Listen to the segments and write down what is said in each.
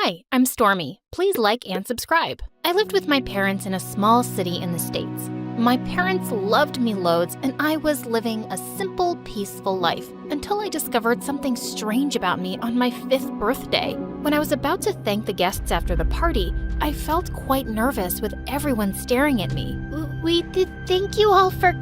Hi, I'm Stormy. Please like and subscribe. I lived with my parents in a small city in the States. My parents loved me loads, and I was living a simple, peaceful life until I discovered something strange about me on my 5th birthday. When I was about to thank the guests after the party, I felt quite nervous with everyone staring at me. We did thank you all for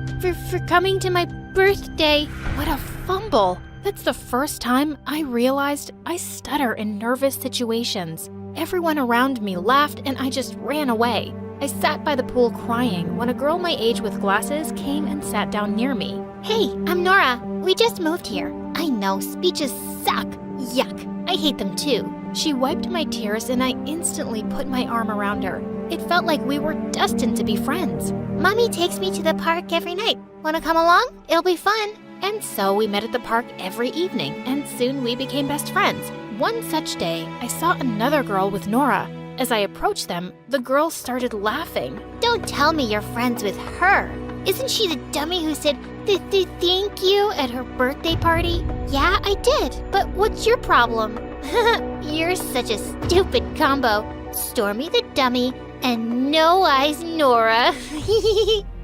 coming to my birthday. What a fumble! That's the first time I realized I stutter in nervous situations. Everyone around me laughed and I just ran away. I sat by the pool crying when a girl my age with glasses came and sat down near me. Hey, I'm Nora. We just moved here. I know, speeches suck. Yuck. I hate them too. She wiped my tears and I instantly put my arm around her. It felt like we were destined to be friends. Mommy takes me to the park every night. Wanna come along? It'll be fun. And so we met at the park every evening, and soon we became best friends. One such day, I saw another girl with Nora. As I approached them, the girl started laughing. Don't tell me you're friends with her. Isn't she the dummy who said thank you at her birthday party? Yeah, I did. But what's your problem? You're such a stupid combo. Stormy the dummy and No Eyes Nora.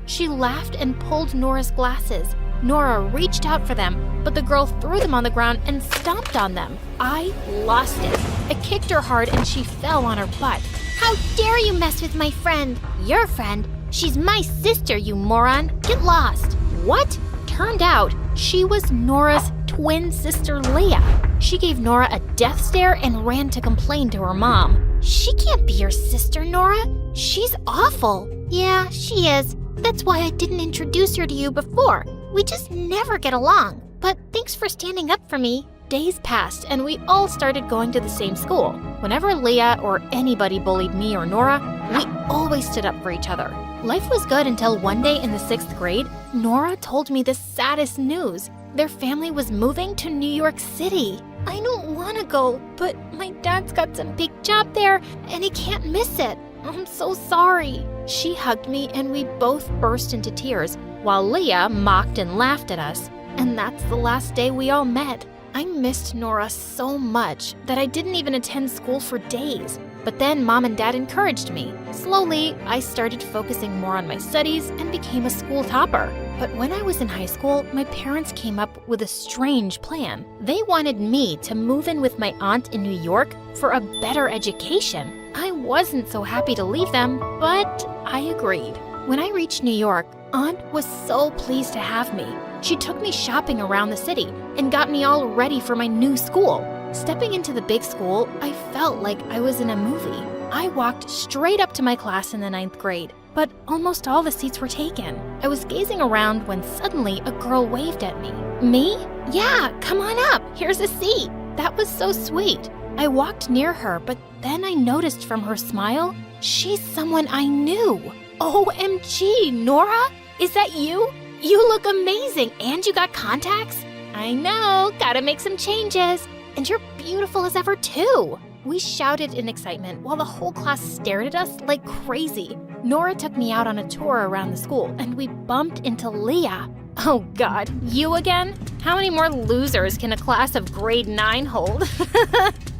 She laughed and pulled Nora's glasses. Nora reached out for them, but the girl threw them on the ground and stomped on them. I lost it. I kicked her hard and she fell on her butt. How dare you mess with my friend? Your friend? She's my sister, you moron. Get lost. What? Turned out, she was Nora's twin sister, Leah. She gave Nora a death stare and ran to complain to her mom. She can't be your sister, Nora. She's awful. Yeah, she is. That's why I didn't introduce her to you before. We just never get along. But thanks for standing up for me. Days passed and we all started going to the same school. Whenever Leah or anybody bullied me or Nora, we always stood up for each other. Life was good until one day in the 6th grade, Nora told me the saddest news. Their family was moving to New York City. I don't want to go, but my dad's got some big job there and he can't miss it. I'm so sorry. She hugged me and we both burst into tears, while Leah mocked and laughed at us. And that's the last day we all met. I missed Nora so much that I didn't even attend school for days. But then Mom and Dad encouraged me. Slowly, I started focusing more on my studies and became a school topper. But when I was in high school, my parents came up with a strange plan. They wanted me to move in with my aunt in New York for a better education. I wasn't so happy to leave them, but I agreed. When I reached New York, Aunt was so pleased to have me. She took me shopping around the city and got me all ready for my new school. Stepping into the big school, I felt like I was in a movie. I walked straight up to my class in the 9th grade, but almost all the seats were taken. I was gazing around when suddenly a girl waved at me. Me? Yeah, come on up. Here's a seat. That was so sweet. I walked near her, but then I noticed from her smile, she's someone I knew. OMG, Nora? Is that you? You look amazing, and you got contacts? I know, gotta make some changes. And you're beautiful as ever, too. We shouted in excitement while the whole class stared at us like crazy. Nora took me out on a tour around the school, and we bumped into Leah. Oh God, you again? How many more losers can a class of grade 9 hold?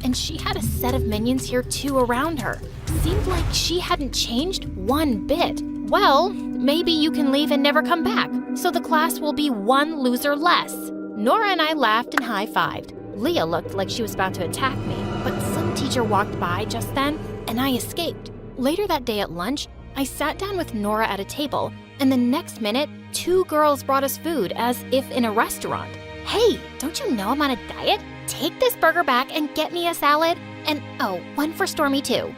And she had a set of minions here too around her. Seemed like she hadn't changed one bit. Well, maybe you can leave and never come back, so the class will be one loser less. Nora and I laughed and high-fived. Leah looked like she was about to attack me, but some teacher walked by just then, and I escaped. Later that day at lunch, I sat down with Nora at a table, and the next minute, 2 girls brought us food as if in a restaurant. Hey, don't you know I'm on a diet? Take this burger back and get me a salad. And one for Stormy too.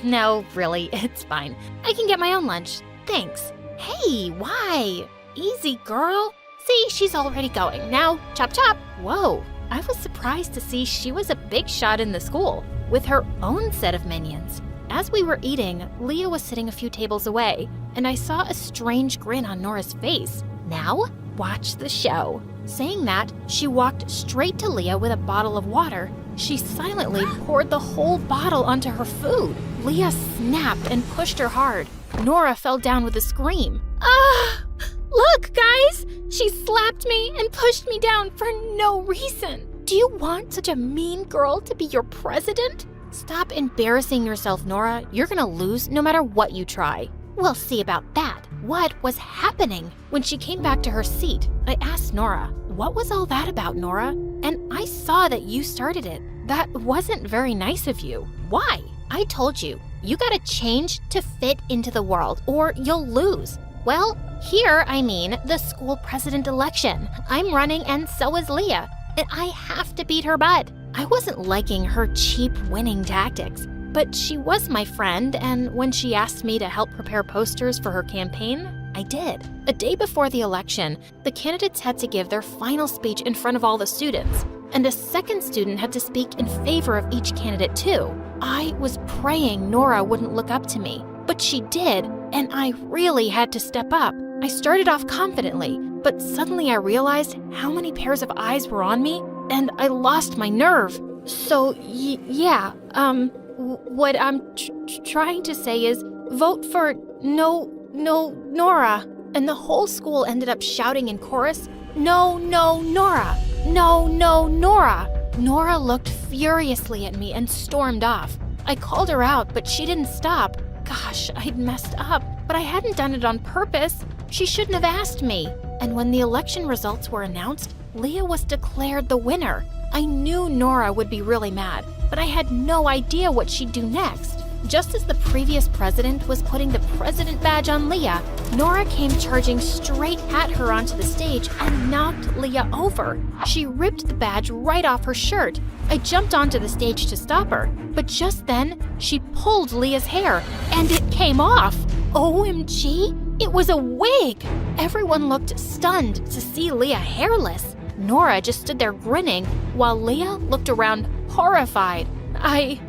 No, really, it's fine. I can get my own lunch. Thanks. Hey, why? Easy, girl. See, she's already going. Now, chop chop. Whoa, I was surprised to see she was a big shot in the school with her own set of minions. As we were eating, Leah was sitting a few tables away, and I saw a strange grin on Nora's face. Now, watch the show. Saying that, she walked straight to Leah with a bottle of water. She silently poured the whole bottle onto her food. Leah snapped and pushed her hard. Nora fell down with a scream. Ah! Look, guys! She slapped me and pushed me down for no reason. Do you want such a mean girl to be your president? Stop embarrassing yourself, Nora. You're gonna lose no matter what you try. We'll see about that. What was happening? When she came back to her seat, I asked Nora, "What was all that about, Nora? And I saw that you started it. That wasn't very nice of you. Why?" I told you, you gotta change to fit into the world or you'll lose. Well, here I mean the school president election. I'm running and so is Leah, and I have to beat her butt. I wasn't liking her cheap winning tactics, but she was my friend, and when she asked me to help prepare posters for her campaign, I did. A day before the election, the candidates had to give their final speech in front of all the students, and a second student had to speak in favor of each candidate too. I was praying Nora wouldn't look up to me, but she did, and I really had to step up. I started off confidently, but suddenly I realized how many pairs of eyes were on me, and I lost my nerve. So, what I'm trying to say is, vote for Nora. And the whole school ended up shouting in chorus, "No, Nora! No, Nora!" Nora looked furiously at me and stormed off. I called her out, but she didn't stop. Gosh, I'd messed up, but I hadn't done it on purpose. She shouldn't have asked me. And when the election results were announced, Leah was declared the winner. I knew Nora would be really mad, but I had no idea what she'd do next. Just as the previous president was putting the president badge on Leah, Nora came charging straight at her onto the stage and knocked Leah over. She ripped the badge right off her shirt. I jumped onto the stage to stop her, but just then, she pulled Leah's hair, and it came off. OMG, it was a wig! Everyone looked stunned to see Leah hairless. Nora just stood there grinning, while Leah looked around horrified. I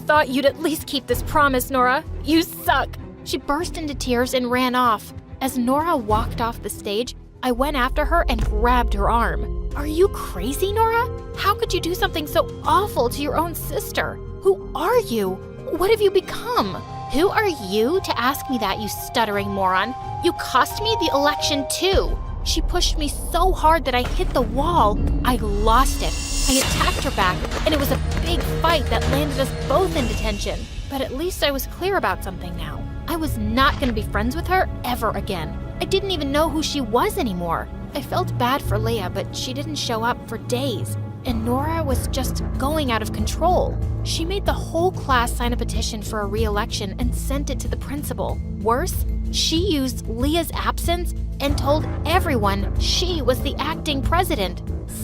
thought you'd at least keep this promise, Nora. You suck. She burst into tears and ran off. As Nora walked off the stage, I went after her and grabbed her arm. Are you crazy, Nora? How could you do something so awful to your own sister? Who are you? What have you become? Who are you to ask me that, you stuttering moron? You cost me the election too. She pushed me so hard that I hit the wall. I lost it. I attacked her back, and it was a big fight that landed us both in detention. But at least I was clear about something now. I was not going to be friends with her ever again. I didn't even know who she was anymore. I felt bad for Leah, but she didn't show up for days. And Nora was just going out of control. She made the whole class sign a petition for a re-election and sent it to the principal. Worse, she used Leah's absence and told everyone she was the acting president.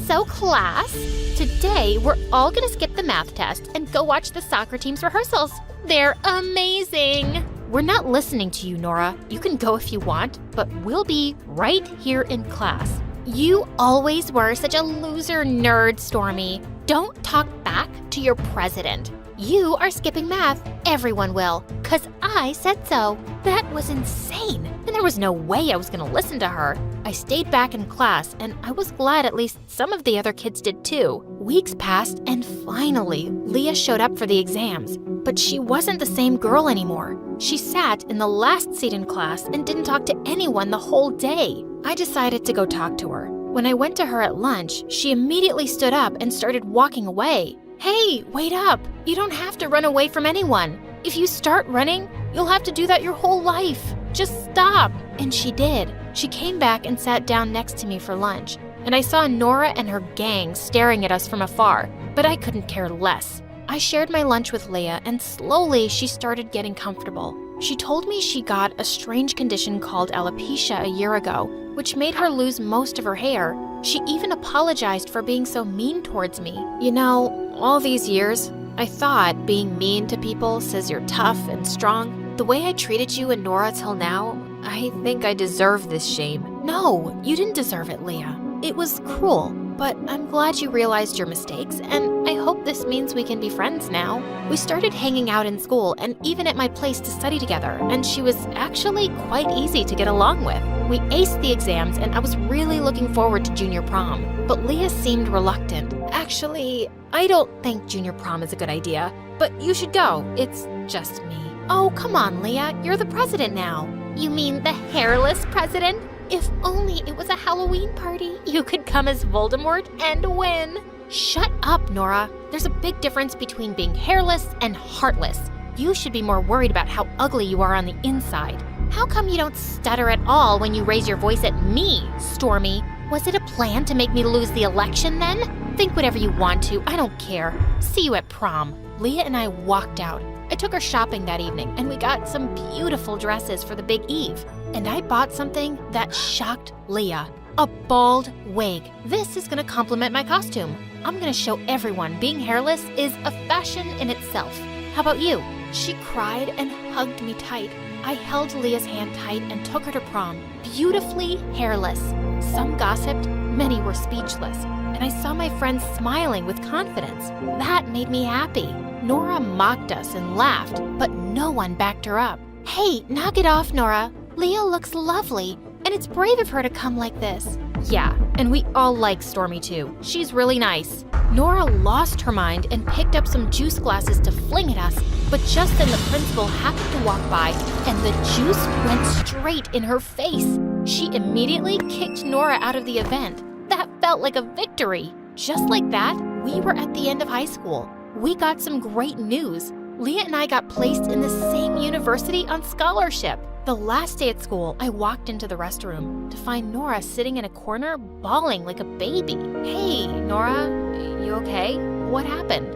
So class, today we're all gonna skip the math test and go watch the soccer team's rehearsals. They're amazing. We're not listening to you, Nora. You can go if you want, but we'll be right here in class. You always were such a loser nerd, Stormy. Don't talk back to your president. You are skipping math. Everyone will, 'cause I said so. That was insane, and there was no way I was gonna listen to her. I stayed back in class, and I was glad at least some of the other kids did too. Weeks passed, and finally, Leah showed up for the exams. But she wasn't the same girl anymore. She sat in the last seat in class and didn't talk to anyone the whole day. I decided to go talk to her. When I went to her at lunch, she immediately stood up and started walking away. Hey, wait up! You don't have to run away from anyone. If you start running, you'll have to do that your whole life. Just stop. And she did. She came back and sat down next to me for lunch. And I saw Nora and her gang staring at us from afar, but I couldn't care less. I shared my lunch with Leah, and slowly she started getting comfortable. She told me she got a strange condition called alopecia a year ago, which made her lose most of her hair. She even apologized for being so mean towards me. You know, all these years, I thought being mean to people says you're tough and strong. The way I treated you and Nora till now, I think I deserve this shame. No, you didn't deserve it, Leah. It was cruel, but I'm glad you realized your mistakes, and I hope this means we can be friends now. We started hanging out in school and even at my place to study together, and she was actually quite easy to get along with. We aced the exams, and I was really looking forward to junior prom, but Leah seemed reluctant. Actually, I don't think junior prom is a good idea, but you should go. It's just me. Oh, come on, Leah. You're the president now. You mean the hairless president? If only it was a Halloween party. You could come as Voldemort and win. Shut up, Nora. There's a big difference between being hairless and heartless. You should be more worried about how ugly you are on the inside. How come you don't stutter at all when you raise your voice at me, Stormy? Was it a plan to make me lose the election then? Think whatever you want to, I don't care. See you at prom. Leah and I walked out. I took her shopping that evening and we got some beautiful dresses for the big eve. And I bought something that shocked Leah. A bald wig. This is gonna complement my costume. I'm gonna show everyone being hairless is a fashion in itself. How about you? She cried and hugged me tight. I held Leah's hand tight and took her to prom, beautifully hairless. Some gossiped, many were speechless, and I saw my friends smiling with confidence. That made me happy. Nora mocked us and laughed, but no one backed her up. Hey, knock it off, Nora. Leah looks lovely, and it's brave of her to come like this. Yeah, and we all like Stormy too. She's really nice. Nora lost her mind and picked up some juice glasses to fling at us, but just then the principal happened to walk by and the juice went straight in her face. She immediately kicked Nora out of the event. That felt like a victory. Just like that, we were at the end of high school. We got some great news. Leah and I got placed in the same university on scholarship. The last day at school, I walked into the restroom to find Nora sitting in a corner bawling like a baby. Hey, Nora, you okay? What happened?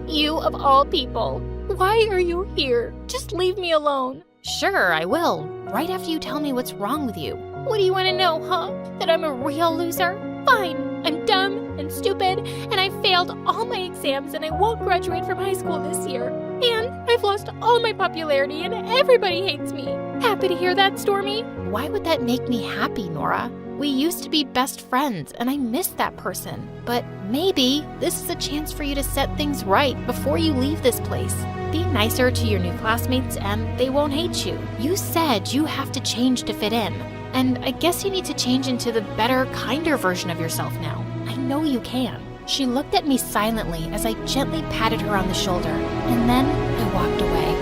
You of all people. Why are you here? Just leave me alone. Sure, I will. Right after you tell me what's wrong with you. What do you want to know, huh? That I'm a real loser? Fine. I'm dumb and stupid, and I failed all my exams, and I won't graduate from high school this year. And I've lost all my popularity, and everybody hates me. Happy to hear that, Stormy? Why would that make me happy, Nora? We used to be best friends, and I miss that person. But maybe this is a chance for you to set things right before you leave this place. Be nicer to your new classmates, and they won't hate you. You said you have to change to fit in. And I guess you need to change into the better, kinder version of yourself now. I know you can. She looked at me silently as I gently patted her on the shoulder, and then I walked away.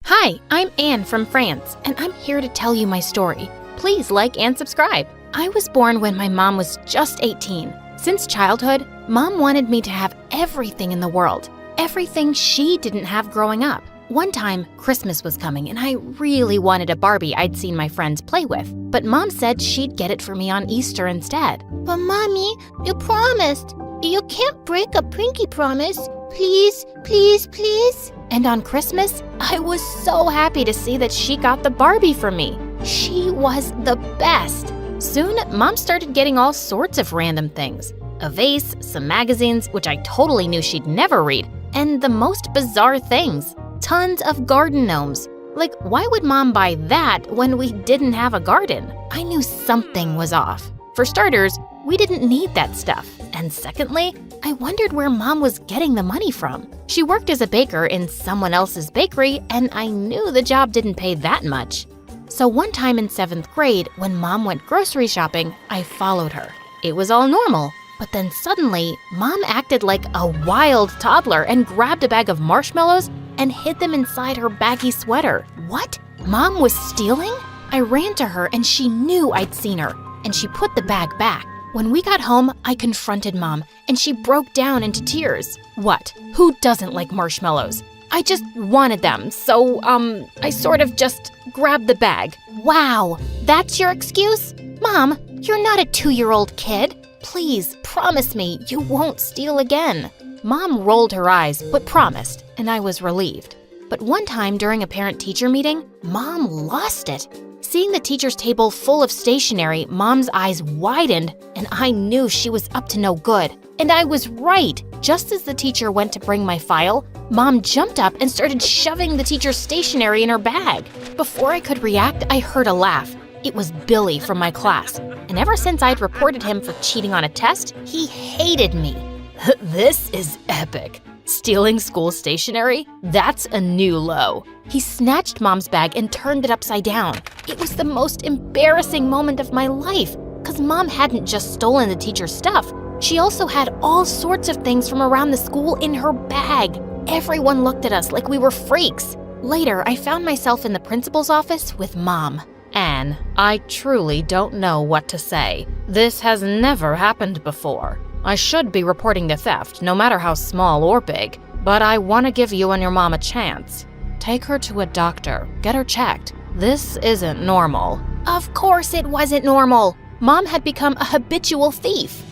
Hi, I'm Anne from France, and I'm here to tell you my story. Please like and subscribe. I was born when my mom was just 18. Since childhood, Mom wanted me to have everything in the world, everything she didn't have growing up. One time, Christmas was coming and I really wanted a Barbie I'd seen my friends play with, but Mom said she'd get it for me on Easter instead. But Mommy, you promised. You can't break a pinky promise. Please, please, please. And on Christmas, I was so happy to see that she got the Barbie for me. She was the best. Soon, Mom started getting all sorts of random things. A vase, some magazines, which I totally knew she'd never read, and the most bizarre things. Tons of garden gnomes. Like, why would Mom buy that when we didn't have a garden? I knew something was off. For starters, we didn't need that stuff. And secondly, I wondered where Mom was getting the money from. She worked as a baker in someone else's bakery, and I knew the job didn't pay that much. So one time in 7th grade, when Mom went grocery shopping, I followed her. It was all normal. But then suddenly, Mom acted like a wild toddler and grabbed a bag of marshmallows and hid them inside her baggy sweater. What? Mom was stealing? I ran to her and she knew I'd seen her, and she put the bag back. When we got home, I confronted Mom, and she broke down into tears. What? Who doesn't like marshmallows? I just wanted them, so, I sort of just grabbed the bag. Wow, that's your excuse? Mom, you're not a 2-year-old kid. Please, promise me you won't steal again. Mom rolled her eyes, but promised, and I was relieved. But one time during a parent-teacher meeting, Mom lost it. Seeing the teacher's table full of stationery, Mom's eyes widened, and I knew she was up to no good. And I was right. Just as the teacher went to bring my file, Mom jumped up and started shoving the teacher's stationery in her bag. Before I could react, I heard a laugh. It was Billy from my class, and ever since I'd reported him for cheating on a test, he hated me. This is epic. Stealing school stationery? That's a new low. He snatched Mom's bag and turned it upside down. It was the most embarrassing moment of my life, because Mom hadn't just stolen the teacher's stuff. She also had all sorts of things from around the school in her bag. Everyone looked at us like we were freaks. Later, I found myself in the principal's office with Mom. Anne, I truly don't know what to say. This has never happened before. I should be reporting the theft, no matter how small or big, but I want to give you and your mom a chance. Take her to a doctor, get her checked. This isn't normal. Of course it wasn't normal. Mom had become a habitual thief.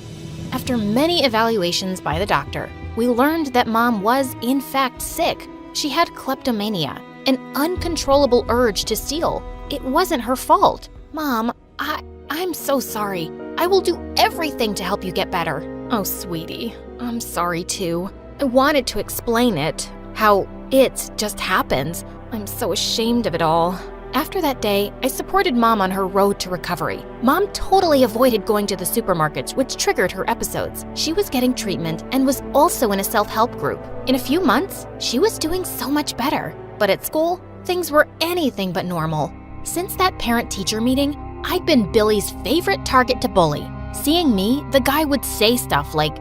After many evaluations by the doctor, we learned that Mom was, in fact, sick. She had kleptomania, an uncontrollable urge to steal. It wasn't her fault. Mom, I'm so sorry. I will do everything to help you get better. Oh, sweetie, I'm sorry too. I wanted to explain it, how it just happens. I'm so ashamed of it all. After that day, I supported Mom on her road to recovery. Mom totally avoided going to the supermarkets, which triggered her episodes. She was getting treatment and was also in a self-help group. In a few months, she was doing so much better. But at school, things were anything but normal. Since that parent-teacher meeting, I'd been Billy's favorite target to bully. Seeing me, the guy would say stuff like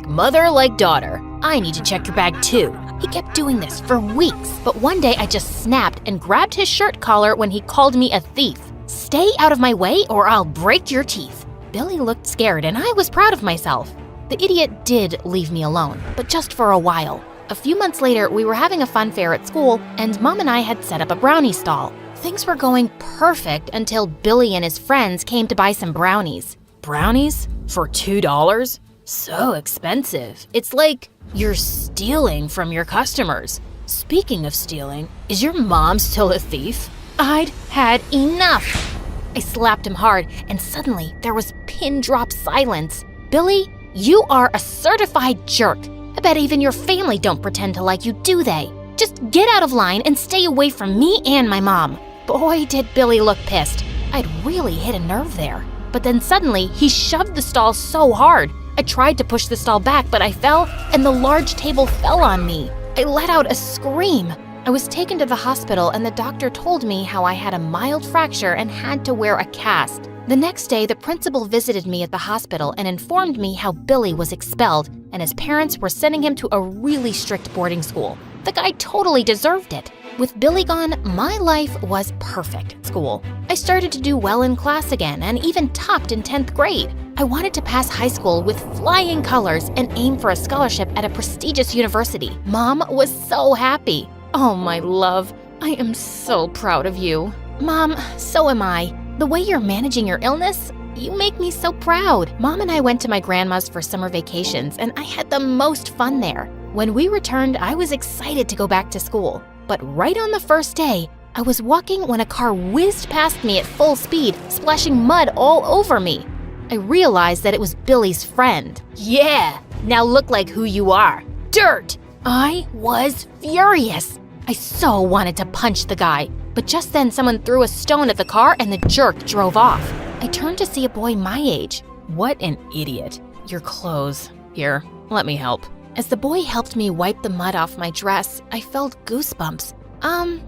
mother, like daughter. I need to check your bag too. He kept doing this for weeks, but one day I just snapped and grabbed his shirt collar when he called me a thief. Stay out of my way or I'll break your teeth. Billy looked scared and I was proud of myself. The idiot did leave me alone, but just for a while. A few months later, we were having a fun fair at school and Mom and I had set up a brownie stall. Things were going perfect until Billy and his friends came to buy some brownies. Brownies? For $2? So expensive. It's like you're stealing from your customers. Speaking of stealing, is your mom still a thief? I'd had enough. I slapped him hard, and suddenly there was pin-drop silence. Billy, you are a certified jerk. I bet even your family don't pretend to like you, do they? Just get out of line and stay away from me and my mom. Boy, did Billy look pissed. I'd really hit a nerve there. But then suddenly, he shoved the stall so hard. I tried to push the stall back, but I fell, and the large table fell on me. I let out a scream. I was taken to the hospital, and the doctor told me how I had a mild fracture and had to wear a cast. The next day, the principal visited me at the hospital and informed me how Billy was expelled, and his parents were sending him to a really strict boarding school. The guy totally deserved it. With Billy gone, my life was perfect at school. I started to do well in class again and even topped in 10th grade. I wanted to pass high school with flying colors and aim for a scholarship at a prestigious university. Mom was so happy. Oh, my love, I am so proud of you. Mom, so am I. The way you're managing your illness, you make me so proud. Mom and I went to my grandma's for summer vacations, and I had the most fun there. When we returned, I was excited to go back to school. But right on the first day, I was walking when a car whizzed past me at full speed, splashing mud all over me. I realized that it was Billy's friend. Yeah, now look like who you are. Dirt! I was furious. I so wanted to punch the guy, but just then someone threw a stone at the car and the jerk drove off. I turned to see a boy my age. What an idiot. Your clothes. Here, let me help. As the boy helped me wipe the mud off my dress, I felt goosebumps.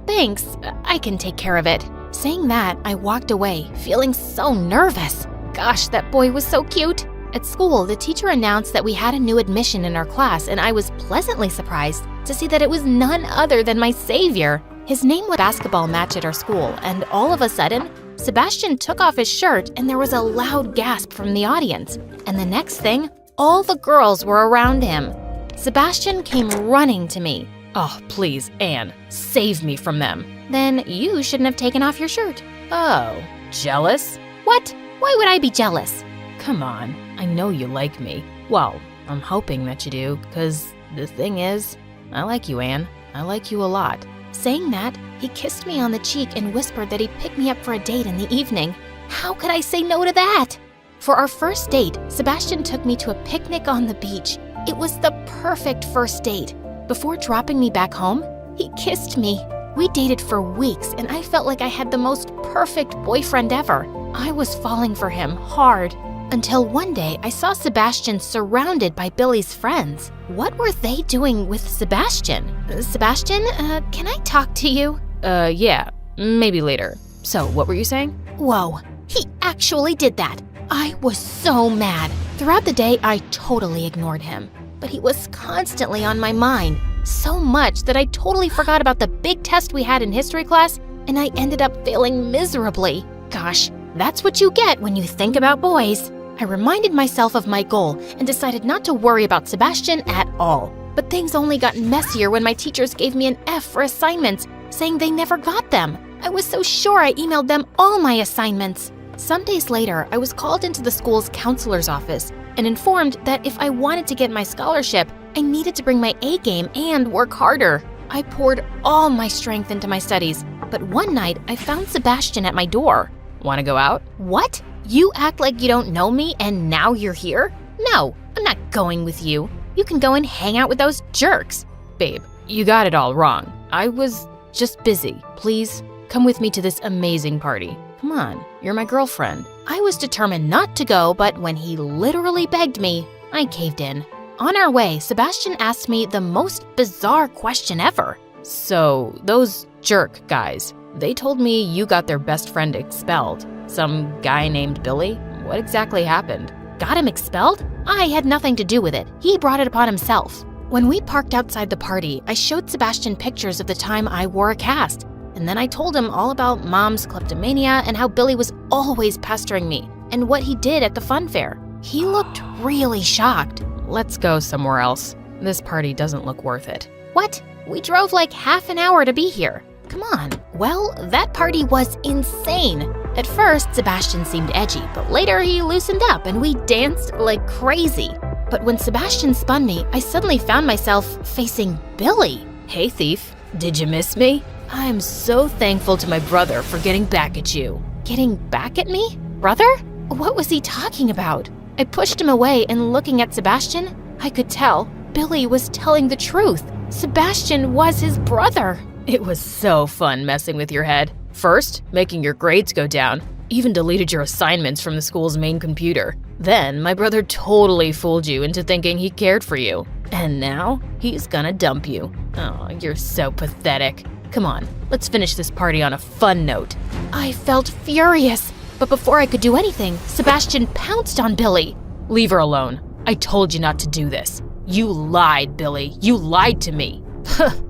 Thanks. I can take care of it. Saying that, I walked away, feeling so nervous. Gosh, that boy was so cute. At school, the teacher announced that we had a new admission in our class, and I was pleasantly surprised to see that it was none other than my savior. His name was a basketball match at our school, and all of a sudden, Sebastian took off his shirt and there was a loud gasp from the audience. And the next thing, all the girls were around him. Sebastian came running to me. Oh, please, Anne, save me from them. Then you shouldn't have taken off your shirt. Oh, jealous? What? Why would I be jealous? Come on, I know you like me. Well, I'm hoping that you do, because the thing is, I like you, Anne. I like you a lot. Saying that, he kissed me on the cheek and whispered that he'd pick me up for a date in the evening. How could I say no to that? For our first date, Sebastian took me to a picnic on the beach. It was the perfect first date. Before dropping me back home, he kissed me. We dated for weeks, and I felt like I had the most perfect boyfriend ever. I was falling for him hard. Until one day, I saw Sebastian surrounded by Billy's friends. What were they doing with Sebastian? Sebastian, can I talk to you? Yeah, maybe later. So, what were you saying? Whoa, he actually did that. I was so mad. Throughout the day, I totally ignored him. But he was constantly on my mind, so much that I totally forgot about the big test we had in history class, and I ended up failing miserably. Gosh, that's what you get when you think about boys. I reminded myself of my goal and decided not to worry about Sebastian at all. But things only got messier when my teachers gave me an F for assignments, saying they never got them. I was so sure I emailed them all my assignments. Some days later, I was called into the school's counselor's office and informed that if I wanted to get my scholarship, I needed to bring my A game and work harder. I poured all my strength into my studies, but one night I found Sebastian at my door. Want to go out? What? You act like you don't know me and now you're here? No, I'm not going with you. You can go and hang out with those jerks. Babe, you got it all wrong. I was just busy. Please, come with me to this amazing party. Come on, you're my girlfriend. I was determined not to go, but when he literally begged me, I caved in. On our way, Sebastian asked me the most bizarre question ever. So, those jerk guys, they told me you got their best friend expelled. Some guy named Billy? What exactly happened? Got him expelled? I had nothing to do with it. He brought it upon himself. When we parked outside the party, I showed Sebastian pictures of the time I wore a cast. And then I told him all about Mom's kleptomania and how Billy was always pestering me and what he did at the fun fair. He looked really shocked. Let's go somewhere else. This party doesn't look worth it. What? We drove like half an hour to be here. Come on. Well, that party was insane. At first, Sebastian seemed edgy, but later he loosened up and we danced like crazy. But when Sebastian spun me, I suddenly found myself facing Billy. Hey, thief. Did you miss me? I'm so thankful to my brother for getting back at you. Getting back at me? Brother? What was he talking about? I pushed him away and looking at Sebastian, I could tell Billy was telling the truth. Sebastian was his brother. It was so fun messing with your head. First, making your grades go down. Even deleted your assignments from the school's main computer. Then, my brother totally fooled you into thinking he cared for you. And now, he's gonna dump you. Oh, you're so pathetic. Come on, let's finish this party on a fun note. I felt furious, but before I could do anything, Sebastian pounced on Billy. Leave her alone. I told you not to do this. You lied, Billy. You lied to me.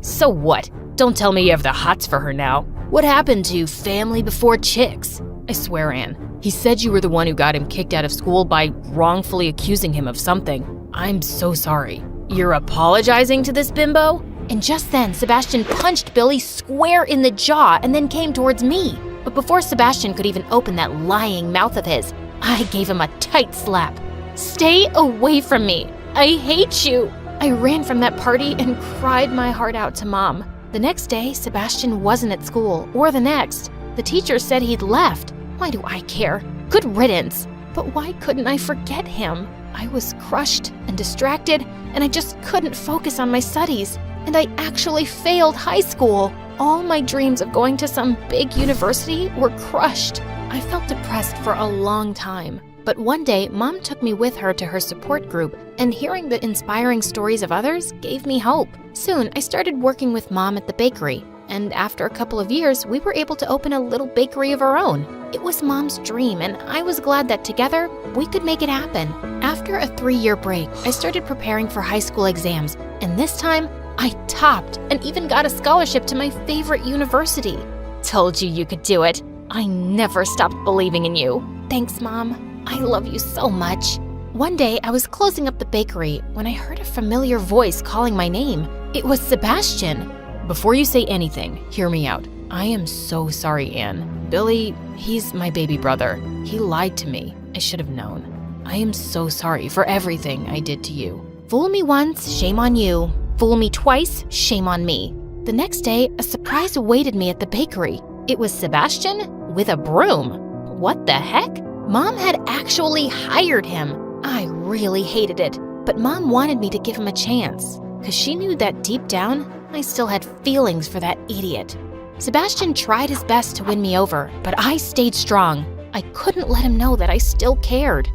So what? Don't tell me you have the hots for her now. What happened to family before chicks? I swear, Anne, he said you were the one who got him kicked out of school by wrongfully accusing him of something. I'm so sorry. You're apologizing to this bimbo? And just then, Sebastian punched Billy square in the jaw and then came towards me. But before Sebastian could even open that lying mouth of his, I gave him a tight slap. Stay away from me. I hate you. I ran from that party and cried my heart out to Mom. The next day, Sebastian wasn't at school, or the next. The teacher said he'd left. Why do I care? Good riddance. But why couldn't I forget him? I was crushed and distracted, and I just couldn't focus on my studies. And I actually failed high school. All my dreams of going to some big university were crushed. I felt depressed for a long time. But one day, Mom took me with her to her support group, and hearing the inspiring stories of others gave me hope. Soon, I started working with Mom at the bakery, and after a couple of years, we were able to open a little bakery of our own. It was Mom's dream, and I was glad that together, we could make it happen. After a 3-year break, I started preparing for high school exams, and this time, I topped and even got a scholarship to my favorite university. Told you you could do it. I never stopped believing in you. Thanks, Mom. I love you so much. One day, I was closing up the bakery when I heard a familiar voice calling my name. It was Sebastian. Before you say anything, hear me out. I am so sorry, Anne. Billy, he's my baby brother. He lied to me. I should have known. I am so sorry for everything I did to you. Fool me once, shame on you. Fool me twice, shame on me. The next day, a surprise awaited me at the bakery. It was Sebastian with a broom. What the heck? Mom had actually hired him. I really hated it, but Mom wanted me to give him a chance, because she knew that deep down, I still had feelings for that idiot. Sebastian tried his best to win me over, but I stayed strong. I couldn't let him know that I still cared.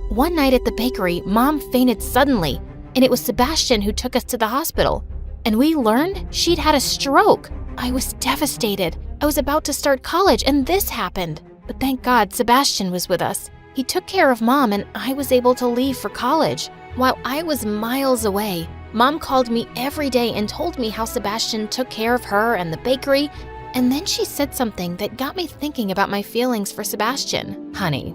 One night at the bakery, Mom fainted suddenly, and it was Sebastian who took us to the hospital. And we learned she'd had a stroke. I was devastated. I was about to start college, and this happened. But thank God Sebastian was with us. He took care of Mom, and I was able to leave for college. While I was miles away, Mom called me every day and told me how Sebastian took care of her and the bakery, And then she said something that got me thinking about my feelings for Sebastian. Honey,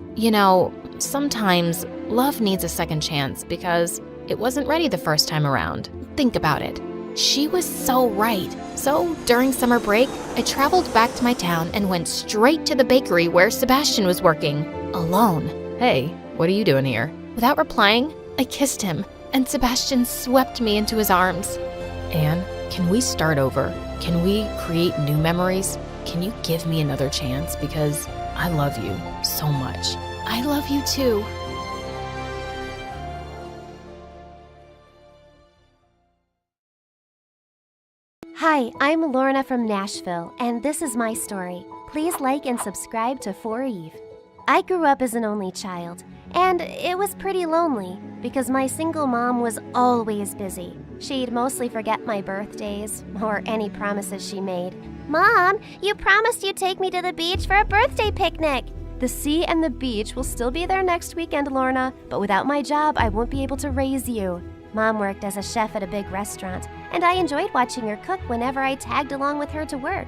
sometimes love needs a second chance because it wasn't ready the first time around. Think about it. She was so right. So during summer break, I traveled back to my town and went straight to the bakery where Sebastian was working, alone. Hey, what are you doing here? Without replying, I kissed him, and Sebastian swept me into his arms. Anne, can we start over? Can we create new memories? Can you give me another chance? Because I love you so much. I love you too. Hi, I'm Lorna from Nashville, and this is my story. Please like and subscribe to For Eve. I grew up as an only child, and it was pretty lonely because my single mom was always busy. She'd mostly forget my birthdays or any promises she made. Mom, you promised you'd take me to the beach for a birthday picnic. The sea and the beach will still be there next weekend, Lorna, but without my job, I won't be able to raise you. Mom worked as a chef at a big restaurant, and I enjoyed watching her cook whenever I tagged along with her to work.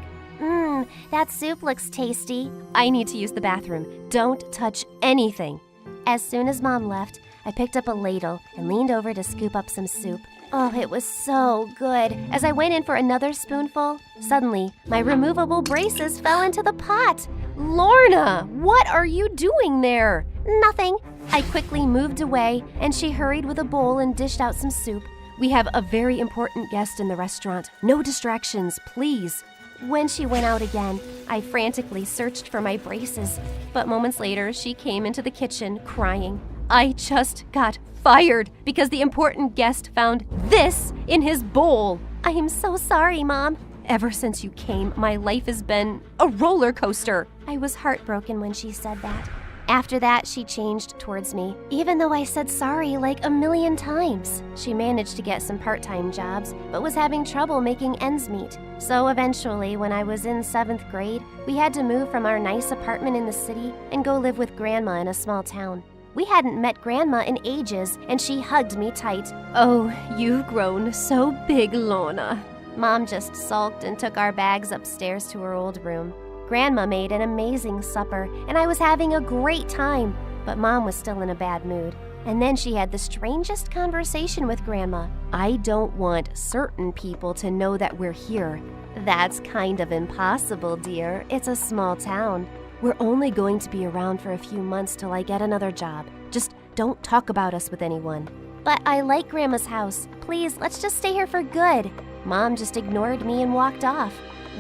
That soup looks tasty. I need to use the bathroom. Don't touch anything. As soon as Mom left, I picked up a ladle and leaned over to scoop up some soup. Oh, it was so good. As I went in for another spoonful, suddenly my removable braces fell into the pot. Lorna, what are you doing there? Nothing. I quickly moved away, and she hurried with a bowl and dished out some soup. We have a very important guest in the restaurant. No distractions, please. When she went out again, I frantically searched for my braces, but moments later, she came into the kitchen crying. I just got fired because the important guest found this in his bowl. I am so sorry, Mom. Ever since you came, my life has been a roller coaster. I was heartbroken when she said that. After that, she changed towards me, even though I said sorry like a million times. She managed to get some part-time jobs, but was having trouble making ends meet. So eventually, when I was in 7th grade, we had to move from our nice apartment in the city and go live with Grandma in a small town. We hadn't met Grandma in ages, and she hugged me tight. Oh, you've grown so big, Lorna. Mom just sulked and took our bags upstairs to her old room. Grandma made an amazing supper, and I was having a great time, but Mom was still in a bad mood. And then she had the strangest conversation with Grandma. I don't want certain people to know that we're here. That's kind of impossible, dear. It's a small town. We're only going to be around for a few months till I get another job. Just don't talk about us with anyone. But I like Grandma's house. Please, let's just stay here for good. Mom just ignored me and walked off.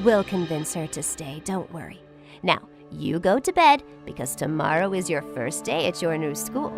We'll convince her to stay, don't worry. Now, you go to bed because tomorrow is your first day at your new school.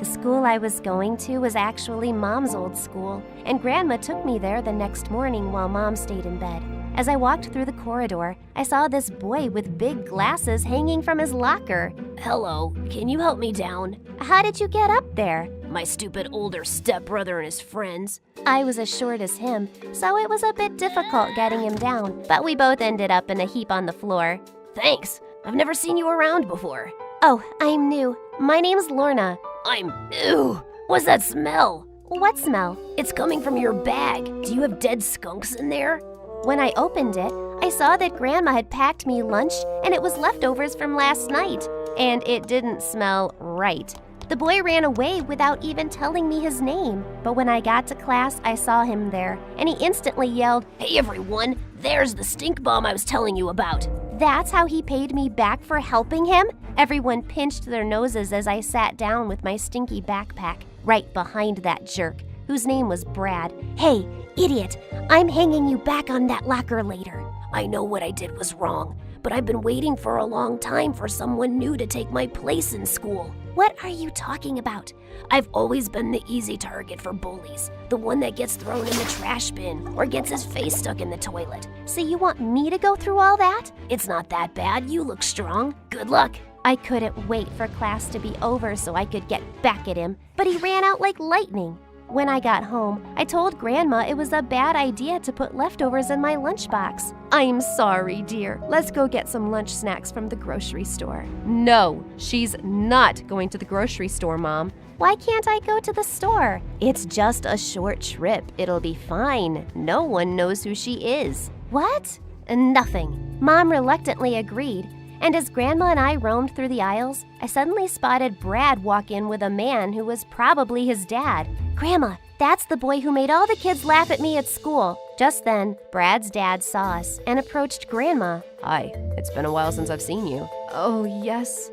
The school I was going to was actually Mom's old school, and Grandma took me there the next morning while Mom stayed in bed. As I walked through the corridor, I saw this boy with big glasses hanging from his locker. Hello, can you help me down? How did you get up there? My stupid older stepbrother and his friends. I was as short as him, so it was a bit difficult getting him down, but we both ended up in a heap on the floor. Thanks, I've never seen you around before. Oh, I'm new. My name's Lorna. Ew, what's that smell? What smell? It's coming from your bag. Do you have dead skunks in there? When I opened it, I saw that Grandma had packed me lunch and it was leftovers from last night, and it didn't smell right. The boy ran away without even telling me his name, but when I got to class, I saw him there, and he instantly yelled, "Hey everyone, there's the stink bomb I was telling you about." That's how he paid me back for helping him? Everyone pinched their noses as I sat down with my stinky backpack, right behind that jerk, whose name was Brad. Hey, idiot, I'm hanging you back on that locker later. I know what I did was wrong, but I've been waiting for a long time for someone new to take my place in school. What are you talking about? I've always been the easy target for bullies, the one that gets thrown in the trash bin or gets his face stuck in the toilet. So you want me to go through all that? It's not that bad. You look strong. Good luck. I couldn't wait for class to be over so I could get back at him, but he ran out like lightning. When I got home, I told Grandma it was a bad idea to put leftovers in my lunchbox. I'm sorry, dear. Let's go get some lunch snacks from the grocery store. No, she's not going to the grocery store, Mom. Why can't I go to the store? It's just a short trip. It'll be fine. No one knows who she is. What? Nothing. Mom reluctantly agreed, and as Grandma and I roamed through the aisles, I suddenly spotted Brad walk in with a man who was probably his dad. "Grandma, that's the boy who made all the kids laugh at me at school." Just then, Brad's dad saw us and approached Grandma. "Hi, it's been a while since I've seen you." "Oh, yes,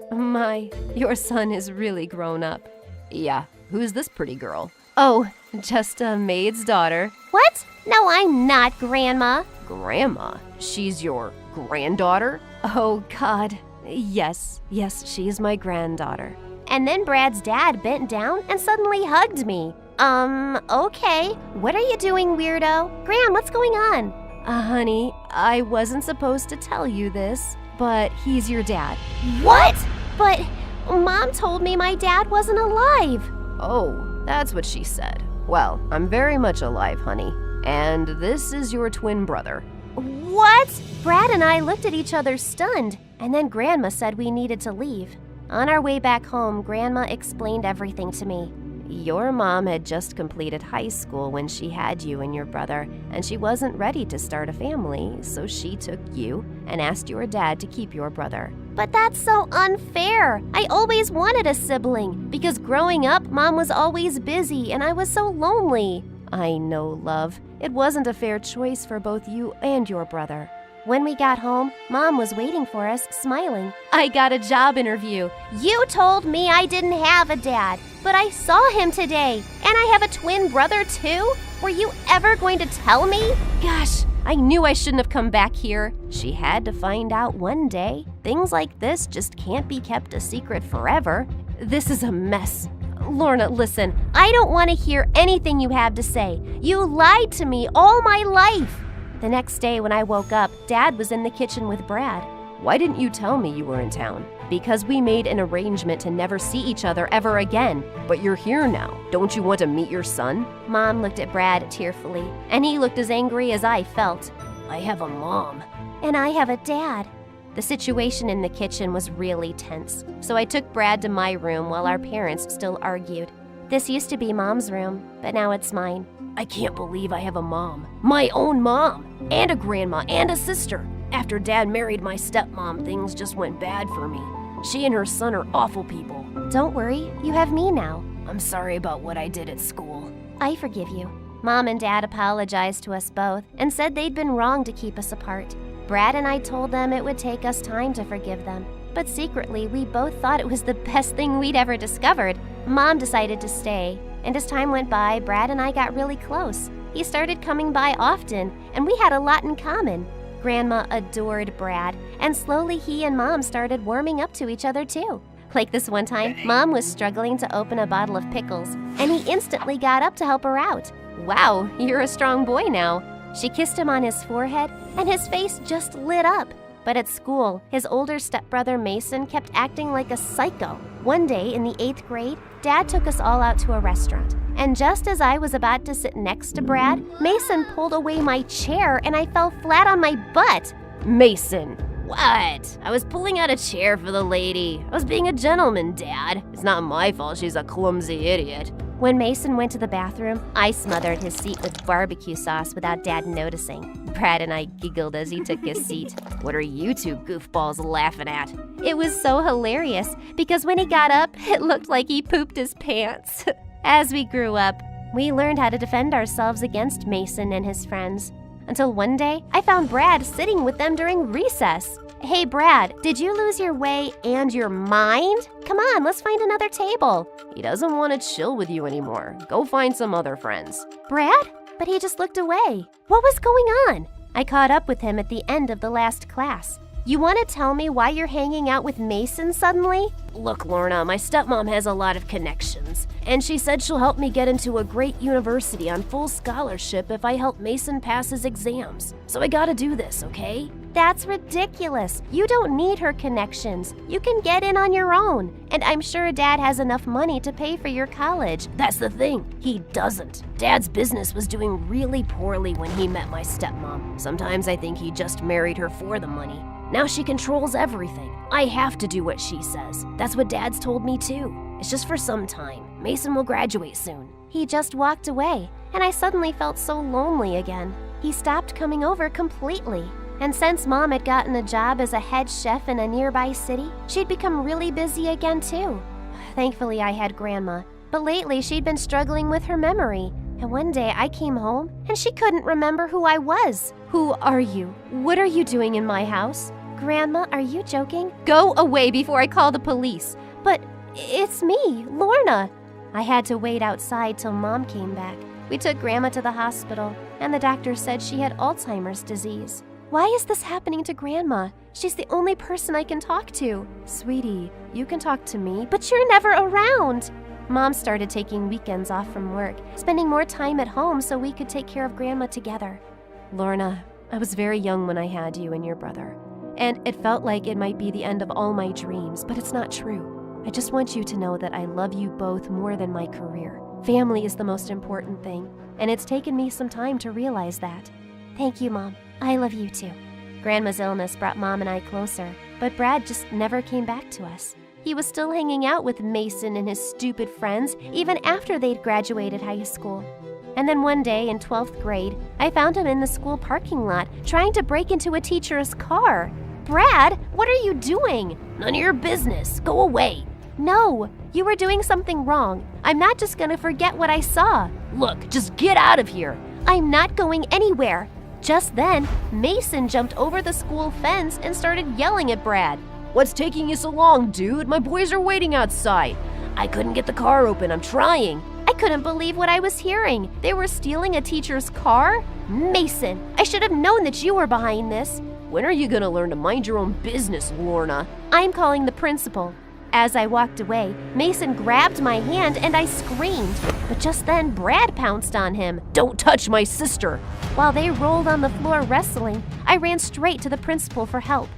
your son is really grown up." "Yeah, who's this pretty girl?" "Oh, just a maid's daughter." "What? No, I'm not, Grandma." "Grandma? She's your granddaughter?" "Oh, God. Yes, she's my granddaughter." And then Brad's dad bent down and suddenly hugged me. Okay. What are you doing, weirdo? Gran, what's going on?" Honey, I wasn't supposed to tell you this, but he's your dad." "What? But Mom told me my dad wasn't alive." "Oh, that's what she said. Well, I'm very much alive, honey. And this is your twin brother." "What?" Brad and I looked at each other stunned, and then Grandma said we needed to leave. On our way back home, Grandma explained everything to me. "Your mom had just completed high school when she had you and your brother, and she wasn't ready to start a family, so she took you and asked your dad to keep your brother." "But that's so unfair. I always wanted a sibling because growing up, Mom was always busy and I was so lonely." "I know, love. It wasn't a fair choice for both you and your brother." When we got home, Mom was waiting for us, smiling. "I got a job interview. You told me I didn't have a dad, but I saw him today. And I have a twin brother too? Were you ever going to tell me? Gosh, I knew I shouldn't have come back here." She had to find out one day. Things like this just can't be kept a secret forever. This is a mess. Lorna, listen, I don't want to hear anything you have to say. You lied to me all my life. The next day when I woke up, Dad was in the kitchen with Brad. "Why didn't you tell me you were in town?" "Because we made an arrangement to never see each other ever again. But you're here now. Don't you want to meet your son?" Mom looked at Brad tearfully, and he looked as angry as I felt. "I have a mom." "And I have a dad." The situation in the kitchen was really tense, so I took Brad to my room while our parents still argued. This used to be Mom's room, but now it's mine. "I can't believe I have a mom. My own mom. And a grandma and a sister. After Dad married my stepmom, things just went bad for me. She and her son are awful people." "Don't worry, you have me now." "I'm sorry about what I did at school." "I forgive you." Mom and Dad apologized to us both and said they'd been wrong to keep us apart. Brad and I told them it would take us time to forgive them, but secretly we both thought it was the best thing we'd ever discovered. Mom decided to stay, and as time went by, Brad and I got really close. He started coming by often, and we had a lot in common. Grandma adored Brad, and slowly he and Mom started warming up to each other too. Like this one time, Mom was struggling to open a bottle of pickles, and he instantly got up to help her out. "Wow, you're a strong boy now." She kissed him on his forehead, and his face just lit up. But at school, his older stepbrother Mason kept acting like a psycho. One day in the 8th grade, Dad took us all out to a restaurant. And just as I was about to sit next to Brad, Mason pulled away my chair and I fell flat on my butt. "Mason!" "What? I was pulling out a chair for the lady. I was being a gentleman, Dad. It's not my fault she's a clumsy idiot." When Mason went to the bathroom, I smothered his seat with barbecue sauce without Dad noticing. Brad and I giggled as he took his seat. "What are you two goofballs laughing at?" It was so hilarious because when he got up, it looked like he pooped his pants. As we grew up, we learned how to defend ourselves against Mason and his friends. Until one day, I found Brad sitting with them during recess. "Hey, Brad, did you lose your way and your mind? Come on, let's find another table." "He doesn't want to chill with you anymore. Go find some other friends." "Brad?" But he just looked away. What was going on? I caught up with him at the end of the last class. "You want to tell me why you're hanging out with Mason suddenly?" "Look, Lorna, my stepmom has a lot of connections, and she said she'll help me get into a great university on full scholarship if I help Mason pass his exams. So I gotta do this, okay?" That's ridiculous. You don't need her connections. You can get in on your own. And I'm sure Dad has enough money to pay for your college. "That's the thing. He doesn't. Dad's business was doing really poorly when he met my stepmom. Sometimes I think he just married her for the money. Now she controls everything. I have to do what she says. That's what Dad's told me too. It's just for some time. Mason will graduate soon." He just walked away, and I suddenly felt so lonely again. He stopped coming over completely. And since Mom had gotten a job as a head chef in a nearby city, she'd become really busy again too. Thankfully, I had Grandma, but lately she'd been struggling with her memory. And one day I came home and she couldn't remember who I was. Who are you? What are you doing in my house? Grandma, are you joking? Go away before I call the police. But it's me, Lorna. I had to wait outside till Mom came back. We took Grandma to the hospital, and the doctor said she had Alzheimer's disease. Why is this happening to Grandma? She's the only person I can talk to. Sweetie, you can talk to me, but you're never around. Mom started taking weekends off from work, spending more time at home so we could take care of Grandma together. Lorna, I was very young when I had you and your brother, and it felt like it might be the end of all my dreams, but it's not true. I just want you to know that I love you both more than my career. Family is the most important thing, and it's taken me some time to realize that. Thank you, Mom. I love you too. Grandma's illness brought Mom and I closer, but Brad just never came back to us. He was still hanging out with Mason and his stupid friends even after they'd graduated high school. And then one day in 12th grade, I found him in the school parking lot trying to break into a teacher's car. Brad, what are you doing? None of your business. Go away. No, you were doing something wrong. I'm not just gonna forget what I saw. Look, just get out of here. I'm not going anywhere. Just then, Mason jumped over the school fence and started yelling at Brad. What's taking you so long, dude? My boys are waiting outside. I couldn't get the car open. I'm trying. I couldn't believe what I was hearing. They were stealing a teacher's car? Mason, I should have known that you were behind this. When are you gonna learn to mind your own business, Lorna? I'm calling the principal. As I walked away, Mason grabbed my hand and I screamed. But just then, Brad pounced on him. Don't touch my sister. While they rolled on the floor wrestling, I ran straight to the principal for help.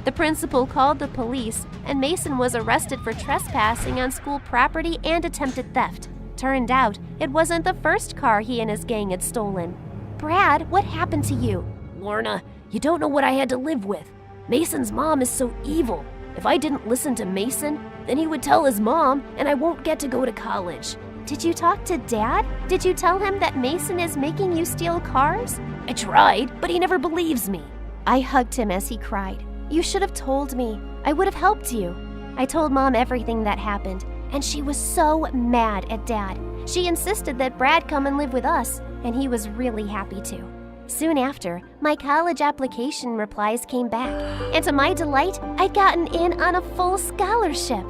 The principal called the police, and Mason was arrested for trespassing on school property and attempted theft. Turned out, it wasn't the first car he and his gang had stolen. Brad, what happened to you? Lorna, you don't know what I had to live with. Mason's mom is so evil. If I didn't listen to Mason, then he would tell his mom, and I won't get to go to college. Did you talk to Dad? Did you tell him that Mason is making you steal cars? I tried, but he never believes me. I hugged him as he cried. You should have told me. I would have helped you. I told Mom everything that happened, and she was so mad at Dad. She insisted that Brad come and live with us, and he was really happy to. Soon after, my college application replies came back, and to my delight, I'd gotten in on a full scholarship.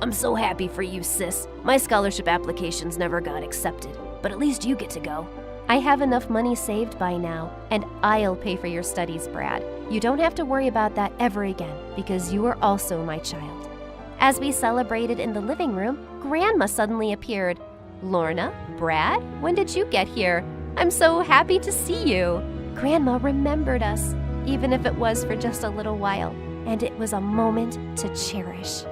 I'm so happy for you, sis. My scholarship applications never got accepted, but at least you get to go. I have enough money saved by now, and I'll pay for your studies, Brad. You don't have to worry about that ever again, because you are also my child. As we celebrated in the living room, Grandma suddenly appeared. Lorna, Brad, when did you get here? I'm so happy to see you. Grandma remembered us, even if it was for just a little while, and it was a moment to cherish.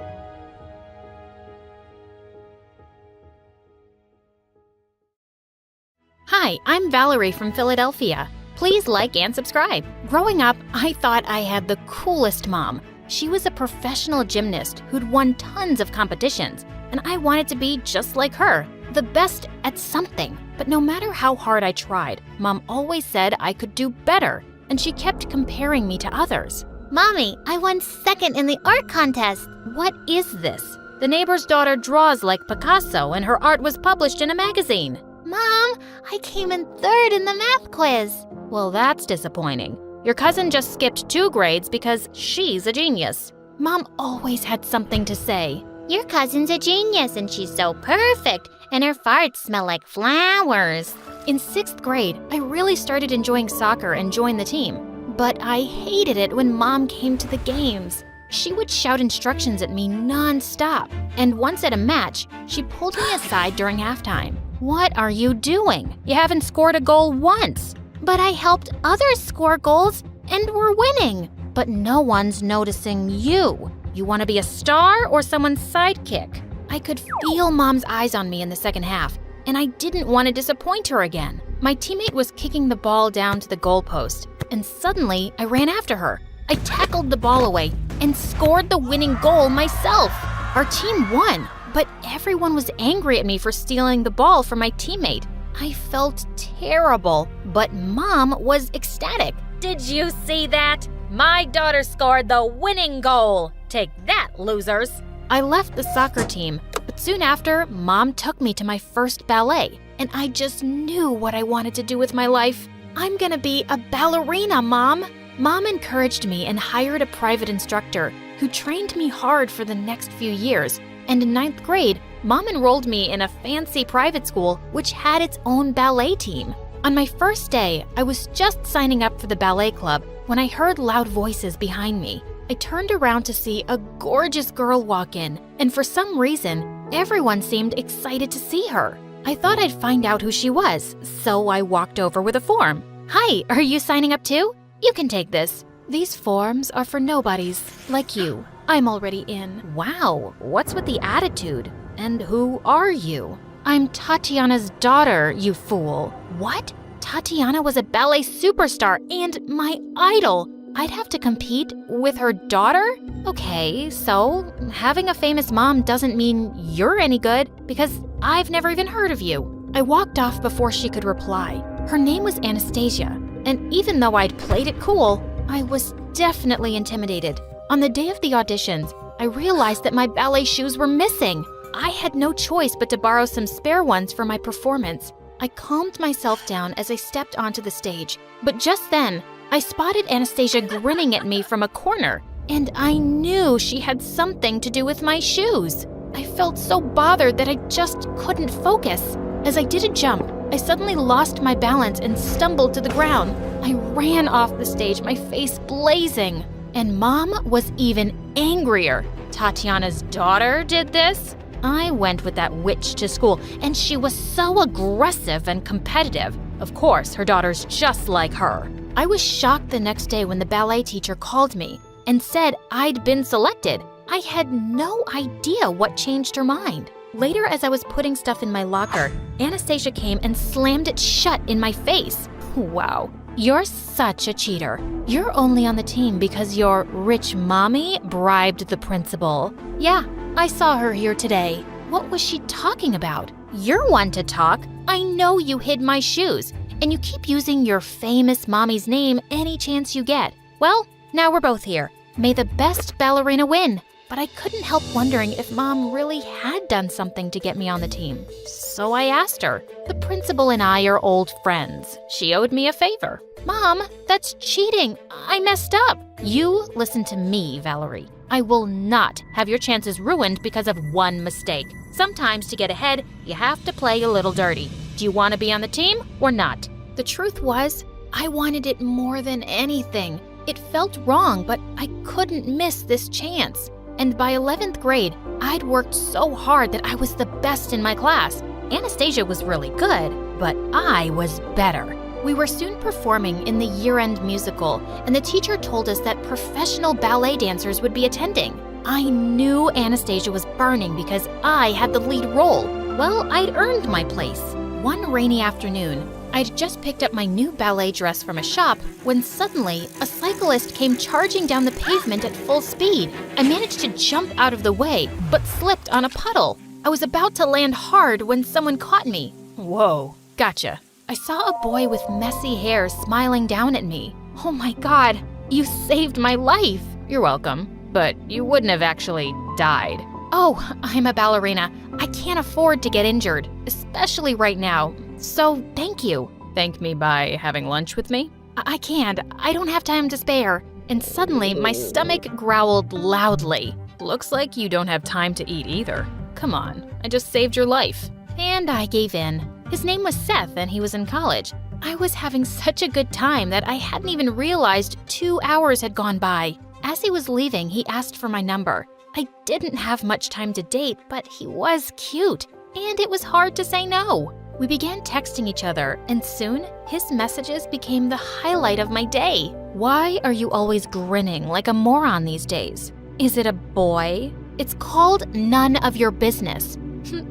Hi, I'm Valerie from Philadelphia. Please like and subscribe. Growing up, I thought I had the coolest mom. She was a professional gymnast who'd won tons of competitions, and I wanted to be just like her, the best at something. But no matter how hard I tried, Mom always said I could do better, and she kept comparing me to others. Mommy, I won second in the art contest. What is this? The neighbor's daughter draws like Picasso, and her art was published in a magazine. Mom, I came in third in the math quiz. Well, that's disappointing. Your cousin just skipped 2 grades because she's a genius. Mom always had something to say. Your cousin's a genius and she's so perfect, and her farts smell like flowers. In 6th grade, I really started enjoying soccer and joined the team. But I hated it when Mom came to the games. She would shout instructions at me non-stop. And once at a match, she pulled me aside during halftime. What are you doing? You haven't scored a goal once. But I helped others score goals and we're winning. But no one's noticing you. You want to be a star or someone's sidekick? I could feel Mom's eyes on me in the second half, and I didn't want to disappoint her again. My teammate was kicking the ball down to the goalpost, and suddenly I ran after her. I tackled the ball away and scored the winning goal myself. Our team won, but everyone was angry at me for stealing the ball from my teammate. I felt terrible, but Mom was ecstatic. Did you see that? My daughter scored the winning goal. Take that, losers. I left the soccer team, but soon after, Mom took me to my first ballet, and I just knew what I wanted to do with my life. I'm gonna be a ballerina, Mom. Mom encouraged me and hired a private instructor who trained me hard for the next few years. And in 9th grade, Mom enrolled me in a fancy private school which had its own ballet team. On my first day, I was just signing up for the ballet club when I heard loud voices behind me. I turned around to see a gorgeous girl walk in, and for some reason, everyone seemed excited to see her. I thought I'd find out who she was, so I walked over with a form. Hi, are you signing up too? You can take this. These forms are for nobodies, like you. I'm already in. Wow, what's with the attitude? And who are you? I'm Tatiana's daughter, you fool. What? Tatiana was a ballet superstar and my idol. I'd have to compete with her daughter? Okay, so having a famous mom doesn't mean you're any good because I've never even heard of you. I walked off before she could reply. Her name was Anastasia, and even though I'd played it cool, I was definitely intimidated. On the day of the auditions, I realized that my ballet shoes were missing. I had no choice but to borrow some spare ones for my performance. I calmed myself down as I stepped onto the stage, but just then, I spotted Anastasia grinning at me from a corner, and I knew she had something to do with my shoes. I felt so bothered that I just couldn't focus. As I did a jump, I suddenly lost my balance and stumbled to the ground. I ran off the stage, my face blazing. And Mom was even angrier. Tatiana's daughter did this? I went with that witch to school, and she was so aggressive and competitive. Of course, her daughter's just like her. I was shocked the next day when the ballet teacher called me and said I'd been selected. I had no idea what changed her mind. Later, as I was putting stuff in my locker, Anastasia came and slammed it shut in my face. Wow, you're such a cheater. You're only on the team because your rich mommy bribed the principal. Yeah, I saw her here today. What was she talking about? You're one to talk. I know you hid my shoes, and you keep using your famous mommy's name any chance you get. Well, now we're both here. May the best ballerina win. But I couldn't help wondering if Mom really had done something to get me on the team. So I asked her. The principal and I are old friends. She owed me a favor. Mom, that's cheating. I messed up. You listen to me, Valerie. I will not have your chances ruined because of one mistake. Sometimes to get ahead, you have to play a little dirty. Do you want to be on the team or not? The truth was, I wanted it more than anything. It felt wrong, but I couldn't miss this chance. And by 11th grade, I'd worked so hard that I was the best in my class. Anastasia was really good, but I was better. We were soon performing in the year-end musical, and the teacher told us that professional ballet dancers would be attending. I knew Anastasia was burning because I had the lead role. Well, I'd earned my place. One rainy afternoon, I'd just picked up my new ballet dress from a shop when suddenly a cyclist came charging down the pavement at full speed. I managed to jump out of the way, but slipped on a puddle. I was about to land hard when someone caught me. Whoa, gotcha. I saw a boy with messy hair smiling down at me. Oh my God, you saved my life. You're welcome, but you wouldn't have actually died. Oh, I'm a ballerina. I can't afford to get injured, especially right now. So, thank you. Thank me by having lunch with me? I can't. I don't have time to spare. And suddenly, my stomach growled loudly. Looks like you don't have time to eat either. Come on, I just saved your life. And I gave in. His name was Seth, and he was in college. I was having such a good time that I hadn't even realized 2 hours had gone by. As he was leaving, he asked for my number. I didn't have much time to date, but he was cute, and it was hard to say no. We began texting each other, and soon, his messages became the highlight of my day. Why are you always grinning like a moron these days? Is it a boy? It's called None of Your Business.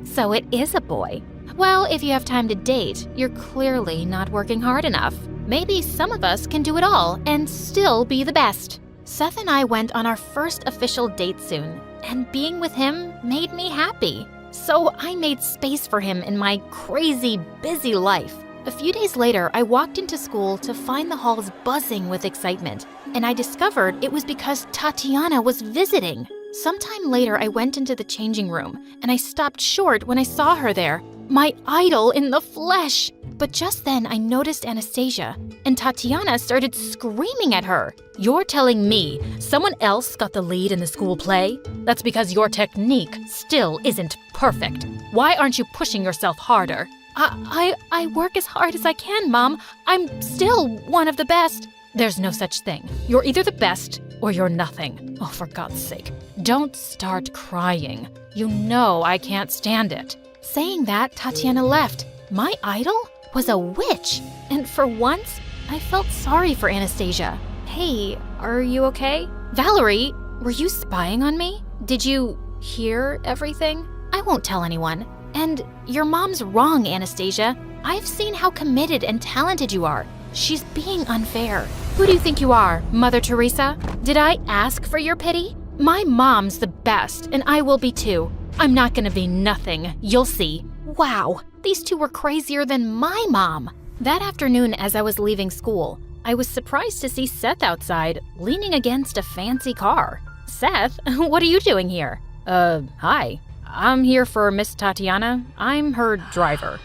So it is a boy. Well, if you have time to date, you're clearly not working hard enough. Maybe some of us can do it all and still be the best. Seth and I went on our first official date soon, and being with him made me happy. So I made space for him in my crazy, busy life. A few days later, I walked into school to find the halls buzzing with excitement, and I discovered it was because Tatiana was visiting. Sometime later, I went into the changing room, and I stopped short when I saw her there, my idol in the flesh. But just then, I noticed Anastasia, and Tatiana started screaming at her. You're telling me someone else got the lead in the school play? That's because your technique still isn't perfect. Why aren't you pushing yourself harder? I work as hard as I can, Mom. I'm still one of the best. There's no such thing. You're either the best or you're nothing. Oh, for God's sake, don't start crying. You know I can't stand it. Saying that, Tatiana left. My idol was a witch. And for once, I felt sorry for Anastasia. Hey, are you okay? Valerie, were you spying on me? Did you hear everything? I won't tell anyone. And your mom's wrong, Anastasia. I've seen how committed and talented you are. She's being unfair. Who do you think you are, Mother Teresa? Did I ask for your pity? My mom's the best, and I will be too. I'm not gonna be nothing, you'll see. Wow, these two were crazier than my mom. That afternoon, as I was leaving school, I was surprised to see Seth outside, leaning against a fancy car. Seth, what are you doing here? Hi. I'm here for Miss Tatiana. I'm her driver.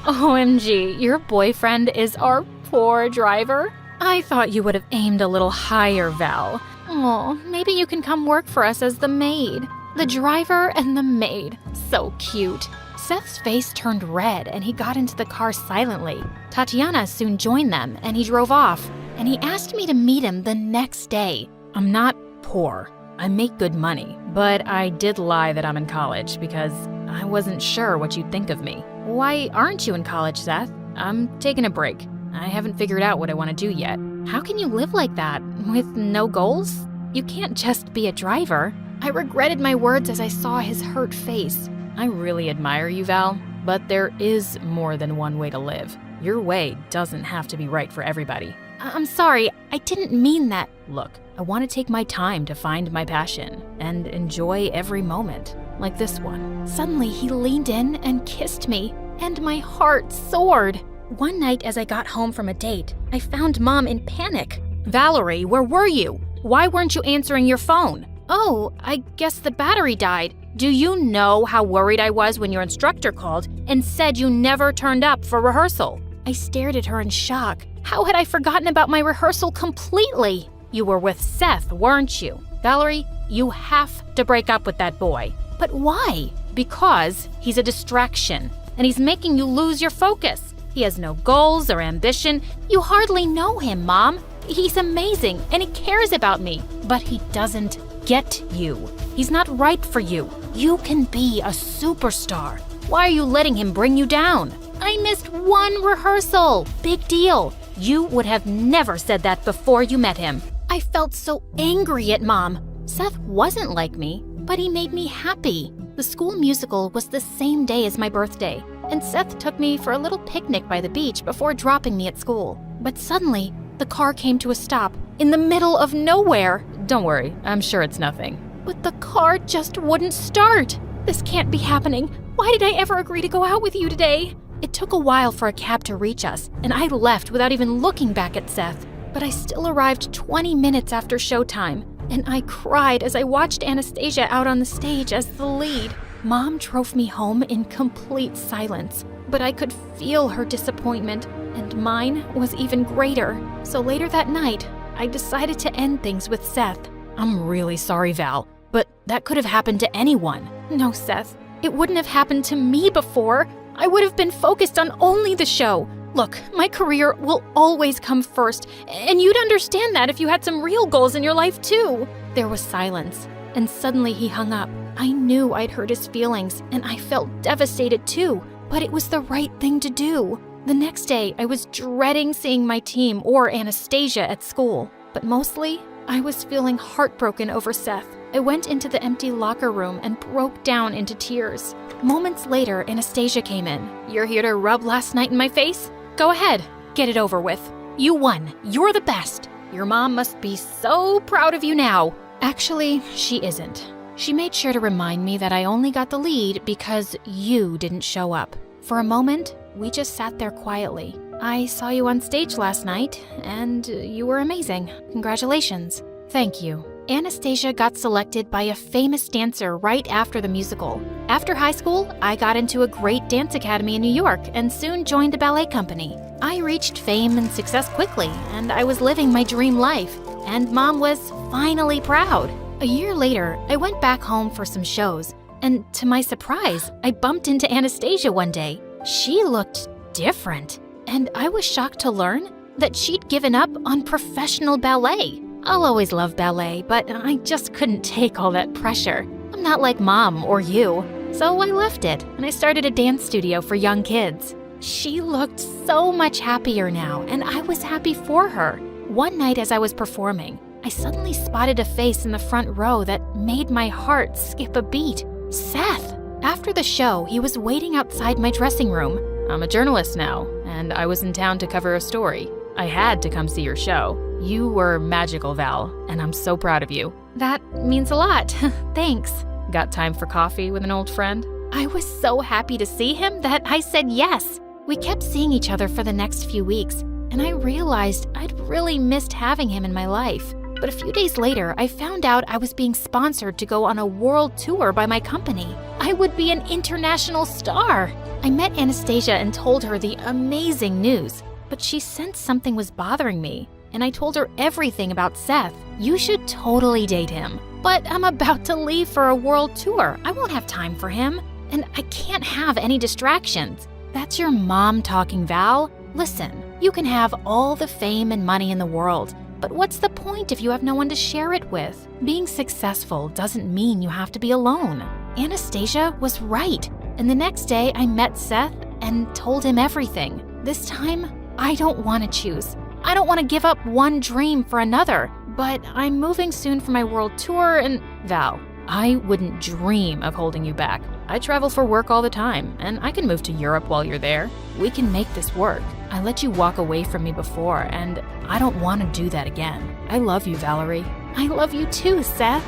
OMG, your boyfriend is our poor driver? I thought you would have aimed a little higher, Val. Oh, maybe you can come work for us as the maid. The driver and the maid. So cute. Seth's face turned red and he got into the car silently. Tatiana soon joined them and he drove off. And he asked me to meet him the next day. I'm not poor. I make good money, but I did lie that I'm in college because I wasn't sure what you'd think of me. Why aren't you in college, Seth? I'm taking a break. I haven't figured out what I want to do yet. How can you live like that, with no goals? You can't just be a driver. I regretted my words as I saw his hurt face. I really admire you, Val, but there is more than one way to live. Your way doesn't have to be right for everybody. I'm sorry, I didn't mean that. Look, I want to take my time to find my passion and enjoy every moment, like this one. Suddenly, he leaned in and kissed me, and my heart soared. One night as I got home from a date, I found Mom in panic. Valerie, where were you? Why weren't you answering your phone? Oh, I guess the battery died. Do you know how worried I was when your instructor called and said you never turned up for rehearsal? I stared at her in shock. How had I forgotten about my rehearsal completely? You were with Seth, weren't you? Valerie, you have to break up with that boy. But why? Because he's a distraction, and he's making you lose your focus. He has no goals or ambition. You hardly know him, Mom. He's amazing, and he cares about me. But he doesn't get you. He's not right for you. You can be a superstar. Why are you letting him bring you down? I missed one rehearsal. Big deal. You would have never said that before you met him. I felt so angry at Mom. Seth wasn't like me, but he made me happy. The school musical was the same day as my birthday, and Seth took me for a little picnic by the beach before dropping me at school. But suddenly, the car came to a stop in the middle of nowhere. Don't worry, I'm sure it's nothing. But the car just wouldn't start. This can't be happening. Why did I ever agree to go out with you today? It took a while for a cab to reach us, and I left without even looking back at Seth. But I still arrived 20 minutes after showtime, and I cried as I watched Anastasia out on the stage as the lead. Mom drove me home in complete silence, but I could feel her disappointment, and mine was even greater. So later that night, I decided to end things with Seth. I'm really sorry, Val, but that could have happened to anyone. No, Seth, it wouldn't have happened to me before. I would have been focused on only the show. Look, my career will always come first, and you'd understand that if you had some real goals in your life too. There was silence, and suddenly he hung up. I knew I'd hurt his feelings, and I felt devastated too, but it was the right thing to do. The next day, I was dreading seeing my team or Anastasia at school, but mostly, I was feeling heartbroken over Seth. I went into the empty locker room and broke down into tears. Moments later, Anastasia came in. You're here to rub last night in my face? Go ahead, get it over with. You won. You're the best. Your mom must be so proud of you now. Actually, she isn't. She made sure to remind me that I only got the lead because you didn't show up. For a moment, we just sat there quietly. I saw you on stage last night, and you were amazing. Congratulations. Thank you. Anastasia got selected by a famous dancer right after the musical. After high school, I got into a great dance academy in New York and soon joined a ballet company. I reached fame and success quickly, and I was living my dream life, and Mom was finally proud. A year later, I went back home for some shows, and to my surprise, I bumped into Anastasia one day. She looked different, and I was shocked to learn that she'd given up on professional ballet. I'll always love ballet, but I just couldn't take all that pressure. I'm not like Mom or you. So I left it, and I started a dance studio for young kids. She looked so much happier now, and I was happy for her. One night as I was performing, I suddenly spotted a face in the front row that made my heart skip a beat. Seth! After the show, he was waiting outside my dressing room. I'm a journalist now, and I was in town to cover a story. I had to come see your show. You were magical, Val, and I'm so proud of you. That means a lot. Thanks. Got time for coffee with an old friend? I was so happy to see him that I said yes. We kept seeing each other for the next few weeks, and I realized I'd really missed having him in my life. But a few days later, I found out I was being sponsored to go on a world tour by my company. I would be an international star. I met Anastasia and told her the amazing news, but she sensed something was bothering me, and I told her everything about Seth. You should totally date him. But I'm about to leave for a world tour. I won't have time for him, and I can't have any distractions. That's your mom talking, Val. Listen, you can have all the fame and money in the world, but what's the point if you have no one to share it with? Being successful doesn't mean you have to be alone. Anastasia was right, and the next day I met Seth and told him everything. This time, I don't want to choose. I don't want to give up one dream for another, but I'm moving soon for my world tour and… Val, I wouldn't dream of holding you back. I travel for work all the time, and I can move to Europe while you're there. We can make this work. I let you walk away from me before, and I don't want to do that again. I love you, Valerie. I love you too, Seth.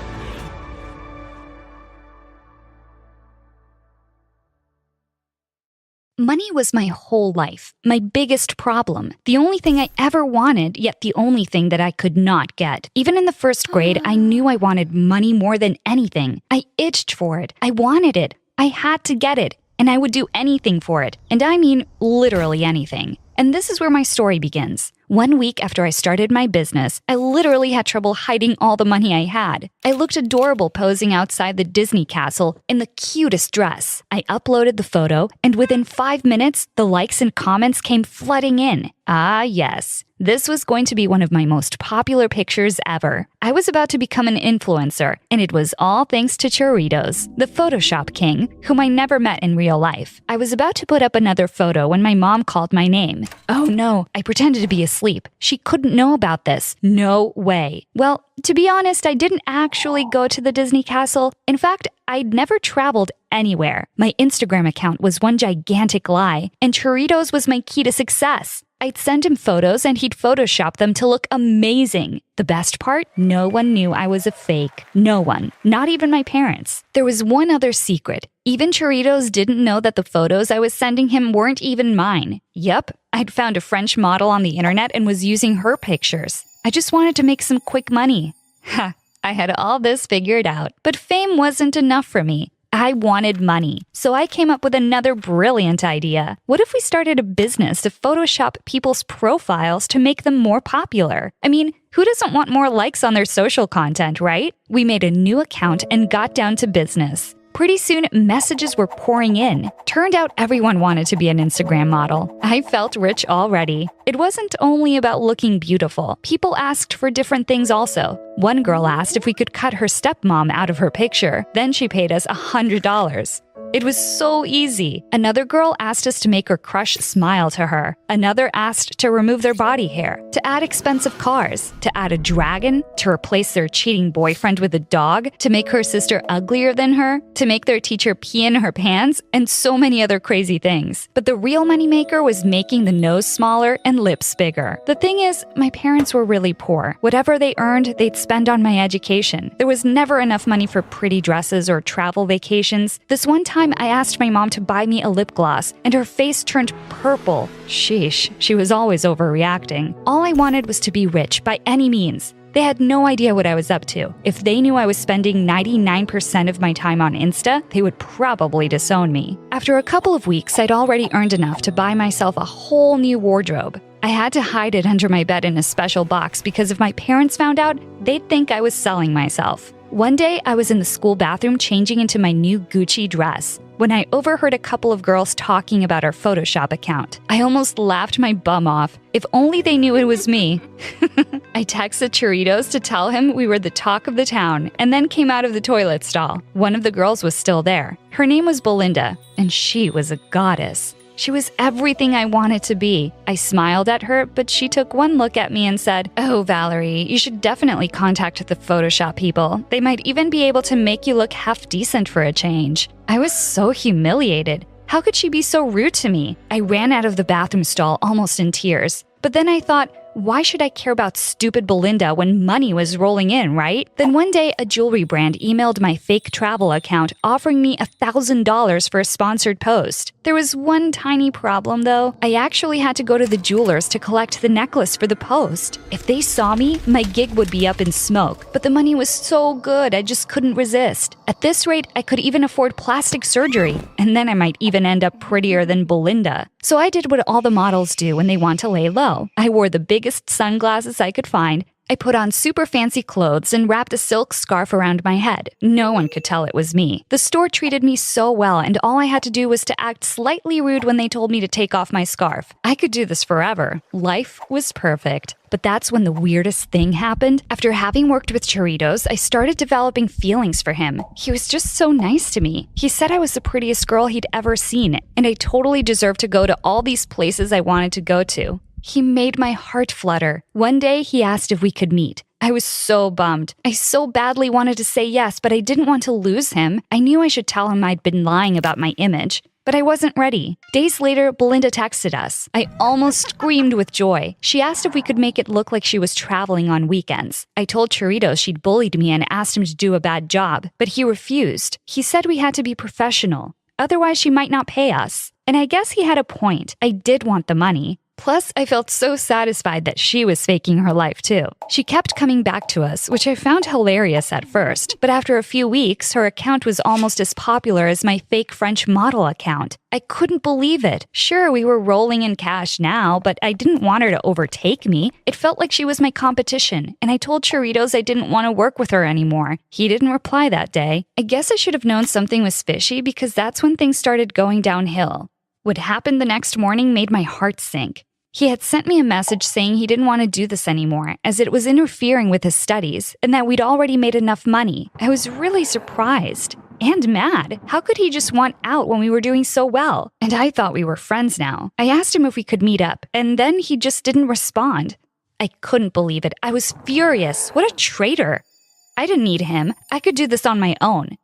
Money was my whole life, my biggest problem, the only thing I ever wanted, yet the only thing that I could not get. Even in the first grade, I knew I wanted money more than anything. I itched for it. I wanted it. I had to get it, and I would do anything for it. And I mean literally anything. And this is where my story begins. 1 week after I started my business, I literally had trouble hiding all the money I had. I looked adorable posing outside the Disney castle in the cutest dress. I uploaded the photo, and within 5 minutes, the likes and comments came flooding in. Ah, yes. This was going to be one of my most popular pictures ever. I was about to become an influencer, and it was all thanks to Churritos, the Photoshop king, whom I never met in real life. I was about to put up another photo when my mom called my name. Oh no, I pretended to be asleep. She couldn't know about this. No way. Well, to be honest, I didn't actually go to the Disney castle. In fact, I'd never traveled anywhere. My Instagram account was one gigantic lie, and Churritos was my key to success. I'd send him photos and he'd Photoshop them to look amazing. The best part? No one knew I was a fake. No one. Not even my parents. There was one other secret. Even Churritos didn't know that the photos I was sending him weren't even mine. Yup, I'd found a French model on the internet and was using her pictures. I just wanted to make some quick money. Ha, I had all this figured out. But fame wasn't enough for me. I wanted money. So I came up with another brilliant idea. What if we started a business to Photoshop people's profiles to make them more popular? I mean, who doesn't want more likes on their social content, right? We made a new account and got down to business. Pretty soon, messages were pouring in. Turned out everyone wanted to be an Instagram model. I felt rich already. It wasn't only about looking beautiful. People asked for different things also. One girl asked if we could cut her stepmom out of her picture. Then she paid us $100. It was so easy. Another girl asked us to make her crush smile to her. Another asked to remove their body hair, to add expensive cars, to add a dragon, to replace their cheating boyfriend with a dog, to make her sister uglier than her, to make their teacher pee in her pants, and so many other crazy things. But the real moneymaker was making the nose smaller and lips bigger. The thing is, my parents were really poor. Whatever they earned, they'd spend on my education. There was never enough money for pretty dresses or travel vacations. This one time, I asked my mom to buy me a lip gloss, and her face turned purple. Sheesh, she was always overreacting. All I wanted was to be rich by any means. They had no idea what I was up to. If they knew I was spending 99% of my time on Insta, they would probably disown me. After a couple of weeks, I'd already earned enough to buy myself a whole new wardrobe. I had to hide it under my bed in a special box because if my parents found out, they'd think I was selling myself. One day, I was in the school bathroom changing into my new Gucci dress when I overheard a couple of girls talking about our Photoshop account. I almost laughed my bum off. If only they knew it was me. I texted Choritos to tell him we were the talk of the town and then came out of the toilet stall. One of the girls was still there. Her name was Belinda, and she was a goddess. She was everything I wanted to be. I smiled at her, but she took one look at me and said, "Oh, Valerie, you should definitely contact the Photoshop people. They might even be able to make you look half decent for a change." I was so humiliated. How could she be so rude to me? I ran out of the bathroom stall almost in tears. But then I thought, why should I care about stupid Belinda when money was rolling in, right? Then one day, a jewelry brand emailed my fake travel account offering me $1,000 for a sponsored post. There was one tiny problem, though. I actually had to go to the jewelers to collect the necklace for the post. If they saw me, my gig would be up in smoke. But the money was so good, I just couldn't resist. At this rate, I could even afford plastic surgery. And then I might even end up prettier than Belinda. So I did what all the models do when they want to lay low. I wore the biggest sunglasses I could find. I put on super fancy clothes and wrapped a silk scarf around my head. No one could tell it was me. The store treated me so well, and all I had to do was to act slightly rude when they told me to take off my scarf. I could do this forever. Life was perfect. But that's when the weirdest thing happened. After having worked with Choritos, I started developing feelings for him. He was just so nice to me. He said I was the prettiest girl he'd ever seen, and I totally deserved to go to all these places I wanted to go to. He made my heart flutter. One day, he asked if we could meet. I was so bummed. I so badly wanted to say yes, but I didn't want to lose him. I knew I should tell him I'd been lying about my image. But I wasn't ready. Days later, Belinda texted us. I almost screamed with joy. She asked if we could make it look like she was traveling on weekends. I told Choritos she'd bullied me and asked him to do a bad job, but he refused. He said we had to be professional. Otherwise, she might not pay us. And I guess he had a point. I did want the money. Plus, I felt so satisfied that she was faking her life too. She kept coming back to us, which I found hilarious at first, but after a few weeks, her account was almost as popular as my fake French model account. I couldn't believe it. Sure, we were rolling in cash now, but I didn't want her to overtake me. It felt like she was my competition, and I told Choritos I didn't want to work with her anymore. He didn't reply that day. I guess I should have known something was fishy because that's when things started going downhill. What happened the next morning made my heart sink. He had sent me a message saying he didn't want to do this anymore, as it was interfering with his studies, and that we'd already made enough money. I was really surprised and mad. How could he just want out when we were doing so well? And I thought we were friends now. I asked him if we could meet up, and then he just didn't respond. I couldn't believe it. I was furious. What a traitor. I didn't need him. I could do this on my own.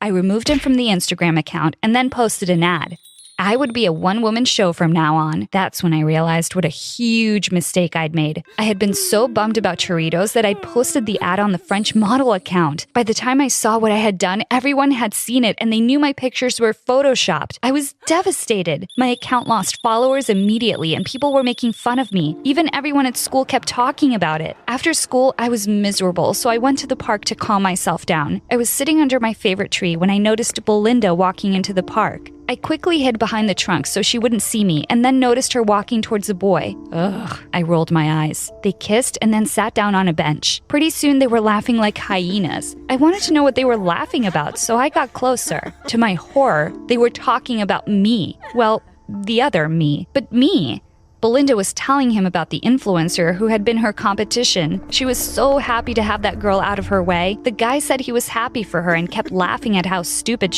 I removed him from the Instagram account and then posted an ad. I would be a one-woman show from now on. That's when I realized what a huge mistake I'd made. I had been so bummed about Choritos that I'd posted the ad on the French model account. By the time I saw what I had done, everyone had seen it and they knew my pictures were photoshopped. I was devastated. My account lost followers immediately and people were making fun of me. Even everyone at school kept talking about it. After school, I was miserable, so I went to the park to calm myself down. I was sitting under my favorite tree when I noticed Belinda walking into the park. I quickly hid behind the trunk so she wouldn't see me and then noticed her walking towards a boy. Ugh, I rolled my eyes. They kissed and then sat down on a bench. Pretty soon they were laughing like hyenas. I wanted to know what they were laughing about, so I got closer. To my horror, they were talking about me. Well, the other me. But me. Belinda was telling him about the influencer who had been her competition. She was so happy to have that girl out of her way. The guy said he was happy for her and kept laughing at how stupid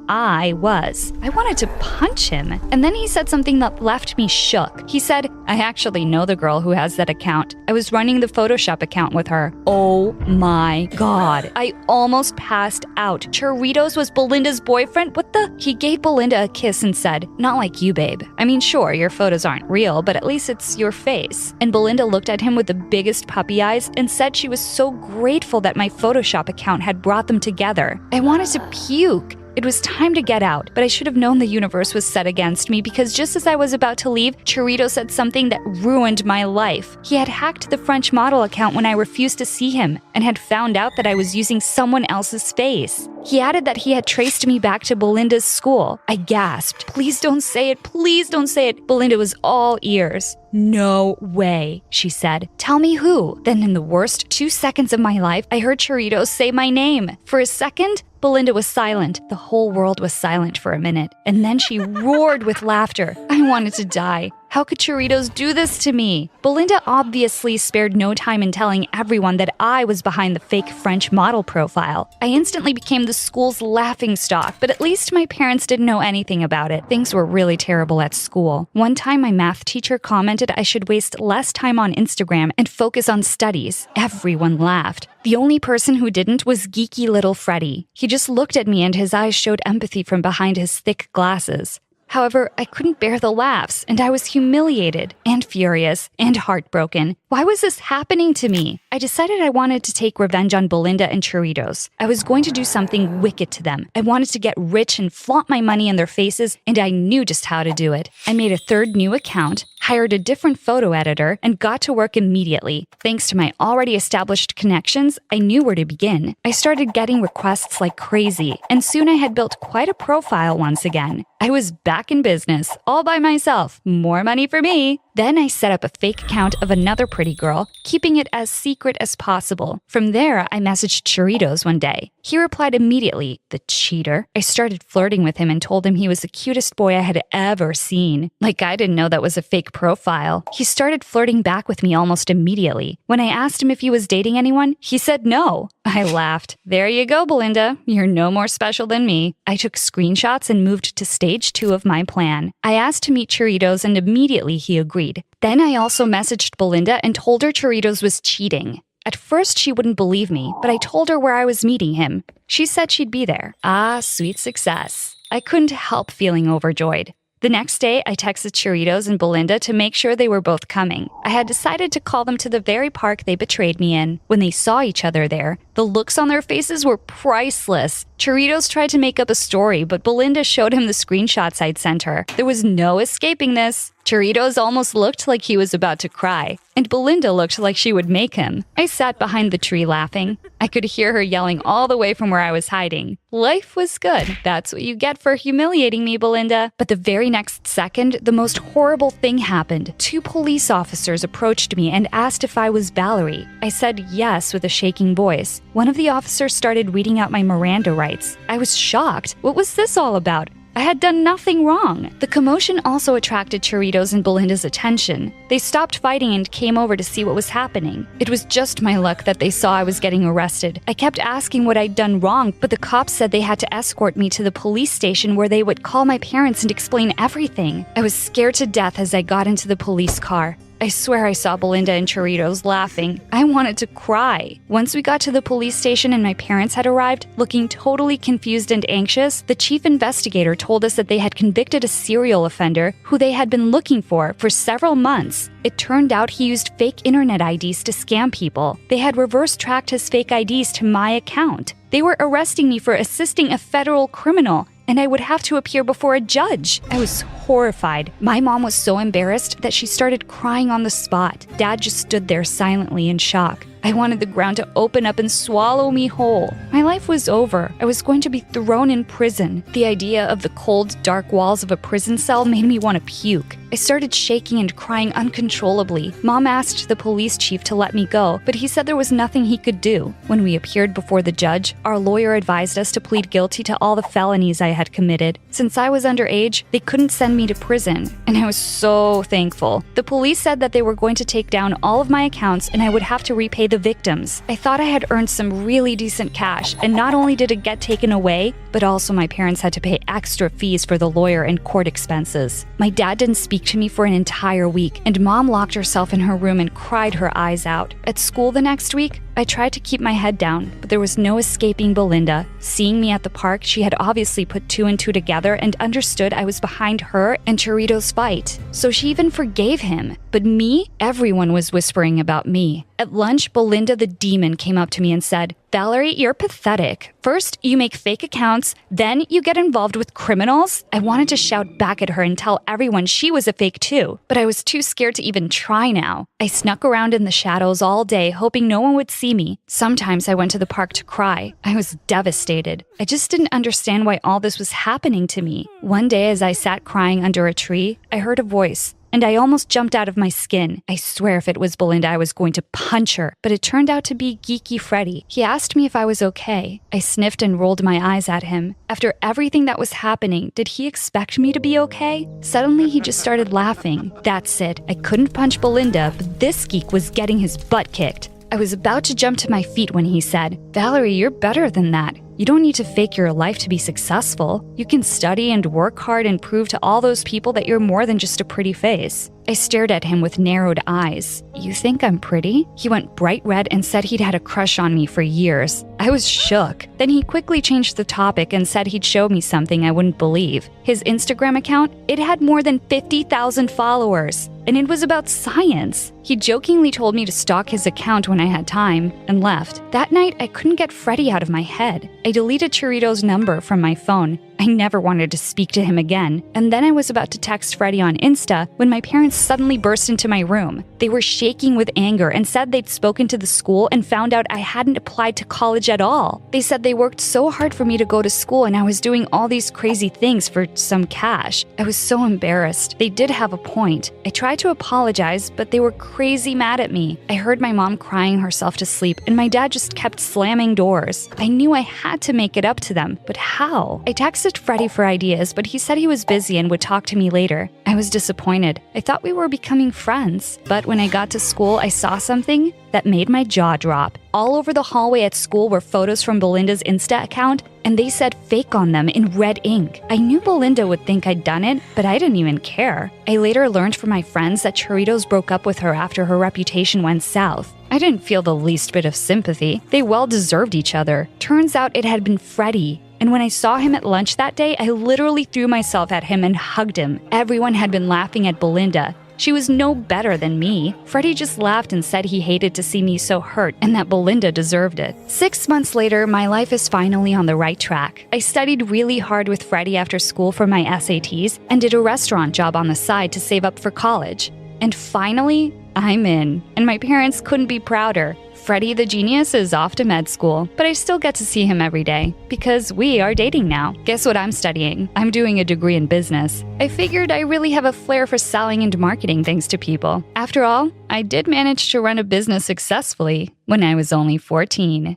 I was. I wanted to punch him. And then he said something that left me shook. He said, I actually know the girl who has that account. I was running the Photoshop account with her. Oh my God. I almost passed out. Choritos was Belinda's boyfriend? What the? He gave Belinda a kiss and said, not like you, babe. I mean, sure, your photos aren't real, but at least it's your face." And Belinda looked at him with the biggest puppy eyes and said she was so grateful that my Photoshop account had brought them together. I wanted to puke. It was time to get out, but I should have known the universe was set against me because just as I was about to leave, Chirito said something that ruined my life. He had hacked the French model account when I refused to see him and had found out that I was using someone else's face. He added that he had traced me back to Belinda's school. I gasped. "Please don't say it. Please don't say it." Belinda was all ears. "No way," she said. "Tell me who." Then in the worst 2 seconds of my life, I heard Chirito say my name. For a second, Belinda was silent. The whole world was silent for a minute. And then she roared with laughter. I wanted to die. How could Chiritos do this to me? Belinda obviously spared no time in telling everyone that I was behind the fake French model profile. I instantly became the school's laughingstock, but at least my parents didn't know anything about it. Things were really terrible at school. One time my math teacher commented I should waste less time on Instagram and focus on studies. Everyone laughed. The only person who didn't was geeky little Freddie. He just looked at me and his eyes showed empathy from behind his thick glasses. However, I couldn't bear the laughs, and I was humiliated and furious and heartbroken. Why was this happening to me? I decided I wanted to take revenge on Belinda and Chiritos. I was going to do something wicked to them. I wanted to get rich and flaunt my money in their faces, and I knew just how to do it. I made a third new account, hired a different photo editor, and got to work immediately. Thanks to my already established connections, I knew where to begin. I started getting requests like crazy, and soon I had built quite a profile once again. I was back in business, all by myself. More money for me. Then I set up a fake account of another pretty girl, keeping it as secret as possible. From there, I messaged Chiritos one day. He replied immediately, the cheater. I started flirting with him and told him he was the cutest boy I had ever seen. Like I didn't know that was a fake profile. He started flirting back with me almost immediately. When I asked him if he was dating anyone, he said no. I laughed. There you go, Belinda. You're no more special than me. I took screenshots and moved to stage 2 of my plan. I asked to meet Chiritos and immediately he agreed. Then I also messaged Belinda and told her Chiritos was cheating. At first, she wouldn't believe me, but I told her where I was meeting him. She said she'd be there. Ah, sweet success. I couldn't help feeling overjoyed. The next day, I texted Chiritos and Belinda to make sure they were both coming. I had decided to call them to the very park they betrayed me in. When they saw each other there, the looks on their faces were priceless. Chiritos tried to make up a story, but Belinda showed him the screenshots I'd sent her. There was no escaping this. Chiritos almost looked like he was about to cry, and Belinda looked like she would make him. I sat behind the tree laughing. I could hear her yelling all the way from where I was hiding. Life was good. That's what you get for humiliating me, Belinda. But the very next second, the most horrible thing happened. 2 police officers approached me and asked if I was Valerie. I said yes with a shaking voice. One of the officers started reading out my Miranda rights. I was shocked. What was this all about? I had done nothing wrong. The commotion also attracted Chiritos and Belinda's attention. They stopped fighting and came over to see what was happening. It was just my luck that they saw I was getting arrested. I kept asking what I'd done wrong, but the cops said they had to escort me to the police station where they would call my parents and explain everything. I was scared to death as I got into the police car. I swear I saw Belinda and Chiritos laughing. I wanted to cry. Once we got to the police station and my parents had arrived, looking totally confused and anxious, the chief investigator told us that they had convicted a serial offender who they had been looking for several months. It turned out he used fake internet IDs to scam people. They had reverse-tracked his fake IDs to my account. They were arresting me for assisting a federal criminal, and I would have to appear before a judge. I was horrified. My mom was so embarrassed that she started crying on the spot. Dad just stood there silently in shock. I wanted the ground to open up and swallow me whole. My life was over. I was going to be thrown in prison. The idea of the cold, dark walls of a prison cell made me want to puke. I started shaking and crying uncontrollably. Mom asked the police chief to let me go, but he said there was nothing he could do. When we appeared before the judge, our lawyer advised us to plead guilty to all the felonies I had committed. Since I was underage, they couldn't send me to prison, and I was so thankful. The police said that they were going to take down all of my accounts and I would have to repay the victims. I thought I had earned some really decent cash, and not only did it get taken away, but also my parents had to pay extra fees for the lawyer and court expenses. My dad didn't speak to me for an entire week, and Mom locked herself in her room and cried her eyes out. At school the next week, I tried to keep my head down, but there was no escaping Belinda. Seeing me at the park, she had obviously put two and two together and understood I was behind her and Chorito's fight. So she even forgave him. But me? Everyone was whispering about me. At lunch, Belinda the demon came up to me and said, "Valerie, you're pathetic. First, you make fake accounts, then you get involved with criminals." I wanted to shout back at her and tell everyone she was a fake too, but I was too scared to even try now. I snuck around in the shadows all day, hoping no one would see me. Sometimes I went to the park to cry. I was devastated. I just didn't understand why all this was happening to me. One day, as I sat crying under a tree, I heard a voice. And I almost jumped out of my skin. I swear if it was Belinda, I was going to punch her. But it turned out to be Geeky Freddy. He asked me if I was okay. I sniffed and rolled my eyes at him. After everything that was happening, did he expect me to be okay? Suddenly, he just started laughing. That's it. I couldn't punch Belinda, but this geek was getting his butt kicked. I was about to jump to my feet when he said, "Valerie, you're better than that. You don't need to fake your life to be successful. You can study and work hard and prove to all those people that you're more than just a pretty face." I stared at him with narrowed eyes. "You think I'm pretty?" He went bright red and said he'd had a crush on me for years. I was shook. Then he quickly changed the topic and said he'd show me something I wouldn't believe. His Instagram account, it had more than 50,000 followers. And it was about science. He jokingly told me to stalk his account when I had time and left. That night, I couldn't get Freddy out of my head. I deleted Chorito's number from my phone. I never wanted to speak to him again. And then I was about to text Freddy on Insta when my parents suddenly burst into my room. They were shaking with anger and said they'd spoken to the school and found out I hadn't applied to college at all. They said they worked so hard for me to go to school and I was doing all these crazy things for some cash. I was so embarrassed. They did have a point. I tried to apologize, but they were crazy mad at me. I heard my mom crying herself to sleep and my dad just kept slamming doors. I knew I had to make it up to them, but how? I texted Freddy for ideas, but he said he was busy and would talk to me later. I was disappointed. I thought we were becoming friends. But when I got to school, I saw something that made my jaw drop. All over the hallway at school were photos from Belinda's Insta account, and they said fake on them in red ink. I knew Belinda would think I'd done it, but I didn't even care. I later learned from my friends that Choritos broke up with her after her reputation went south. I didn't feel the least bit of sympathy. They well deserved each other. Turns out it had been Freddy. And when I saw him at lunch that day, I literally threw myself at him and hugged him. Everyone had been laughing at Belinda. She was no better than me. Freddy just laughed and said he hated to see me so hurt and that Belinda deserved it. 6 months later, my life is finally on the right track. I studied really hard with Freddy after school for my SATs and did a restaurant job on the side to save up for college. And finally, I'm in. And my parents couldn't be prouder. Freddy the genius is off to med school, but I still get to see him every day because we are dating now. Guess what I'm studying? I'm doing a degree in business. I figured I really have a flair for selling and marketing things to people. After all, I did manage to run a business successfully when I was only 14.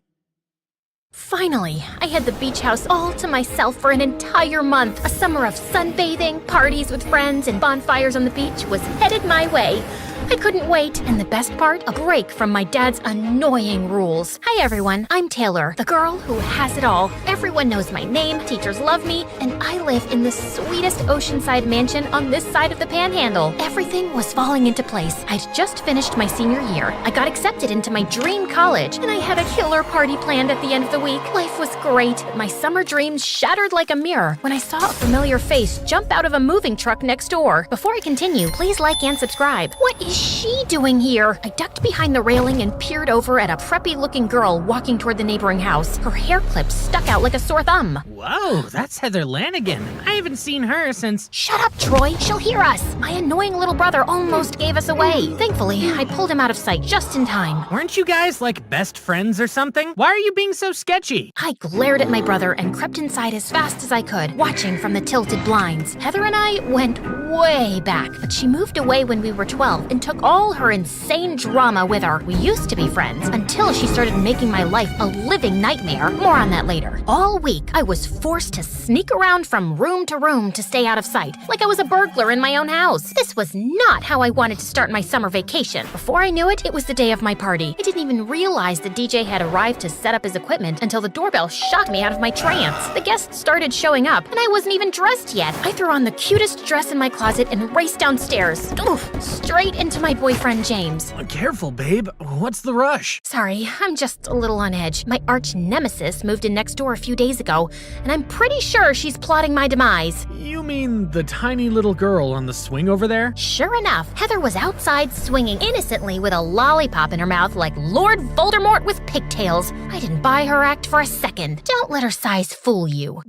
Finally, I had the beach house all to myself for an entire month. A summer of sunbathing, parties with friends, and bonfires on the beach was headed my way. I couldn't wait, and the best part, a break from my dad's annoying rules. Hi everyone, I'm Taylor, the girl who has it all. Everyone knows my name, teachers love me, and I live in the sweetest oceanside mansion on this side of the panhandle. Everything was falling into place. I'd just finished my senior year. I got accepted into my dream college, and I had a killer party planned at the end of the week. Life was great. My summer dreams shattered like a mirror when I saw a familiar face jump out of a moving truck next door. Before I continue, please like and subscribe. What is she doing here? I ducked behind the railing and peered over at a preppy-looking girl walking toward the neighboring house. Her hair clips stuck out like a sore thumb. Whoa, that's Heather Lanigan. I haven't seen her since... Shut up, Troy. She'll hear us. My annoying little brother almost gave us away. Thankfully, I pulled him out of sight just in time. Weren't you guys like best friends or something? Why are you being so sketchy? I glared at my brother and crept inside as fast as I could, watching from the tilted blinds. Heather and I went way back, but she moved away when we were 12 and took all her insane drama with her. We used to be friends until she started making my life a living nightmare. More on that later. All week, I was forced to sneak around from room to room to stay out of sight, like I was a burglar in my own house. This was not how I wanted to start my summer vacation. Before I knew it, it was the day of my party. I didn't even realize the DJ had arrived to set up his equipment until the doorbell shocked me out of my trance. The guests started showing up, and I wasn't even dressed yet. I threw on the cutest dress in my closet and raced downstairs. Oof, straight into my boyfriend James. Careful, babe. What's the rush? Sorry, I'm just a little on edge. My arch nemesis moved in next door a few days ago, and I'm pretty sure she's plotting my demise. You mean the tiny little girl on the swing over there? Sure enough, Heather was outside swinging innocently with a lollipop in her mouth like Lord Voldemort with pigtails. I didn't buy her act for a second. Don't let her size fool you.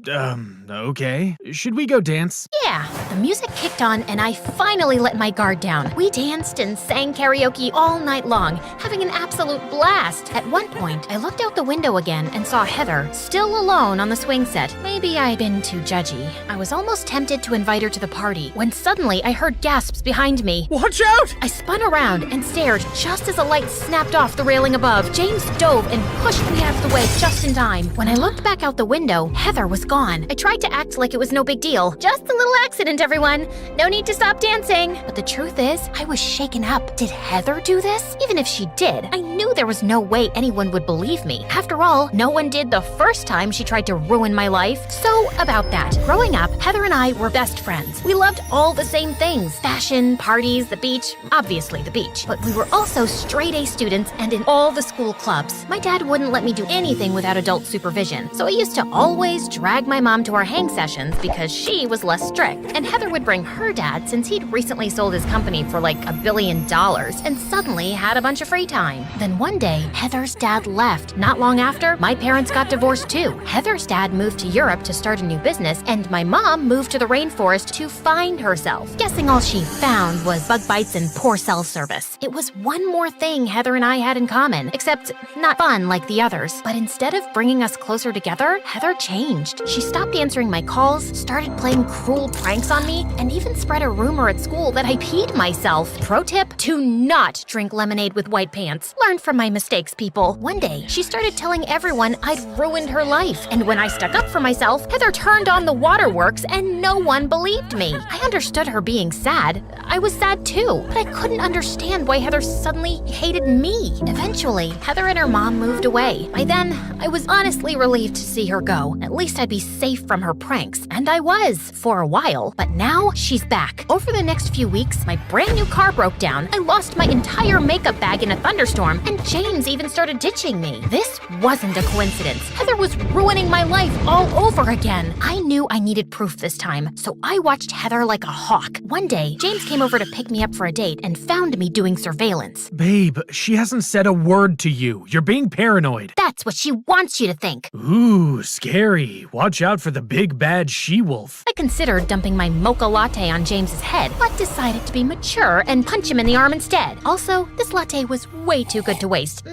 Okay. Should we go dance? Yeah, the music kicked on and I finally let my guard down. We danced and sang karaoke all night long, having an absolute blast. At one point, I looked out the window again and saw Heather, still alone on the swing set. Maybe I'd been too judgy. I was almost tempted to invite her to the party when suddenly I heard gasps behind me. Watch out! I spun around and stared just as a light snapped off the railing above. James dove and pushed me out of the way just in time. When I looked back out the window, Heather was gone. I tried to act like it was no big deal. Just a little accident, everyone. No need to stop dancing. But the truth is, I was shaken up. Did Heather do this? Even if she did, I knew there was no way anyone would believe me. After all, no one did the first time she tried to ruin my life. So, about that. Growing up, Heather and I were best friends. We loved all the same things. Fashion, parties, the beach, obviously the beach. But we were also straight-A students and in all the school clubs. My dad wouldn't let me do anything without adult supervision, so I used to always drag my mom to our hang sessions because she was less strict. And Heather would bring her dad since he'd recently sold his company for like $1 billion and suddenly had a bunch of free time. Then one day, Heather's dad left. Not long after, my parents got divorced too. Heather's dad moved to Europe to start a new business, and my mom moved to the rainforest to find herself. Guessing all she found was bug bites and poor cell service. It was one more thing Heather and I had in common, except not fun like the others. But instead of bringing us closer together, Heather changed. She stopped answering my calls, started playing cruel pranks on me, and even spread a rumor at school that I peed myself. Pro tip, do not drink lemonade with white pants. Learn from my mistakes, people. One day, she started telling everyone I'd ruined her life. And when I stuck up for myself, Heather turned on the waterworks and no one believed me. I understood her being sad. I was sad too, but I couldn't understand why Heather suddenly hated me. Eventually, Heather and her mom moved away. By then, I was honestly relieved to see her go. At least I'd be safe from her pranks. And I was, for a while. But now, she's back. Over the next few weeks, my brand new car broke down. I lost my entire makeup bag in a thunderstorm, and James even started ditching me. This wasn't a coincidence. Heather was ruining my life all over again. I knew I needed proof this time, so I watched Heather like a hawk. One day, James came over to pick me up for a date and found me doing surveillance. Babe, she hasn't said a word to you. You're being paranoid. That's what she wants you to think. Ooh, scary. Watch out for the big bad she-wolf. I considered dumping my mocha latte on James's head, but decided to be mature and punch him in the arm instead. Also, this latte was way too good to waste.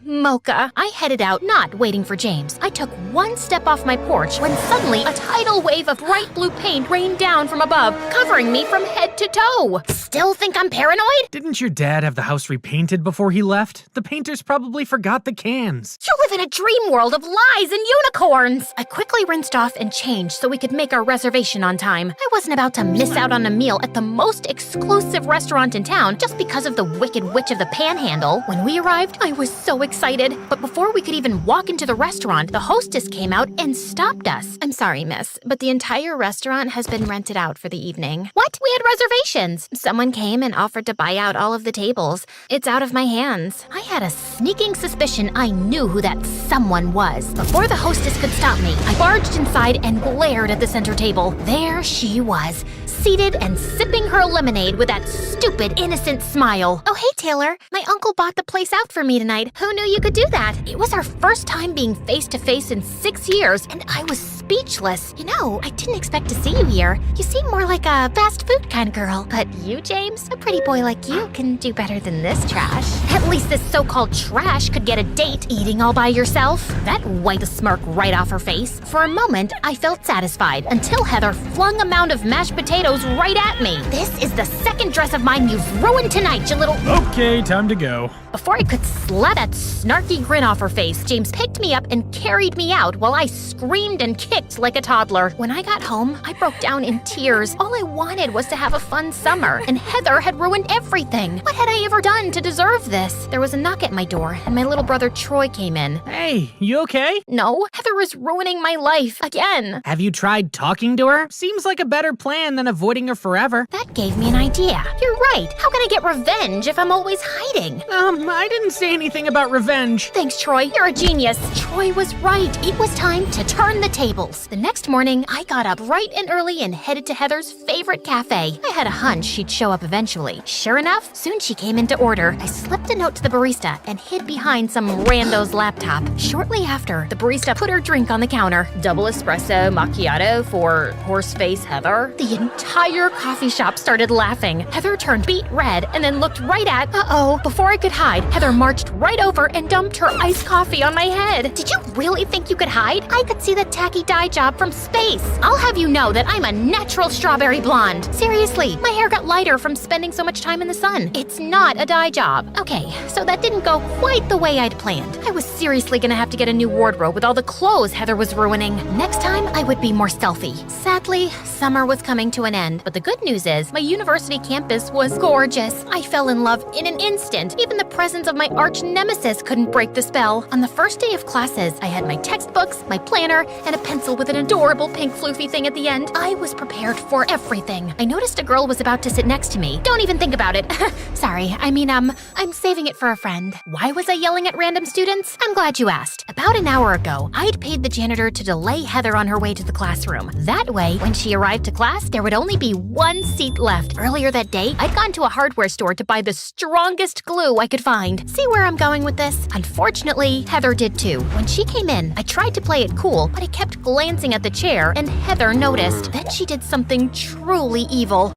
Mocha. I headed out, not waiting for James. I took one step off my porch when suddenly a tidal wave of bright blue paint rained down from above, covering me from head to toe. Still think I'm paranoid? Didn't your dad have the house repainted before he left? The painters probably forgot the cans. You live in a dream world of lies and unicorns. I quickly rinsed off and changed so we could make our reservation on time. I wasn't about to miss out on a meal at the most exclusive restaurant in town just because of the Wicked Witch of the Panhandle. When we arrived, I was so excited. But before we could even walk into the restaurant, the hostess came out and stopped us. I'm sorry, miss, but the entire restaurant has been rented out for the evening. What? We had reservations. Someone came and offered to buy out all of the tables. It's out of my hands. I had a sneaking suspicion I knew who that someone was. Before the hostess could stop me, I barged inside and glared at the center table. There she was, seated and sipping her lemonade with that stupid, innocent smile. Oh, hey, Taylor. My uncle bought the place out for me tonight. Who knew you could do that? It was our first time being face-to-face in 6 years, and I was speechless. You know, I didn't expect to see you here. You seem more like a fast food kind of girl. But you, James, a pretty boy like you can do better than this trash. At least this so-called trash could get a date eating all by yourself. That wiped the smirk right off her face. For a moment, I felt satisfied until Heather flung a mound of mashed potatoes right at me. This is the second dress of mine you've ruined tonight, you little... Okay, time to go. Before I could slap that snarky grin off her face, James picked me up and carried me out while I screamed and kicked like a toddler. When I got home, I broke down in tears. All I wanted was to have a fun summer, and Heather had ruined everything. What had I ever done to deserve this? There was a knock at my door, and my little brother Troy came in. again. Hey, you okay? No, Heather is ruining my life again. Have you tried talking to her? Seems like a better plan than avoiding her forever. That gave me an idea. You're right. How can I get revenge if I'm always hiding? I didn't say anything about revenge. Thanks, Troy. You're a genius. Troy was right. It was time to turn the tables. The next morning, I got up bright and early and headed to Heather's favorite cafe. I had a hunch she'd show up eventually. Sure enough, soon she came in to order. I slipped a note to the barista and hid behind some rando's laptop. Shortly after, the barista put her drink on the counter. Double espresso macchiato for horseface Heather. The entire coffee shop started laughing. Heather turned beet red and then looked right at, Before I could hide, Heather marched right over and dumped her iced coffee on my head. Did you really think you could hide? I could see the tacky dye job from space. I'll have you know that I'm a natural strawberry blonde. Seriously, my hair got lighter from spending so much time in the sun. It's not a dye job. Okay, so that didn't go quite the way I'd planned. I was seriously gonna have to get a new wardrobe with all the clothes Heather was ruining. Next time, I would be more stealthy. Sadly, summer was coming to an end, but the good news is my university campus was gorgeous. I fell in love in an instant. Even the presence of my arch nemesis couldn't break the spell. On the first day of classes, I had my textbooks, my planner, and a pencil with an adorable pink floofy thing at the end. I was prepared for everything. I noticed a girl was about to sit next to me. Don't even think about it. Sorry, I'm saving it for a friend. Why was I yelling at random students? I'm glad you asked. About an hour ago, I'd paid the janitor to delay Heather on her way to the classroom. That way, when she arrived to class, there would only be one seat left. Earlier that day, I'd gone to a hardware store to buy the strongest glue I could find. See where I'm going with this? Unfortunately, Heather did too. When she came in, I tried to play it cool, but I kept glancing at the chair, and Heather noticed. Then she did something truly evil.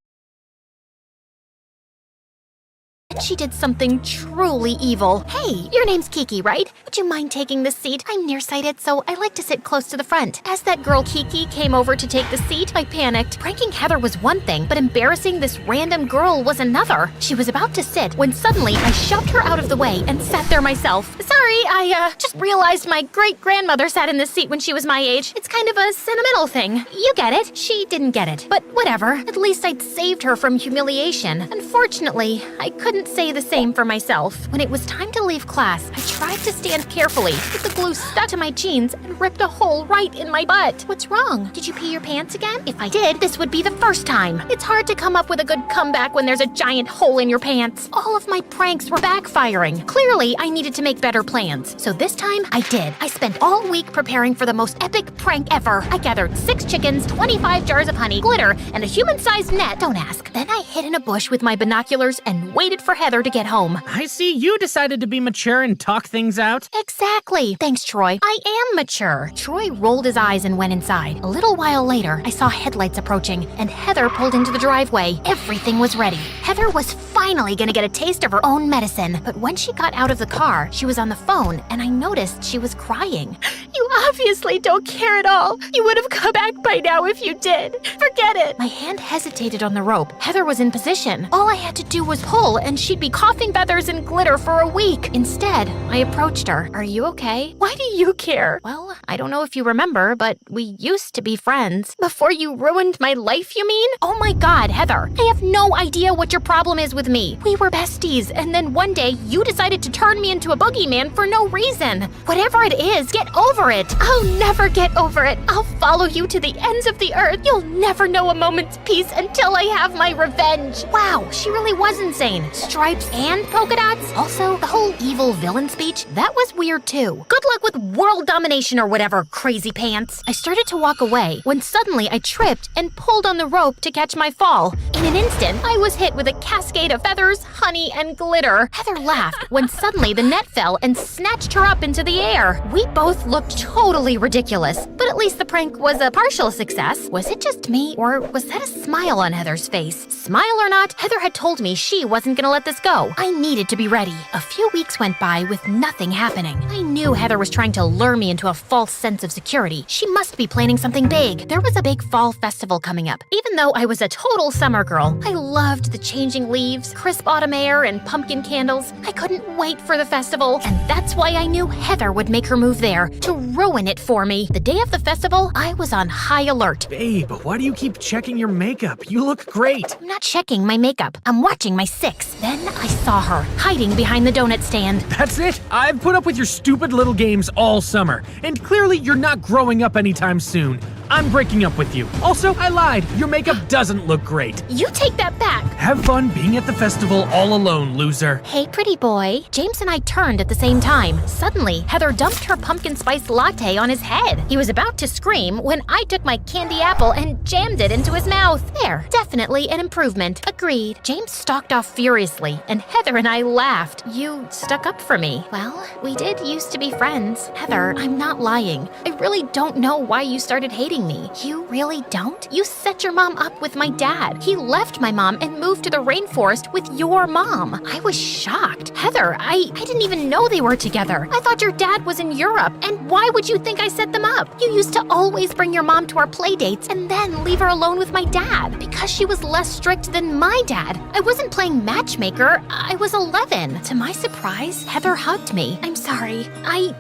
Hey, your name's Kiki, right? Would you mind taking this seat? I'm nearsighted, so I like to sit close to the front. As that girl Kiki came over to take the seat, I panicked. Pranking Heather was one thing, but embarrassing this random girl was another. She was about to sit when suddenly I shoved her out of the way and sat there myself. Sorry, I just realized my great-grandmother sat in this seat when she was my age. It's kind of a sentimental thing. You get it. She didn't get it. But whatever. At least I'd saved her from humiliation. Unfortunately, I couldn't say the same for myself. When it was time to leave class, I tried to stand carefully, but the glue stuck to my jeans and ripped a hole right in my butt. What's wrong? Did you pee your pants again? If I did, this would be the first time. It's hard to come up with a good comeback when there's a giant hole in your pants. All of my pranks were backfiring. Clearly, I needed to make better plans. So this time, I did. I spent all week preparing for the most epic prank ever. I gathered 6 chickens, 25 jars of honey, glitter, and a human-sized net. Don't ask. Then I hid in a bush with my binoculars and waited for Heather to get home. I see you decided to be mature and talk things out. Exactly. Thanks, Troy. I am mature. Troy rolled his eyes and went inside. A little while later, I saw headlights approaching, and Heather pulled into the driveway. Everything was ready. Heather was finally gonna get a taste of her own medicine. But when she got out of the car, she was on the phone, and I noticed she was crying. You obviously don't care at all. You would have come back by now if you did. Forget it. My hand hesitated on the rope. Heather was in position. All I had to do was pull, and she'd be coughing feathers and glitter for a week. Instead, I approached her. Are you okay? Why do you care? Well, I don't know if you remember, but we used to be friends. Before you ruined my life, you mean? Oh my God, Heather. I have no idea what your problem is with me. We were besties, and then one day you decided to turn me into a boogeyman for no reason. Whatever it is, get over it. I'll never get over it. I'll follow you to the ends of the earth. You'll never know a moment's peace until I have my revenge. Wow, she really was insane. Stripes and polka dots? Also, the whole evil villain speech, that was weird too. Good luck with world domination or whatever, crazy pants. I started to walk away when suddenly I tripped and pulled on the rope to catch my fall. In an instant, I was hit with a cascade of feathers, honey, and glitter. Heather laughed when suddenly the net fell and snatched her up into the air. We both looked totally ridiculous, but at least the prank was a partial success. Was it just me, or was that a smile on Heather's face? Smile or not, Heather had told me she wasn't gonna let this go. I needed to be ready. A few weeks went by with nothing happening. I knew Heather was trying to lure me into a false sense of security. She must be planning something big. There was a big fall festival coming up. Even though I was a total summer girl, I loved the changing leaves, crisp autumn air, and pumpkin candles. I couldn't wait for the festival, and that's why I knew Heather would make her move there to ruin it for me. The day of the festival, I was on high alert. Babe, why do you keep checking your makeup? You look great. I'm not checking my makeup. I'm watching my 6. Then I saw her, hiding behind the donut stand. That's it. I've put up with your stupid little games all summer, and clearly you're not growing up anytime soon. I'm breaking up with you. Also, I lied. Your makeup doesn't look great. You take that back. Have fun being at the festival all alone, loser. Hey, pretty boy. James and I turned at the same time. Suddenly, Heather dumped her pumpkin spice latte on his head. He was about to scream when I took my candy apple and jammed it into his mouth. There, definitely an improvement. Agreed. James stalked off furiously, and Heather and I laughed. You stuck up for me. Well, we did used to be friends. Heather, I'm not lying. I really don't know why you started hating me. You really don't? You set your mom up with my dad. He left my mom and moved to the rainforest with your mom. I was shocked. Heather, I didn't even know they were together. I thought your dad was in Europe. And why would you think I set them up? You used to always bring your mom to our play dates and then leave her alone with my dad because she was less strict than my dad. I wasn't playing matchmaker. I was 11. To my surprise, Heather hugged me. I'm sorry.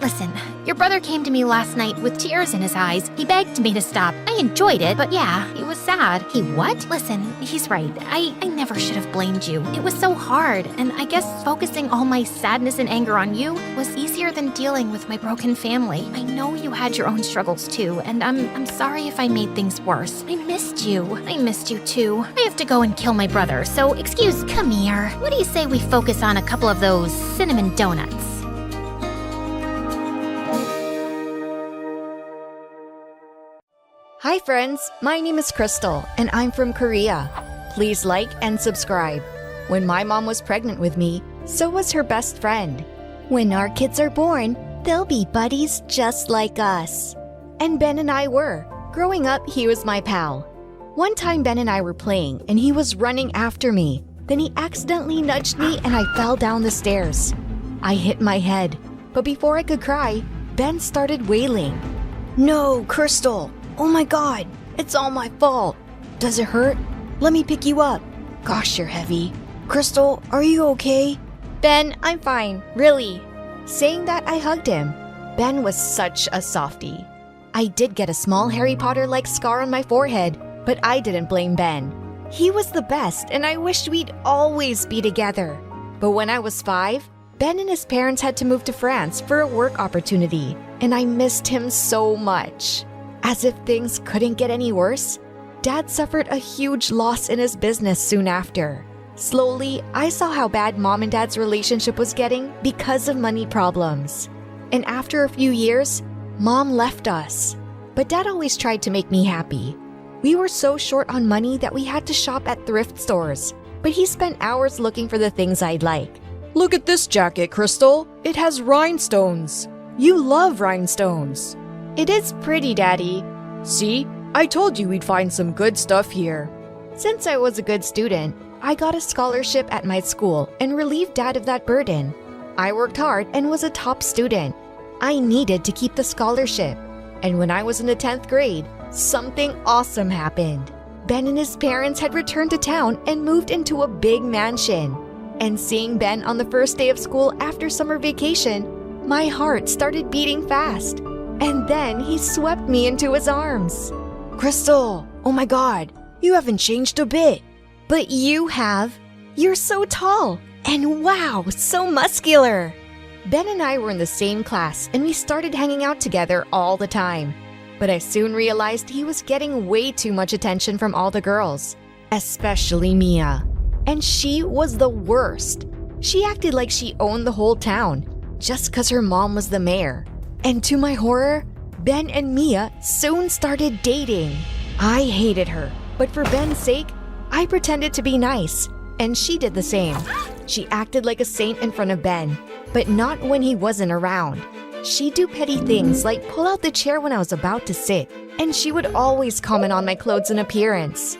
Listen, your brother came to me last night with tears in his eyes. He begged me to stop. I enjoyed it, but yeah, he was sad. He what? Listen, he's right. I never should have blamed you. It was so hard, and I guess focusing all my sadness and anger on you was easier than dealing with my broken family. I know you had your own struggles too, and I'm sorry if I made things worse. I missed you. I missed you too. I have to go and kill my brother, so come here. What do you say we focus on a couple of those cinnamon donuts? Hi friends, my name is Crystal and I'm from Korea. Please like and subscribe. When my mom was pregnant with me, so was her best friend. When our kids are born, they'll be buddies just like us. And Ben and I were. Growing up, he was my pal. One time Ben and I were playing and he was running after me. Then he accidentally nudged me and I fell down the stairs. I hit my head, but before I could cry, Ben started wailing. No, Crystal! Oh my god, it's all my fault. Does it hurt? Let me pick you up. Gosh, you're heavy. Crystal, are you okay? Ben, I'm fine, really. Saying that, I hugged him. Ben was such a softie. I did get a small Harry Potter-like scar on my forehead, but I didn't blame Ben. He was the best, and I wished we'd always be together. But when I was 5, Ben and his parents had to move to France for a work opportunity, and I missed him so much. As if things couldn't get any worse, Dad suffered a huge loss in his business soon after. Slowly, I saw how bad Mom and Dad's relationship was getting because of money problems. And after a few years, Mom left us. But Dad always tried to make me happy. We were so short on money that we had to shop at thrift stores, but he spent hours looking for the things I'd like. Look at this jacket, Crystal. It has rhinestones. You love rhinestones. It is pretty, Daddy. See? I told you we'd find some good stuff here. Since I was a good student, I got a scholarship at my school and relieved Dad of that burden. I worked hard and was a top student. I needed to keep the scholarship. And when I was in the 10th grade, something awesome happened. Ben and his parents had returned to town and moved into a big mansion. And seeing Ben on the first day of school after summer vacation, my heart started beating fast. And then he swept me into his arms. Crystal, oh my god, you haven't changed a bit. But you have. You're so tall. And wow, so muscular. Ben and I were in the same class and we started hanging out together all the time. But I soon realized he was getting way too much attention from all the girls, especially Mia. And she was the worst. She acted like she owned the whole town, just because her mom was the mayor. And to my horror, Ben and Mia soon started dating. I hated her, but for Ben's sake, I pretended to be nice, and she did the same. She acted like a saint in front of Ben, but not when he wasn't around. She'd do petty things like pull out the chair when I was about to sit, and she would always comment on my clothes and appearance.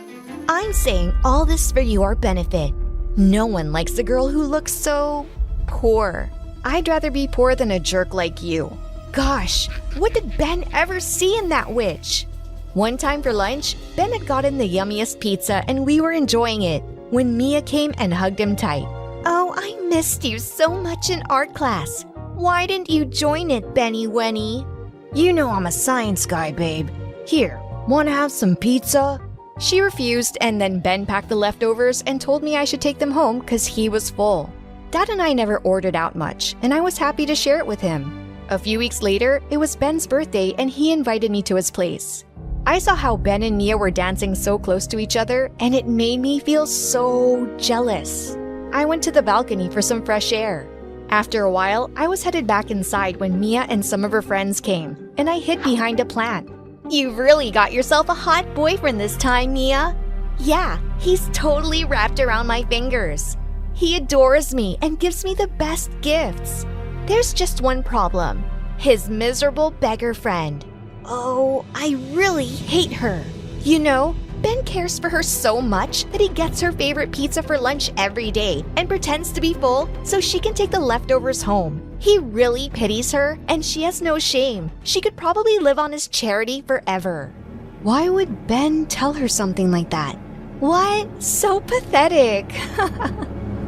I'm saying all this for your benefit. No one likes a girl who looks so poor. I'd rather be poor than a jerk like you. Gosh, what did Ben ever see in that witch? One time for lunch, Ben had gotten the yummiest pizza and we were enjoying it when Mia came and hugged him tight. Oh, I missed you so much in art class. Why didn't you join it, Benny Wenny? You know I'm a science guy, babe. Here, wanna have some pizza? She refused, and then Ben packed the leftovers and told me I should take them home because he was full. Dad and I never ordered out much, and I was happy to share it with him. A few weeks later, it was Ben's birthday and he invited me to his place. I saw how Ben and Mia were dancing so close to each other, and it made me feel so jealous. I went to the balcony for some fresh air. After a while, I was headed back inside when Mia and some of her friends came, and I hid behind a plant. You've really got yourself a hot boyfriend this time, Mia. Yeah, he's totally wrapped around my fingers. He adores me and gives me the best gifts. There's just one problem. His miserable beggar friend. Oh, I really hate her. You know, Ben cares for her so much that he gets her favorite pizza for lunch every day and pretends to be full so she can take the leftovers home. He really pities her, and she has no shame. She could probably live on his charity forever. Why would Ben tell her something like that? What? So pathetic.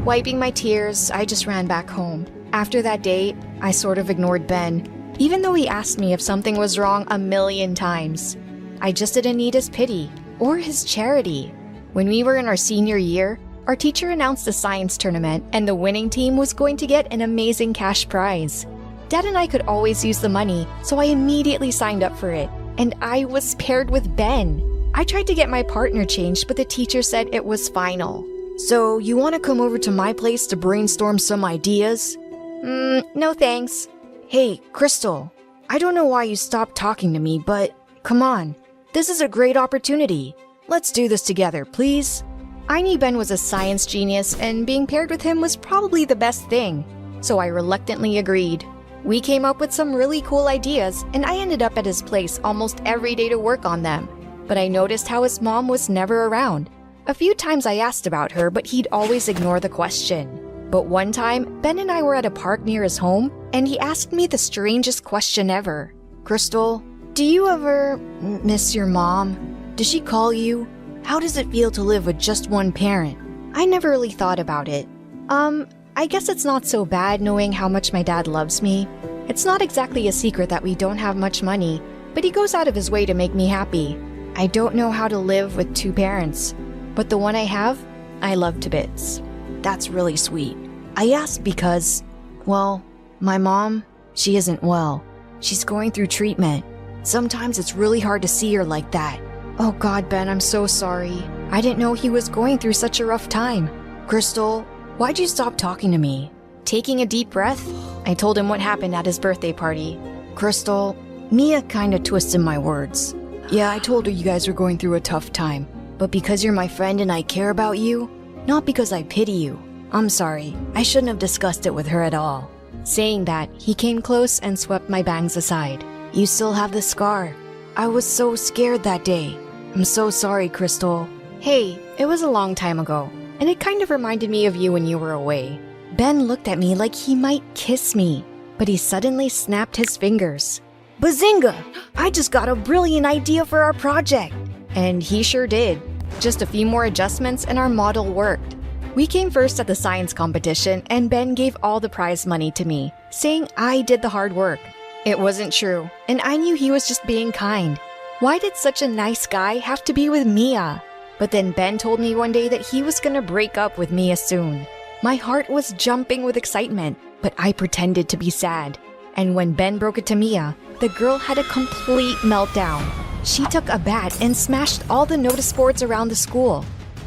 Wiping my tears, I just ran back home. After that day, I sort of ignored Ben, even though he asked me if something was wrong a million times. I just didn't need his pity or his charity. When we were in our senior year, our teacher announced a science tournament and the winning team was going to get an amazing cash prize. Dad and I could always use the money, so I immediately signed up for it, and I was paired with Ben. I tried to get my partner changed, but the teacher said it was final. So, you want to come over to my place to brainstorm some ideas? No thanks. Hey, Crystal, I don't know why you stopped talking to me, but come on. This is a great opportunity. Let's do this together, please. I knew Ben was a science genius, and being paired with him was probably the best thing, so I reluctantly agreed. We came up with some really cool ideas, and I ended up at his place almost every day to work on them. But I noticed how his mom was never around. A few times I asked about her, but he'd always ignore the question. But one time, Ben and I were at a park near his home, and he asked me the strangest question ever. Crystal, do you ever miss your mom? Does she call you? How does it feel to live with just one parent? I never really thought about it. I guess it's not so bad knowing how much my dad loves me. It's not exactly a secret that we don't have much money, but he goes out of his way to make me happy. I don't know how to live with two parents, but the one I have, I love to bits. That's really sweet. I asked because, well, my mom, she isn't well. She's going through treatment. Sometimes it's really hard to see her like that. Oh God, Ben, I'm so sorry. I didn't know he was going through such a rough time. Crystal, why'd you stop talking to me? Taking a deep breath, I told him what happened at his birthday party. Crystal, Mia kinda twisted my words. Yeah, I told her you guys were going through a tough time. But because you're my friend and I care about you, not because I pity you. I'm sorry, I shouldn't have discussed it with her at all. Saying that, he came close and swept my bangs aside. You still have the scar. I was so scared that day. I'm so sorry, Crystal. Hey, it was a long time ago, and it kind of reminded me of you when you were away. Ben looked at me like he might kiss me, but he suddenly snapped his fingers. Bazinga! I just got a brilliant idea for our project! And he sure did. Just a few more adjustments and our model worked. We came first at the science competition, and Ben gave all the prize money to me, saying I did the hard work. It wasn't true, and I knew he was just being kind. Why did such a nice guy have to be with Mia? But then Ben told me one day that he was gonna break up with Mia soon. My heart was jumping with excitement, but I pretended to be sad. And when Ben broke it to Mia, the girl had a complete meltdown. She took a bat and smashed all the notice boards around the school.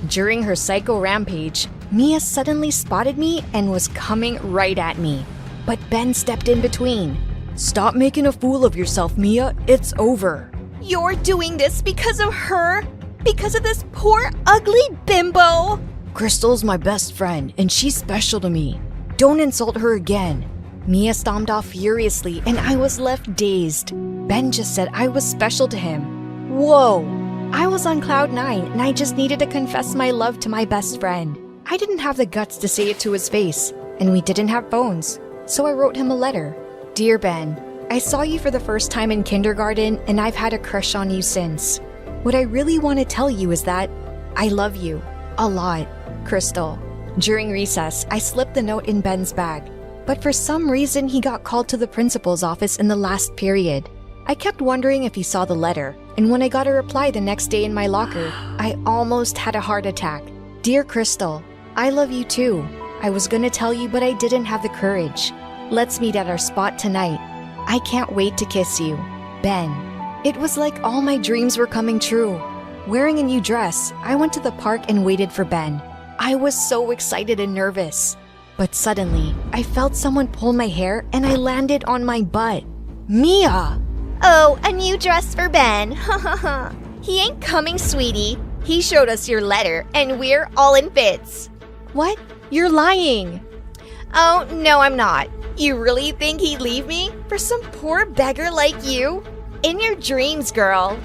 During her psycho rampage, Mia suddenly spotted me and was coming right at me. But Ben stepped in between. Stop making a fool of yourself, Mia. It's over. You're doing this because of her? Because of this poor, ugly bimbo? Crystal's my best friend, and she's special to me. Don't insult her again. Mia stomped off furiously, and I was left dazed. Ben just said I was special to him. Whoa! I was on cloud 9, and I just needed to confess my love to my best friend. I didn't have the guts to say it to his face, and we didn't have phones, so I wrote him a letter. Dear Ben, I saw you for the first time in kindergarten, and I've had a crush on you since. What I really want to tell you is that I love you. A lot. Crystal. During recess, I slipped the note in Ben's bag, but for some reason he got called to the principal's office in the last period. I kept wondering if he saw the letter, and when I got a reply the next day in my locker, I almost had a heart attack. Dear Crystal, I love you too. I was gonna tell you, but I didn't have the courage. Let's meet at our spot tonight. I can't wait to kiss you. Ben. It was like all my dreams were coming true. Wearing a new dress, I went to the park and waited for Ben. I was so excited and nervous. But suddenly, I felt someone pull my hair and I landed on my butt. Mia! Oh, a new dress for Ben. He ain't coming, sweetie. He showed us your letter, and we're all in fits. What? You're lying. Oh, no, I'm not. You really think he'd leave me for some poor beggar like you? In your dreams, girl.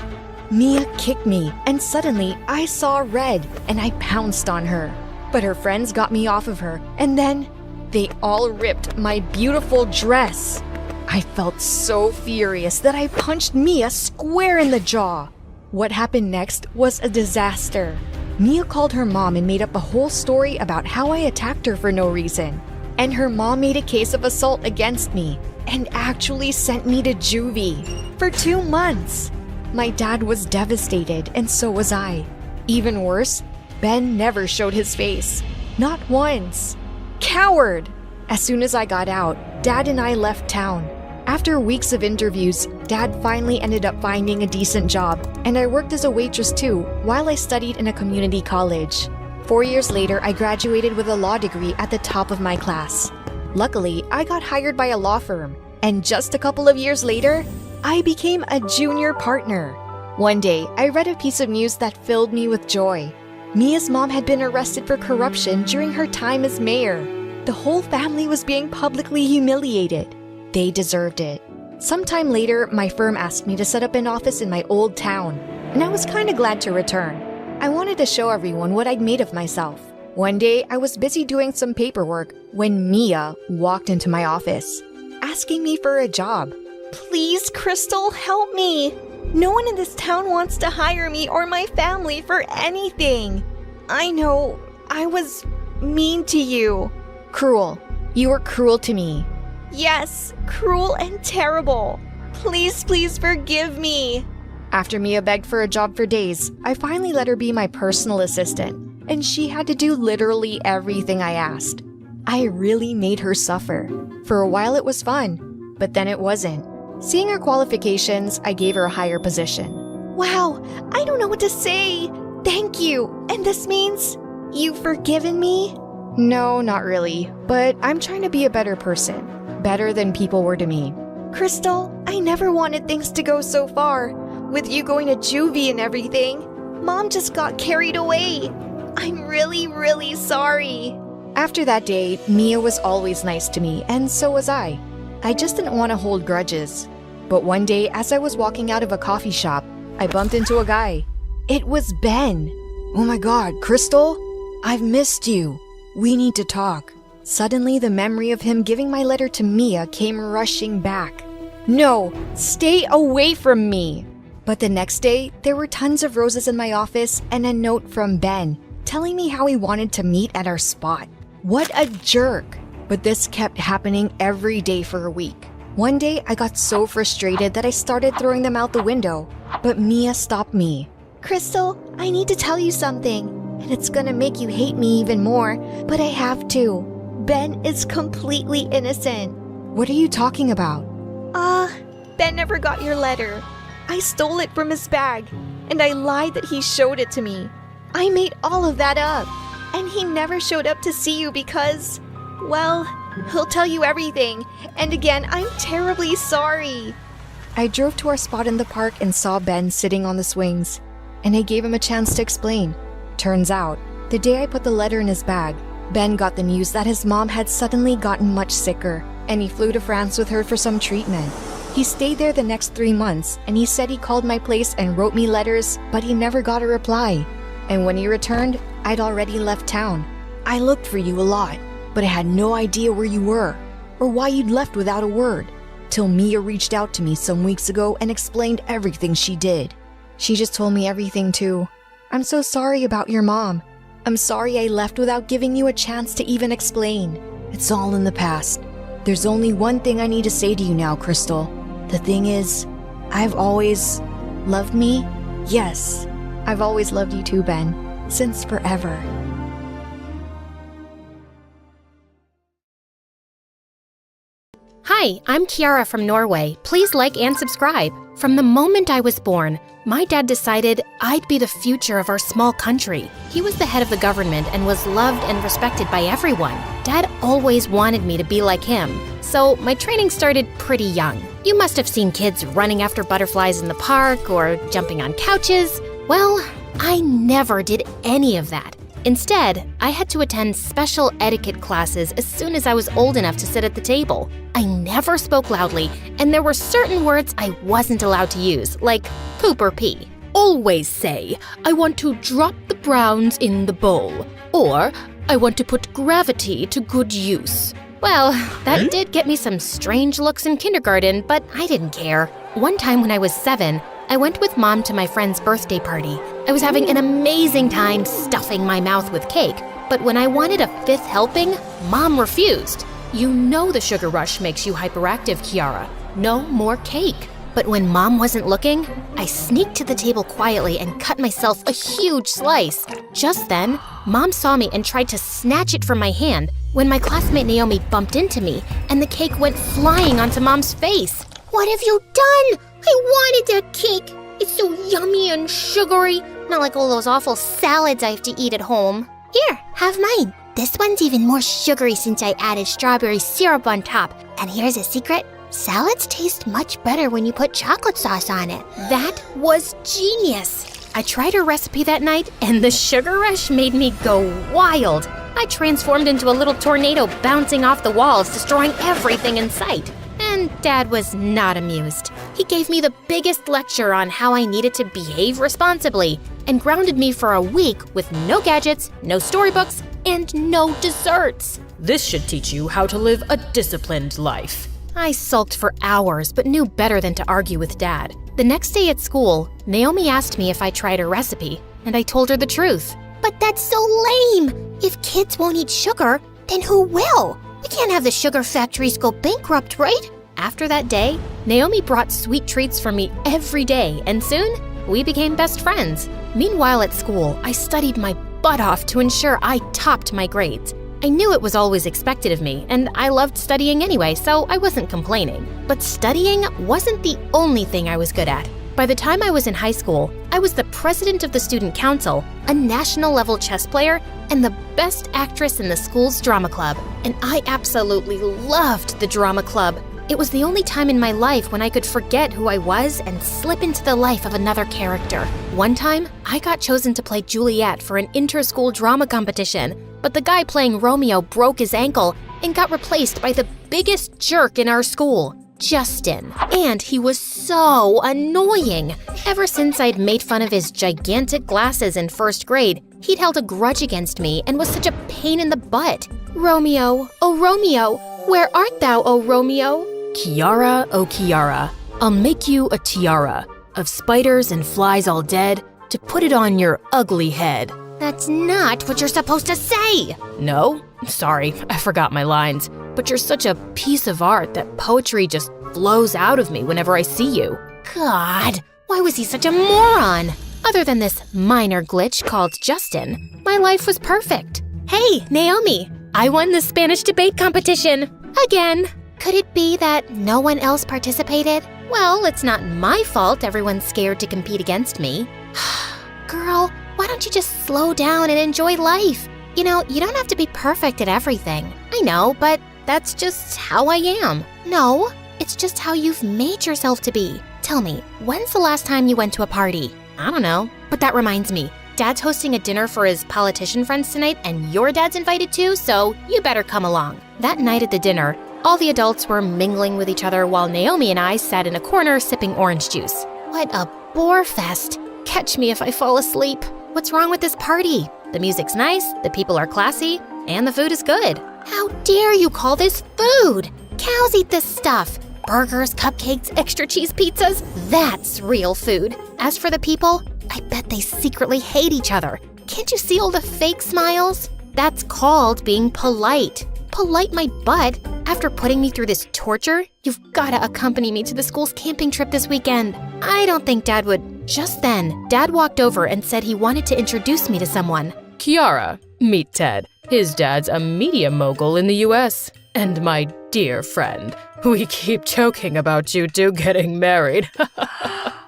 Mia kicked me, and suddenly I saw red, and I pounced on her. But her friends got me off of her, and then they all ripped my beautiful dress. I felt so furious that I punched Mia square in the jaw. What happened next was a disaster. Mia called her mom and made up a whole story about how I attacked her for no reason. And her mom made a case of assault against me and actually sent me to juvie for 2 months. My dad was devastated, and so was I. Even worse, Ben never showed his face. Not once. Coward! As soon as I got out, Dad and I left town. After weeks of interviews, Dad finally ended up finding a decent job, and I worked as a waitress too while I studied in a community college. 4 years later, I graduated with a law degree at the top of my class. Luckily, I got hired by a law firm, and just a couple of years later, I became a junior partner. One day, I read a piece of news that filled me with joy. Mia's mom had been arrested for corruption during her time as mayor. The whole family was being publicly humiliated. They deserved it. Sometime later, my firm asked me to set up an office in my old town, and I was kind of glad to return. I wanted to show everyone what I'd made of myself. One day, I was busy doing some paperwork when Mia walked into my office, asking me for a job. Please, Crystal, help me. No one in this town wants to hire me or my family for anything. I know I was mean to you. Cruel. You were cruel to me. Yes, cruel and terrible. Please, please forgive me. After Mia begged for a job for days, I finally let her be my personal assistant, and she had to do literally everything I asked. I really made her suffer. For a while it was fun, but then it wasn't. Seeing her qualifications, I gave her a higher position. Wow, I don't know what to say. Thank you. And this means you've forgiven me? No, not really, but I'm trying to be a better person. Better than people were to me. Crystal, I never wanted things to go so far. With you going to juvie and everything, Mom just got carried away. I'm really, really sorry. After that day, Mia was always nice to me, and so was I. I just didn't want to hold grudges. But one day, as I was walking out of a coffee shop, I bumped into a guy. It was Ben. Oh my God, Crystal? I've missed you. We need to talk. Suddenly, the memory of him giving my letter to Mia came rushing back. No, stay away from me. But the next day, there were tons of roses in my office and a note from Ben telling me how he wanted to meet at our spot. What a jerk. But this kept happening every day for a week. One day, I got so frustrated that I started throwing them out the window. But Mia stopped me. Crystal, I need to tell you something. And it's gonna make you hate me even more, but I have to. Ben is completely innocent. What are you talking about? Ben never got your letter. I stole it from his bag, and I lied that he showed it to me. I made all of that up. And he never showed up to see you because, well, he'll tell you everything. And again, I'm terribly sorry. I drove to our spot in the park and saw Ben sitting on the swings, and I gave him a chance to explain. Turns out, the day I put the letter in his bag, Ben got the news that his mom had suddenly gotten much sicker, and he flew to France with her for some treatment. He stayed there the next 3 months, and he said he called my place and wrote me letters, but he never got a reply. And when he returned, I'd already left town. I looked for you a lot, but I had no idea where you were, or why you'd left without a word, till Mia reached out to me some weeks ago and explained everything she did. She just told me everything too. I'm so sorry about your mom. I'm sorry I left without giving you a chance to even explain. It's all in the past. There's only one thing I need to say to you now, Crystal. The thing is, I've always loved me? Yes, I've always loved you too, Ben, since forever. Hi, I'm Kiara from Norway. Please like and subscribe. From the moment I was born, my dad decided I'd be the future of our small country. He was the head of the government and was loved and respected by everyone. Dad always wanted me to be like him, so my training started pretty young. You must have seen kids running after butterflies in the park or jumping on couches. Well, I never did any of that. Instead, I had to attend special etiquette classes as soon as I was old enough to sit at the table. I never spoke loudly, and there were certain words I wasn't allowed to use, like poop or pee. Always say, I want to drop the browns in the bowl, or I want to put gravity to good use. Well, that did get me some strange looks in kindergarten, but I didn't care. One time when I was 7, I went with Mom to my friend's birthday party. I was having an amazing time stuffing my mouth with cake, but when I wanted a 5th helping, Mom refused. You know the sugar rush makes you hyperactive, Kiara. No more cake. But when Mom wasn't looking, I sneaked to the table quietly and cut myself a huge slice. Just then, Mom saw me and tried to snatch it from my hand when my classmate Naomi bumped into me and the cake went flying onto Mom's face. What have you done? I wanted that cake. It's so yummy and sugary. Not like all those awful salads I have to eat at home. Here, have mine. This one's even more sugary since I added strawberry syrup on top. And here's a secret. Salads taste much better when you put chocolate sauce on it. That was genius. I tried her recipe that night, and the sugar rush made me go wild. I transformed into a little tornado bouncing off the walls, destroying everything in sight. And Dad was not amused. He gave me the biggest lecture on how I needed to behave responsibly and grounded me for a week with no gadgets, no storybooks, and no desserts. This should teach you how to live a disciplined life. I sulked for hours but knew better than to argue with Dad. The next day at school, Naomi asked me if I tried her recipe, and I told her the truth. But that's so lame. If kids won't eat sugar, then who will? We can't have the sugar factories go bankrupt, right? After that day, Naomi brought sweet treats for me every day, and soon we became best friends. Meanwhile at school, I studied my butt off to ensure I topped my grades. I knew it was always expected of me, and I loved studying anyway, so I wasn't complaining. But studying wasn't the only thing I was good at. By the time I was in high school, I was the president of the student council, a national-level chess player, and the best actress in the school's drama club. And I absolutely loved the drama club. It was the only time in my life when I could forget who I was and slip into the life of another character. One time, I got chosen to play Juliet for an inter-school drama competition, but the guy playing Romeo broke his ankle and got replaced by the biggest jerk in our school, Justin. And he was so annoying. Ever since I'd made fun of his gigantic glasses in 1st grade, he'd held a grudge against me and was such a pain in the butt. Romeo, oh Romeo, where art thou, oh Romeo? Kiara, oh Kiara, I'll make you a tiara of spiders and flies all dead to put it on your ugly head. That's not what you're supposed to say. No? Sorry, I forgot my lines. But you're such a piece of art that poetry just flows out of me whenever I see you. God, why was he such a moron? Other than this minor glitch called Justin, my life was perfect. Hey, Naomi, I won the Spanish debate competition. Again. Could it be that no one else participated? Well, it's not my fault everyone's scared to compete against me. Girl, why don't you just slow down and enjoy life? You know, you don't have to be perfect at everything. I know, but that's just how I am. No, it's just how you've made yourself to be. Tell me, when's the last time you went to a party? I don't know, but that reminds me. Dad's hosting a dinner for his politician friends tonight, and your dad's invited too, so you better come along. That night at the dinner, all the adults were mingling with each other while Naomi and I sat in a corner sipping orange juice. What a bore fest. Catch me if I fall asleep. What's wrong with this party? The music's nice, the people are classy, and the food is good. How dare you call this food? Cows eat this stuff. Burgers, cupcakes, extra cheese pizzas, that's real food. As for the people, I bet they secretly hate each other. Can't you see all the fake smiles? That's called being polite. polite my butt. After putting me through this torture, you've gotta accompany me to the school's camping trip this weekend. I don't think Dad would. Just then, Dad walked over and said he wanted to introduce me to someone. Kiara, meet Ted. His dad's a media mogul in the US. And my dear friend, we keep joking about you two getting married.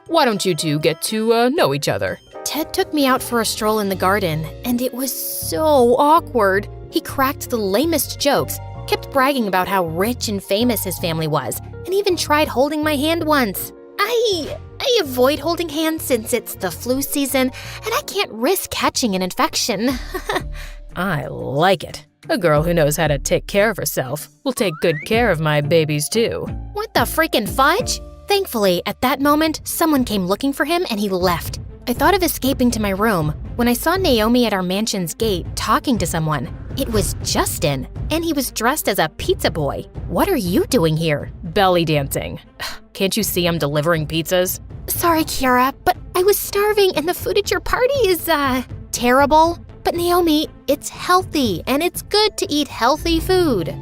Why don't you two get to know each other? Ted took me out for a stroll in the garden, and it was so awkward. He cracked the lamest jokes, kept bragging about how rich and famous his family was, and even tried holding my hand once. I avoid holding hands since it's the flu season, and I can't risk catching an infection. I like it. A girl who knows how to take care of herself will take good care of my babies too. What the freaking fudge? Thankfully, at that moment, someone came looking for him and he left. I thought of escaping to my room when I saw Naomi at our mansion's gate talking to someone. It was Justin, and he was dressed as a pizza boy. What are you doing here? Belly dancing. Can't you see I'm delivering pizzas? Sorry, Kiara, but I was starving and the food at your party is, terrible. But Naomi, it's healthy and it's good to eat healthy food.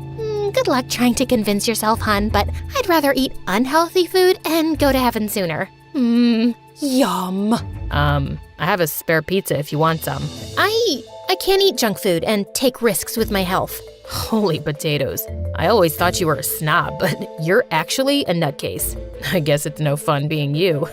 Good luck trying to convince yourself, hun, but I'd rather eat unhealthy food and go to heaven sooner. Yum. I have a spare pizza if you want some. I can't eat junk food and take risks with my health. Holy potatoes. I always thought you were a snob, but you're actually a nutcase. I guess it's no fun being you.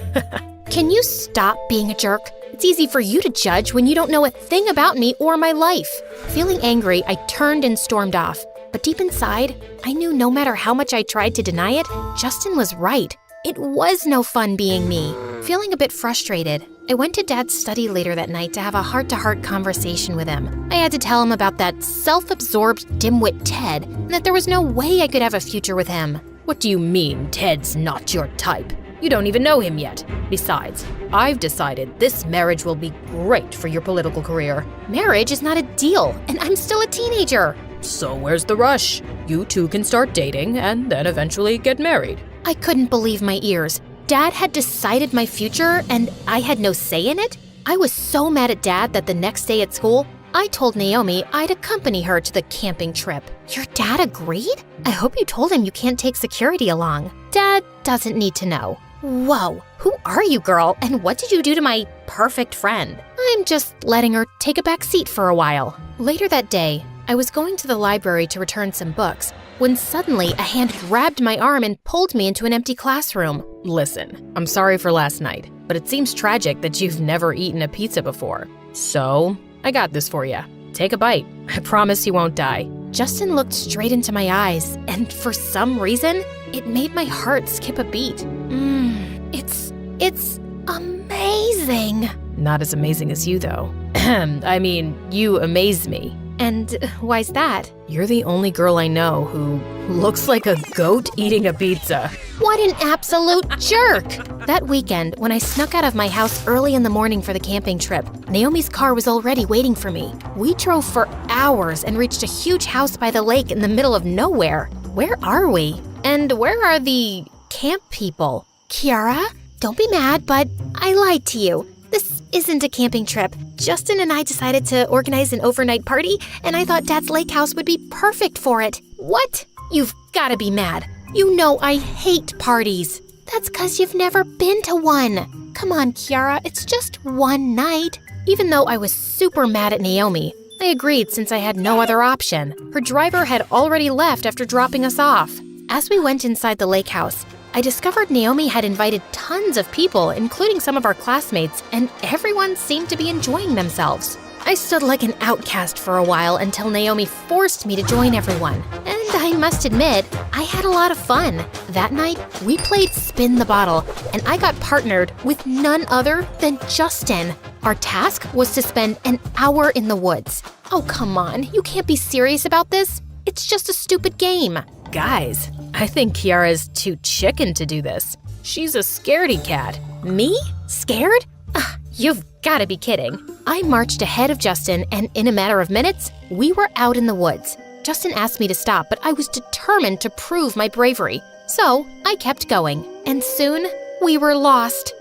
Can you stop being a jerk? It's easy for you to judge when you don't know a thing about me or my life. Feeling angry, I turned and stormed off. But deep inside, I knew no matter how much I tried to deny it, Justin was right. It was no fun being me. Feeling a bit frustrated, I went to Dad's study later that night to have a heart-to-heart conversation with him. I had to tell him about that self-absorbed dimwit Ted and that there was no way I could have a future with him. What do you mean Ted's not your type? You don't even know him yet. Besides, I've decided this marriage will be great for your political career. Marriage is not a deal, and I'm still a teenager. So where's the rush? You two can start dating and then eventually get married. I couldn't believe my ears. Dad had decided my future and I had no say in it? I was so mad at Dad that the next day at school, I told Naomi I'd accompany her to the camping trip. Your dad agreed? I hope you told him you can't take security along. Dad doesn't need to know. Whoa, who are you, girl? And what did you do to my perfect friend? I'm just letting her take a back seat for a while. Later that day, I was going to the library to return some books when suddenly a hand grabbed my arm and pulled me into an empty classroom. Listen, I'm sorry for last night, but it seems tragic that you've never eaten a pizza before. So, I got this for you. Take a bite. I promise you won't die. Justin looked straight into my eyes, and for some reason, it made my heart skip a beat. It's amazing. Not as amazing as you, though. I mean, you amaze me. And why's that? You're the only girl I know who looks like a goat eating a pizza. What an absolute jerk! That weekend, when I snuck out of my house early in the morning for the camping trip, Naomi's car was already waiting for me. We drove for hours and reached a huge house by the lake in the middle of nowhere. Where are we? And where are the camp people? Kiara, don't be mad, but I lied to you. This isn't a camping trip. Justin and I decided to organize an overnight party, and I thought Dad's lake house would be perfect for it. What? You've gotta be mad. You know I hate parties. That's 'cause you've never been to one. Come on, Kiara, it's just one night. Even though I was super mad at Naomi, I agreed since I had no other option. Her driver had already left after dropping us off. As we went inside the lake house, I discovered Naomi had invited tons of people, including some of our classmates, and everyone seemed to be enjoying themselves. I stood like an outcast for a while until Naomi forced me to join everyone. And I must admit, I had a lot of fun. That night, we played Spin the Bottle, and I got partnered with none other than Justin. Our task was to spend an hour in the woods. Oh, come on, you can't be serious about this. It's just a stupid game. Guys, I think Kiara's too chicken to do this. She's a scaredy cat. Me? Scared? You've gotta be kidding. I marched ahead of Justin, and in a matter of minutes, we were out in the woods. Justin asked me to stop, but I was determined to prove my bravery. So I kept going, and soon we were lost.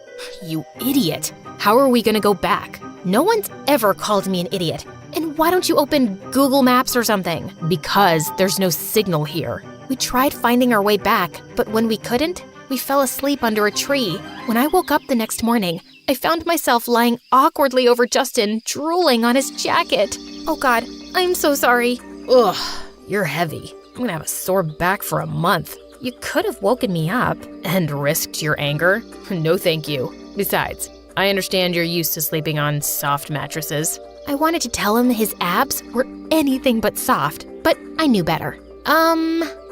You idiot. How are we gonna go back? No one's ever called me an idiot. And Why don't you open Google Maps or something? Because there's no signal here. We tried finding our way back, but when we couldn't, we fell asleep under a tree. When I woke up the next morning, I found myself lying awkwardly over Justin, drooling on his jacket. Oh God, I'm so sorry. Ugh, you're heavy. I'm gonna have a sore back for a month. You could have woken me up. And risked your anger? No thank you. Besides, I understand you're used to sleeping on soft mattresses. I wanted to tell him his abs were anything but soft, but I knew better.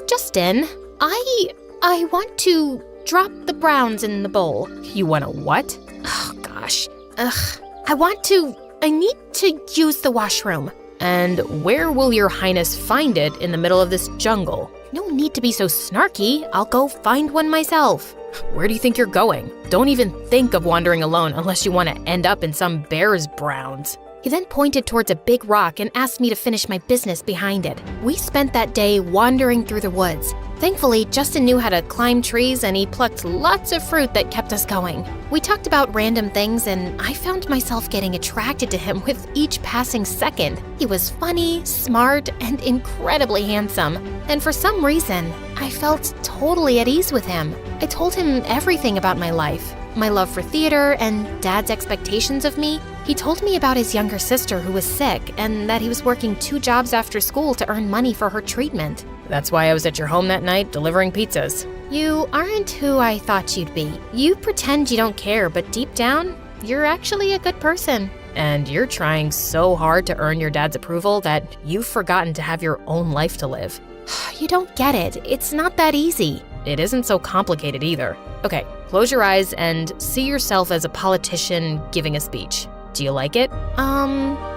Justin, I want to drop the browns in the bowl. You want a what? Oh, gosh. I need to use the washroom. And where will your highness find it in the middle of this jungle? No need to be so snarky. I'll go find one myself. Where do you think you're going? Don't even think of wandering alone unless you want to end up in some bear's browns. He then pointed towards a big rock and asked me to finish my business behind it. We spent that day wandering through the woods. Thankfully, Justin knew how to climb trees and he plucked lots of fruit that kept us going. We talked about random things and I found myself getting attracted to him with each passing second. He was funny, smart, and incredibly handsome. And for some reason, I felt totally at ease with him. I told him everything about my life. My love for theater and Dad's expectations of me. He told me about his younger sister who was sick and that he was working 2 jobs after school to earn money for her treatment. That's why I was at your home that night delivering pizzas. You aren't who I thought you'd be. You pretend you don't care, but deep down, you're actually a good person. And you're trying so hard to earn your dad's approval that you've forgotten to have your own life to live. You don't get it. It's not that easy. It isn't so complicated either. Okay, close your eyes and see yourself as a politician giving a speech. Do you like it?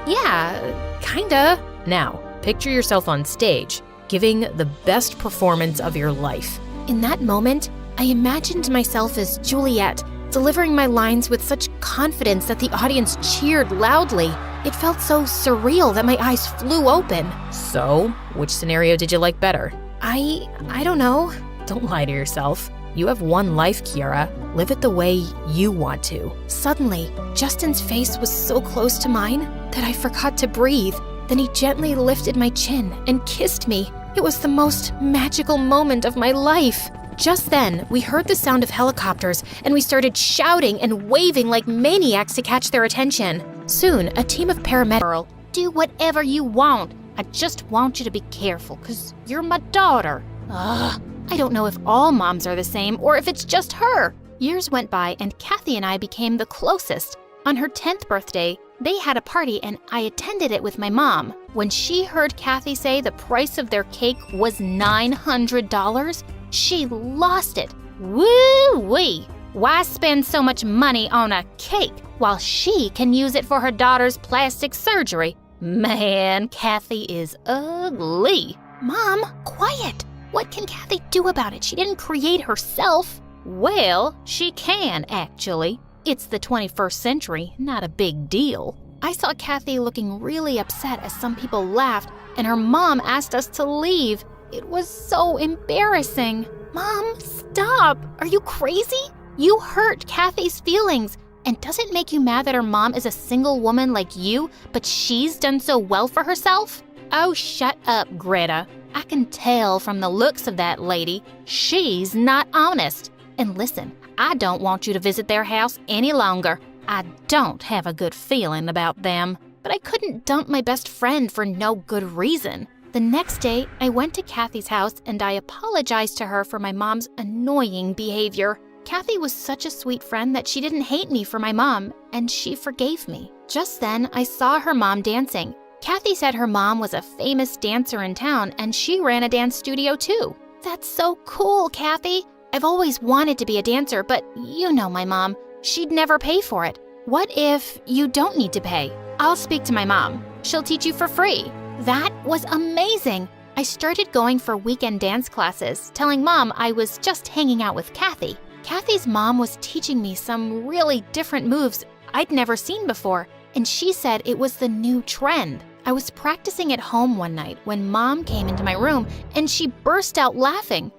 Yeah, kinda. Now, picture yourself on stage, giving the best performance of your life. In that moment, I imagined myself as Juliet, delivering my lines with such confidence that the audience cheered loudly. It felt so surreal that my eyes flew open. So, which scenario did you like better? I don't know. Don't lie to yourself. You have one life, Kiara. Live it the way you want to. Suddenly, Justin's face was so close to mine that I forgot to breathe. Then he gently lifted my chin and kissed me. It was the most magical moment of my life. Just then, we heard the sound of helicopters and we started shouting and waving like maniacs to catch their attention. Soon, a team of paramedics. Do whatever you want. I just want you to be careful, 'cause you're my daughter. Ugh, I don't know if all moms are the same or if it's just her. Years went by and Kathy and I became the closest. On her 10th birthday, they had a party and I attended it with my mom. When she heard Kathy say the price of their cake was $900, she lost it. Woo-wee! Why spend so much money on a cake while she can use it for her daughter's plastic surgery? Man, Kathy is ugly. Mom, quiet! What can Kathy do about it? She didn't create herself. Well, she can, actually. It's the 21st century, not a big deal. I saw Kathy looking really upset as some people laughed, and her mom asked us to leave. It was so embarrassing. Mom, stop! Are you crazy? You hurt Kathy's feelings. And does it make you mad that her mom is a single woman like you, but she's done so well for herself? Oh, shut up, Greta. I can tell from the looks of that lady, she's not honest. And listen, I don't want you to visit their house any longer. I don't have a good feeling about them. But I couldn't dump my best friend for no good reason. The next day, I went to Kathy's house and I apologized to her for my mom's annoying behavior. Kathy was such a sweet friend that she didn't hate me for my mom, and she forgave me. Just then, I saw her mom dancing. Kathy said her mom was a famous dancer in town and she ran a dance studio too. That's so cool, Kathy. I've always wanted to be a dancer, but you know my mom. She'd never pay for it. What if you don't need to pay? I'll speak to my mom. She'll teach you for free. That was amazing. I started going for weekend dance classes, telling Mom I was just hanging out with Kathy. Kathy's mom was teaching me some really different moves I'd never seen before, and she said it was the new trend. I was practicing at home one night when Mom came into my room and she burst out laughing.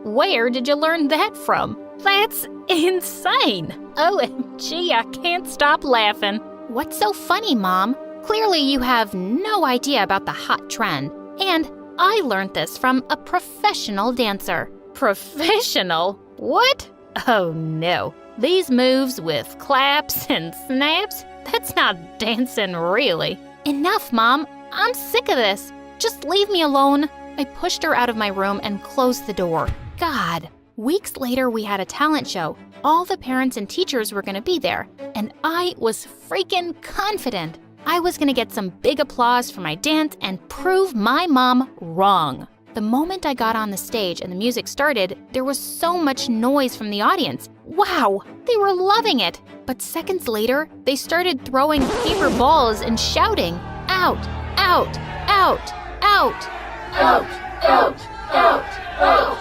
Where did you learn that from? That's insane. OMG, I can't stop laughing. What's so funny, Mom? Clearly, you have no idea about the hot trend. And I learned this from a professional dancer. Professional? What? Oh no. These moves with claps and snaps? That's not dancing, really. Enough, Mom. I'm sick of this. Just leave me alone. I pushed her out of my room and closed the door. God. Weeks later, we had a talent show. All the parents and teachers were going to be there, and I was freaking confident. I was going to get some big applause for my dance and prove my mom wrong. The moment I got on the stage and the music started, there was so much noise from the audience. Wow, they were loving it. But seconds later, they started throwing paper balls and shouting, "Out, out, out, out, out, out, out, out."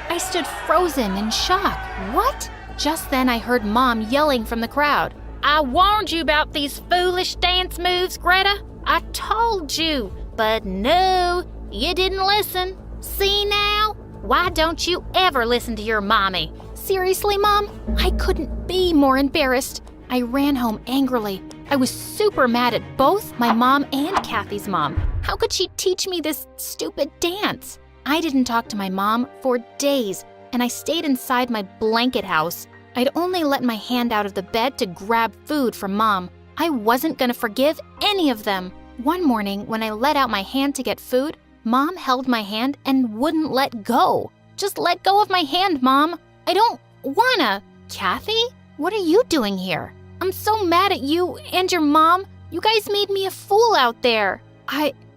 I stood frozen in shock. What? Just then I heard Mom yelling from the crowd. "I warned you about these foolish dance moves, Greta. I told you. But no, you didn't listen. See now? Why don't you ever listen to your mommy?" Seriously, Mom? I couldn't be more embarrassed. I ran home angrily. I was super mad at both my mom and Kathy's mom. How could she teach me this stupid dance? I didn't talk to my mom for days, and I stayed inside my blanket house. I'd only let my hand out of the bed to grab food from Mom. I wasn't gonna forgive any of them. One morning, when I let out my hand to get food, Mom held my hand and wouldn't let go. Just let go of my hand, Mom. I don't wanna. Kathy? What are you doing here? I'm so mad at you and your mom. You guys made me a fool out there.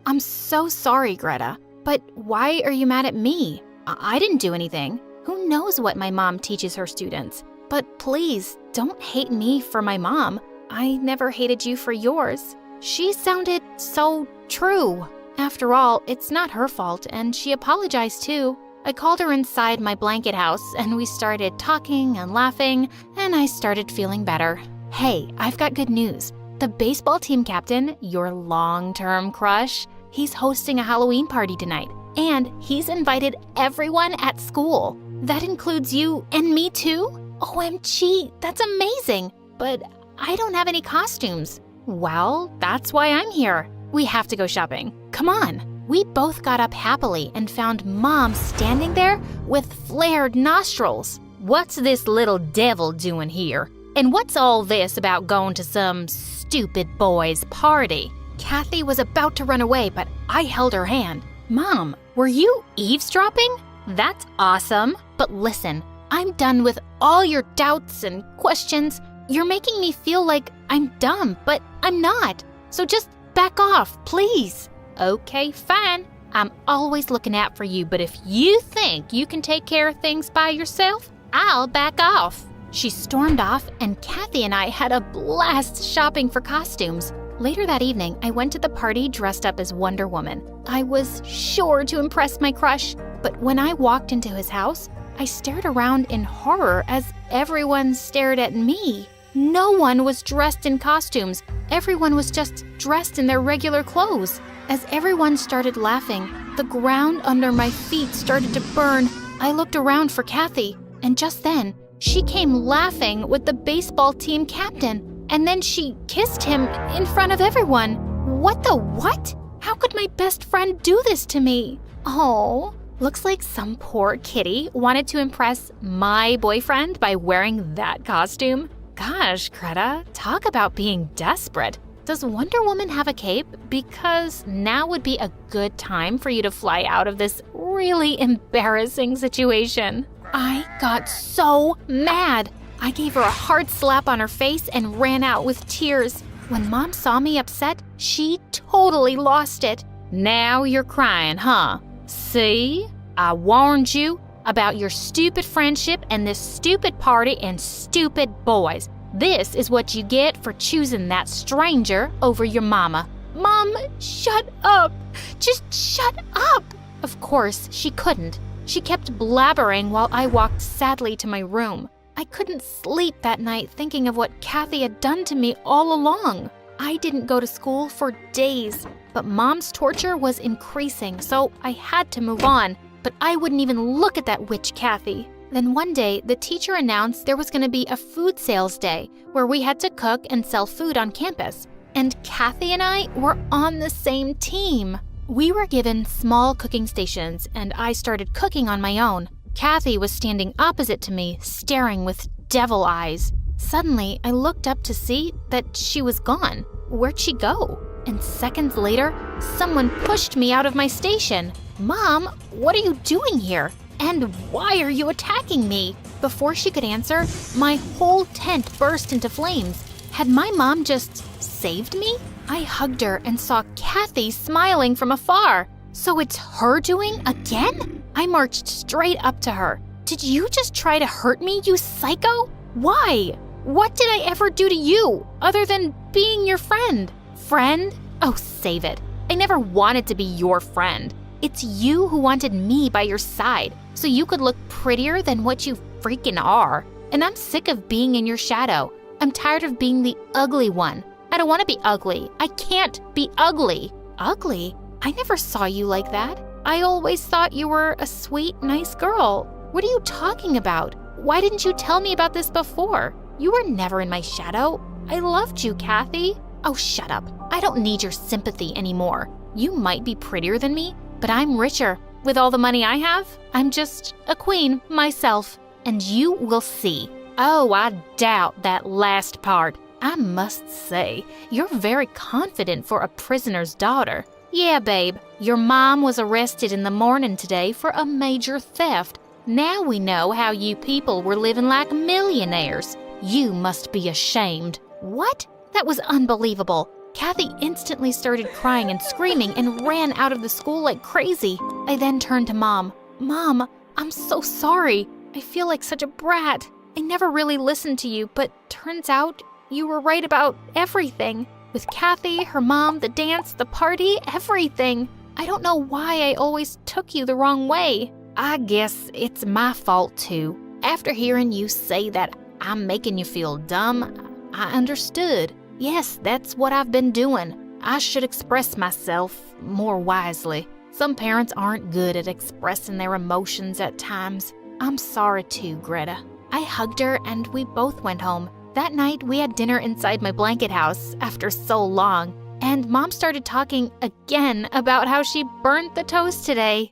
I'm so sorry, Greta. But why are you mad at me? I didn't do anything. Who knows what my mom teaches her students? But please, don't hate me for my mom. I never hated you for yours. She sounded so true. After all, it's not her fault, and she apologized too. I called her inside my blanket house, and we started talking and laughing, and I started feeling better. Hey, I've got good news. The baseball team captain, your long-term crush, he's hosting a Halloween party tonight, and he's invited everyone at school. That includes you and me too? OMG, that's amazing. But I don't have any costumes. Well, that's why I'm here. We have to go shopping. Come on. We both got up happily and found Mom standing there with flared nostrils. What's this little devil doing here? And what's all this about going to some stupid boy's party? Kathy was about to run away, but I held her hand. Mom, were you eavesdropping? That's awesome. But listen, I'm done with all your doubts and questions. You're making me feel like I'm dumb, but I'm not. So just back off, please. Okay, fine. I'm always looking out for you, but if you think you can take care of things by yourself, I'll back off. She stormed off, and Kathy and I had a blast shopping for costumes. Later that evening, I went to the party dressed up as Wonder Woman. I was sure to impress my crush, but when I walked into his house, I stared around in horror as everyone stared at me. No one was dressed in costumes. Everyone was just dressed in their regular clothes. As everyone started laughing, the ground under my feet started to burn. I looked around for Kathy, and just then, she came laughing with the baseball team captain, and then she kissed him in front of everyone. What the what? How could my best friend do this to me? Oh, looks like some poor kitty wanted to impress my boyfriend by wearing that costume. Gosh, Greta, talk about being desperate. Does Wonder Woman have a cape? Because now would be a good time for you to fly out of this really embarrassing situation. I got so mad. I gave her a hard slap on her face and ran out with tears. When Mom saw me upset, she totally lost it. Now you're crying, huh? See? I warned you about your stupid friendship and this stupid party and stupid boys. This is what you get for choosing that stranger over your mama. Mom, shut up. Just shut up. Of course, she couldn't. She kept blabbering while I walked sadly to my room. I couldn't sleep that night thinking of what Kathy had done to me all along. I didn't go to school for days, but Mom's torture was increasing, so I had to move on. But I wouldn't even look at that witch Kathy. Then one day, the teacher announced there was going to be a food sales day where we had to cook and sell food on campus. and Kathy and I were on the same team. We were given small cooking stations, and I started cooking on my own. Kathy was standing opposite to me, staring with devil eyes. Suddenly, I looked up to see that she was gone. Where'd she go? And seconds later, someone pushed me out of my station. Mom, what are you doing here? And why are you attacking me? Before she could answer, my whole tent burst into flames. Had my mom just saved me? I hugged her and saw Kathy smiling from afar. So it's her doing again? I marched straight up to her. Did you just try to hurt me, you psycho? Why? What did I ever do to you, other than being your friend? Friend? Oh, save it. I never wanted to be your friend. It's you who wanted me by your side, so you could look prettier than what you freaking are. And I'm sick of being in your shadow. I'm tired of being the ugly one. I don't want to be ugly. I can't be ugly. Ugly? I never saw you like that. I always thought you were a sweet, nice girl. What are you talking about? Why didn't you tell me about this before? You were never in my shadow. I loved you, Kathy. Oh, shut up. I don't need your sympathy anymore. You might be prettier than me, but I'm richer. With all the money I have, I'm just a queen myself. And you will see. Oh, I doubt that last part. I must say, you're very confident for a prisoner's daughter. Yeah, babe, your mom was arrested in the morning today for a major theft. Now we know how you people were living like millionaires. You must be ashamed. What? That was unbelievable. Kathy instantly started crying and screaming and ran out of the school like crazy. I then turned to Mom. Mom, I'm so sorry. I feel like such a brat. I never really listened to you, but turns out you were right about everything. With Kathy, her mom, the dance, the party, everything. I don't know why I always took you the wrong way. I guess it's my fault too. After hearing you say that I'm making you feel dumb, I understood. Yes, that's what I've been doing. I should express myself more wisely. Some parents aren't good at expressing their emotions at times. I'm sorry too, Greta. I hugged her and we both went home. That night, we had dinner inside my blanket house after so long, and Mom started talking again about how she burnt the toast today.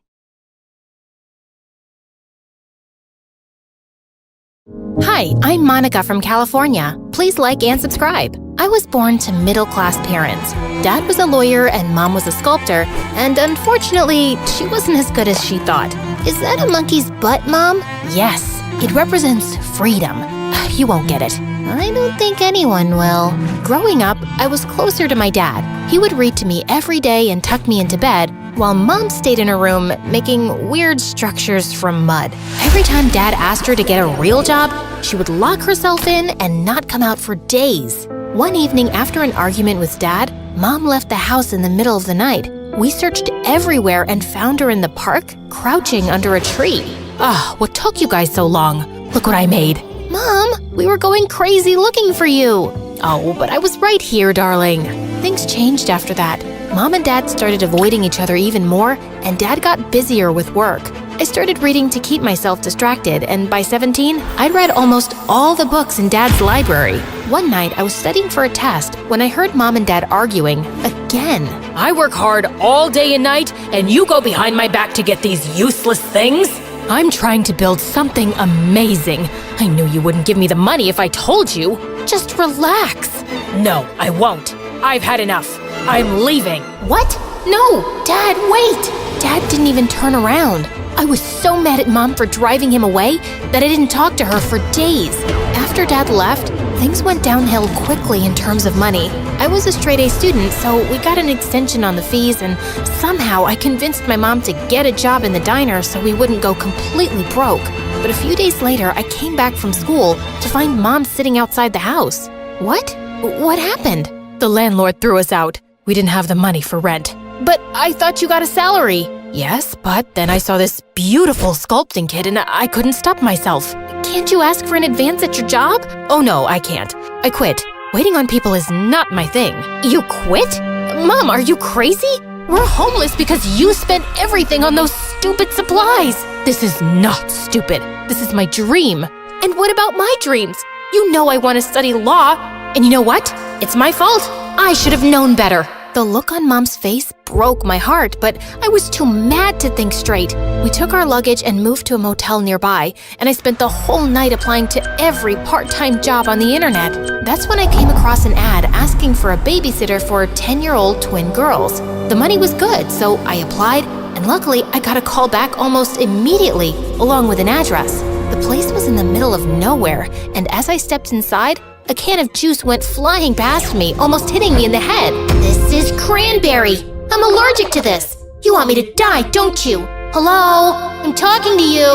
Hi, I'm Monica from California. Please like and subscribe. I was born to middle-class parents. Dad was a lawyer and Mom was a sculptor, and unfortunately, she wasn't as good as she thought. Is that a monkey's butt, Mom? Yes, it represents freedom. You won't get it. I don't think anyone will. Growing up, I was closer to my dad. He would read to me every day and tuck me into bed, while Mom stayed in her room making weird structures from mud. Every time Dad asked her to get a real job, she would lock herself in and not come out for days. One evening after an argument with Dad, Mom left the house in the middle of the night. We searched everywhere and found her in the park, crouching under a tree. What took you guys so long? Look what I made. Mom, we were going crazy looking for you. Oh, but I was right here, darling. Things changed after that. Mom and Dad started avoiding each other even more, and Dad got busier with work. I started reading to keep myself distracted, and by 17, I'd read almost all the books in Dad's library. One night, I was studying for a test when I heard Mom and Dad arguing again. I work hard all day and night, and you go behind my back to get these useless things? I'm trying to build something amazing. I knew you wouldn't give me the money if I told you. Just relax. No, I won't. I've had enough. I'm leaving. What? No, Dad, wait! Dad didn't even turn around. I was so mad at Mom for driving him away that I didn't talk to her for days. After Dad left, things went downhill quickly in terms of money. I was a straight-A student, so we got an extension on the fees, and somehow I convinced my mom to get a job in the diner so we wouldn't go completely broke. But a few days later, I came back from school to find Mom sitting outside the house. What? What happened? The landlord threw us out. We didn't have the money for rent. But I thought you got a salary. Yes, but then I saw this beautiful sculpting kit and I couldn't stop myself. Can't you ask for an advance at your job? Oh no, I can't. I quit. Waiting on people is not my thing. You quit? Mom, are you crazy? We're homeless because you spent everything on those stupid supplies. This is not stupid. This is my dream. And what about my dreams? You know I want to study law. And you know what? It's my fault. I should have known better. The look on Mom's face broke my heart, but I was too mad to think straight. We took our luggage and moved to a motel nearby, and I spent the whole night applying to every part-time job on the internet. That's when I came across an ad asking for a babysitter for 10-year-old twin girls. The money was good, so I applied, and luckily I got a call back almost immediately, along with an address. The place was in the middle of nowhere, and as I stepped inside, a can of juice went flying past me, almost hitting me in the head. This is cranberry. I'm allergic to this. You want me to die, don't you? Hello? I'm talking to you.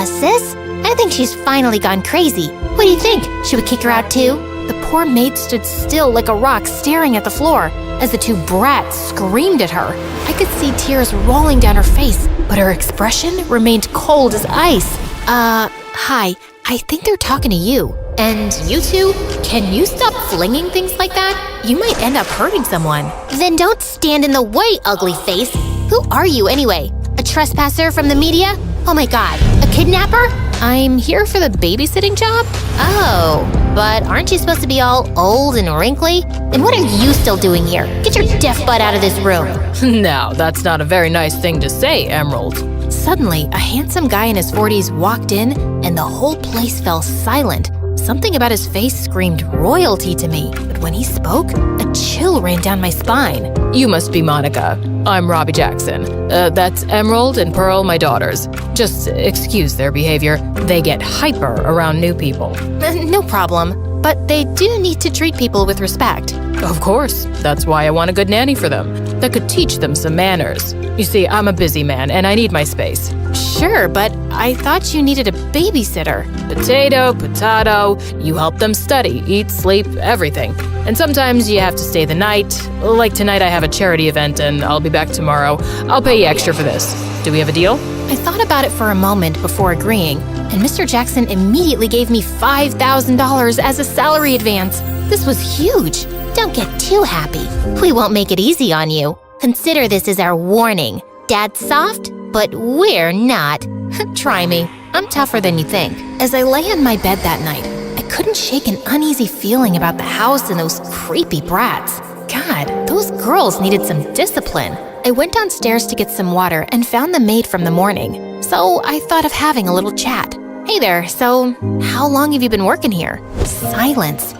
Sis? I think she's finally gone crazy. What do you think? Should we kick her out too? The poor maid stood still like a rock, staring at the floor as the two brats screamed at her. I could see tears rolling down her face, but her expression remained cold as ice. Hi, I think they're talking to you. And you two, can you stop flinging things like that? You might end up hurting someone. Then don't stand in the way, ugly face. Who are you anyway? A trespasser from the media? Oh my god, a kidnapper? I'm here for the babysitting job. Oh, but aren't you supposed to be all old and wrinkly? And what are you still doing here? Get your deaf butt out of this room. Now, that's not a very nice thing to say, Emerald. Suddenly, a handsome guy in his 40s walked in, and the whole place fell silent. Something about his face screamed royalty to me, but when he spoke, a chill ran down my spine. You must be Monica. I'm Robbie Jackson. That's Emerald and Pearl, my daughters. Just excuse their behavior. They get hyper around new people. No problem, but they do need to treat people with respect. Of course. That's why I want a good nanny for them that could teach them some manners. You see, I'm a busy man and I need my space. Sure, but I thought you needed a babysitter. Potato. You help them study, eat, sleep, everything. And sometimes you have to stay the night. Like tonight I have a charity event and I'll be back tomorrow. I'll pay you extra for this. Do we have a deal? I thought about it for a moment before agreeing, and Mr. Jackson immediately gave me $5,000 as a salary advance. This was huge. Don't get too happy. We won't make it easy on you. Consider this as our warning. Dad's soft, but we're not. Try me. I'm tougher than you think. As I lay on my bed that night, I couldn't shake an uneasy feeling about the house and those creepy brats. God, those girls needed some discipline. I went downstairs to get some water and found the maid from the morning. So I thought of having a little chat. Hey there, so how long have you been working here? Silence.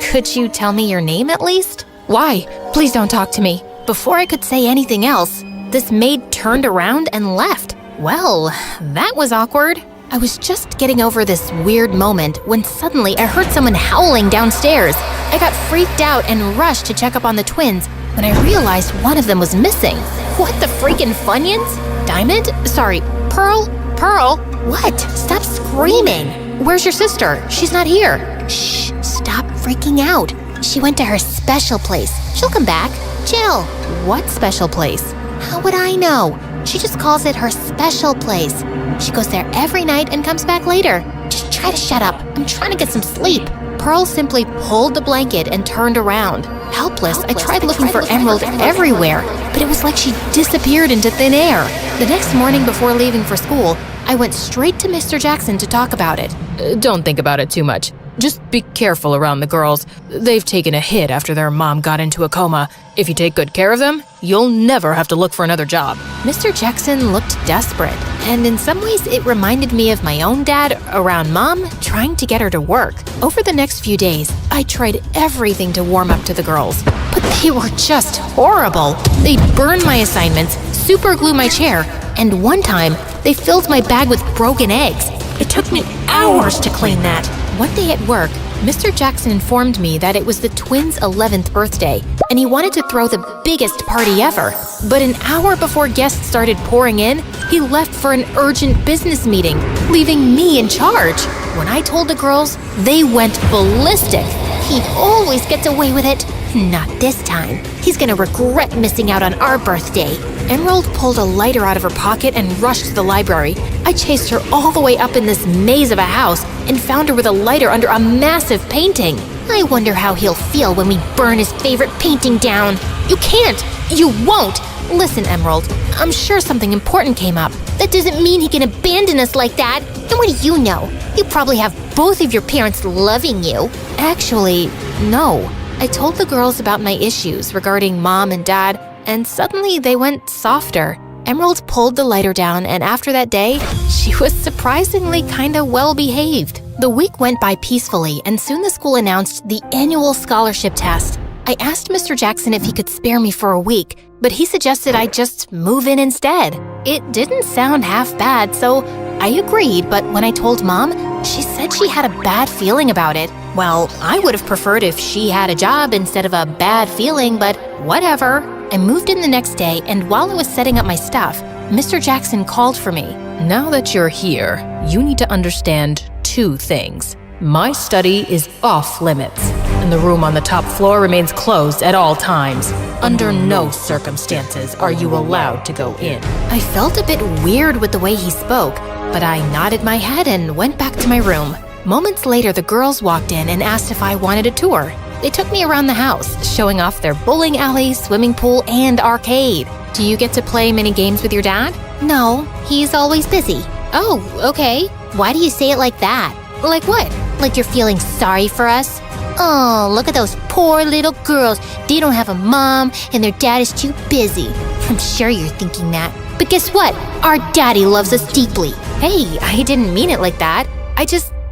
Could you tell me your name at least? Why? Please don't talk to me. Before I could say anything else, this maid turned around and left. Well, that was awkward. I was just getting over this weird moment when suddenly I heard someone howling downstairs. I got freaked out and rushed to check up on the twins when I realized one of them was missing. What the freaking Funyuns? Diamond? Sorry, Pearl? Pearl? What? Stop screaming. Where's your sister? She's not here. Shh, stop freaking out. She went to her special place. She'll come back. Chill. What special place? How would I know? She just calls it her special place. She goes there every night and comes back later. Just try to shut up. I'm trying to get some sleep. Pearl simply pulled the blanket and turned around. Helpless, I tried looking for Emerald everywhere, but it was like she disappeared into thin air. The next morning before leaving for school, I went straight to Mr. Jackson to talk about it. Don't think about it too much. Just be careful around the girls. They've taken a hit after their mom got into a coma. If you take good care of them, you'll never have to look for another job. Mr. Jackson looked desperate, and in some ways it reminded me of my own dad around Mom trying to get her to work. Over the next few days, I tried everything to warm up to the girls, but they were just horrible. They'd burn my assignments, super glue my chair, and one time, they filled my bag with broken eggs. It took me hours to clean that. One day at work, Mr. Jackson informed me that it was the twins' 11th birthday, and he wanted to throw the biggest party ever. But an hour before guests started pouring in, he left for an urgent business meeting, leaving me in charge. When I told the girls, they went ballistic. He always gets away with it. Not this time. He's gonna regret missing out on our birthday. Emerald pulled a lighter out of her pocket and rushed to the library. I chased her all the way up in this maze of a house and found her with a lighter under a massive painting. I wonder how he'll feel when we burn his favorite painting down. You can't! You won't! Listen, Emerald, I'm sure something important came up. That doesn't mean he can abandon us like that. And what do you know? You probably have both of your parents loving you. Actually, no. I told the girls about my issues regarding mom and dad, and suddenly they went softer. Emerald pulled the lighter down, and after that day, she was surprisingly kinda well-behaved. The week went by peacefully, and soon the school announced the annual scholarship test. I asked Mr. Jackson if he could spare me for a week, but he suggested I just move in instead. It didn't sound half bad, so I agreed, but when I told Mom, she said she had a bad feeling about it. Well, I would have preferred if she had a job instead of a bad feeling, but whatever. I moved in the next day, and while I was setting up my stuff, Mr. Jackson called for me. Now that you're here, you need to understand 2 things. My study is off limits, and the room on the top floor remains closed at all times. Under no circumstances are you allowed to go in. I felt a bit weird with the way he spoke, but I nodded my head and went back to my room. Moments later, the girls walked in and asked if I wanted a tour. They took me around the house, showing off their bowling alley, swimming pool, and arcade. Do you get to play many games with your dad? No, he's always busy. Oh, okay. Why do you say it like that? Like what? Like you're feeling sorry for us? Oh, look at those poor little girls. They don't have a mom, and their dad is too busy. I'm sure you're thinking that. But guess what? Our daddy loves us deeply. Hey, I didn't mean it like that.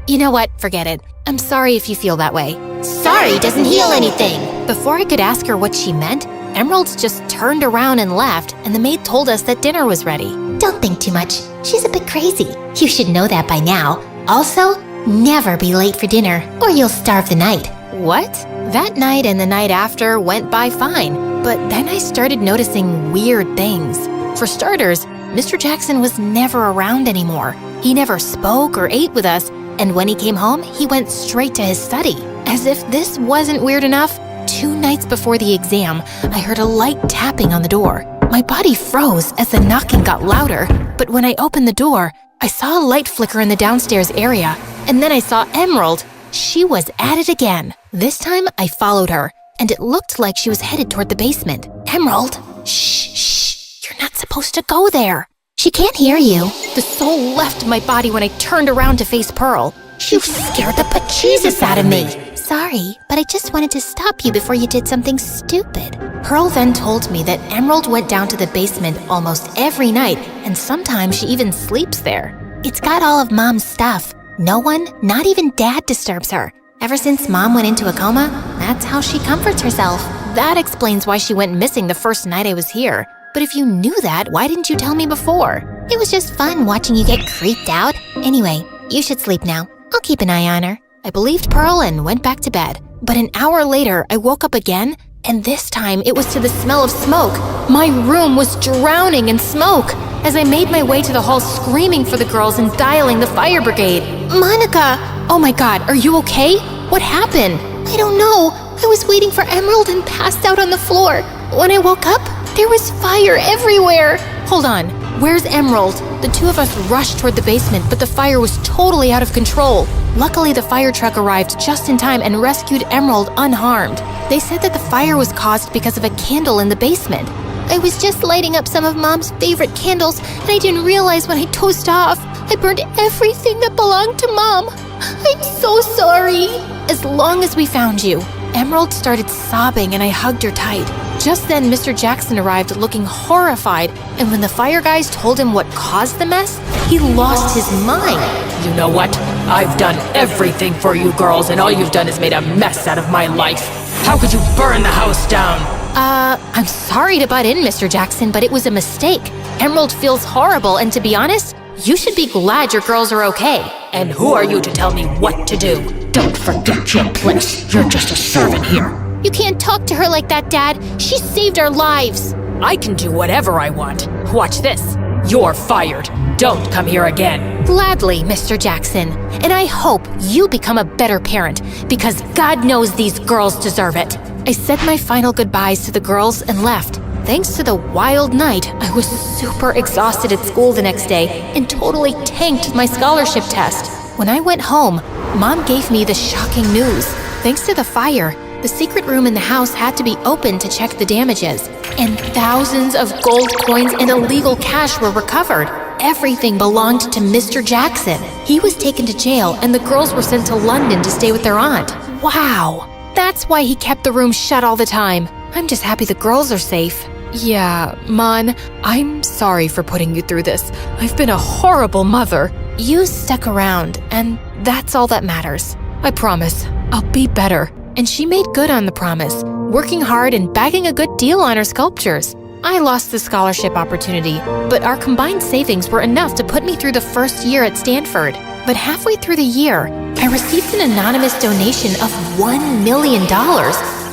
You know what? Forget it. I'm sorry if you feel that way. Sorry doesn't heal anything. Before I could ask her what she meant, Emerald just turned around and left, and the maid told us that dinner was ready. Don't think too much. She's a bit crazy. You should know that by now. Also, never be late for dinner, or you'll starve the night. What? That night and the night after went by fine, but then I started noticing weird things. For starters, Mr. Jackson was never around anymore. He never spoke or ate with us, and when he came home, he went straight to his study. As if this wasn't weird enough, 2 nights before the exam, I heard a light tapping on the door. My body froze as the knocking got louder, but when I opened the door, I saw a light flicker in the downstairs area, and then I saw Emerald. She was at it again. This time, I followed her, and it looked like she was headed toward the basement. Emerald, shh, you're not supposed to go there. She can't hear you. The soul left my body when I turned around to face Pearl. You scared the bejesus out of me. Sorry, but I just wanted to stop you before you did something stupid. Pearl then told me that Emerald went down to the basement almost every night, and sometimes she even sleeps there. It's got all of Mom's stuff. No one, not even Dad, disturbs her. Ever since Mom went into a coma, that's how she comforts herself. That explains why she went missing the first night I was here. But if you knew that, why didn't you tell me before? It was just fun watching you get creeped out. Anyway, you should sleep now. I'll keep an eye on her. I believed Pearl and went back to bed. But an hour later, I woke up again, and this time it was to the smell of smoke. My room was drowning in smoke. As I made my way to the hall screaming for the girls and dialing the fire brigade. Monica! Oh my god, are you okay? What happened? I don't know. I was waiting for Emerald and passed out on the floor. When I woke up, there was fire everywhere. Hold on, where's Emerald? The 2 of us rushed toward the basement, but the fire was totally out of control. Luckily, the fire truck arrived just in time and rescued Emerald unharmed. They said that the fire was caused because of a candle in the basement. I was just lighting up some of Mom's favorite candles, and I didn't realize when I dozed off, I burned everything that belonged to Mom. I'm so sorry. As long as we found you. Emerald started sobbing and I hugged her tight. Just then, Mr. Jackson arrived looking horrified, and when the fire guys told him what caused the mess, he lost his mind. You know what? I've done everything for you girls, and all you've done is made a mess out of my life. How could you burn the house down? I'm sorry to butt in, Mr. Jackson, but it was a mistake. Emerald feels horrible, and to be honest, you should be glad your girls are okay. And who are you to tell me what to do? Don't forget your place. You're just a servant here. You can't talk to her like that, Dad. She saved our lives. I can do whatever I want. Watch this. You're fired. Don't come here again. Gladly, Mr. Jackson. And I hope you become a better parent, because God knows these girls deserve it. I said my final goodbyes to the girls and left. Thanks to the wild night, I was super exhausted at school the next day and totally tanked my scholarship test. When I went home, Mom gave me the shocking news. Thanks to the fire, the secret room in the house had to be opened to check the damages, and thousands of gold coins and illegal cash were recovered. everything belonged to Mr. Jackson. He was taken to jail and the girls were sent to London to stay with their aunt. Wow, that's why he kept the room shut all the time. I'm just happy the girls are safe. Yeah, Mon, I'm sorry for putting you through this. I've been a horrible mother. You stuck around, and that's all that matters. I promise, I'll be better. And she made good on the promise, working hard and bagging a good deal on her sculptures. I lost the scholarship opportunity, but our combined savings were enough to put me through the first year at Stanford. But halfway through the year, I received an anonymous donation of $1 million.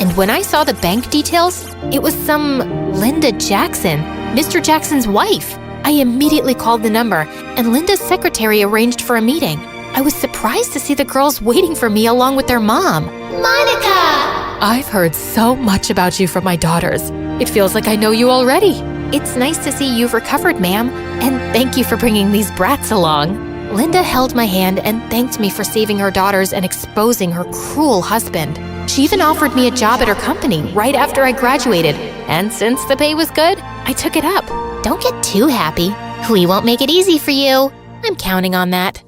And when I saw the bank details, it was some Linda Jackson, Mr. Jackson's wife. I immediately called the number, and Linda's secretary arranged for a meeting. I was surprised to see the girls waiting for me along with their mom. Monica! I've heard so much about you from my daughters. It feels like I know you already. It's nice to see you've recovered, ma'am, and thank you for bringing these brats along. Linda held my hand and thanked me for saving her daughters and exposing her cruel husband. She even offered me a job at her company right after I graduated, and since the pay was good, I took it up. Don't get too happy. We won't make it easy for you. I'm counting on that.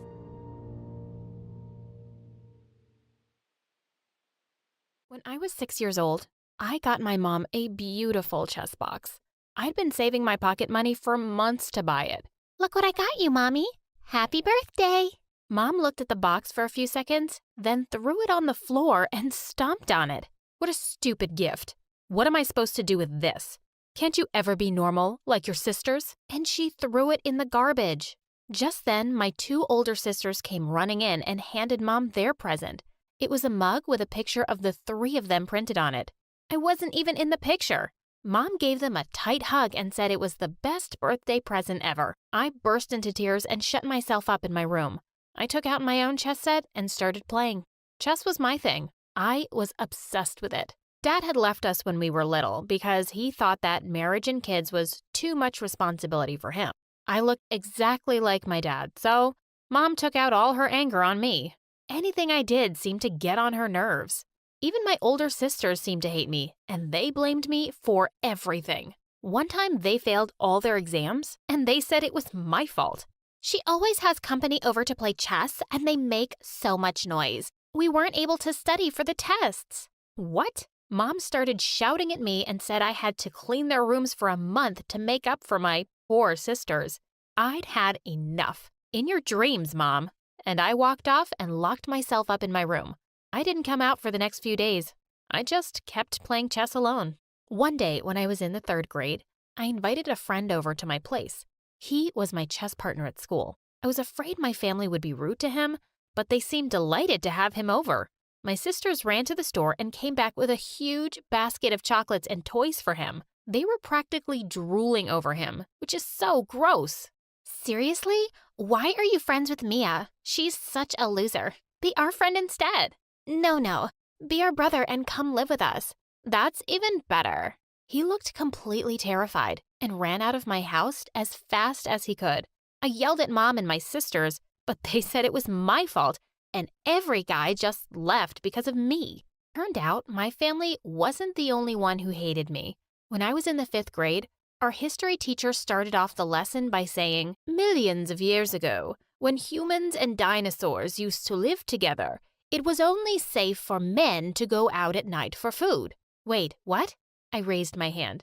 When I was 6 years old, I got my mom a beautiful chess box. I'd been saving my pocket money for months to buy it. Look what I got you, Mommy. Happy birthday. Mom looked at the box for a few seconds, then threw it on the floor and stomped on it. What a stupid gift. What am I supposed to do with this? Can't you ever be normal, like your sisters? And she threw it in the garbage. Just then, my 2 older sisters came running in and handed Mom their present. It was a mug with a picture of the 3 of them printed on it. I wasn't even in the picture. Mom gave them a tight hug and said it was the best birthday present ever. I burst into tears and shut myself up in my room. I took out my own chess set and started playing. Chess was my thing. I was obsessed with it. Dad had left us when we were little because he thought that marriage and kids was too much responsibility for him. I looked exactly like my dad, so Mom took out all her anger on me. Anything I did seemed to get on her nerves. Even my older sisters seemed to hate me, and they blamed me for everything. One time they failed all their exams, and they said it was my fault. She always has company over to play chess, and they make so much noise. We weren't able to study for the tests. What? Mom started shouting at me and said I had to clean their rooms for a month to make up for my poor sisters. I'd had enough. In your dreams, Mom. And I walked off and locked myself up in my room. I didn't come out for the next few days. I just kept playing chess alone. One day, when I was in the 3rd grade, I invited a friend over to my place. He was my chess partner at school. I was afraid my family would be rude to him, but they seemed delighted to have him over. My sisters ran to the store and came back with a huge basket of chocolates and toys for him. They were practically drooling over him, which is so gross. Seriously? Why are you friends with Mia? She's such a loser. Be our friend instead. No. Be our brother and come live with us. That's even better. He looked completely terrified and ran out of my house as fast as he could. I yelled at Mom and my sisters, but they said it was my fault, and every guy just left because of me. Turned out my family wasn't the only one who hated me. When I was in the 5th grade, our history teacher started off the lesson by saying, "Millions of years ago, when humans and dinosaurs used to live together, it was only safe for men to go out at night for food." Wait, what? I raised my hand.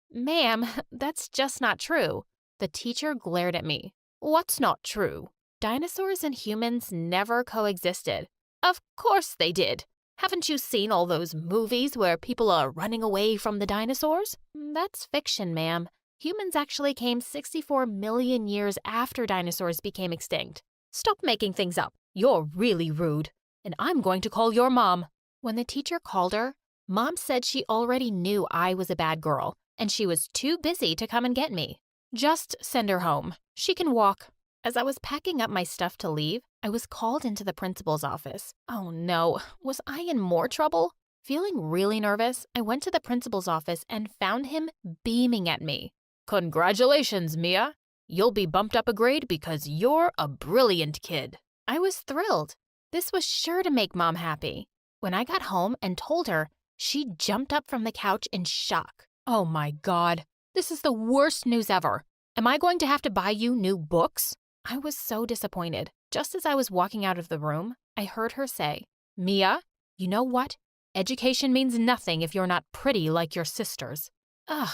Ma'am, that's just not true. The teacher glared at me. What's not true? Dinosaurs and humans never coexisted. Of course they did. Haven't you seen all those movies where people are running away from the dinosaurs? That's fiction, ma'am. Humans actually came 64 million years after dinosaurs became extinct. Stop making things up. You're really rude. And I'm going to call your mom. When the teacher called her, Mom said she already knew I was a bad girl, and she was too busy to come and get me. Just send her home. She can walk. As I was packing up my stuff to leave, I was called into the principal's office. Oh no, was I in more trouble? Feeling really nervous, I went to the principal's office and found him beaming at me. Congratulations, Mia. You'll be bumped up a grade because you're a brilliant kid. I was thrilled. This was sure to make Mom happy. When I got home and told her, she jumped up from the couch in shock. Oh my God, this is the worst news ever. Am I going to have to buy you new books? I was so disappointed. Just as I was walking out of the room, I heard her say, Mia, you know what? Education means nothing if you're not pretty like your sisters. Ugh,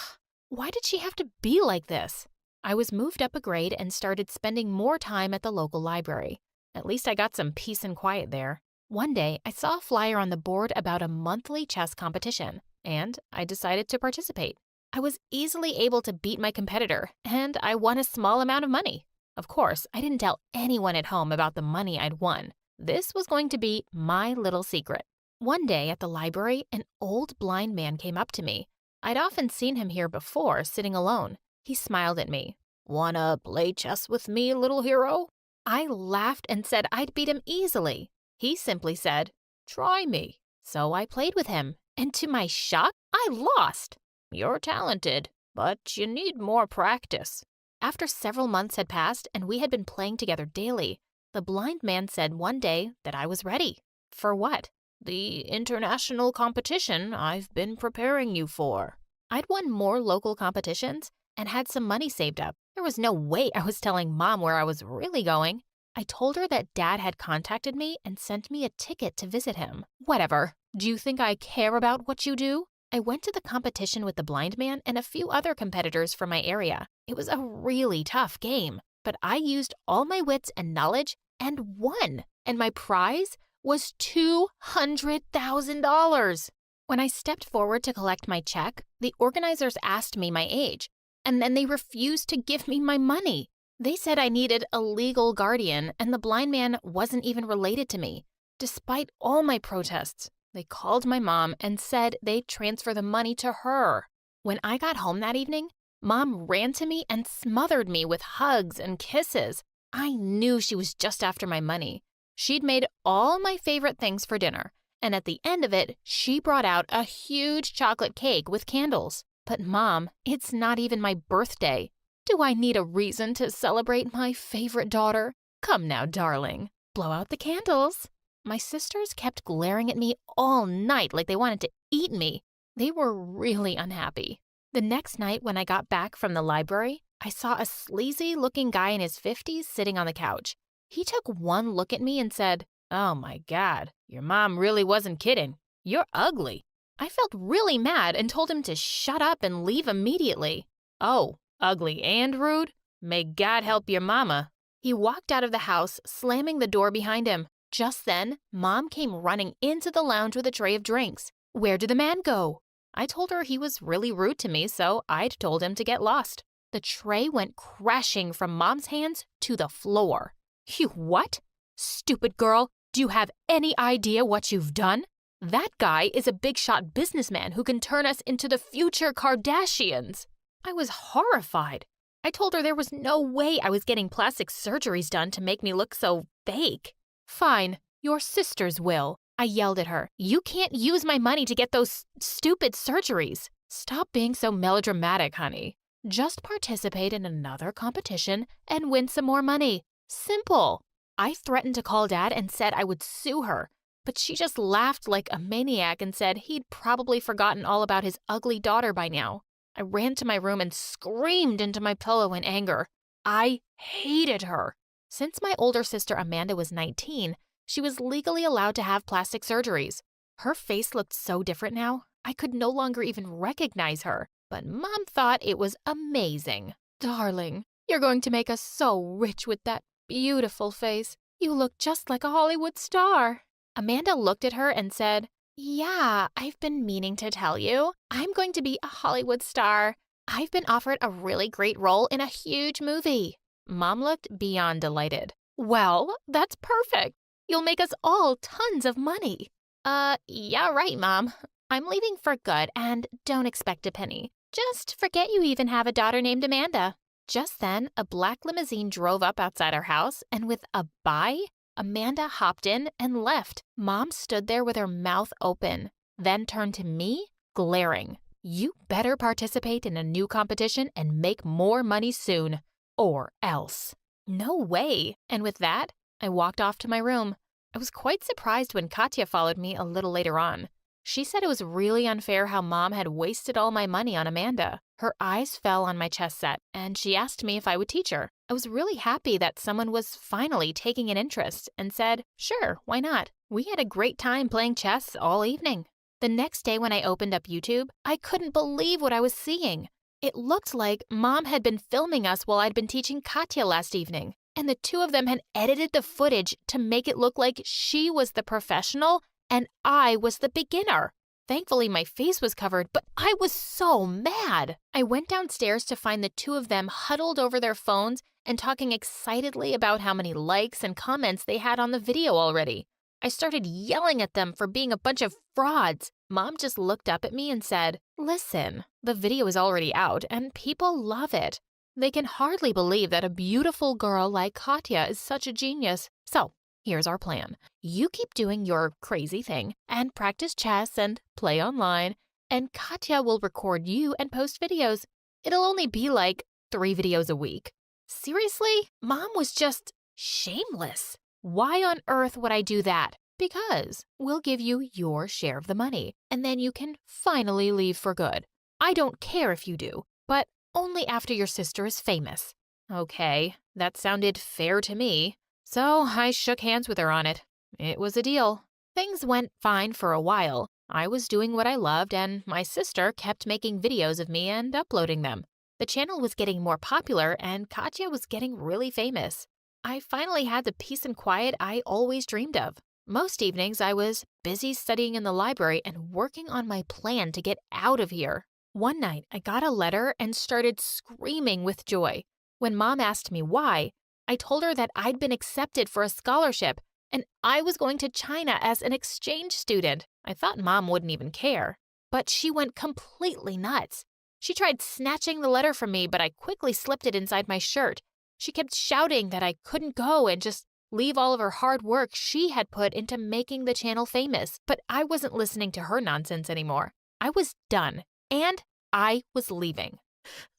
why did she have to be like this? I was moved up a grade and started spending more time at the local library. At least I got some peace and quiet there. One day, I saw a flyer on the board about a monthly chess competition, and I decided to participate. I was easily able to beat my competitor, and I won a small amount of money. Of course, I didn't tell anyone at home about the money I'd won. This was going to be my little secret. One day at the library, an old blind man came up to me. I'd often seen him here before, sitting alone. He smiled at me. Wanna play chess with me, little hero? I laughed and said I'd beat him easily. He simply said, try me. So I played with him, and to my shock, I lost. You're talented, but you need more practice. After several months had passed and we had been playing together daily, the blind man said one day that I was ready. For what? The international competition I've been preparing you for. I'd won more local competitions and had some money saved up. There was no way I was telling Mom where I was really going. I told her that Dad had contacted me and sent me a ticket to visit him. Whatever. Do you think I care about what you do? I went to the competition with the blind man and a few other competitors from my area. It was a really tough game, but I used all my wits and knowledge and won. And my prize was $200,000. When I stepped forward to collect my check, the organizers asked me my age, and then they refused to give me my money. They said I needed a legal guardian, and the blind man wasn't even related to me. Despite all my protests, they called my mom and said they'd transfer the money to her. When I got home that evening, Mom ran to me and smothered me with hugs and kisses. I knew she was just after my money. She'd made all my favorite things for dinner, and at the end of it, she brought out a huge chocolate cake with candles. But Mom, it's not even my birthday. Do I need a reason to celebrate my favorite daughter? Come now, darling, blow out the candles. My sisters kept glaring at me all night like they wanted to eat me. They were really unhappy. The next night when I got back from the library, I saw a sleazy-looking guy in his 50s sitting on the couch. He took one look at me and said, oh my God, your mom really wasn't kidding. You're ugly. I felt really mad and told him to shut up and leave immediately. Oh, ugly and rude? May God help your mama. He walked out of the house, slamming the door behind him. Just then, Mom came running into the lounge with a tray of drinks. Where did the man go? I told her he was really rude to me, so I'd told him to get lost. The tray went crashing from Mom's hands to the floor. You what? Stupid girl, do you have any idea what you've done? That guy is a big-shot businessman who can turn us into the future Kardashians. I was horrified. I told her there was no way I was getting plastic surgeries done to make me look so fake. Fine, your sisters will. I yelled at her. You can't use my money to get those stupid surgeries. Stop being so melodramatic, honey. Just participate in another competition and win some more money. Simple. I threatened to call Dad and said I would sue her, but she just laughed like a maniac and said he'd probably forgotten all about his ugly daughter by now. I ran to my room and screamed into my pillow in anger. I hated her. Since my older sister Amanda was 19, she was legally allowed to have plastic surgeries. Her face looked so different now, I could no longer even recognize her, but Mom thought it was amazing. Darling, you're going to make us so rich with that beautiful face. You look just like a Hollywood star. Amanda looked at her and said, yeah, I've been meaning to tell you. I'm going to be a Hollywood star. I've been offered a really great role in a huge movie. Mom looked beyond delighted. Well, that's perfect. You'll make us all tons of money. Yeah, right, Mom. I'm leaving for good and don't expect a penny. Just forget you even have a daughter named Amanda. Just then, a black limousine drove up outside our house, and with a bye, Amanda hopped in and left. Mom stood there with her mouth open, then turned to me, glaring. You better participate in a new competition and make more money soon, or else. No way. And with that, I walked off to my room. I was quite surprised when Katya followed me a little later on. She said it was really unfair how Mom had wasted all my money on Amanda. Her eyes fell on my chess set, and she asked me if I would teach her. I was really happy that someone was finally taking an interest and said, sure, why not? We had a great time playing chess all evening. The next day when I opened up YouTube, I couldn't believe what I was seeing. It looked like Mom had been filming us while I'd been teaching Katya last evening, and the two of them had edited the footage to make it look like she was the professional and I was the beginner. Thankfully, my face was covered, but I was so mad. I went downstairs to find the two of them huddled over their phones and talking excitedly about how many likes and comments they had on the video already. I started yelling at them for being a bunch of frauds. Mom just looked up at me and said, listen, the video is already out and people love it. They can hardly believe that a beautiful girl like Katya is such a genius. So, here's our plan. You keep doing your crazy thing and practice chess and play online, and Katya will record you and post videos. It'll only be like 3 videos a week. Seriously? Mom was just shameless. Why on earth would I do that? Because we'll give you your share of the money, and then you can finally leave for good. I don't care if you do, but only after your sister is famous. Okay, that sounded fair to me. So I shook hands with her on it. It was a deal. Things went fine for a while. I was doing what I loved, and my sister kept making videos of me and uploading them. The channel was getting more popular, and Katya was getting really famous. I finally had the peace and quiet I always dreamed of. Most evenings, I was busy studying in the library and working on my plan to get out of here. One night, I got a letter and started screaming with joy. When Mom asked me why, I told her that I'd been accepted for a scholarship and I was going to China as an exchange student. I thought Mom wouldn't even care, but she went completely nuts. She tried snatching the letter from me, but I quickly slipped it inside my shirt. She kept shouting that I couldn't go and just leave all of her hard work she had put into making the channel famous, but I wasn't listening to her nonsense anymore. I was done, and I was leaving.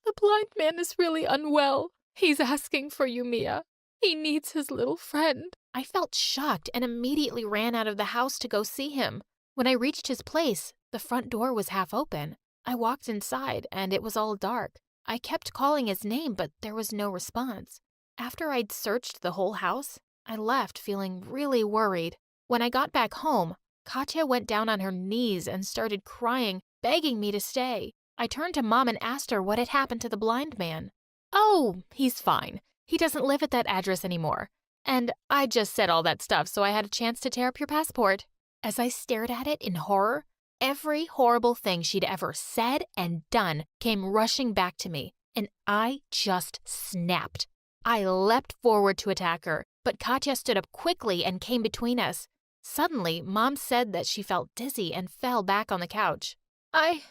The blind man is really unwell. He's asking for you, Mia. He needs his little friend. I felt shocked and immediately ran out of the house to go see him. When I reached his place, the front door was half open. I walked inside, and it was all dark. I kept calling his name, but there was no response. After I'd searched the whole house, I left feeling really worried. When I got back home, Katya went down on her knees and started crying, begging me to stay. I turned to Mom and asked her what had happened to the blind man. Oh, he's fine. He doesn't live at that address anymore. And I just said all that stuff so I had a chance to tear up your passport. As I stared at it in horror, every horrible thing she'd ever said and done came rushing back to me, and I just snapped. I leapt forward to attack her, but Katya stood up quickly and came between us. Suddenly, Mom said that she felt dizzy and fell back on the couch. I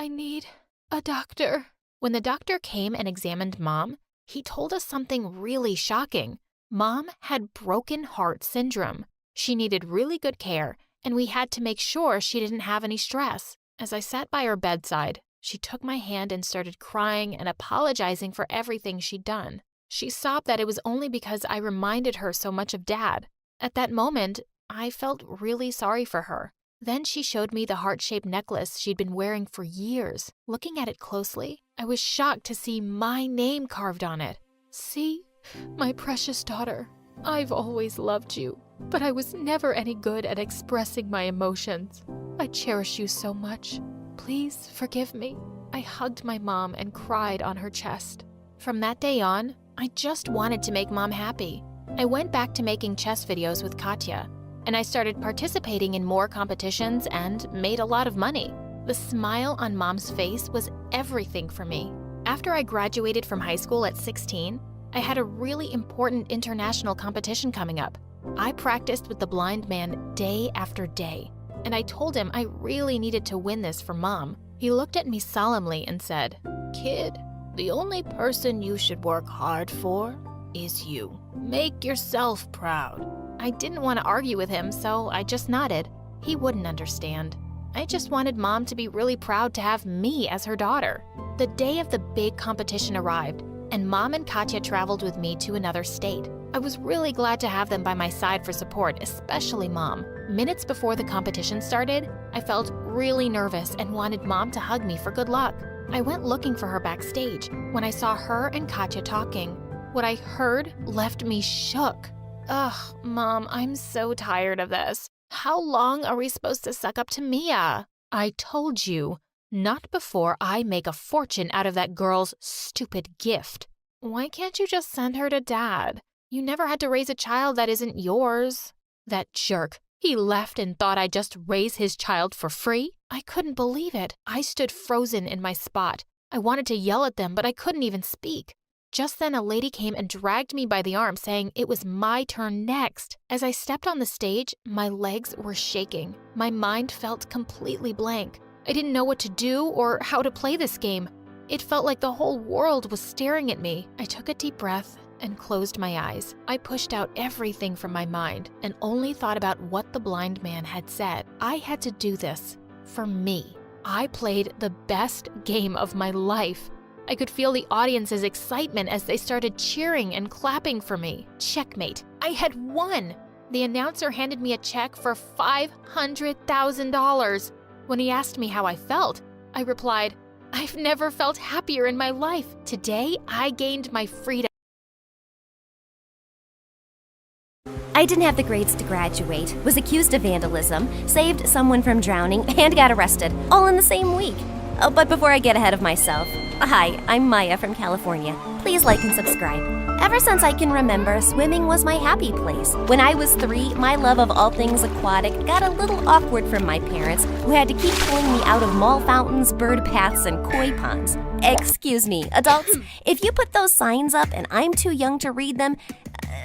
need a doctor. When the doctor came and examined Mom, he told us something really shocking. Mom had broken heart syndrome. She needed really good care, and we had to make sure she didn't have any stress. As I sat by her bedside, she took my hand and started crying and apologizing for everything she'd done. She sobbed that it was only because I reminded her so much of Dad. At that moment, I felt really sorry for her. Then she showed me the heart-shaped necklace she'd been wearing for years. Looking at it closely, I was shocked to see my name carved on it. See, my precious daughter, I've always loved you, but I was never any good at expressing my emotions. I cherish you so much. Please forgive me. I hugged my mom and cried on her chest. From that day on, I just wanted to make Mom happy. I went back to making chess videos with Katya, and I started participating in more competitions and made a lot of money. The smile on Mom's face was everything for me. After I graduated from high school at 16, I had a really important international competition coming up. I practiced with the blind man day after day, and I told him I really needed to win this for Mom. He looked at me solemnly and said, "Kid, the only person you should work hard for is you. Make yourself proud." I didn't want to argue with him, so I just nodded. He wouldn't understand. I just wanted Mom to be really proud to have me as her daughter. The day of the big competition arrived, and Mom and Katya traveled with me to another state. I was really glad to have them by my side for support, especially Mom. Minutes before the competition started, I felt really nervous and wanted Mom to hug me for good luck. I went looking for her backstage when I saw her and Katya talking. What I heard left me shook. Ugh, Mom, I'm so tired of this. How long are we supposed to suck up to Mia? I told you, not before I make a fortune out of that girl's stupid gift. Why can't you just send her to Dad? You never had to raise a child that isn't yours. That jerk, he left and thought I'd just raise his child for free? I couldn't believe it. I stood frozen in my spot. I wanted to yell at them, but I couldn't even speak. Just then, a lady came and dragged me by the arm, saying it was my turn next. As I stepped on the stage, my legs were shaking. My mind felt completely blank. I didn't know what to do or how to play this game. It felt like the whole world was staring at me. I took a deep breath and closed my eyes. I pushed out everything from my mind and only thought about what the blind man had said. I had to do this for me. I played the best game of my life. I could feel the audience's excitement as they started cheering and clapping for me. Checkmate. I had won. The announcer handed me a check for $500,000. When he asked me how I felt, I replied, I've never felt happier in my life. Today, I gained my freedom. I didn't have the grades to graduate, was accused of vandalism, saved someone from drowning, and got arrested, all in the same week. Oh, but before I get ahead of myself, hi, I'm Maya from California. Please like and subscribe. Ever since I can remember, swimming was my happy place. When I was 3, my love of all things aquatic got a little awkward from my parents, who had to keep pulling me out of mall fountains, bird baths, and koi ponds. Excuse me, adults, if you put those signs up and I'm too young to read them,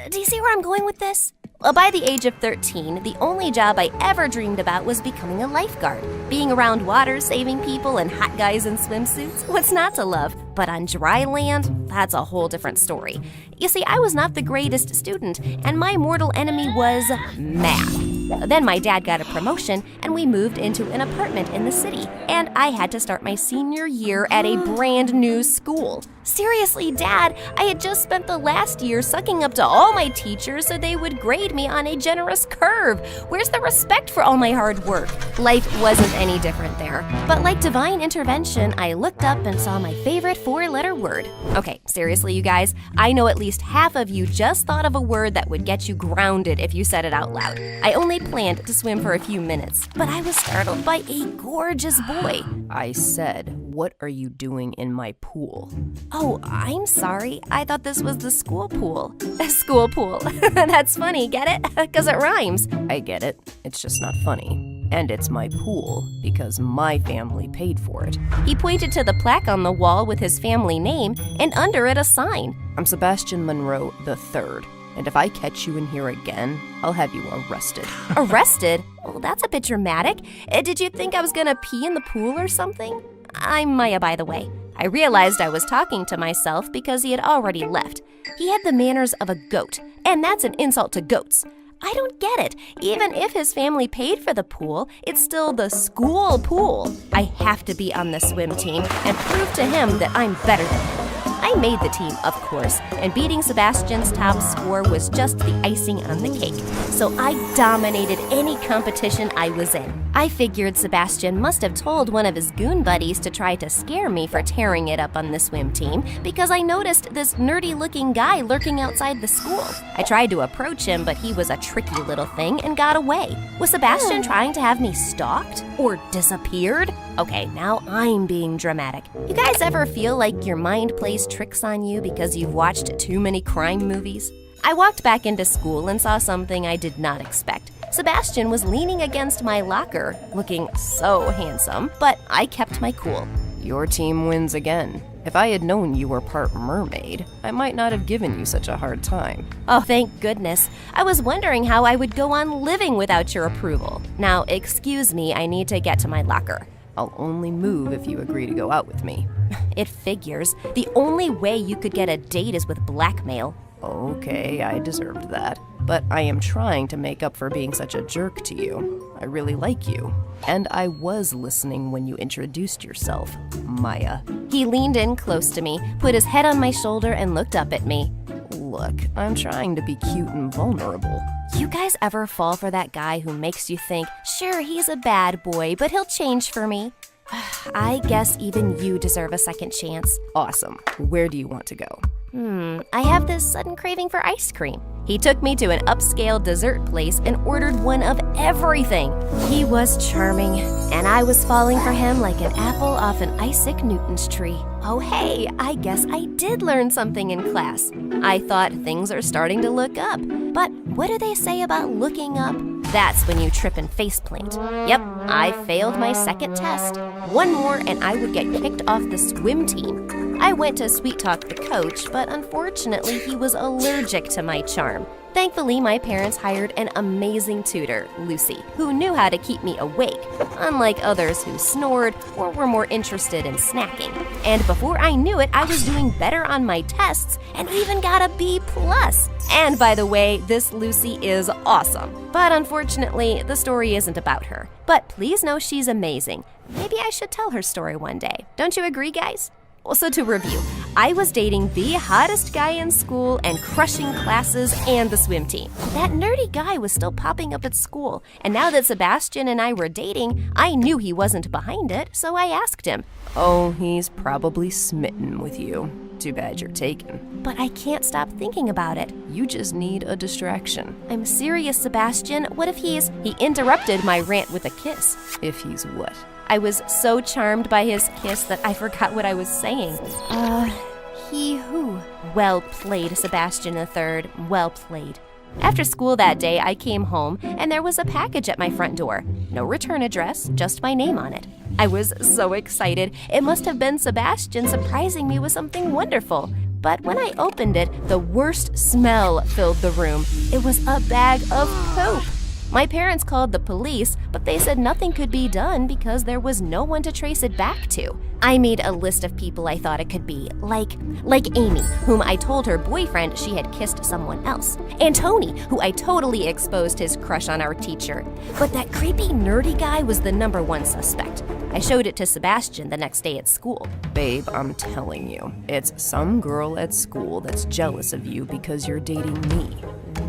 do you see where I'm going with this? Well, by the age of 13, the only job I ever dreamed about was becoming a lifeguard. Being around water, saving people, and hot guys in swimsuits, what's not to love? But on dry land, that's a whole different story. You see, I was not the greatest student, and my mortal enemy was math. Then my dad got a promotion, and we moved into an apartment in the city, and I had to start my senior year at a brand new school. Seriously, Dad, I had just spent the last year sucking up to all my teachers so they would grade me on a generous curve. Where's the respect for all my hard work? Life wasn't any different there. But like divine intervention, I looked up and saw my favorite 4-letter word. Okay, seriously, you guys, I know at least half of you just thought of a word that would get you grounded if you said it out loud. I only planned to swim for a few minutes, but I was startled by a gorgeous boy. I said, what are you doing in my pool? Oh, I'm sorry. I thought this was the school pool. A school pool. That's funny, get it? Because it rhymes. I get it. It's just not funny. And it's my pool because my family paid for it. He pointed to the plaque on the wall with his family name and under it a sign. I'm Sebastian Monroe III. And if I catch you in here again, I'll have you arrested. Arrested? Well, that's a bit dramatic. Did you think I was gonna pee in the pool or something? I'm Maya, by the way. I realized I was talking to myself because he had already left. He had the manners of a goat, and that's an insult to goats. I don't get it. Even if his family paid for the pool, it's still the school pool. I have to be on the swim team and prove to him that I'm better than him. I made the team, of course, and beating Sebastian's top score was just the icing on the cake. So I dominated any competition I was in. I figured Sebastian must have told one of his goon buddies to try to scare me for tearing it up on the swim team because I noticed this nerdy-looking guy lurking outside the school. I tried to approach him, but he was a tricky little thing and got away. Was Sebastian trying to have me stalked? Or disappeared? Okay, now I'm being dramatic. You guys ever feel like your mind plays tricks on you because you've watched too many crime movies? I walked back into school and saw something I did not expect. Sebastian was leaning against my locker, looking so handsome, but I kept my cool. Your team wins again. If I had known you were part mermaid, I might not have given you such a hard time. Oh, thank goodness. I was wondering how I would go on living without your approval. Now, excuse me, I need to get to my locker. I'll only move if you agree to go out with me. It figures. The only way you could get a date is with blackmail. Okay, I deserved that. But I am trying to make up for being such a jerk to you. I really like you. And I was listening when you introduced yourself, Maya. He leaned in close to me, put his head on my shoulder, and looked up at me. Look, I'm trying to be cute and vulnerable. You guys ever fall for that guy who makes you think, sure, he's a bad boy, but he'll change for me? I guess even you deserve a second chance. Awesome. Where do you want to go? I have this sudden craving for ice cream. He took me to an upscale dessert place and ordered one of everything. He was charming, and I was falling for him like an apple off an Isaac Newton's tree. Oh hey, I guess I did learn something in class. I thought things are starting to look up. But what do they say about looking up? That's when you trip and faceplant. Yep, I failed my second test. One more and I would get kicked off the swim team. I went to sweet talk the coach, but unfortunately he was allergic to my charm. Thankfully, my parents hired an amazing tutor, Lucy, who knew how to keep me awake, unlike others who snored or were more interested in snacking. And before I knew it, I was doing better on my tests and even got a B+. And by the way, this Lucy is awesome. But unfortunately, the story isn't about her. But please know she's amazing. Maybe I should tell her story one day. Don't you agree, guys? Also, to review, I was dating the hottest guy in school and crushing classes and the swim team. That nerdy guy was still popping up at school, and now that Sebastian and I were dating, I knew he wasn't behind it, so I asked him. Oh, he's probably smitten with you. Too bad you're taken. But I can't stop thinking about it. You just need a distraction. I'm serious, Sebastian. What if He interrupted my rant with a kiss. If he's what? I was so charmed by his kiss that I forgot what I was saying. He who? Well played, Sebastian III. Well played. After school that day, I came home, and there was a package at my front door. No return address, just my name on it. I was so excited. It must have been Sebastian surprising me with something wonderful. But when I opened it, the worst smell filled the room. It was a bag of poop. My parents called the police, but they said nothing could be done because there was no one to trace it back to. I made a list of people I thought it could be, like Amy, whom I told her boyfriend she had kissed someone else, and Tony, who I totally exposed his crush on our teacher. But that creepy nerdy guy was the #1 suspect. I showed it to Sebastian the next day at school. Babe, I'm telling you, it's some girl at school that's jealous of you because you're dating me.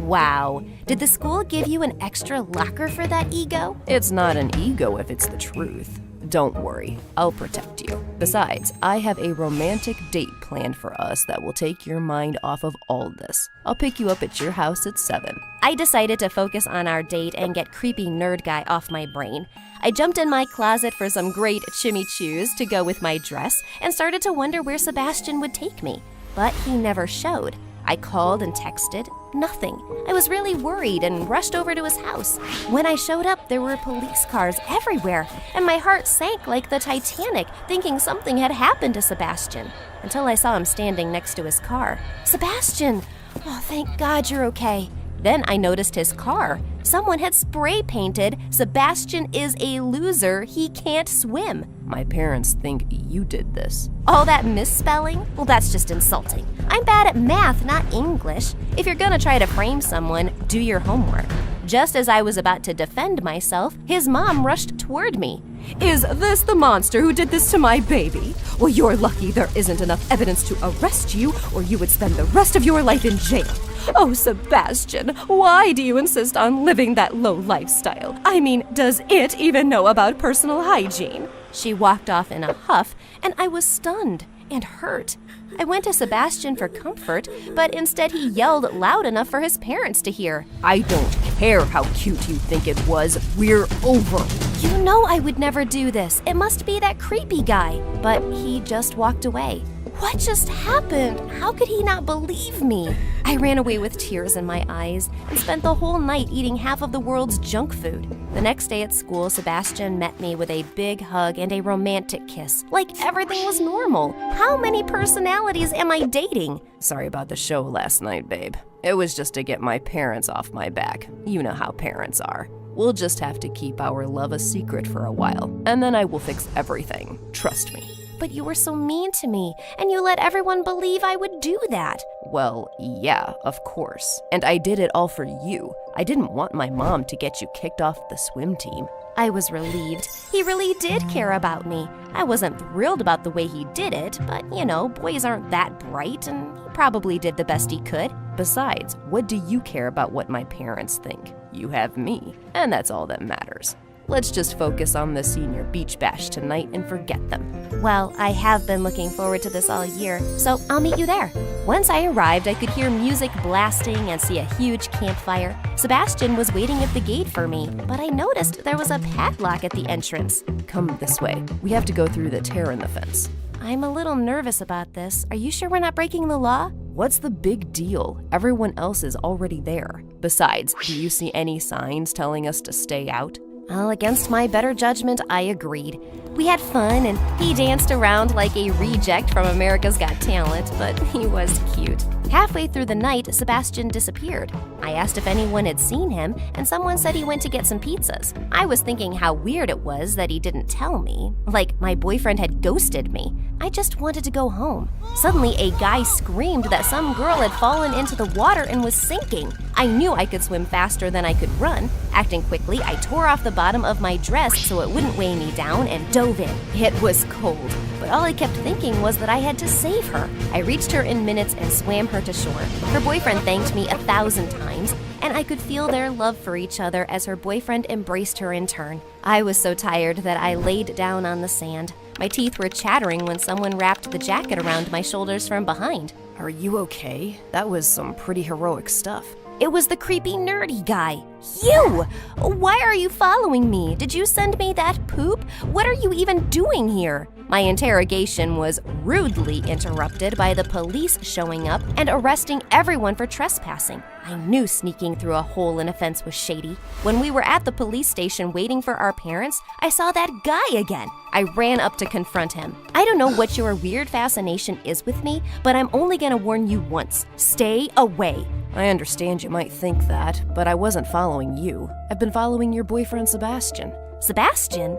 Wow. Did the school give you an extra locker for that ego? It's not an ego if it's the truth. Don't worry, I'll protect you. Besides, I have a romantic date planned for us that will take your mind off of all this. I'll pick you up at your house at 7. I decided to focus on our date and get creepy nerd guy off my brain. I jumped in my closet for some great chimichurris to go with my dress and started to wonder where Sebastian would take me. But he never showed. I called and texted, nothing. I was really worried and rushed over to his house. When I showed up, there were police cars everywhere, and my heart sank like the Titanic, thinking something had happened to Sebastian, until I saw him standing next to his car. Sebastian! Oh, thank God you're okay. Then I noticed his car. Someone had spray painted, "Sebastian is a loser, he can't swim." My parents think you did this. All that misspelling? Well, that's just insulting. I'm bad at math, not English. If you're gonna try to frame someone, do your homework. Just as I was about to defend myself, his mom rushed toward me. Is this the monster who did this to my baby? Well, you're lucky there isn't enough evidence to arrest you, or you would spend the rest of your life in jail. Oh, Sebastian, why do you insist on living that low lifestyle? I mean, does it even know about personal hygiene? She walked off in a huff, and I was stunned and hurt. I went to Sebastian for comfort, but instead he yelled loud enough for his parents to hear. I don't care how cute you think it was. We're over. You know I would never do this. It must be that creepy guy. But he just walked away. What just happened? How could he not believe me? I ran away with tears in my eyes and spent the whole night eating half of the world's junk food. The next day at school, Sebastian met me with a big hug and a romantic kiss, like everything was normal. How many personalities am I dating? Sorry about the show last night, babe. It was just to get my parents off my back. You know how parents are. We'll just have to keep our love a secret for a while, and then I will fix everything. Trust me. But you were so mean to me, and you let everyone believe I would do that. Well, yeah, of course. And I did it all for you. I didn't want my mom to get you kicked off the swim team. I was relieved. He really did care about me. I wasn't thrilled about the way he did it, but you know, boys aren't that bright, and he probably did the best he could. Besides, what do you care about what my parents think? You have me, and that's all that matters. Let's just focus on the senior beach bash tonight and forget them. Well, I have been looking forward to this all year, so I'll meet you there. Once I arrived, I could hear music blasting and see a huge campfire. Sebastian was waiting at the gate for me, but I noticed there was a padlock at the entrance. Come this way. We have to go through the tear in the fence. I'm a little nervous about this. Are you sure we're not breaking the law? What's the big deal? Everyone else is already there. Besides, do you see any signs telling us to stay out? Well, against my better judgment, I agreed. We had fun, and he danced around like a reject from America's Got Talent, but he was cute. Halfway through the night, Sebastian disappeared. I asked if anyone had seen him, and someone said he went to get some pizzas. I was thinking how weird it was that he didn't tell me, like my boyfriend had ghosted me. I just wanted to go home. Suddenly, a guy screamed that some girl had fallen into the water and was sinking. I knew I could swim faster than I could run. Acting quickly, I tore off the bottom of my dress so it wouldn't weigh me down and dove in. It was cold, but all I kept thinking was that I had to save her. I reached her in minutes and swam her to shore. Her boyfriend thanked me 1,000 times, and I could feel their love for each other as her boyfriend embraced her in turn. I was so tired that I laid down on the sand. My teeth were chattering when someone wrapped the jacket around my shoulders from behind. Are you okay? That was some pretty heroic stuff. It was the creepy nerdy guy. You! Why are you following me? Did you send me that poop? What are you even doing here? My interrogation was rudely interrupted by the police showing up and arresting everyone for trespassing. I knew sneaking through a hole in a fence was shady. When we were at the police station waiting for our parents, I saw that guy again. I ran up to confront him. I don't know what your weird fascination is with me, but I'm only gonna warn you once. Stay away. I understand you might think that, but I wasn't following you. I've been following your boyfriend Sebastian. Sebastian?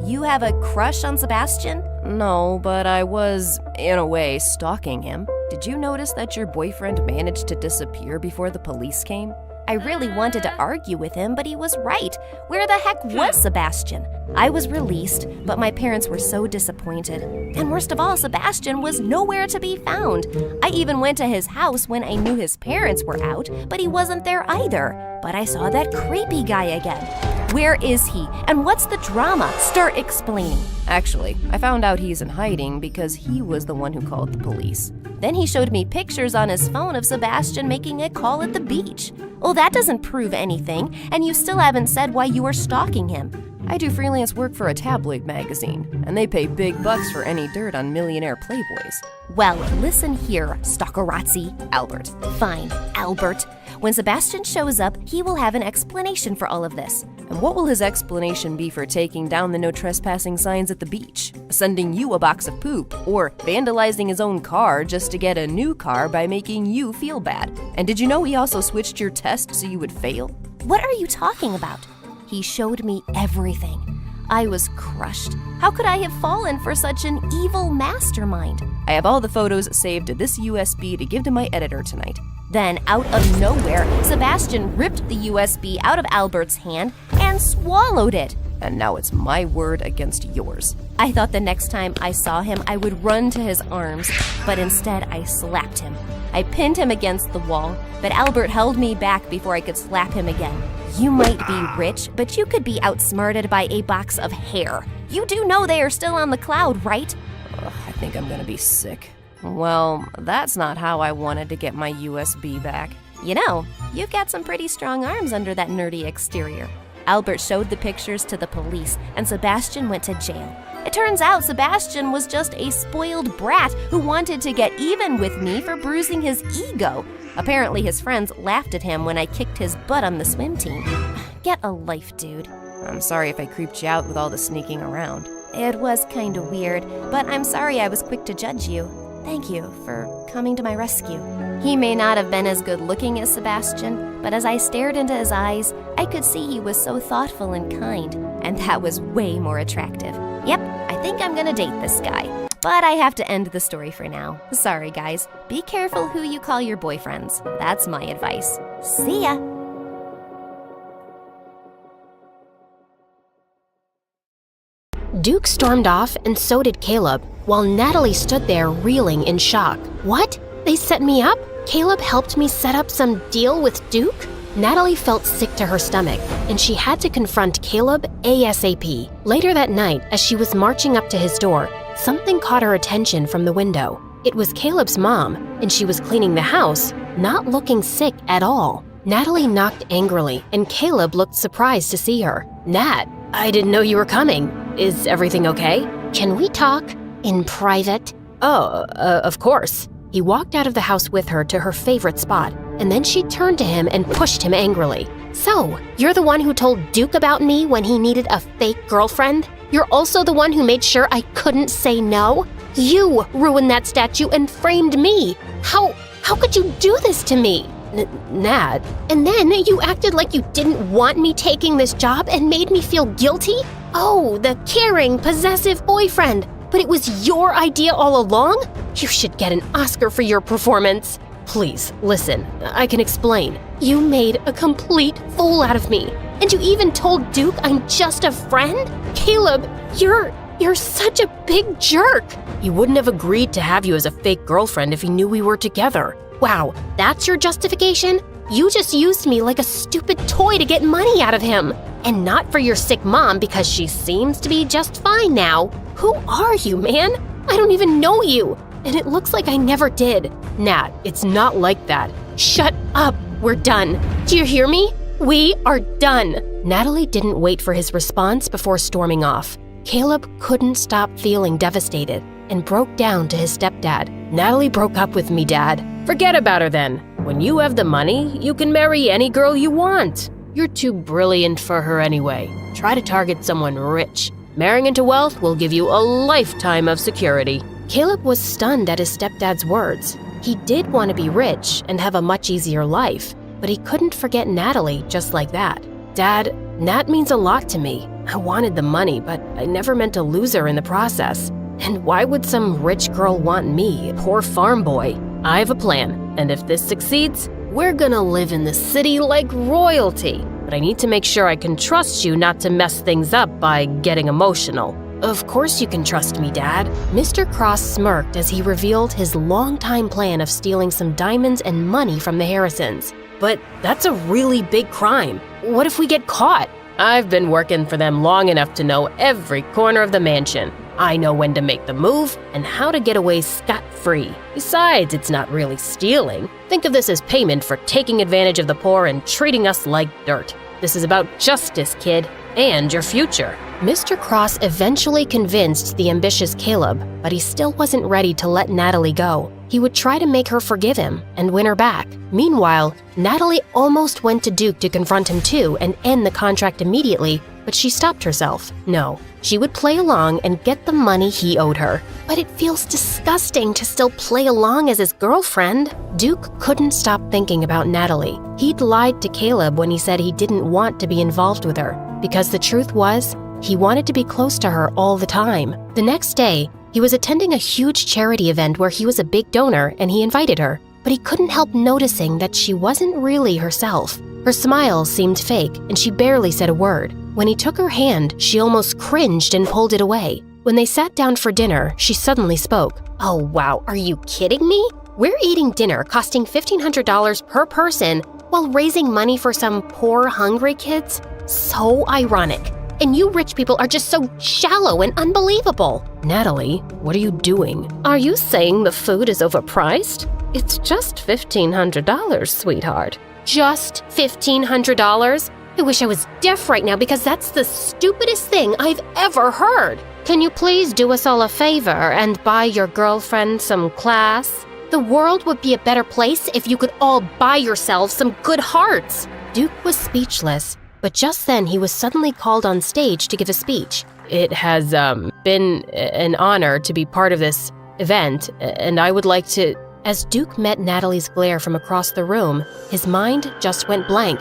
You have a crush on Sebastian? No, but I was, in a way, stalking him. Did you notice that your boyfriend managed to disappear before the police came? I really wanted to argue with him, but he was right. Where the heck was Sebastian? I was released, but my parents were so disappointed. And worst of all, Sebastian was nowhere to be found. I even went to his house when I knew his parents were out, but he wasn't there either. But I saw that creepy guy again. Where is he? And what's the drama? Start explaining. Actually, I found out he's in hiding because he was the one who called the police. Then he showed me pictures on his phone of Sebastian making a call at the beach. Well, that doesn't prove anything, and you still haven't said why you were stalking him. I do freelance work for a tabloid magazine, and they pay big bucks for any dirt on millionaire playboys. Well, listen here, stalkerazzi. Albert. Fine, Albert. When Sebastian shows up, he will have an explanation for all of this. And what will his explanation be for taking down the no trespassing signs at the beach? Sending you a box of poop? Or vandalizing his own car just to get a new car by making you feel bad? And did you know he also switched your test so you would fail? What are you talking about? He showed me everything. I was crushed. How could I have fallen for such an evil mastermind? I have all the photos saved to this USB to give to my editor tonight. Then, out of nowhere, Sebastian ripped the USB out of Albert's hand and swallowed it. And now it's my word against yours. I thought the next time I saw him, I would run to his arms, but instead I slapped him. I pinned him against the wall, but Albert held me back before I could slap him again. You might be rich, but you could be outsmarted by a box of hair. You do know they are still on the cloud, right? I think I'm gonna be sick. Well, that's not how I wanted to get my USB back. You know, you've got some pretty strong arms under that nerdy exterior. Albert showed the pictures to the police, and Sebastian went to jail. It turns out Sebastian was just a spoiled brat who wanted to get even with me for bruising his ego. Apparently his friends laughed at him when I kicked his butt on the swim team. Get a life, dude. I'm sorry if I creeped you out with all the sneaking around. It was kinda weird, but I'm sorry I was quick to judge you. Thank you for coming to my rescue. He may not have been as good looking as Sebastian, but as I stared into his eyes, I could see he was so thoughtful and kind, and that was way more attractive. Yep, I think I'm gonna date this guy. But I have to end the story for now. Sorry, guys. Be careful who you call your boyfriends. That's my advice. See ya! Duke stormed off, and so did Caleb, while Natalie stood there reeling in shock. What? They set me up? Caleb helped me set up some deal with Duke? Natalie felt sick to her stomach, and she had to confront Caleb ASAP. Later that night, as she was marching up to his door, something caught her attention from the window. It was Caleb's mom, and she was cleaning the house, not looking sick at all. Natalie knocked angrily, and Caleb looked surprised to see her. Nat, I didn't know you were coming. Is everything okay? Can we talk in private? Oh, of course. He walked out of the house with her to her favorite spot, and then she turned to him and pushed him angrily. So, you're the one who told Duke about me when he needed a fake girlfriend? You're also the one who made sure I couldn't say no? You ruined that statue and framed me. How could you do this to me? Nat. And then you acted like you didn't want me taking this job and made me feel guilty? Oh, the caring, possessive boyfriend. But it was your idea all along? You should get an Oscar for your performance. Please, listen, I can explain. You made a complete fool out of me. And you even told Duke I'm just a friend? Caleb, you're such a big jerk. He wouldn't have agreed to have you as a fake girlfriend if he knew we were together. Wow, that's your justification? You just used me like a stupid toy to get money out of him. And not for your sick mom because she seems to be just fine now. Who are you, man? I don't even know you. And it looks like I never did. Nat, it's not like that. Shut up. We're done. Do you hear me? We are done. Natalie didn't wait for his response before storming off. Caleb couldn't stop feeling devastated and broke down to his stepdad. Natalie broke up with me, Dad. Forget about her then. When you have the money, you can marry any girl you want. You're too brilliant for her anyway. Try to target someone rich. Marrying into wealth will give you a lifetime of security. Caleb was stunned at his stepdad's words. He did want to be rich and have a much easier life, but he couldn't forget Natalie just like that. Dad, Nat means a lot to me. I wanted the money, but I never meant to lose her in the process. And why would some rich girl want me, a poor farm boy? I have a plan, and if this succeeds, we're gonna live in the city like royalty. But I need to make sure I can trust you not to mess things up by getting emotional. Of course you can trust me, Dad. Mr. Cross smirked as he revealed his long-time plan of stealing some diamonds and money from the Harrisons. But that's a really big crime. What if we get caught? I've been working for them long enough to know every corner of the mansion. I know when to make the move and how to get away scot-free. Besides, it's not really stealing. Think of this as payment for taking advantage of the poor and treating us like dirt. This is about justice, kid, and your future. Mr. Cross eventually convinced the ambitious Caleb, but he still wasn't ready to let Natalie go. He would try to make her forgive him and win her back. Meanwhile, Natalie almost went to Duke to confront him too and end the contract immediately, but she stopped herself. No, she would play along and get the money he owed her. But it feels disgusting to still play along as his girlfriend. Duke couldn't stop thinking about Natalie. He'd lied to Caleb when he said he didn't want to be involved with her, because the truth was, he wanted to be close to her all the time. The next day, he was attending a huge charity event where he was a big donor and he invited her, but he couldn't help noticing that she wasn't really herself. Her smile seemed fake and she barely said a word. When he took her hand, she almost cringed and pulled it away. When they sat down for dinner, she suddenly spoke. Oh wow, are you kidding me? We're eating dinner costing $1,500 per person while raising money for some poor, hungry kids? So ironic. And you rich people are just so shallow and unbelievable. Natalie, what are you doing? Are you saying the food is overpriced? It's just $1,500, sweetheart. Just $1,500? I wish I was deaf right now because that's the stupidest thing I've ever heard. Can you please do us all a favor and buy your girlfriend some class? The world would be a better place if you could all buy yourselves some good hearts. Duke was speechless. But just then, he was suddenly called on stage to give a speech. It has been an honor to be part of this event, and I would like to... As Duke met Natalie's glare from across the room, his mind just went blank.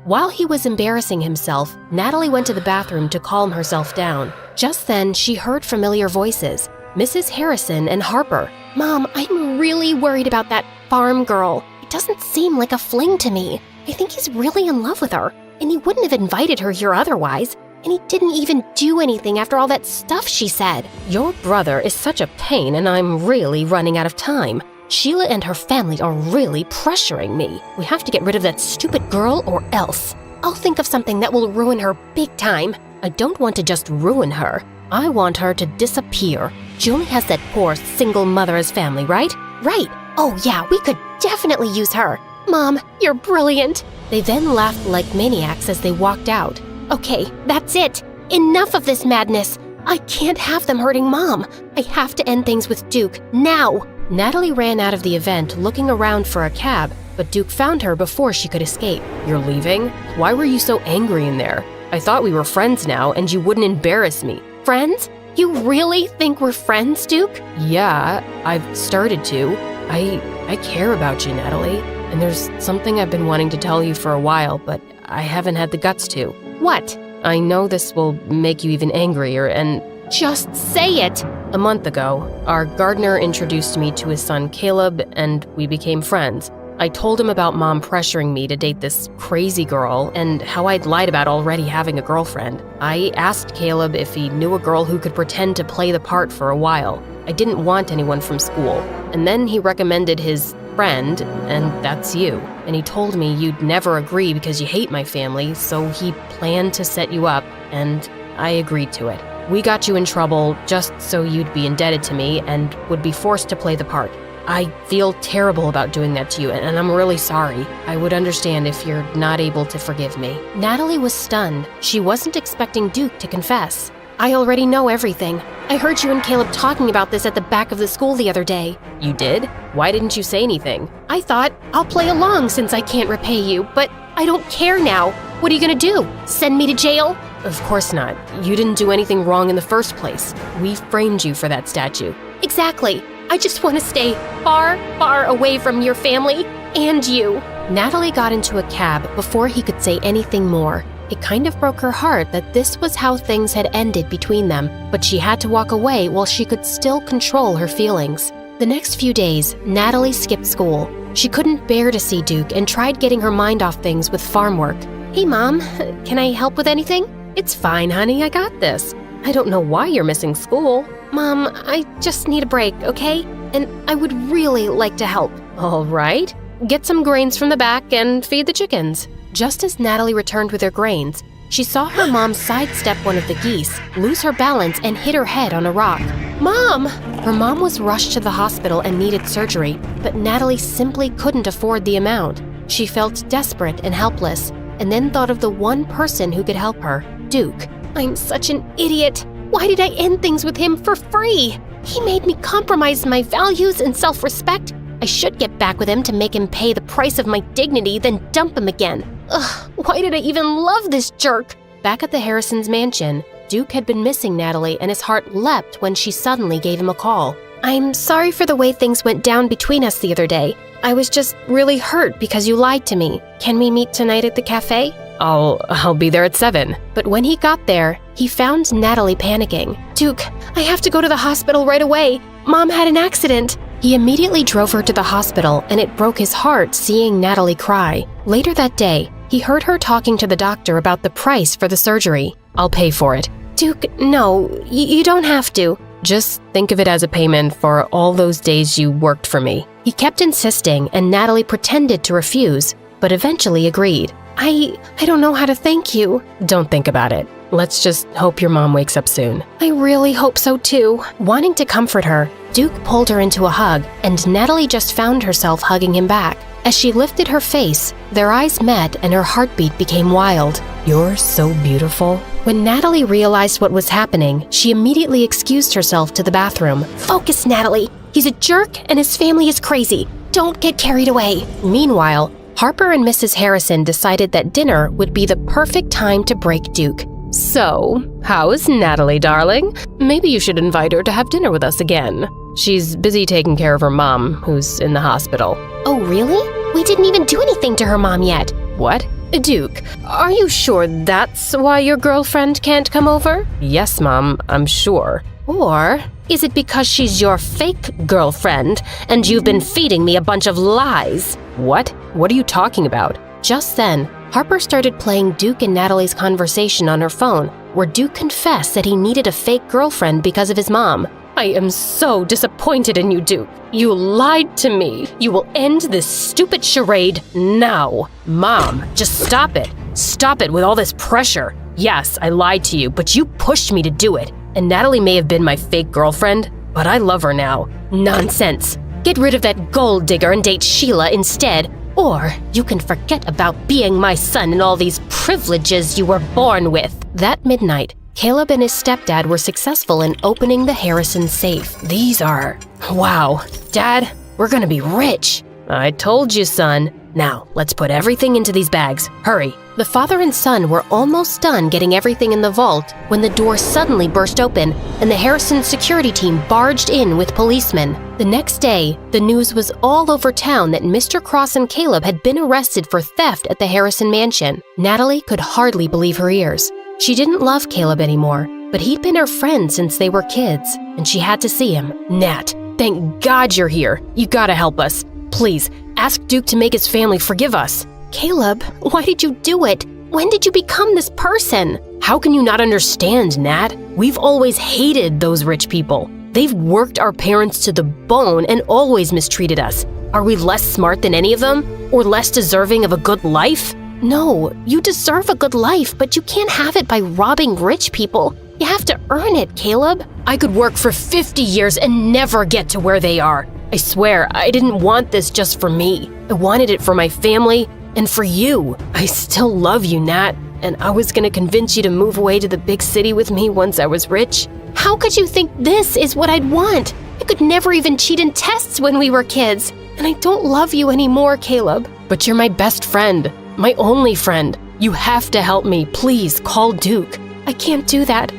While he was embarrassing himself, Natalie went to the bathroom to calm herself down. Just then, she heard familiar voices, Mrs. Harrison and Harper. Mom, I'm really worried about that farm girl. It doesn't seem like a fling to me. I think he's really in love with her, and he wouldn't have invited her here otherwise, and he didn't even do anything after all that stuff she said. Your brother is such a pain, and I'm really running out of time. Sheila and her family are really pressuring me. We have to get rid of that stupid girl or else. I'll think of something that will ruin her big time. I don't want to just ruin her. I want her to disappear. She only has that poor single mother as family, right? Right. Oh yeah, we could definitely use her. Mom, you're brilliant. They then laughed like maniacs as they walked out. Okay, that's it. Enough of this madness. I can't have them hurting Mom. I have to end things with Duke, now. Natalie ran out of the event looking around for a cab, but Duke found her before she could escape. You're leaving? Why were you so angry in there? I thought we were friends now and you wouldn't embarrass me. Friends? You really think we're friends, Duke? Yeah, I've started to. I care about you, Natalie. And there's something I've been wanting to tell you for a while, but I haven't had the guts to. What? I know this will make you even angrier and... Just say it! A month ago, our gardener introduced me to his son Caleb, and we became friends. I told him about Mom pressuring me to date this crazy girl and how I'd lied about already having a girlfriend. I asked Caleb if he knew a girl who could pretend to play the part for a while. I didn't want anyone from school. And then he recommended his friend, and that's you. And he told me you'd never agree because you hate my family, so he planned to set you up, and I agreed to it. We got you in trouble just so you'd be indebted to me and would be forced to play the part. I feel terrible about doing that to you, and I'm really sorry. I would understand if you're not able to forgive me. Natalie was stunned. She wasn't expecting Duke to confess. I already know everything. I heard you and Caleb talking about this at the back of the school the other day. You did? Why didn't you say anything? I thought, I'll play along since I can't repay you, but I don't care now. What are you gonna do? Send me to jail? Of course not. You didn't do anything wrong in the first place. We framed you for that statue. Exactly. I just want to stay far, far away from your family and you. Natalie got into a cab before he could say anything more. It kind of broke her heart that this was how things had ended between them, but she had to walk away while she could still control her feelings. The next few days, Natalie skipped school. She couldn't bear to see Duke and tried getting her mind off things with farm work. Hey, Mom, can I help with anything? It's fine, honey, I got this. I don't know why you're missing school. Mom, I just need a break, okay? And I would really like to help. All right. Get some grains from the back and feed the chickens. Just as Natalie returned with her grains, she saw her mom sidestep one of the geese, lose her balance, and hit her head on a rock. Mom! Her mom was rushed to the hospital and needed surgery, but Natalie simply couldn't afford the amount. She felt desperate and helpless, and then thought of the one person who could help her, Duke. I'm such an idiot. Why did I end things with him for free? He made me compromise my values and self-respect. I should get back with him to make him pay the price of my dignity, then dump him again. Ugh, why did I even love this jerk? Back at the Harrisons' mansion, Duke had been missing Natalie and his heart leapt when she suddenly gave him a call. I'm sorry for the way things went down between us the other day. I was just really hurt because you lied to me. Can we meet tonight at the cafe? I'll be there at 7. But when he got there, he found Natalie panicking. Duke, I have to go to the hospital right away. Mom had an accident. He immediately drove her to the hospital, and it broke his heart seeing Natalie cry. Later that day, he heard her talking to the doctor about the price for the surgery. I'll pay for it. Duke, no, you don't have to. Just think of it as a payment for all those days you worked for me. He kept insisting, and Natalie pretended to refuse, but eventually agreed. I don't know how to thank you. Don't think about it. Let's just hope your mom wakes up soon. I really hope so too. Wanting to comfort her, Duke pulled her into a hug, and Natalie just found herself hugging him back. As she lifted her face, their eyes met and her heartbeat became wild. You're so beautiful. When Natalie realized what was happening, she immediately excused herself to the bathroom. Focus, Natalie. He's a jerk and his family is crazy. Don't get carried away. Meanwhile, Harper and Mrs. Harrison decided that dinner would be the perfect time to break Duke. So, how's Natalie, darling? Maybe you should invite her to have dinner with us again. She's busy taking care of her mom, who's in the hospital. Oh, really? We didn't even do anything to her mom yet. What? Duke, are you sure that's why your girlfriend can't come over? Yes, Mom, I'm sure. Or is it because she's your fake girlfriend and you've been feeding me a bunch of lies? What? What are you talking about? Just then, Harper started playing Duke and Natalie's conversation on her phone, where Duke confessed that he needed a fake girlfriend because of his mom. I am so disappointed in you, Duke. You lied to me. You will end this stupid charade now. Mom, just stop it. Stop it with all this pressure. Yes, I lied to you, but you pushed me to do it. And Natalie may have been my fake girlfriend, but I love her now. Nonsense. Get rid of that gold digger and date Sheila instead. Or you can forget about being my son and all these privileges you were born with. That midnight, Caleb and his stepdad were successful in opening the Harrison safe. These are... Wow. Dad, we're gonna be rich. I told you, son. Now, let's put everything into these bags. Hurry. The father and son were almost done getting everything in the vault when the door suddenly burst open and the Harrison security team barged in with policemen. The next day, the news was all over town that Mr. Cross and Caleb had been arrested for theft at the Harrison mansion. Natalie could hardly believe her ears. She didn't love Caleb anymore, but he'd been her friend since they were kids, and she had to see him. Nat, thank God you're here. You gotta help us. Please, ask Duke to make his family forgive us. Caleb, why did you do it? When did you become this person? How can you not understand, Nat? We've always hated those rich people. They've worked our parents to the bone and always mistreated us. Are we less smart than any of them? Or less deserving of a good life? No, you deserve a good life, but you can't have it by robbing rich people. You have to earn it, Caleb. I could work for 50 years and never get to where they are. I swear, I didn't want this just for me. I wanted it for my family and for you. I still love you, Nat, and I was gonna convince you to move away to the big city with me once I was rich. How could you think this is what I'd want? I could never even cheat in tests when we were kids. And I don't love you anymore, Caleb. But you're my best friend, my only friend. You have to help me. Please, call Duke. I can't do that.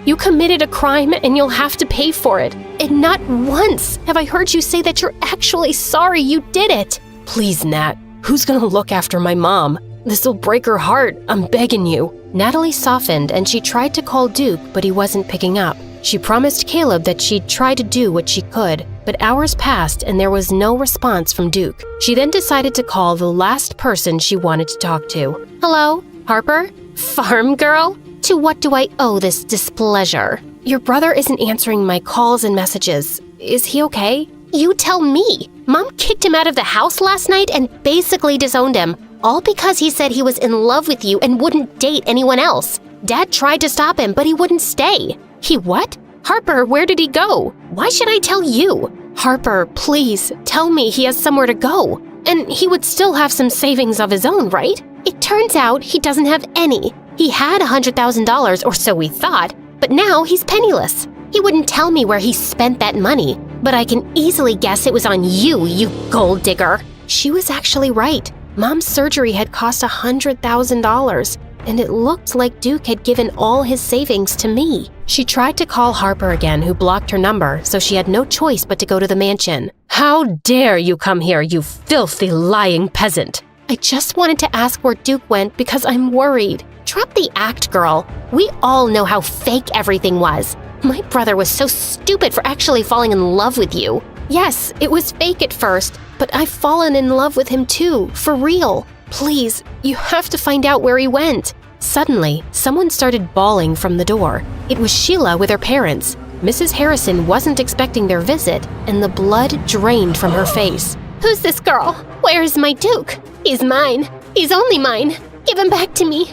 You committed a crime and you'll have to pay for it. And not once have I heard you say that you're actually sorry you did it. Please, Nat, who's gonna look after my mom? This'll break her heart, I'm begging you. Natalie softened and she tried to call Duke, but he wasn't picking up. She promised Caleb that she'd try to do what she could, but hours passed and there was no response from Duke. She then decided to call the last person she wanted to talk to. Hello, Harper? Farm girl? To what do I owe this displeasure? Your brother isn't answering my calls and messages. Is he okay? You tell me. Mom kicked him out of the house last night and basically disowned him, all because he said he was in love with you and wouldn't date anyone else. Dad tried to stop him, but he wouldn't stay. He what? Harper, where did he go? Why should I tell you? Harper, please, tell me he has somewhere to go. And he would still have some savings of his own, right? It turns out he doesn't have any. He had $100,000, or so we thought, but now he's penniless. He wouldn't tell me where he spent that money, but I can easily guess it was on you, you gold digger. She was actually right. Mom's surgery had cost $100,000, and it looked like Duke had given all his savings to me. She tried to call Harper again, who blocked her number, so she had no choice but to go to the mansion. How dare you come here, you filthy, lying peasant! I just wanted to ask where Duke went because I'm worried. Drop the act, girl. We all know how fake everything was. My brother was so stupid for actually falling in love with you. Yes, it was fake at first, but I've fallen in love with him too, for real. Please, you have to find out where he went. Suddenly, someone started bawling from the door. It was Sheila with her parents. Mrs. Harrison wasn't expecting their visit, and the blood drained from her face. Who's this girl? Where is my Duke? He's mine. He's only mine. Give him back to me.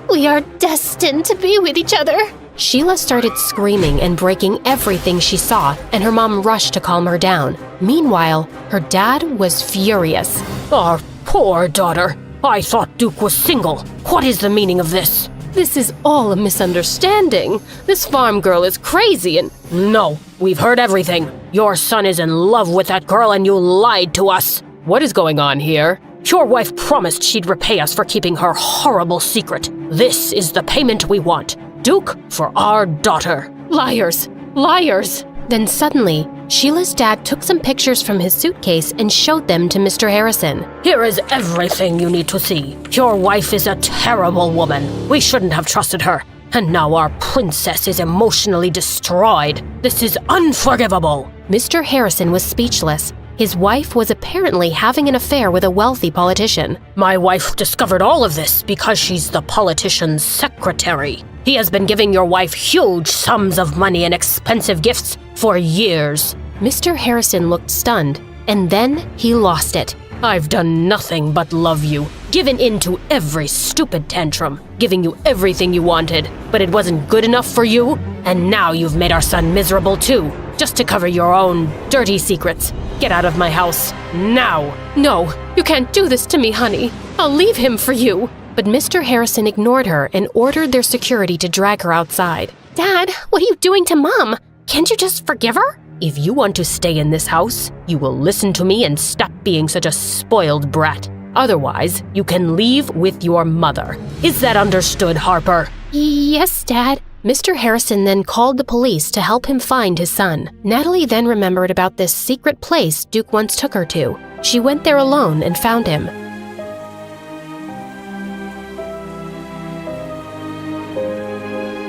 We are destined to be with each other. Sheila started screaming and breaking everything she saw, and her mom rushed to calm her down. Meanwhile, her dad was furious. Our poor daughter. I thought Duke was single. What is the meaning of this? This is all a misunderstanding. This farm girl is crazy and... No, we've heard everything. Your son is in love with that girl and you lied to us. What is going on here? Your wife promised she'd repay us for keeping her horrible secret. This is the payment we want. Duke for our daughter. Liars! Liars! Then suddenly, Sheila's dad took some pictures from his suitcase and showed them to Mr. Harrison. Here is everything you need to see. Your wife is a terrible woman. We shouldn't have trusted her. And now our princess is emotionally destroyed. This is unforgivable. Mr. Harrison was speechless. His wife was apparently having an affair with a wealthy politician. My wife discovered all of this because she's the politician's secretary. He has been giving your wife huge sums of money and expensive gifts For years. Mr. Harrison looked stunned, and then he lost it. I've done nothing but love you, given in to every stupid tantrum, giving you everything you wanted, but it wasn't good enough for you, and now you've made our son miserable too, just to cover your own dirty secrets. Get out of my house, now! No, you can't do this to me, honey. I'll leave him for you. But Mr. Harrison ignored her and ordered their security to drag her outside. Dad, what are you doing to Mom? Can't you just forgive her? If you want to stay in this house, you will listen to me and stop being such a spoiled brat. Otherwise, you can leave with your mother. Is that understood, Harper? Yes, Dad. Mr. Harrison then called the police to help him find his son. Natalie then remembered about this secret place Duke once took her to. She went there alone and found him.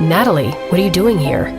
Natalie, what are you doing here?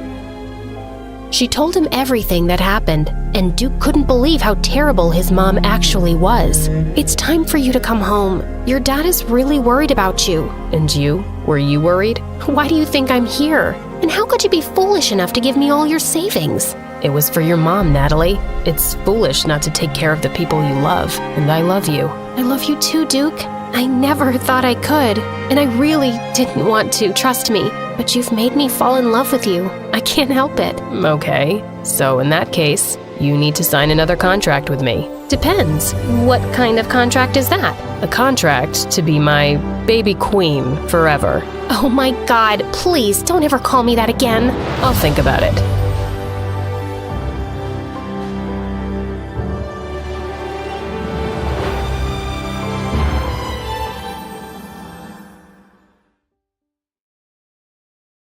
She told him everything that happened, and Duke couldn't believe how terrible his mom actually was. It's time for you to come home. Your dad is really worried about you. And you? Were you worried? Why do you think I'm here? And how could you be foolish enough to give me all your savings? It was for your mom, Natalie. It's foolish not to take care of the people you love, and I love you. I love you too, Duke. I never thought I could, and I really didn't want to, trust me. But you've made me fall in love with you. I can't help it. Okay, so in that case, you need to sign another contract with me. Depends. What kind of contract is that? A contract to be my baby queen forever. Oh my God, please don't ever call me that again. I'll think about it.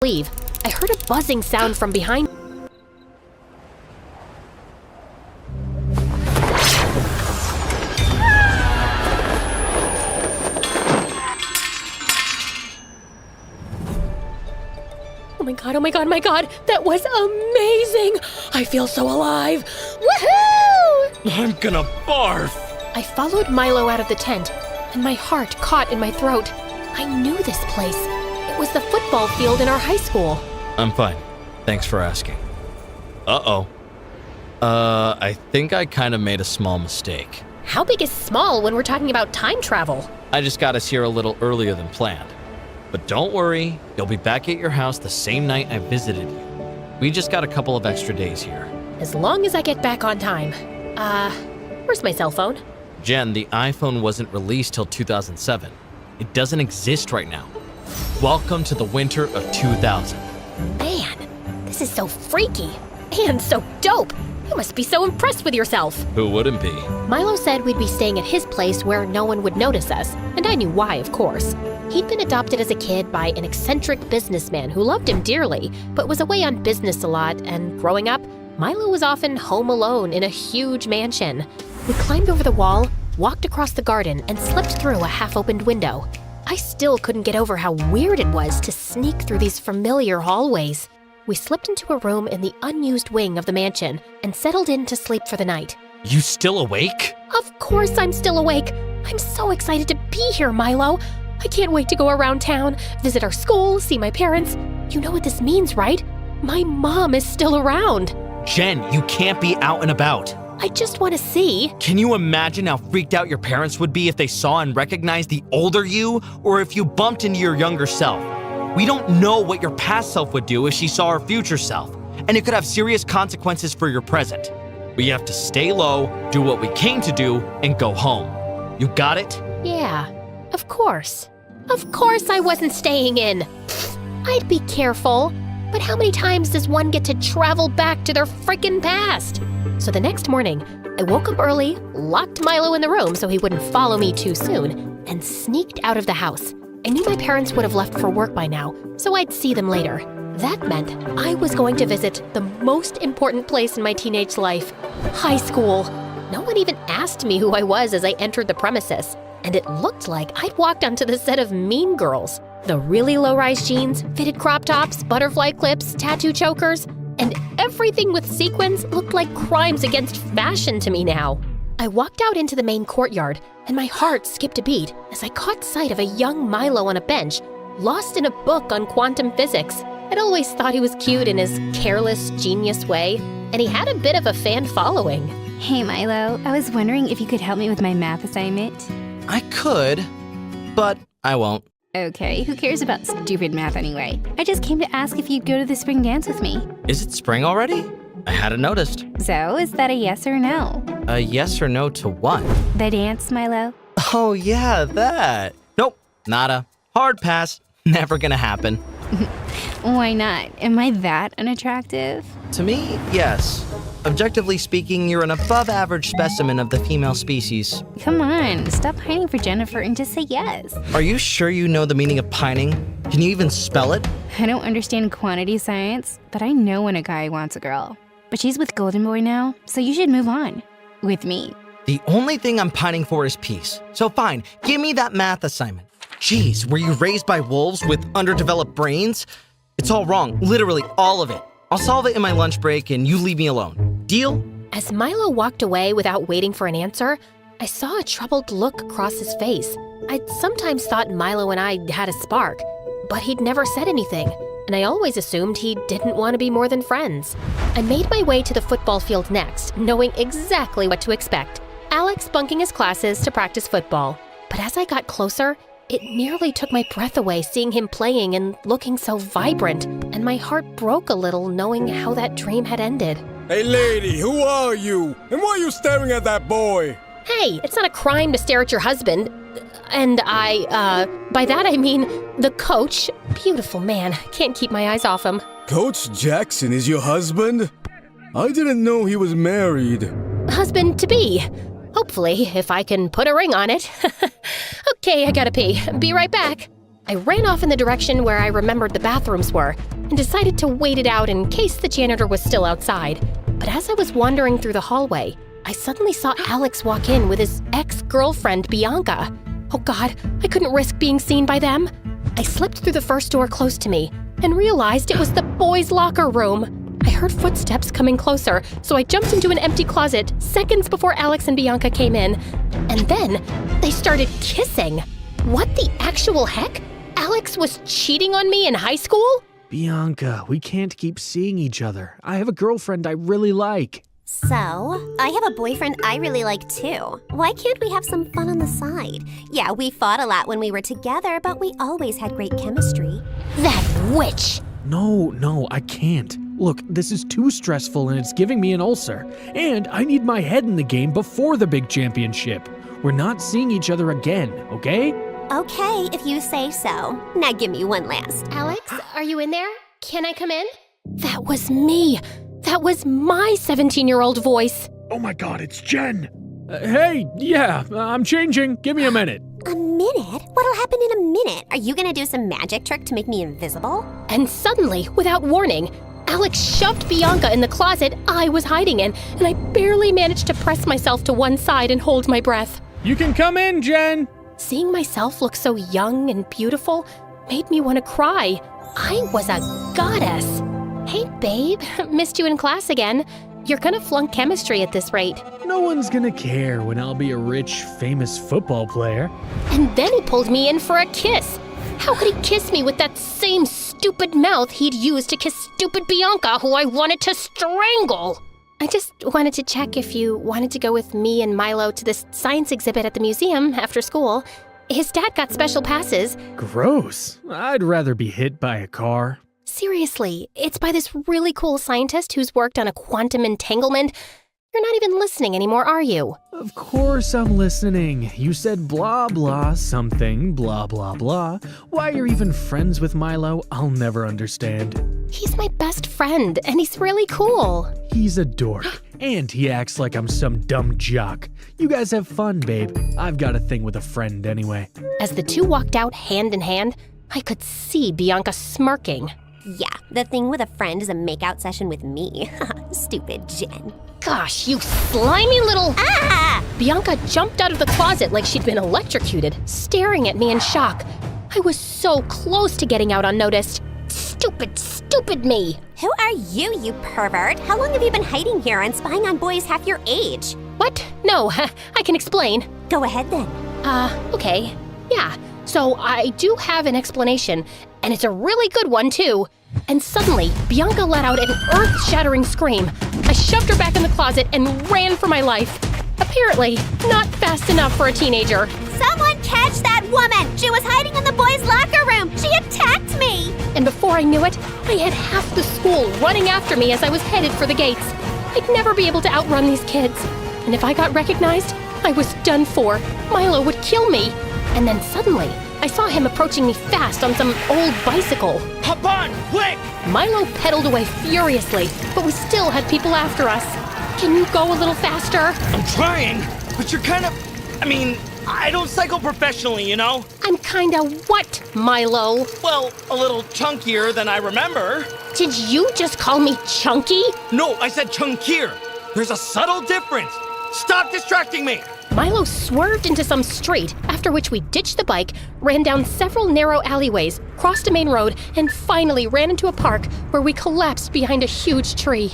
Leave. I heard a buzzing sound from behind. Oh my god, that was amazing! I feel so alive! Woohoo! I'm gonna barf! I followed Milo out of the tent, and my heart caught in my throat. I knew this place. It was the football field in our high school. I'm fine. Thanks for asking. Uh-oh. I think I kind of made a small mistake. How big is small when we're talking about time travel? I just got us here a little earlier than planned. But don't worry, you'll be back at your house the same night I visited you. We just got a couple of extra days here. As long as I get back on time. Where's my cell phone? Jen, the iPhone wasn't released till 2007. It doesn't exist right now. Welcome to the winter of 2000. Man, this is so freaky and so dope. You must be so impressed with yourself. Who wouldn't be? Milo said we'd be staying at his place where no one would notice us, and I knew why, of course. He'd been adopted as a kid by an eccentric businessman who loved him dearly, but was away on business a lot, and growing up, Milo was often home alone in a huge mansion. We climbed over the wall, walked across the garden, and slipped through a half-opened window. I still couldn't get over how weird it was to sneak through these familiar hallways. We slipped into a room in the unused wing of the mansion and settled in to sleep for the night. You still awake? Of course I'm still awake. I'm so excited to be here, Milo. I can't wait to go around town, visit our school, see my parents. You know what this means, right? My mom is still around. Jen, you can't be out and about. I just want to see. Can you imagine how freaked out your parents would be if they saw and recognized the older you, or if you bumped into your younger self? We don't know what your past self would do if she saw her future self, and it could have serious consequences for your present. We have to stay low, do what we came to do, and go home. You got it? Yeah, of course. Of course I wasn't staying in. Pfft, I'd be careful. But how many times does one get to travel back to their frickin' past? So the next morning, I woke up early, locked Milo in the room so he wouldn't follow me too soon, and sneaked out of the house. I knew my parents would have left for work by now, so I'd see them later. That meant I was going to visit the most important place in my teenage life, high school. No one even asked me who I was as I entered the premises, and it looked like I'd walked onto the set of Mean Girls. The really low-rise jeans, fitted crop tops, butterfly clips, tattoo chokers, and everything with sequins looked like crimes against fashion to me now. I walked out into the main courtyard, and my heart skipped a beat as I caught sight of a young Milo on a bench, lost in a book on quantum physics. I'd always thought he was cute in his careless, genius way, and he had a bit of a fan following. Hey Milo, I was wondering if you could help me with my math assignment. I could, but I won't. Okay, who cares about stupid math anyway? I just came to ask if you'd go to the spring dance with me. Is it spring already? I hadn't noticed. So, is that a yes or no? A yes or no to what? The dance, Milo? Oh yeah, that. Nope, nada. Hard pass. Never gonna happen. Why not? Am I that unattractive? To me, yes. Objectively speaking, you're an above-average specimen of the female species. Come on, stop pining for Jennifer and just say yes. Are you sure you know the meaning of pining? Can you even spell it? I don't understand quantity science, but I know when a guy wants a girl. But she's with Golden Boy now, so you should move on. With me. The only thing I'm pining for is peace. So fine, give me that math assignment. Jeez, were you raised by wolves with underdeveloped brains? It's all wrong, literally all of it. I'll solve it in my lunch break and you leave me alone. Deal? As Milo walked away without waiting for an answer, I saw a troubled look across his face. I'd sometimes thought Milo and I had a spark, but he'd never said anything, and I always assumed he didn't want to be more than friends. I made my way to the football field next, knowing exactly what to expect. Alex bunking his classes to practice football. But as I got closer, it nearly took my breath away seeing him playing and looking so vibrant, and my heart broke a little knowing how that dream had ended. Hey lady, who are you? And why are you staring at that boy? Hey, it's not a crime to stare at your husband. And by that I mean the coach. Beautiful man, can't keep my eyes off him. Coach Jackson is your husband? I didn't know he was married. Husband-to-be. Hopefully, if I can put a ring on it. Okay, I gotta pee. Be right back. I ran off in the direction where I remembered the bathrooms were and decided to wait it out in case the janitor was still outside. But as I was wandering through the hallway, I suddenly saw Alex walk in with his ex-girlfriend, Bianca. Oh God, I couldn't risk being seen by them. I slipped through the first door close to me and realized it was the boys' locker room. I heard footsteps coming closer, so I jumped into an empty closet seconds before Alex and Bianca came in. And then they started kissing. What the actual heck? Alex was cheating on me in high school? Bianca, we can't keep seeing each other. I have a girlfriend I really like. So, I have a boyfriend I really like too. Why can't we have some fun on the side? Yeah, we fought a lot when we were together, but we always had great chemistry. That witch! No, I can't. Look, this is too stressful and it's giving me an ulcer. And I need my head in the game before the big championship. We're not seeing each other again, okay? Okay, if you say so. Now give me one last. Alex, are you in there? Can I come in? That was me. That was my 17-year-old voice. Oh my God, it's Jen. Hey, yeah, I'm changing. Give me a minute. A minute? What'll happen in a minute? Are you gonna do some magic trick to make me invisible? And suddenly, without warning, Alex shoved Bianca in the closet I was hiding in, and I barely managed to press myself to one side and hold my breath. You can come in, Jen. Seeing myself look so young and beautiful made me want to cry. I was a goddess. Hey, babe, missed you in class again. You're gonna flunk chemistry at this rate. No one's gonna care when I'll be a rich, famous football player. And then he pulled me in for a kiss. How could he kiss me with that same stupid mouth he'd used to kiss stupid Bianca, who I wanted to strangle? I just wanted to check if you wanted to go with me and Milo to this science exhibit at the museum after school. His dad got special passes. Gross. I'd rather be hit by a car. Seriously, it's by this really cool scientist who's worked on a quantum entanglement. You're not even listening anymore, are you? Of course I'm listening. You said blah blah something, blah blah blah. Why you're even friends with Milo, I'll never understand. He's my best friend, and he's really cool. He's a dork, and he acts like I'm some dumb jock. You guys have fun, babe. I've got a thing with a friend anyway. As the two walked out hand in hand, I could see Bianca smirking. Yeah, the thing with a friend is a makeout session with me. Stupid Jen. Gosh, you slimy little... Ah! Bianca jumped out of the closet like she'd been electrocuted, staring at me in shock. I was so close to getting out unnoticed. Stupid me. Who are you, you pervert? How long have you been hiding here and spying on boys half your age? What? No, I can explain. Go ahead then. Okay. Yeah, so I do have an explanation, and it's a really good one too. And suddenly, Bianca let out an earth-shattering scream. I shoved her back in the closet and ran for my life. Apparently, not fast enough for a teenager. Someone catch that woman! She was hiding in the boys' locker room! She attacked me! And before I knew it, I had half the school running after me as I was headed for the gates. I'd never be able to outrun these kids. And if I got recognized, I was done for. Milo would kill me. And then suddenly, I saw him approaching me fast on some old bicycle. Hop on, quick! Milo pedaled away furiously, but we still had people after us. Can you go a little faster? I'm trying, but you're I don't cycle professionally, you know? I'm kinda what, Milo? Well, a little chunkier than I remember. Did you just call me chunky? No, I said chunkier. There's a subtle difference. Stop distracting me! Milo swerved into some street, after which we ditched the bike, ran down several narrow alleyways, crossed a main road, and finally ran into a park where we collapsed behind a huge tree.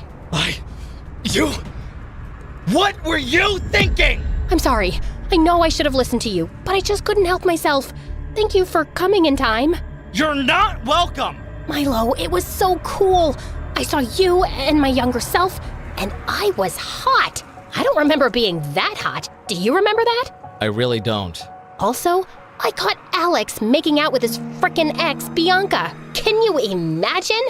What were you thinking? I'm sorry. I know I should have listened to you, but I just couldn't help myself. Thank you for coming in time. You're not welcome! Milo, it was so cool. I saw you and my younger self, and I was hot. I don't remember being that hot. Do you remember that? I really don't. Also, I caught Alex making out with his frickin' ex, Bianca. Can you imagine?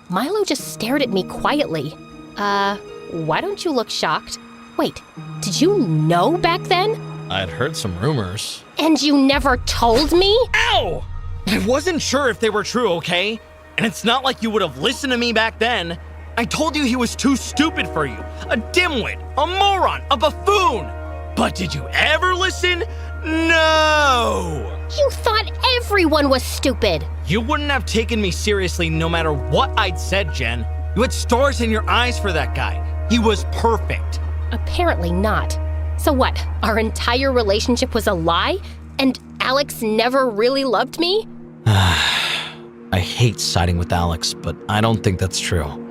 Milo just stared at me quietly. Why don't you look shocked? Wait, did you know back then? I'd heard some rumors. And you never told me? Ow! I wasn't sure if they were true, okay? And it's not like you would have listened to me back then. I told you he was too stupid for you. A dimwit, a moron, a buffoon. But did you ever listen? No! You thought everyone was stupid. You wouldn't have taken me seriously no matter what I'd said, Jen. You had stars in your eyes for that guy. He was perfect. Apparently not. So what, our entire relationship was a lie? And Alex never really loved me? I hate siding with Alex, but I don't think that's true.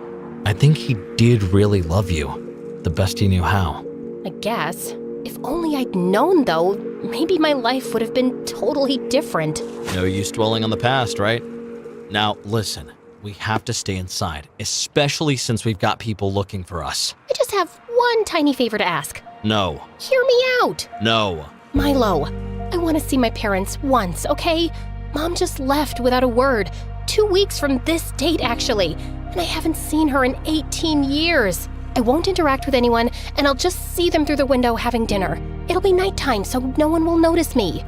I think he did really love you, the best he knew how. I guess. If only I'd known, though, maybe my life would have been totally different. No use dwelling on the past, right? Now, listen, we have to stay inside, especially since we've got people looking for us. I just have one tiny favor to ask. No. Hear me out. No. Milo, I want to see my parents once, okay? Mom just left without a word. 2 weeks from this date, actually. And I haven't seen her in 18 years. I won't interact with anyone, and I'll just see them through the window having dinner. It'll be nighttime, so no one will notice me.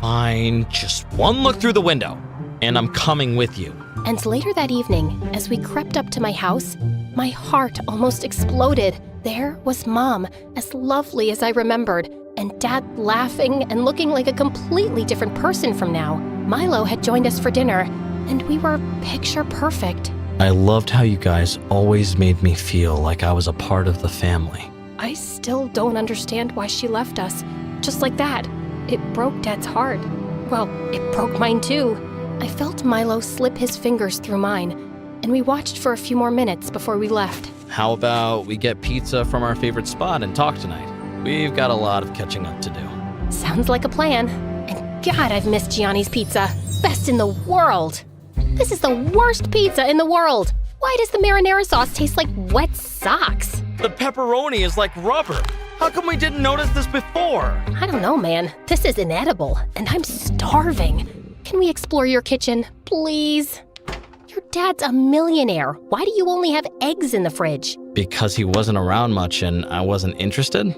Fine, just one look through the window, and I'm coming with you. And later that evening, as we crept up to my house, my heart almost exploded. There was Mom, as lovely as I remembered, and Dad laughing and looking like a completely different person from now. Milo had joined us for dinner, and we were picture perfect. I loved how you guys always made me feel like I was a part of the family. I still don't understand why she left us. Just like that. It broke Dad's heart. Well, it broke mine too. I felt Milo slip his fingers through mine, and we watched for a few more minutes before we left. How about we get pizza from our favorite spot and talk tonight? We've got a lot of catching up to do. Sounds like a plan. And God, I've missed Gianni's pizza. Best in the world. This is the worst pizza in the world. Why does the marinara sauce taste like wet socks? The pepperoni is like rubber. How come we didn't notice this before? I don't know, man. This is inedible, and I'm starving. Can we explore your kitchen, please? Your dad's a millionaire. Why do you only have eggs in the fridge? Because he wasn't around much and I wasn't interested?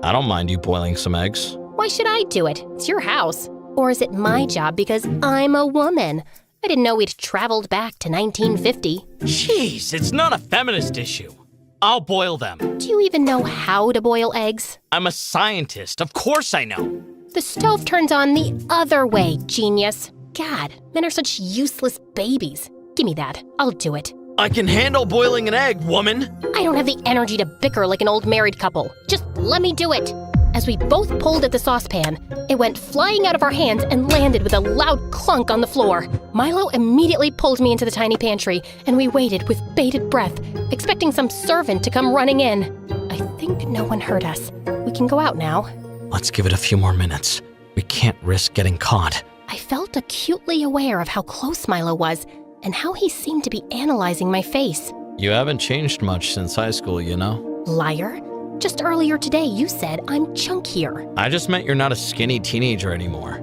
I don't mind you boiling some eggs. Why should I do it? It's your house. Or is it my job because I'm a woman? I didn't know we'd traveled back to 1950. Jeez, it's not a feminist issue. I'll boil them. Do you even know how to boil eggs? I'm a scientist. Of course I know. The stove turns on the other way, genius. God, men are such useless babies. Give me that. I'll do it. I can handle boiling an egg, woman. I don't have the energy to bicker like an old married couple. Just let me do it. As we both pulled at the saucepan, it went flying out of our hands and landed with a loud clunk on the floor. Milo immediately pulled me into the tiny pantry, and we waited with bated breath, expecting some servant to come running in. I think no one heard us. We can go out now. Let's give it a few more minutes. We can't risk getting caught. I felt acutely aware of how close Milo was and how he seemed to be analyzing my face. You haven't changed much since high school, you know? Liar. Just earlier today, you said I'm chunkier. I just meant you're not a skinny teenager anymore.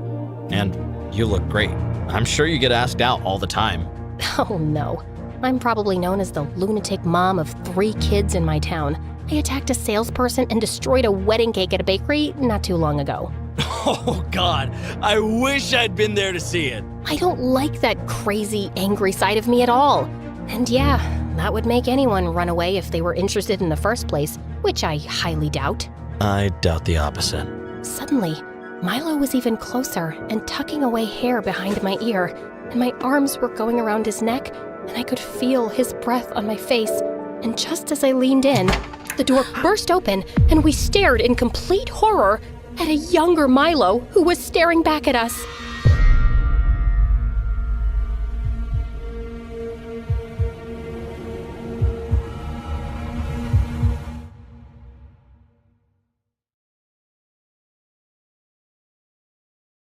And you look great. I'm sure you get asked out all the time. Oh no. I'm probably known as the lunatic mom of 3 kids in my town. I attacked a salesperson and destroyed a wedding cake at a bakery not too long ago. Oh God, I wish I'd been there to see it. I don't like that crazy, angry side of me at all. And yeah, that would make anyone run away if they were interested in the first place, which I highly doubt. I doubt the opposite. Suddenly, Milo was even closer and tucking away hair behind my ear, and my arms were going around his neck, and I could feel his breath on my face. And just as I leaned in, the door burst open, and we stared in complete horror at a younger Milo who was staring back at us.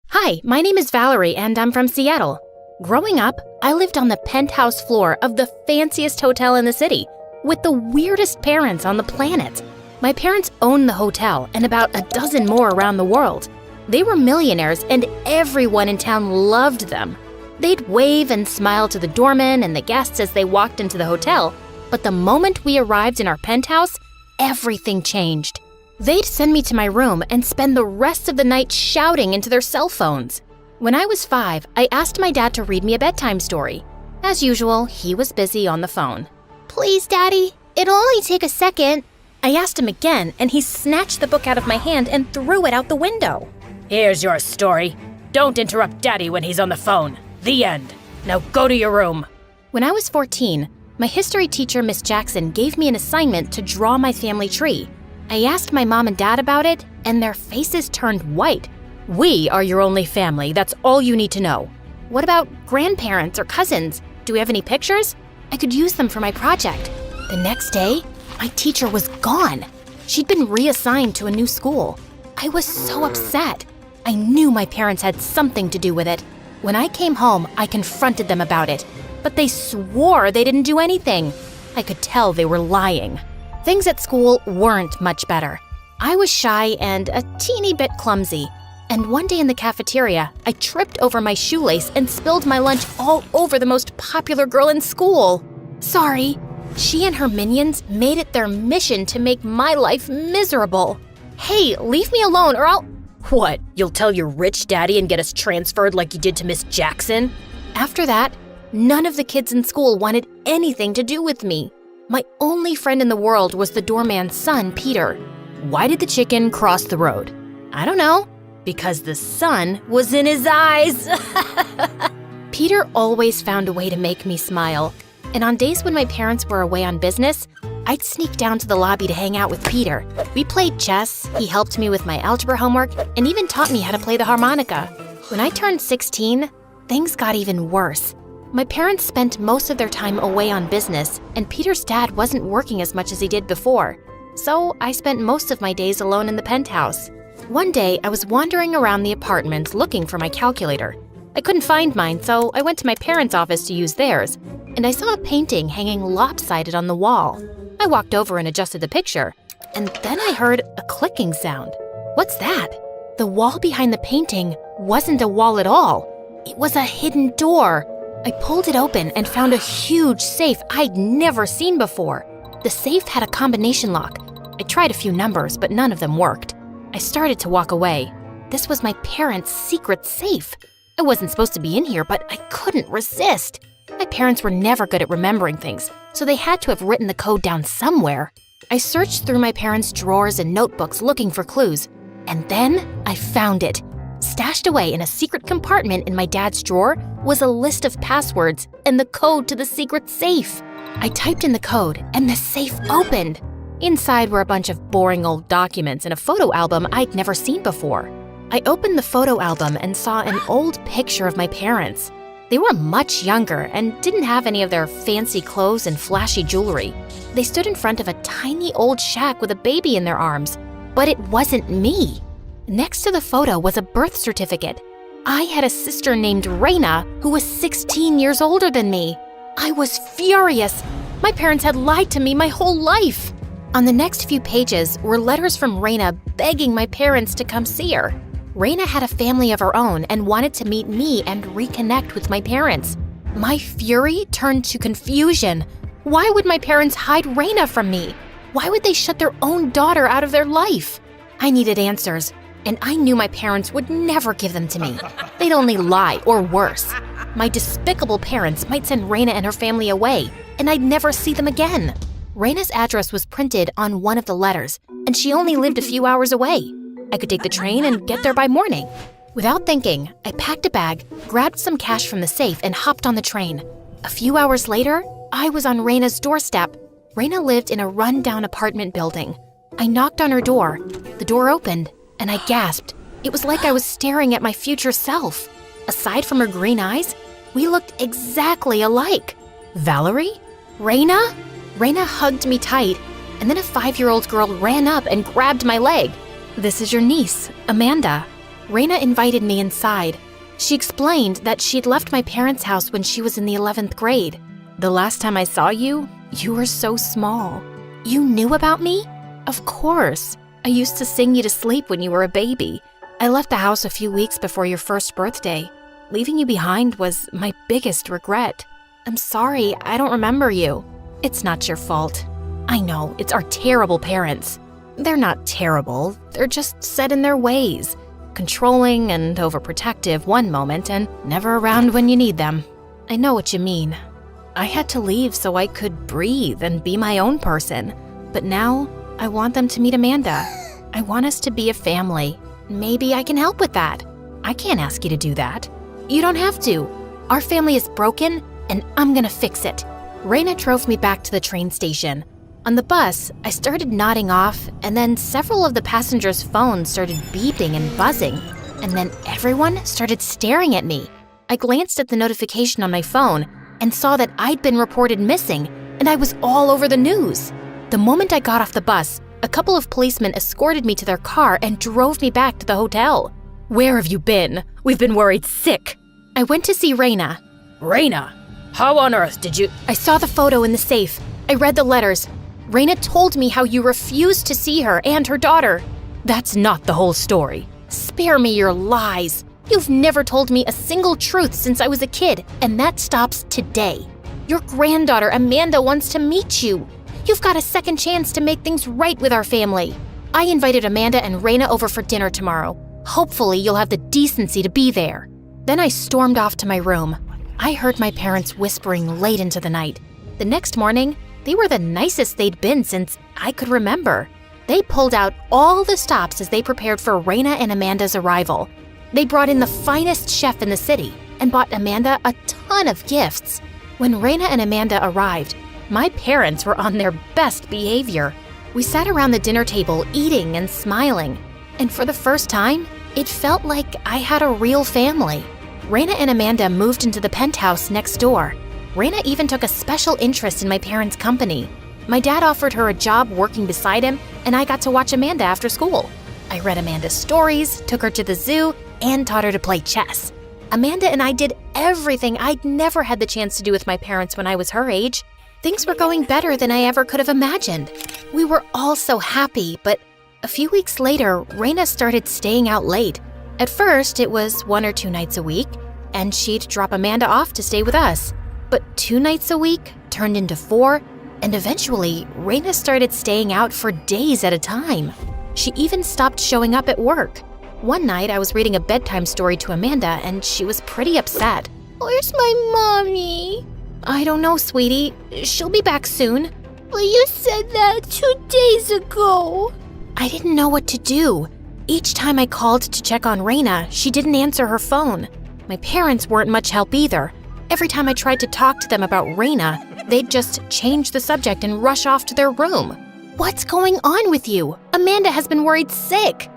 Hi, my name is Valerie, and I'm from Seattle. Growing up, I lived on the penthouse floor of the fanciest hotel in the city, with the weirdest parents on the planet. My parents owned the hotel and about a dozen more around the world. They were millionaires, and everyone in town loved them. They'd wave and smile to the doormen and the guests as they walked into the hotel, but the moment we arrived in our penthouse, everything changed. They'd send me to my room and spend the rest of the night shouting into their cell phones. When I was 5, I asked my dad to read me a bedtime story. As usual, he was busy on the phone. Please, Daddy. It'll only take a second. I asked him again, and he snatched the book out of my hand and threw it out the window. Here's your story. Don't interrupt Daddy when he's on the phone. The end. Now go to your room. When I was 14, my history teacher, Miss Jackson, gave me an assignment to draw my family tree. I asked my mom and dad about it, and their faces turned white. We are your only family. That's all you need to know. What about grandparents or cousins? Do we have any pictures? I could use them for my project. The next day, my teacher was gone. She'd been reassigned to a new school. I was so upset. I knew my parents had something to do with it. When I came home, I confronted them about it, but they swore they didn't do anything. I could tell they were lying. Things at school weren't much better. I was shy and a teeny bit clumsy. And one day in the cafeteria, I tripped over my shoelace and spilled my lunch all over the most popular girl in school. Sorry. She and her minions made it their mission to make my life miserable. Hey, leave me alone or I'll… What, you'll tell your rich daddy and get us transferred like you did to Miss Jackson? After that, none of the kids in school wanted anything to do with me. My only friend in the world was the doorman's son, Peter. Why did the chicken cross the road? I don't know. Because the sun was in his eyes. Peter always found a way to make me smile. And on days when my parents were away on business, I'd sneak down to the lobby to hang out with Peter. We played chess, he helped me with my algebra homework, and even taught me how to play the harmonica. When I turned 16, things got even worse. My parents spent most of their time away on business, and Peter's dad wasn't working as much as he did before. So I spent most of my days alone in the penthouse. One day, I was wandering around the apartment looking for my calculator. I couldn't find mine, so I went to my parents' office to use theirs, and I saw a painting hanging lopsided on the wall. I walked over and adjusted the picture, and then I heard a clicking sound. What's that? The wall behind the painting wasn't a wall at all. It was a hidden door. I pulled it open and found a huge safe I'd never seen before. The safe had a combination lock. I tried a few numbers, but none of them worked. I started to walk away. This was my parents' secret safe. I wasn't supposed to be in here, but I couldn't resist. My parents were never good at remembering things, so they had to have written the code down somewhere. I searched through my parents' drawers and notebooks looking for clues, and then I found it. Stashed away in a secret compartment in my dad's drawer was a list of passwords and the code to the secret safe. I typed in the code, and the safe opened. Inside were a bunch of boring old documents and a photo album I'd never seen before. I opened the photo album and saw an old picture of my parents. They were much younger and didn't have any of their fancy clothes and flashy jewelry. They stood in front of a tiny old shack with a baby in their arms, but it wasn't me. Next to the photo was a birth certificate. I had a sister named Raina who was 16 years older than me. I was furious. My parents had lied to me my whole life. On the next few pages were letters from Raina begging my parents to come see her. Raina had a family of her own and wanted to meet me and reconnect with my parents. My fury turned to confusion. Why would my parents hide Raina from me? Why would they shut their own daughter out of their life? I needed answers, and I knew my parents would never give them to me. They'd only lie, or worse. My despicable parents might send Raina and her family away, and I'd never see them again. Raina's address was printed on one of the letters, and she only lived a few hours away. I could take the train and get there by morning. Without thinking, I packed a bag, grabbed some cash from the safe, and hopped on the train. A few hours later, I was on Raina's doorstep. Raina lived in a run-down apartment building. I knocked on her door. The door opened, and I gasped. It was like I was staring at my future self. Aside from her green eyes, we looked exactly alike. Valerie? Raina? Raina hugged me tight, and then a 5-year-old girl ran up and grabbed my leg. "This is your niece, Amanda." Raina invited me inside. She explained that she'd left my parents' house when she was in the 11th grade. "The last time I saw you, you were so small." "You knew about me?" "Of course. I used to sing you to sleep when you were a baby. I left the house a few weeks before your first birthday. Leaving you behind was my biggest regret. I'm sorry, I don't remember you." "It's not your fault. I know, it's our terrible parents. They're not terrible, they're just set in their ways. Controlling and overprotective one moment and never around when you need them. I know what you mean. I had to leave so I could breathe and be my own person. But now, I want them to meet Amanda. I want us to be a family. Maybe I can help with that. I can't ask you to do that. You don't have to. Our family is broken, and I'm gonna fix it." Raina drove me back to the train station. On the bus, I started nodding off, and then several of the passengers' phones started beeping and buzzing, and then everyone started staring at me. I glanced at the notification on my phone and saw that I'd been reported missing, and I was all over the news. The moment I got off the bus, a couple of policemen escorted me to their car and drove me back to the hotel. "Where have you been? We've been worried sick." I went to see Raina. Raina, how on earth did you— I saw the photo in the safe. I read the letters. Raina told me how you refused to see her and her daughter. That's not the whole story. Spare me your lies. You've never told me a single truth since I was a kid, and that stops today. Your granddaughter, Amanda, wants to meet you. You've got a second chance to make things right with our family. I invited Amanda and Raina over for dinner tomorrow. Hopefully you'll have the decency to be there. Then I stormed off to my room. I heard my parents whispering late into the night. The next morning, they were the nicest they'd been since I could remember. They pulled out all the stops as they prepared for Raina and Amanda's arrival. They brought in the finest chef in the city and bought Amanda a ton of gifts. When Raina and Amanda arrived, my parents were on their best behavior. We sat around the dinner table eating and smiling, and for the first time, it felt like I had a real family. Raina and Amanda moved into the penthouse next door. Raina even took a special interest in my parents' company. My dad offered her a job working beside him, and I got to watch Amanda after school. I read Amanda's stories, took her to the zoo, and taught her to play chess. Amanda and I did everything I'd never had the chance to do with my parents when I was her age. Things were going better than I ever could have imagined. We were all so happy, but a few weeks later, Raina started staying out late. At first, it was 1 or 2 nights a week, and she'd drop Amanda off to stay with us. But 2 nights a week turned into 4, and eventually, Raina started staying out for days at a time. She even stopped showing up at work. One night, I was reading a bedtime story to Amanda, and she was pretty upset. Where's my mommy? I don't know, sweetie. She'll be back soon. But you said that 2 days ago. I didn't know what to do. Each time I called to check on Raina, she didn't answer her phone. My parents weren't much help either. Every time I tried to talk to them about Raina, they'd just change the subject and rush off to their room. What's going on with you? Amanda has been worried sick.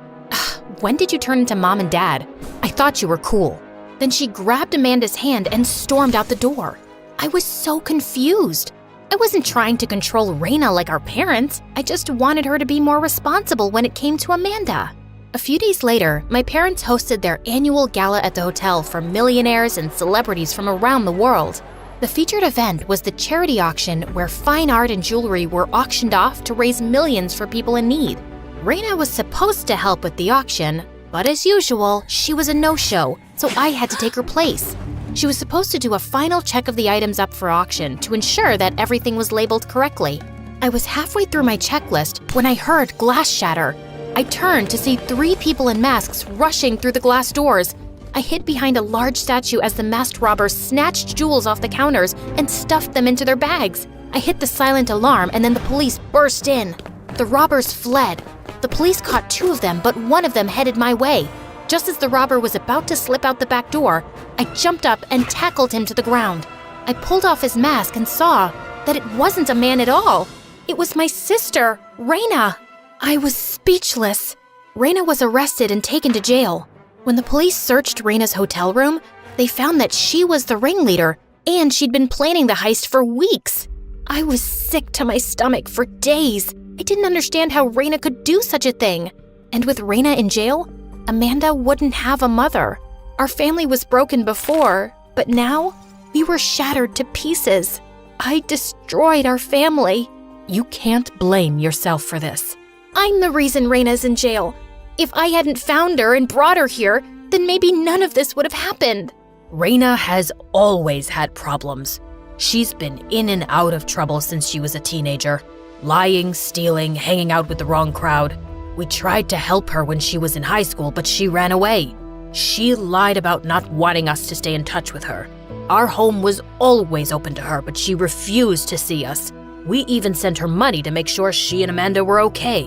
When did you turn into mom and dad? I thought you were cool. Then she grabbed Amanda's hand and stormed out the door. I was so confused. I wasn't trying to control Raina like our parents. I just wanted her to be more responsible when it came to Amanda. A few days later, my parents hosted their annual gala at the hotel for millionaires and celebrities from around the world. The featured event was the charity auction where fine art and jewelry were auctioned off to raise millions for people in need. Raina was supposed to help with the auction, but as usual, she was a no-show, so I had to take her place. She was supposed to do a final check of the items up for auction to ensure that everything was labeled correctly. I was halfway through my checklist when I heard glass shatter. I turned to see 3 people in masks rushing through the glass doors. I hid behind a large statue as the masked robbers snatched jewels off the counters and stuffed them into their bags. I hit the silent alarm and then the police burst in. The robbers fled. The police caught 2 of them, but one of them headed my way. Just as the robber was about to slip out the back door, I jumped up and tackled him to the ground. I pulled off his mask and saw that it wasn't a man at all. It was my sister, Raina. I was speechless. Raina was arrested and taken to jail. When the police searched Raina's hotel room, they found that she was the ringleader and she'd been planning the heist for weeks. I was sick to my stomach for days. I didn't understand how Raina could do such a thing. And with Raina in jail, Amanda wouldn't have a mother. Our family was broken before, but now we were shattered to pieces. I destroyed our family. You can't blame yourself for this. I'm the reason Raina's in jail. If I hadn't found her and brought her here, then maybe none of this would have happened. Raina has always had problems. She's been in and out of trouble since she was a teenager. Lying, stealing, hanging out with the wrong crowd. We tried to help her when she was in high school, but she ran away. She lied about not wanting us to stay in touch with her. Our home was always open to her, but she refused to see us. We even sent her money to make sure she and Amanda were okay.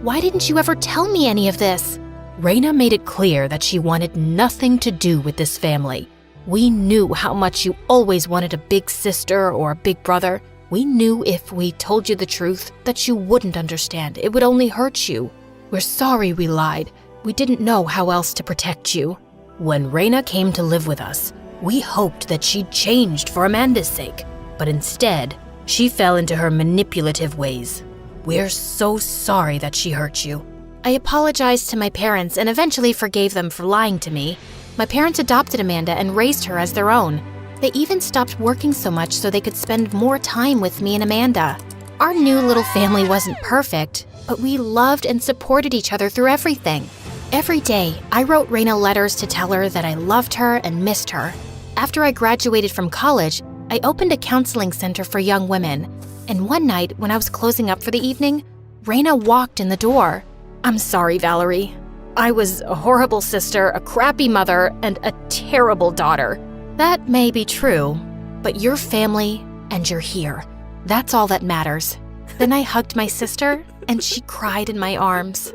Why didn't you ever tell me any of this? Raina made it clear that she wanted nothing to do with this family. We knew how much you always wanted a big sister or a big brother. We knew if we told you the truth that you wouldn't understand. It would only hurt you. We're sorry we lied. We didn't know how else to protect you. When Raina came to live with us, we hoped that she'd changed for Amanda's sake, but instead, she fell into her manipulative ways. We're so sorry that she hurt you. I apologized to my parents and eventually forgave them for lying to me. My parents adopted Amanda and raised her as their own. They even stopped working so much so they could spend more time with me and Amanda. Our new little family wasn't perfect, but we loved and supported each other through everything. Every day, I wrote Raina letters to tell her that I loved her and missed her. After I graduated from college, I opened a counseling center for young women. And one night, when I was closing up for the evening, Raina walked in the door. I'm sorry, Valerie. I was a horrible sister, a crappy mother, and a terrible daughter. That may be true, but you're family and you're here. That's all that matters. Then I hugged my sister and she cried in my arms.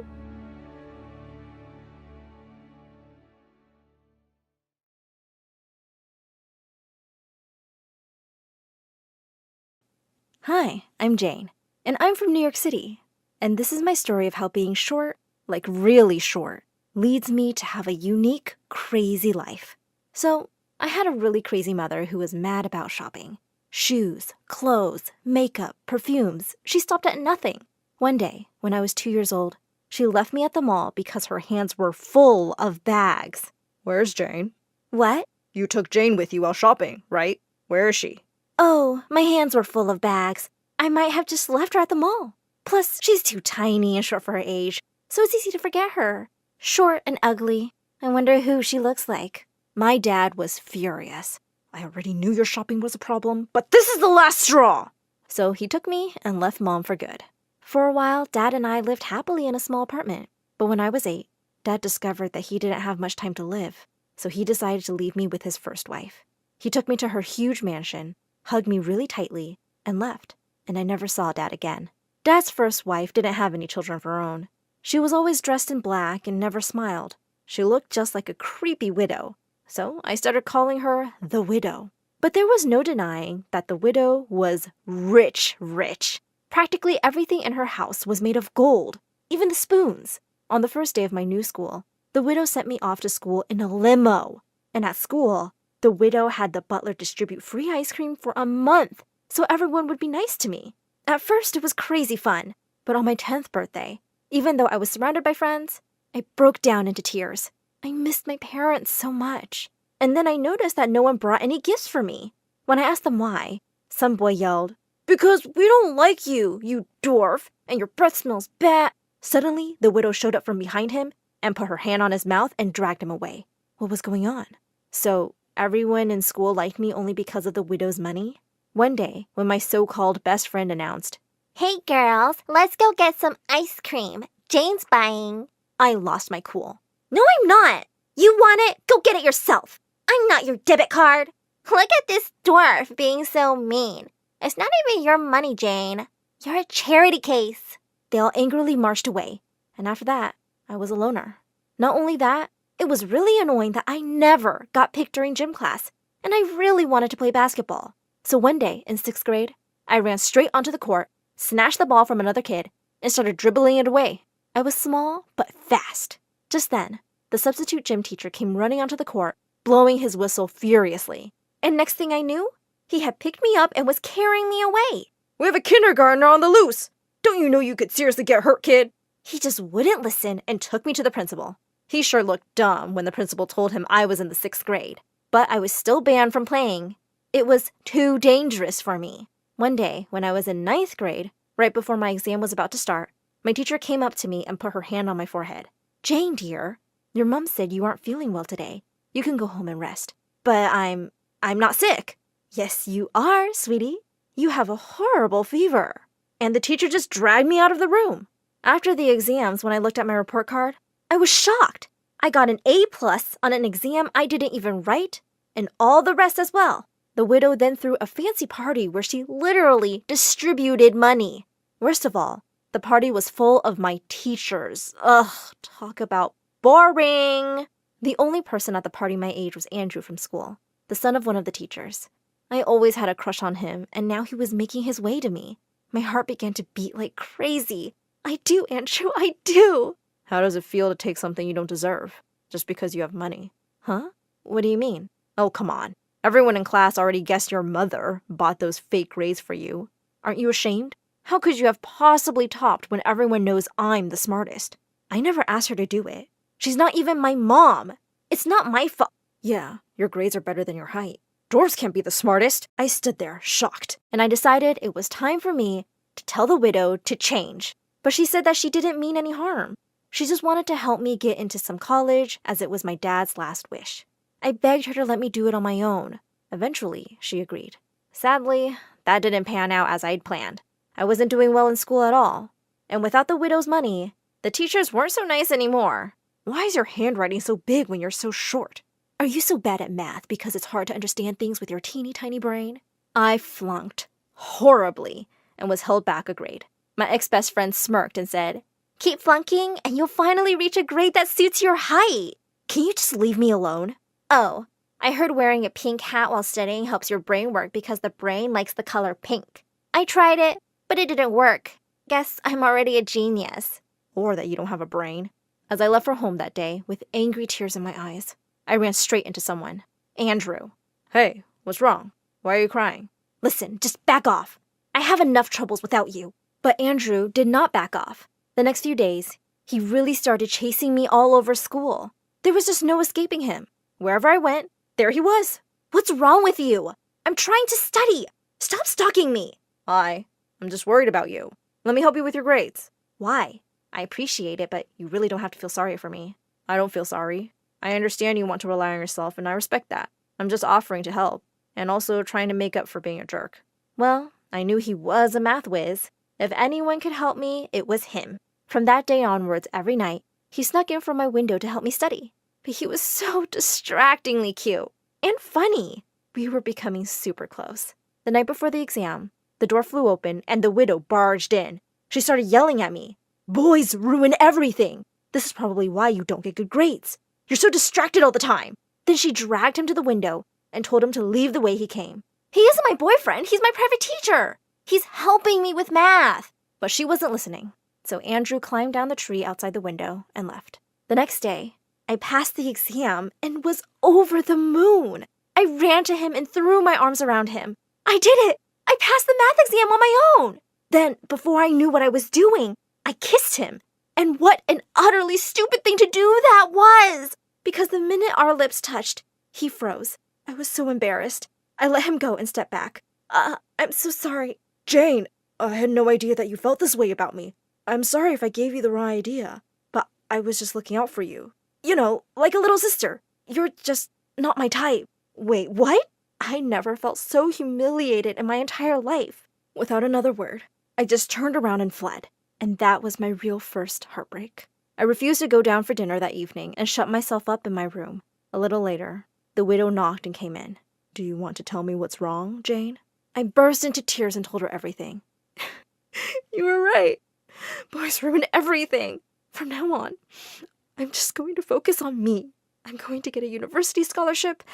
Hi, I'm Jane, and I'm from New York City. And this is my story of how being short, like really short, leads me to have a unique, crazy life. So, I had a really crazy mother who was mad about shopping. Shoes, clothes, makeup, perfumes. She stopped at nothing. One day, when I was 2 years old, she left me at the mall because her hands were full of bags. Where's Jane? What? You took Jane with you while shopping, right? Where is she? Oh, my hands were full of bags. I might have just left her at the mall. Plus, she's too tiny and short for her age, so it's easy to forget her. Short and ugly. I wonder who she looks like. My dad was furious. I already knew your shopping was a problem, but this is the last straw! So he took me and left Mom for good. For a while, Dad and I lived happily in a small apartment. But when I was 8, Dad discovered that he didn't have much time to live, so he decided to leave me with his first wife. He took me to her huge mansion, hugged me really tightly, and left, and I never saw Dad again. Dad's first wife didn't have any children of her own. She was always dressed in black and never smiled. She looked just like a creepy widow, so I started calling her the widow. But there was no denying that the widow was rich. Practically everything in her house was made of gold, even the spoons. On the first day of my new school, the widow sent me off to school in a limo. And at school, the widow had the butler distribute free ice cream for a month, so everyone would be nice to me. At first, it was crazy fun, but on my 10th birthday, even though I was surrounded by friends, I broke down into tears. I missed my parents so much. And then I noticed that no one brought any gifts for me. When I asked them why, some boy yelled, "Because we don't like you, you dwarf, and your breath smells bad." Suddenly, the widow showed up from behind him and put her hand on his mouth and dragged him away. What was going on? So, everyone in school liked me only because of the widow's money? One day, when my so-called best friend announced, Hey girls, let's go get some ice cream. Jane's buying. I lost my cool. No, I'm not. You want it? Go get it yourself. I'm not your debit card. Look at this dwarf being so mean. It's not even your money, Jane. You're a charity case. They all angrily marched away, and after that, I was a loner. Not only that, it was really annoying that I never got picked during gym class, and I really wanted to play basketball. So one day, in 6th grade, I ran straight onto the court, snatched the ball from another kid, and started dribbling it away. I was small, but fast. Just then, the substitute gym teacher came running onto the court, blowing his whistle furiously. And next thing I knew, he had picked me up and was carrying me away. "We have a kindergartner on the loose! Don't you know you could seriously get hurt, kid?" He just wouldn't listen and took me to the principal. He sure looked dumb when the principal told him I was in the 6th grade. But I was still banned from playing. It was too dangerous for me. One day, when I was in 9th grade, right before my exam was about to start, my teacher came up to me and put her hand on my forehead. "Jane, dear, your mom said you aren't feeling well today. You can go home and rest." "But I'm not sick." "Yes, you are, sweetie. You have a horrible fever." And the teacher just dragged me out of the room. After the exams, when I looked at my report card, I was shocked. I got an A+ on an exam I didn't even write, and all the rest as well. The widow then threw a fancy party where she literally distributed money. Worst of all, the party was full of my teachers. Ugh, talk about boring. The only person at the party my age was Andrew from school, the son of one of the teachers. I always had a crush on him, and now he was making his way to me. My heart began to beat like crazy. I do, Andrew, I do. How does it feel to take something you don't deserve, just because you have money? Huh? What do you mean? Oh, come on. Everyone in class already guessed your mother bought those fake grades for you. Aren't you ashamed? How could you have possibly topped when everyone knows I'm the smartest? I never asked her to do it. She's not even my mom. It's not my fault. Yeah, your grades are better than your height. Dwarves can't be the smartest. I stood there, shocked, and I decided it was time for me to tell the widow to change. But she said that she didn't mean any harm. She just wanted to help me get into some college, as it was my dad's last wish. I begged her to let me do it on my own. Eventually, she agreed. Sadly, that didn't pan out as I'd planned. I wasn't doing well in school at all. And without the widow's money, the teachers weren't so nice anymore. Why is your handwriting so big when you're so short? Are you so bad at math because it's hard to understand things with your teeny tiny brain? I flunked horribly and was held back a grade. My ex-best friend smirked and said, "Keep flunking and you'll finally reach a grade that suits your height. Can you just leave me alone?" "Oh, I heard wearing a pink hat while studying helps your brain work because the brain likes the color pink. I tried it, but it didn't work. Guess I'm already a genius." Or that you don't have a brain. As I left for home that day with angry tears in my eyes, I ran straight into someone. Andrew. "Hey, what's wrong? Why are you crying?" "Listen, just back off. I have enough troubles without you." But Andrew did not back off. The next few days, he really started chasing me all over school. There was just no escaping him. Wherever I went, there he was. "What's wrong with you? I'm trying to study. Stop stalking me." "I'm just worried about you. Let me help you with your grades." "Why? I appreciate it, but you really don't have to feel sorry for me." "I don't feel sorry. I understand you want to rely on yourself, and I respect that. I'm just offering to help, and also trying to make up for being a jerk." Well, I knew he was a math whiz. If anyone could help me, it was him. From that day onwards, every night, he snuck in from my window to help me study. But he was so distractingly cute and funny. We were becoming super close. The night before the exam, the door flew open and the widow barged in. She started yelling at me. "Boys ruin everything. This is probably why you don't get good grades. You're so distracted all the time." Then she dragged him to the window and told him to leave the way he came. "He isn't my boyfriend. He's my private teacher. He's helping me with math." But she wasn't listening. So Andrew climbed down the tree outside the window and left. The next day, I passed the exam and was over the moon. I ran to him and threw my arms around him. "I did it! I passed the math exam on my own!" Then, before I knew what I was doing, I kissed him. And what an utterly stupid thing to do that was! Because the minute our lips touched, he froze. I was so embarrassed. I let him go and stepped back. I'm so sorry. Jane, I had no idea that you felt this way about me. I'm sorry if I gave you the wrong idea, but I was just looking out for you. You know, like a little sister. You're just not my type. Wait, what? I never felt so humiliated in my entire life. Without another word, I just turned around and fled. And that was my real first heartbreak. I refused to go down for dinner that evening and shut myself up in my room. A little later, the widow knocked and came in. Do you want to tell me what's wrong, Jane? I burst into tears and told her everything. You were right. Boys ruin everything. From now on, I'm just going to focus on me. I'm going to get a university scholarship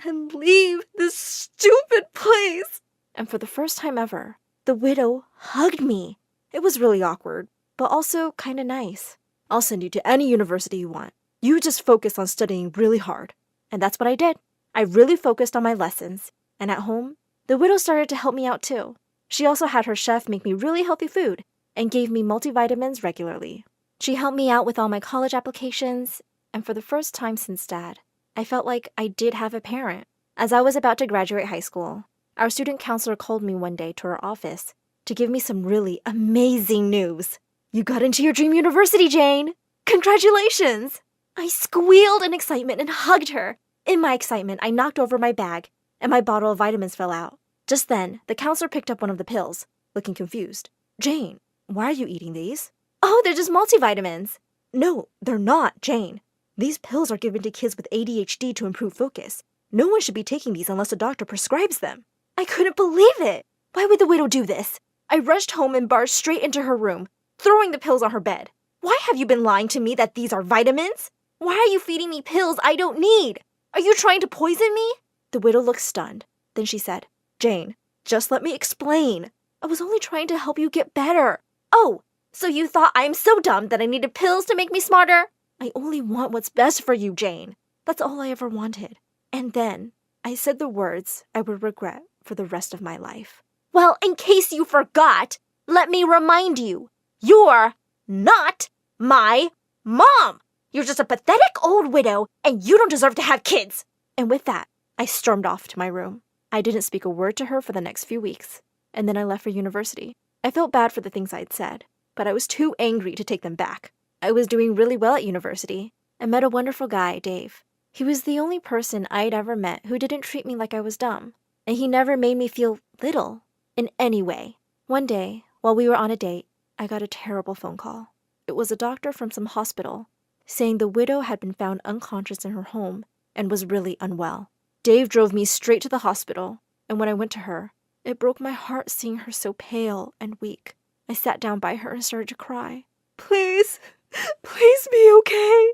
and leave this stupid place. And for the first time ever, the widow hugged me. It was really awkward, but also kind of nice. I'll send you to any university you want. You just focus on studying really hard. And that's what I did. I really focused on my lessons. And at home, the widow started to help me out too. She also had her chef make me really healthy food and gave me multivitamins regularly. She helped me out with all my college applications, and for the first time since Dad, I felt like I did have a parent. As I was about to graduate high school, our student counselor called me one day to her office to give me some really amazing news. You got into your dream university, Jane! Congratulations! I squealed in excitement and hugged her. In my excitement, I knocked over my bag, and my bottle of vitamins fell out. Just then, the counselor picked up one of the pills, looking confused. Jane, why are you eating these? Oh, they're just multivitamins. No, they're not, Jane. These pills are given to kids with ADHD to improve focus. No one should be taking these unless a doctor prescribes them. I couldn't believe it. Why would the widow do this? I rushed home and barged straight into her room, throwing the pills on her bed. Why have you been lying to me that these are vitamins? Why are you feeding me pills I don't need? Are you trying to poison me? The widow looked stunned. Then she said, Jane, just let me explain. I was only trying to help you get better. Oh, so you thought I'm so dumb that I needed pills to make me smarter? I only want what's best for you, Jane. That's all I ever wanted. And then I said the words I would regret for the rest of my life. Well, in case you forgot, let me remind you, you're not my mom. You're just a pathetic old widow, and you don't deserve to have kids. And with that, I stormed off to my room. I didn't speak a word to her for the next few weeks, and then I left for university. I felt bad for the things I'd said, but I was too angry to take them back. I was doing really well at university. I met a wonderful guy, Dave. He was the only person I'd ever met who didn't treat me like I was dumb, and he never made me feel little in any way. One day, while we were on a date, I got a terrible phone call. It was a doctor from some hospital saying the widow had been found unconscious in her home and was really unwell. Dave drove me straight to the hospital, and when I went to her, it broke my heart seeing her so pale and weak. I sat down by her and started to cry. Please be okay.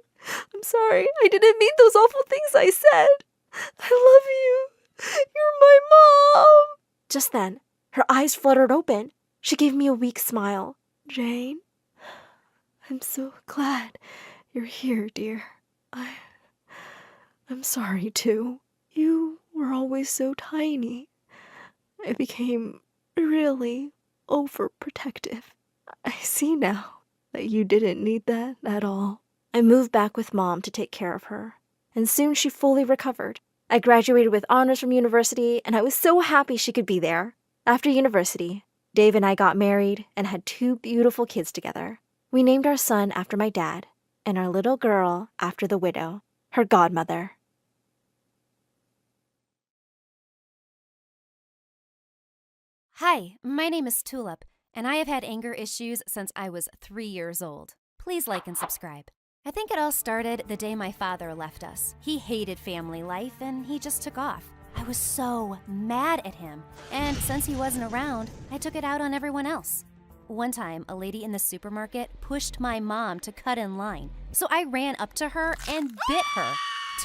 I'm sorry, I didn't mean those awful things I said. I love you. You're my mom. Just then, her eyes fluttered open. She gave me a weak smile. Jane, I'm so glad you're here, dear. I'm sorry, too. You were always so tiny. I became really overprotective. I see now that you didn't need that at all. I moved back with Mom to take care of her, and soon she fully recovered. I graduated with honors from university, and I was so happy she could be there. After university, Dave and I got married and had 2 beautiful kids together. We named our son after my dad, and our little girl after the widow, her godmother. Hi, my name is Tulip, and I have had anger issues since I was 3 years old. Please like and subscribe. I think it all started the day my father left us. He hated family life, and he just took off. I was so mad at him, and since he wasn't around, I took it out on everyone else. One time, a lady in the supermarket pushed my mom to cut in line, so I ran up to her and bit her.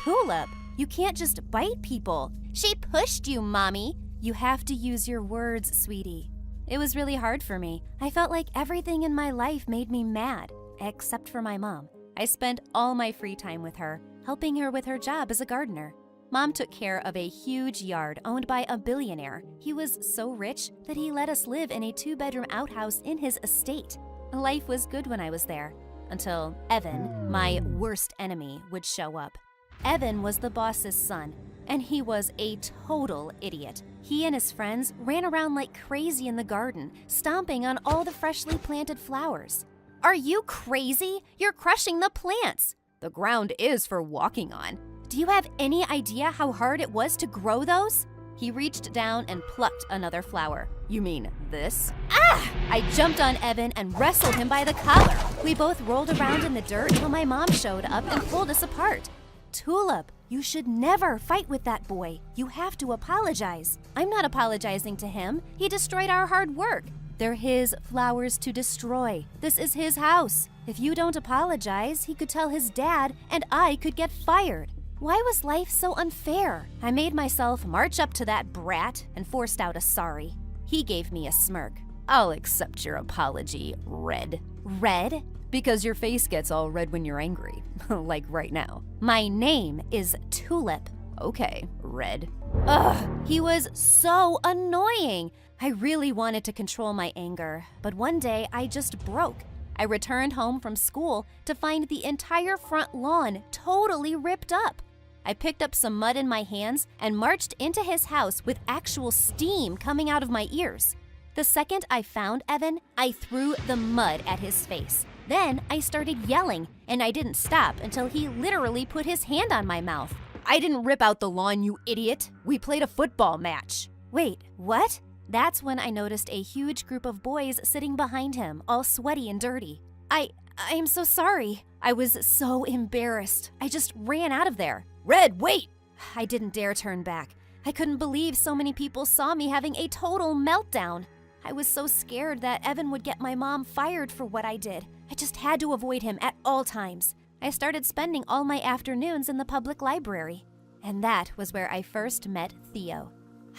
Tulip, you can't just bite people. She pushed you, Mommy. You have to use your words, sweetie. It was really hard for me. I felt like everything in my life made me mad, except for my mom. I spent all my free time with her, helping her with her job as a gardener. Mom took care of a huge yard owned by a billionaire. He was so rich that he let us live in a 2-bedroom outhouse in his estate. Life was good when I was there, until Evan, my worst enemy, would show up. Evan was the boss's son. and he was a total idiot. He and his friends ran around like crazy in the garden, stomping on all the freshly planted flowers. Are you crazy? You're crushing the plants. The ground is for walking on. Do you have any idea how hard it was to grow those? He reached down and plucked another flower. You mean this? Ah! I jumped on Evan and wrestled him by the collar. We both rolled around in the dirt till my mom showed up and pulled us apart. Tulip, you should never fight with that boy. You have to apologize. I'm not apologizing to him. He destroyed our hard work. They're his flowers to destroy. This is his house. If you don't apologize, he could tell his dad and I could get fired. Why was life so unfair? I made myself march up to that brat and forced out a sorry. He gave me a smirk. I'll accept your apology, Red. Red? Because your face gets all red when you're angry, like right now. My name is Tulip. Okay, Red. Ugh, he was so annoying. I really wanted to control my anger, but one day I just broke. I returned home from school to find the entire front lawn totally ripped up. I picked up some mud in my hands and marched into his house with actual steam coming out of my ears. The second I found Evan, I threw the mud at his face. Then I started yelling, and I didn't stop until he literally put his hand on my mouth. I didn't rip out the lawn, you idiot. We played a football match. Wait, what? That's when I noticed a huge group of boys sitting behind him, all sweaty and dirty. I'm so sorry. I was so embarrassed. I just ran out of there. Red, wait! I didn't dare turn back. I couldn't believe so many people saw me having a total meltdown. I was so scared that Evan would get my mom fired for what I did. I just had to avoid him at all times. I started spending all my afternoons in the public library. And that was where I first met Theo.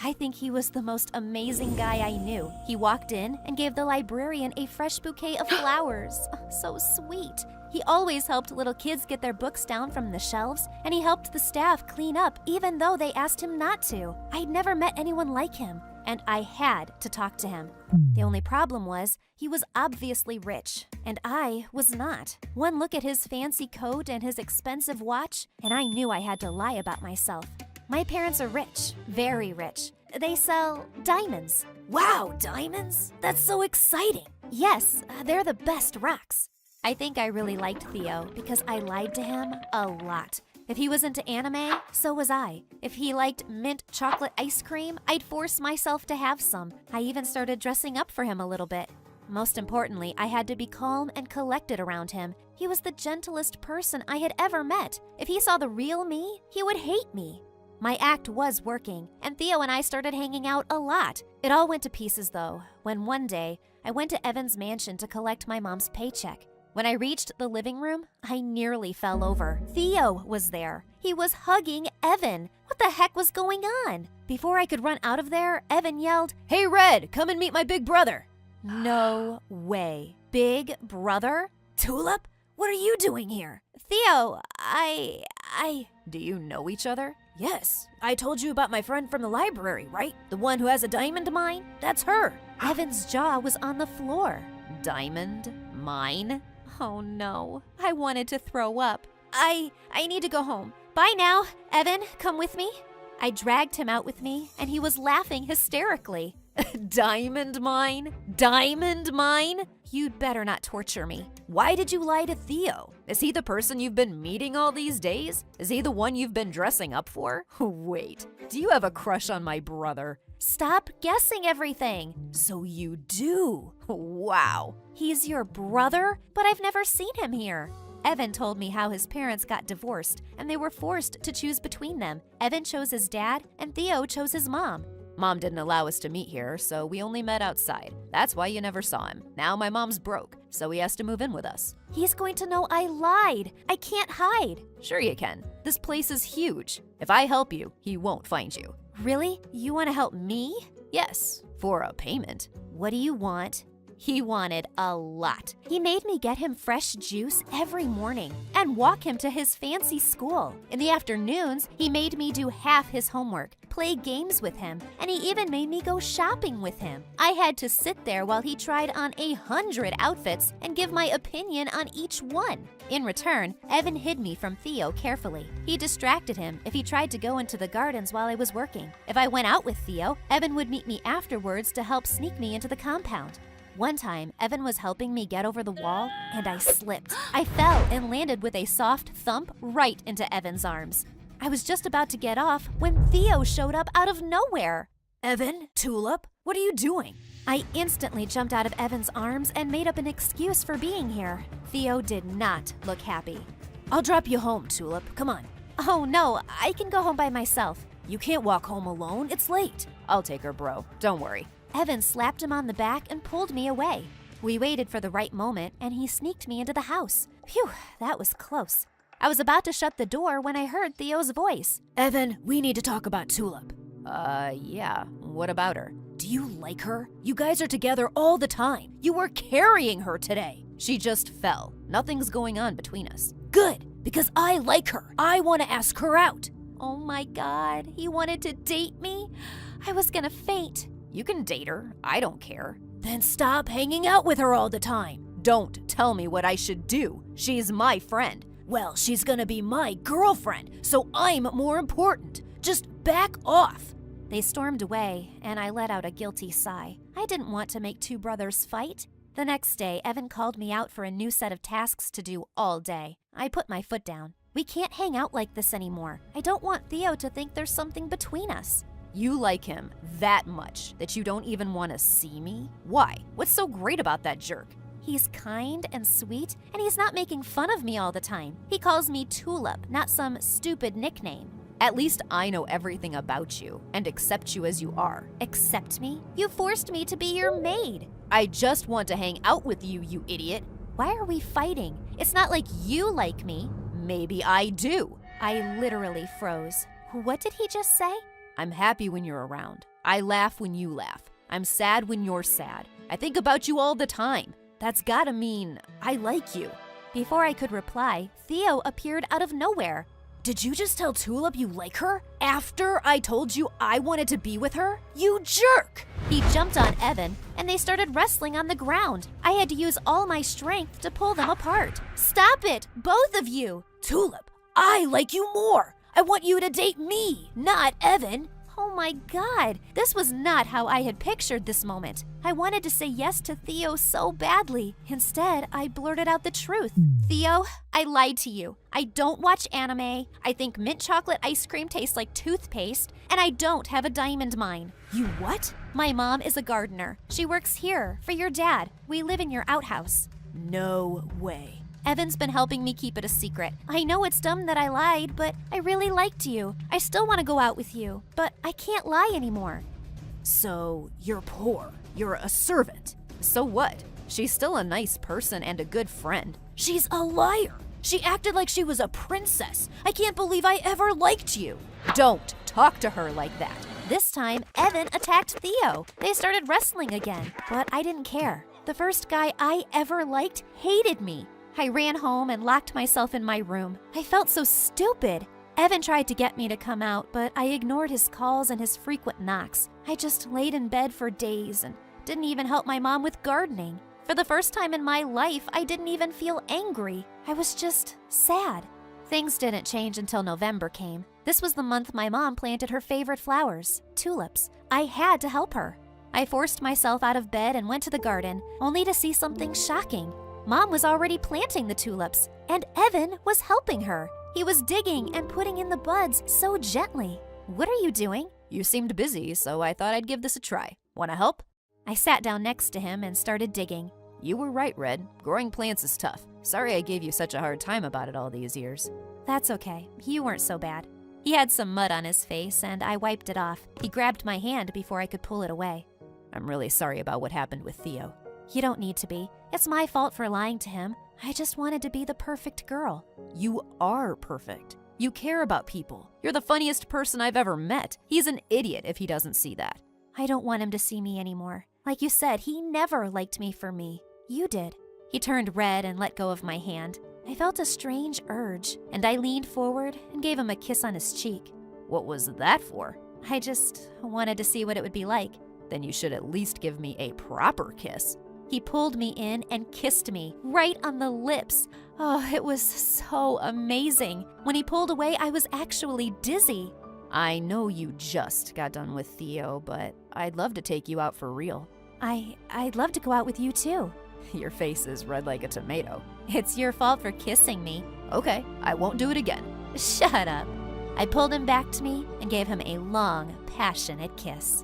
I think he was the most amazing guy I knew. He walked in and gave the librarian a fresh bouquet of flowers. So sweet. He always helped little kids get their books down from the shelves, and he helped the staff clean up even though they asked him not to. I'd never met anyone like him, and I had to talk to him. The only problem was he was obviously rich, and I was not. One look at his fancy coat and his expensive watch, and I knew I had to lie about myself. My parents are rich, very rich. They sell diamonds. Wow, diamonds? That's so exciting. Yes, they're the best rocks. I think I really liked Theo because I lied to him a lot. If he was into anime, so was I. If he liked mint chocolate ice cream, I'd force myself to have some. I even started dressing up for him a little bit. Most importantly, I had to be calm and collected around him. He was the gentlest person I had ever met. If he saw the real me, he would hate me. My act was working, and Theo and I started hanging out a lot. It all went to pieces though, when one day, I went to Evan's mansion to collect my mom's paycheck. When I reached the living room, I nearly fell over. Theo was there. He was hugging Evan. What the heck was going on? Before I could run out of there, Evan yelled, "Hey Red, come and meet my big brother." No way. Big brother? Tulip, what are you doing here? Theo, Do you know each other? Yes, I told you about my friend from the library, right? The one who has a diamond mine? That's her. Evan's jaw was on the floor. Diamond mine? Oh no, I wanted to throw up. I need to go home. Bye now. Evan, come with me. I dragged him out with me, and he was laughing hysterically. Diamond mine? Diamond mine? You'd better not torture me. Why did you lie to Theo? Is he the person you've been meeting all these days? Is he the one you've been dressing up for? Wait, do you have a crush on my brother? Stop guessing everything. So you do? Wow. He's your brother? But I've never seen him here. Evan told me how his parents got divorced, and they were forced to choose between them. Evan chose his dad, and Theo chose his mom. Mom didn't allow us to meet here, so we only met outside. That's why you never saw him. Now my mom's broke, so he has to move in with us. He's going to know I lied. I can't hide. Sure you can. This place is huge. If I help you, he won't find you. Really? You want to help me? Yes, for a payment. What do you want? He wanted a lot. He made me get him fresh juice every morning and walk him to his fancy school. In the afternoons, he made me do half his homework, play games with him, and he even made me go shopping with him. I had to sit there while he tried on 100 outfits and give my opinion on each one. In return, Evan hid me from Theo carefully. He distracted him if he tried to go into the gardens while I was working. If I went out with Theo, Evan would meet me afterwards to help sneak me into the compound. One time, Evan was helping me get over the wall, and I slipped. I fell and landed with a soft thump right into Evan's arms. I was just about to get off when Theo showed up out of nowhere. Evan, Tulip, what are you doing? I instantly jumped out of Evan's arms and made up an excuse for being here. Theo did not look happy. I'll drop you home, Tulip. Come on. Oh no, I can go home by myself. You can't walk home alone. It's late. I'll take her, bro. Don't worry. Evan slapped him on the back and pulled me away. We waited for the right moment, and he sneaked me into the house. Phew, that was close. I was about to shut the door when I heard Theo's voice. Evan, we need to talk about Tulip. Yeah. What about her? Do you like her? You guys are together all the time. You were carrying her today. She just fell. Nothing's going on between us. Good, because I like her. I want to ask her out. Oh my God, he wanted to date me? I was gonna faint. You can date her. I don't care. Then stop hanging out with her all the time. Don't tell me what I should do. She's my friend. Well, she's gonna be my girlfriend, so I'm more important. Just back off. They stormed away, and I let out a guilty sigh. I didn't want to make two brothers fight. The next day, Evan called me out for a new set of tasks to do all day. I put my foot down. We can't hang out like this anymore. I don't want Theo to think there's something between us. You like him that much that you don't even want to see me? Why? What's so great about that jerk? He's kind and sweet, and he's not making fun of me all the time. He calls me Tulip, not some stupid nickname. At least I know everything about you and accept you as you are. Accept me? You forced me to be your maid. I just want to hang out with you, you idiot. Why are we fighting? It's not like you like me. Maybe I do. I literally froze. What did he just say? I'm happy when you're around. I laugh when you laugh. I'm sad when you're sad. I think about you all the time. That's gotta mean I like you. Before I could reply, Theo appeared out of nowhere. Did you just tell Tulip you like her? After I told you I wanted to be with her? You jerk! He jumped on Evan, and they started wrestling on the ground. I had to use all my strength to pull them apart. Stop it, both of you! Tulip, I like you more! I want you to date me, not Evan. Oh my God, this was not how I had pictured this moment. I wanted to say yes to Theo so badly. Instead, I blurted out the truth. Theo, I lied to you. I don't watch anime. I think mint chocolate ice cream tastes like toothpaste, and I don't have a diamond mine. You what? My mom is a gardener. She works here for your dad. We live in your outhouse. No way. Evan's been helping me keep it a secret. I know it's dumb that I lied, but I really liked you. I still want to go out with you, but I can't lie anymore. So, you're poor. You're a servant. So what? She's still a nice person and a good friend. She's a liar. She acted like she was a princess. I can't believe I ever liked you. Don't talk to her like that. This time, Evan attacked Theo. They started wrestling again, but I didn't care. The first guy I ever liked hated me. I ran home and locked myself in my room. I felt so stupid. Evan tried to get me to come out, but I ignored his calls and his frequent knocks. I just laid in bed for days and didn't even help my mom with gardening. For the first time in my life, I didn't even feel angry. I was just sad. Things didn't change until November came. This was the month my mom planted her favorite flowers, tulips. I had to help her. I forced myself out of bed and went to the garden, only to see something shocking. Mom was already planting the tulips, and Evan was helping her. He was digging and putting in the buds so gently. What are you doing? You seemed busy, so I thought I'd give this a try. Wanna help? I sat down next to him and started digging. You were right, Red. Growing plants is tough. Sorry I gave you such a hard time about it all these years. That's okay. You weren't so bad. He had some mud on his face, and I wiped it off. He grabbed my hand before I could pull it away. I'm really sorry about what happened with Theo. You don't need to be. It's my fault for lying to him. I just wanted to be the perfect girl. You are perfect. You care about people. You're the funniest person I've ever met. He's an idiot if he doesn't see that. I don't want him to see me anymore. Like you said, he never liked me for me. You did. He turned red and let go of my hand. I felt a strange urge, and I leaned forward and gave him a kiss on his cheek. What was that for? I just wanted to see what it would be like. Then you should at least give me a proper kiss. He pulled me in and kissed me right on the lips. Oh, it was so amazing. When he pulled away, I was actually dizzy. I know you just got done with Theo, but I'd love to take you out for real. I'd love to go out with you too. Your face is red like a tomato. It's your fault for kissing me. Okay, I won't do it again. Shut up. I pulled him back to me and gave him a long, passionate kiss.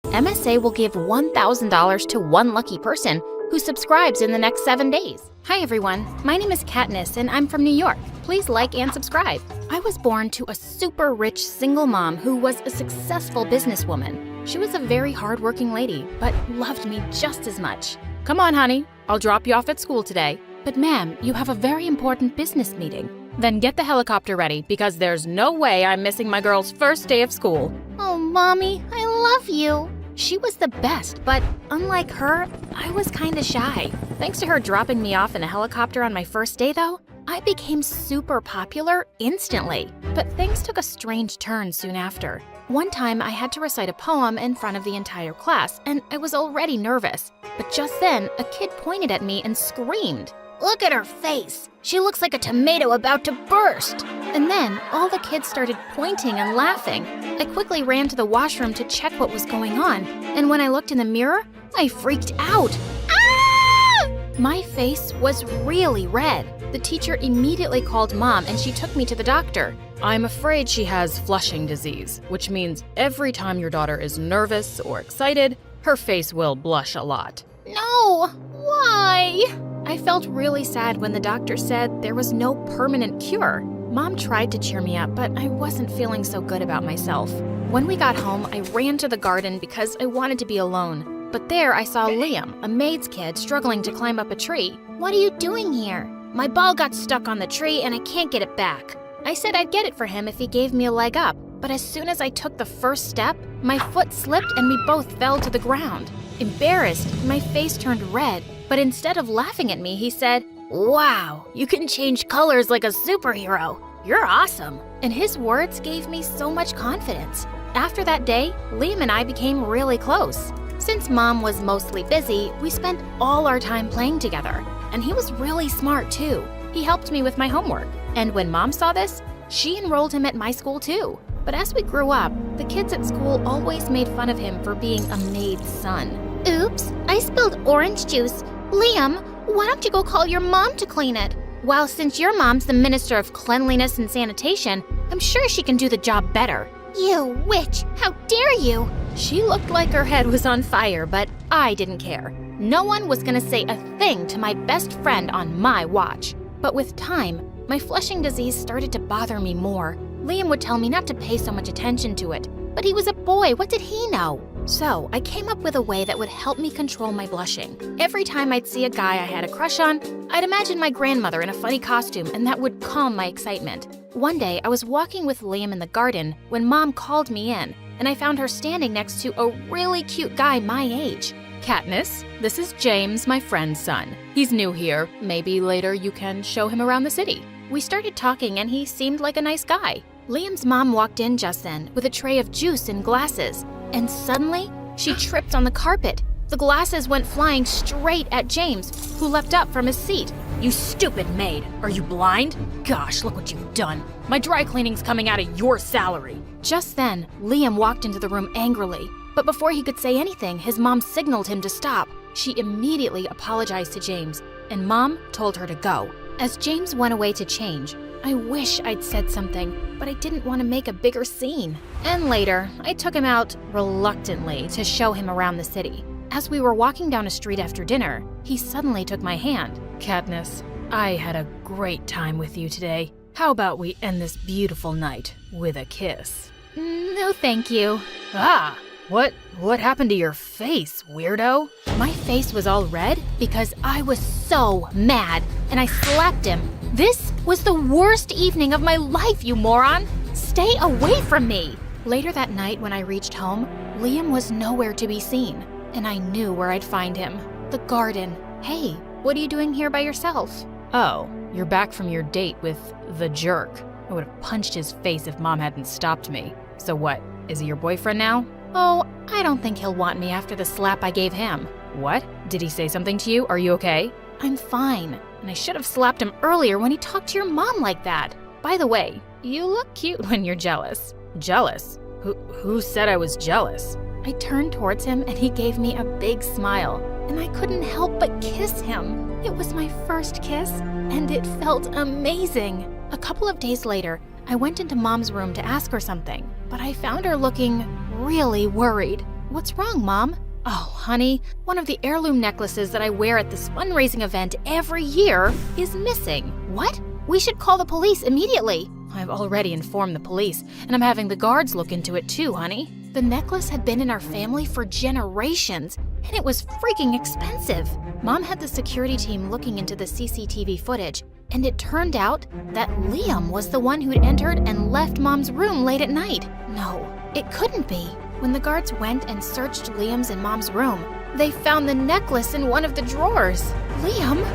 MSA will give $1,000 to one lucky person who subscribes in the next 7 days. Hi everyone, my name is Katniss and I'm from New York. Please like and subscribe. I was born to a super rich single mom who was a successful businesswoman. She was a very hardworking lady, but loved me just as much. Come on, honey, I'll drop you off at school today. But ma'am, you have a very important business meeting. Then get the helicopter ready because there's no way I'm missing my girl's first day of school. Oh, Mommy, I love you. She was the best, but unlike her, I was kinda shy. Thanks to her dropping me off in a helicopter on my first day though, I became super popular instantly. But things took a strange turn soon after. One time I had to recite a poem in front of the entire class, and I was already nervous. But just then, a kid pointed at me and screamed. Look at her face. She looks like a tomato about to burst. And then all the kids started pointing and laughing. I quickly ran to the washroom to check what was going on. And when I looked in the mirror, I freaked out. Ah! My face was really red. The teacher immediately called Mom and she took me to the doctor. I'm afraid she has flushing disease, which means every time your daughter is nervous or excited, her face will blush a lot. No, why? I felt really sad when the doctor said there was no permanent cure. Mom tried to cheer me up, but I wasn't feeling so good about myself. When we got home, I ran to the garden because I wanted to be alone. But there I saw Liam, a maid's kid, struggling to climb up a tree. What are you doing here? My ball got stuck on the tree and I can't get it back. I said I'd get it for him if he gave me a leg up, but as soon as I took the first step, my foot slipped and we both fell to the ground. Embarrassed, my face turned red, but instead of laughing at me, he said, "Wow, you can change colors like a superhero. You're awesome." And his words gave me so much confidence. After that day, Liam and I became really close. Since Mom was mostly busy, we spent all our time playing together. And he was really smart too. He helped me with my homework. And when Mom saw this, she enrolled him at my school too. But as we grew up, the kids at school always made fun of him for being a maid's son. Oops, I spilled orange juice. Liam, why don't you go call your mom to clean it? Well, since your mom's the Minister of Cleanliness and Sanitation, I'm sure she can do the job better. You witch, how dare you? She looked like her head was on fire, but I didn't care. No one was gonna say a thing to my best friend on my watch. But with time, my flushing disease started to bother me more. Liam would tell me not to pay so much attention to it, but he was a boy, what did he know? So I came up with a way that would help me control my blushing. Every time I'd see a guy I had a crush on, I'd imagine my grandmother in a funny costume and that would calm my excitement. One day, I was walking with Liam in the garden when Mom called me in, and I found her standing next to a really cute guy my age. Katniss, this is James, my friend's son. He's new here. Maybe later you can show him around the city. We started talking and he seemed like a nice guy. Liam's mom walked in just then with a tray of juice and glasses, and suddenly she tripped on the carpet. The glasses went flying straight at James, who leapt up from his seat. "You stupid maid! Are you blind? Gosh, look what you've done. My dry cleaning's coming out of your salary." Just then, Liam walked into the room angrily. But before he could say anything, his mom signaled him to stop. She immediately apologized to James, and Mom told her to go. As James went away to change, I wish I'd said something, but I didn't want to make a bigger scene. And later, I took him out reluctantly to show him around the city. As we were walking down a street after dinner, he suddenly took my hand. "Katniss, I had a great time with you today. How about we end this beautiful night with a kiss?" No, thank you. Ah! What happened to your face, weirdo? My face was all red because I was so mad, and I slapped him. "This was the worst evening of my life, you moron! Stay away from me!" Later that night when I reached home, Liam was nowhere to be seen, and I knew where I'd find him. The garden. Hey, what are you doing here by yourself? Oh, you're back from your date with the jerk. I would have punched his face if Mom hadn't stopped me. So what, is he your boyfriend now? Oh, I don't think he'll want me after the slap I gave him. What? Did he say something to you? Are you okay? I'm fine, and I should have slapped him earlier when he talked to your mom like that. By the way, you look cute when you're jealous. Jealous? Who said I was jealous? I turned towards him and he gave me a big smile, and I couldn't help but kiss him. It was my first kiss, and it felt amazing. A couple of days later, I went into Mom's room to ask her something, but I found her looking really worried. What's wrong, Mom? Oh, honey, one of the heirloom necklaces that I wear at this fundraising event every year is missing. What? We should call the police immediately. I've already informed the police, and I'm having the guards look into it too, honey. The necklace had been in our family for generations, and it was freaking expensive. Mom had the security team looking into the CCTV footage, and it turned out that Liam was the one who'd entered and left Mom's room late at night. No, it couldn't be. When the guards went and searched Liam's and Mom's room, they found the necklace in one of the drawers. Liam,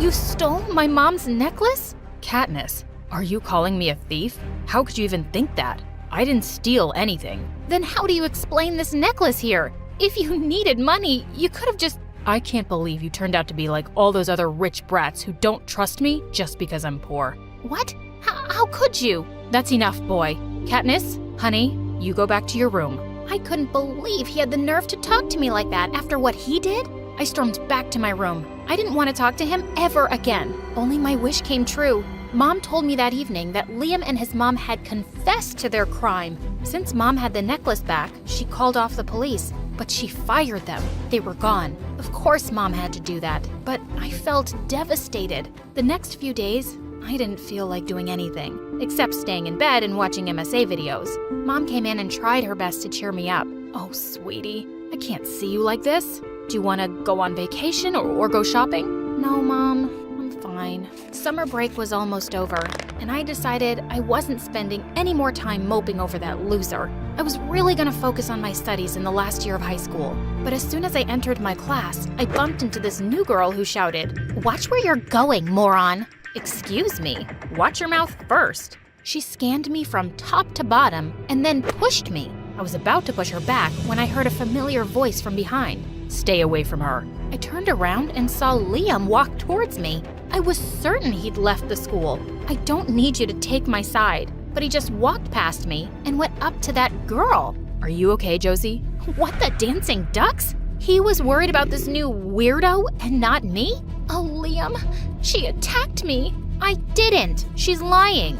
you stole my mom's necklace? Katniss, are you calling me a thief? How could you even think that? I didn't steal anything. Then how do you explain this necklace here? If you needed money, you could have just... I can't believe you turned out to be like all those other rich brats who don't trust me just because I'm poor. What? How could you? That's enough, boy. Katniss, honey, you go back to your room. I couldn't believe he had the nerve to talk to me like that after what he did. I stormed back to my room. I didn't want to talk to him ever again. Only my wish came true. Mom told me that evening that Liam and his mom had confessed to their crime. Since Mom had the necklace back, she called off the police, but she fired them. They were gone. Of course Mom had to do that, but I felt devastated. The next few days, I didn't feel like doing anything, except staying in bed and watching MSA videos. Mom came in and tried her best to cheer me up. Oh, sweetie, I can't see you like this. Do you want to go on vacation or go shopping? No, Mom, I'm fine. Summer break was almost over, and I decided I wasn't spending any more time moping over that loser. I was really gonna focus on my studies in the last year of high school. But as soon as I entered my class, I bumped into this new girl who shouted, "Watch where you're going, moron!" Excuse me, watch your mouth first. She scanned me from top to bottom and then pushed me. I was about to push her back when I heard a familiar voice from behind. Stay away from her. I turned around and saw Liam walk towards me. I was certain he'd left the school. I don't need you to take my side, but he just walked past me and went up to that girl. Are you okay, Josie? What the dancing ducks? He was worried about this new weirdo and not me? Oh, Liam, she attacked me. I didn't. She's lying.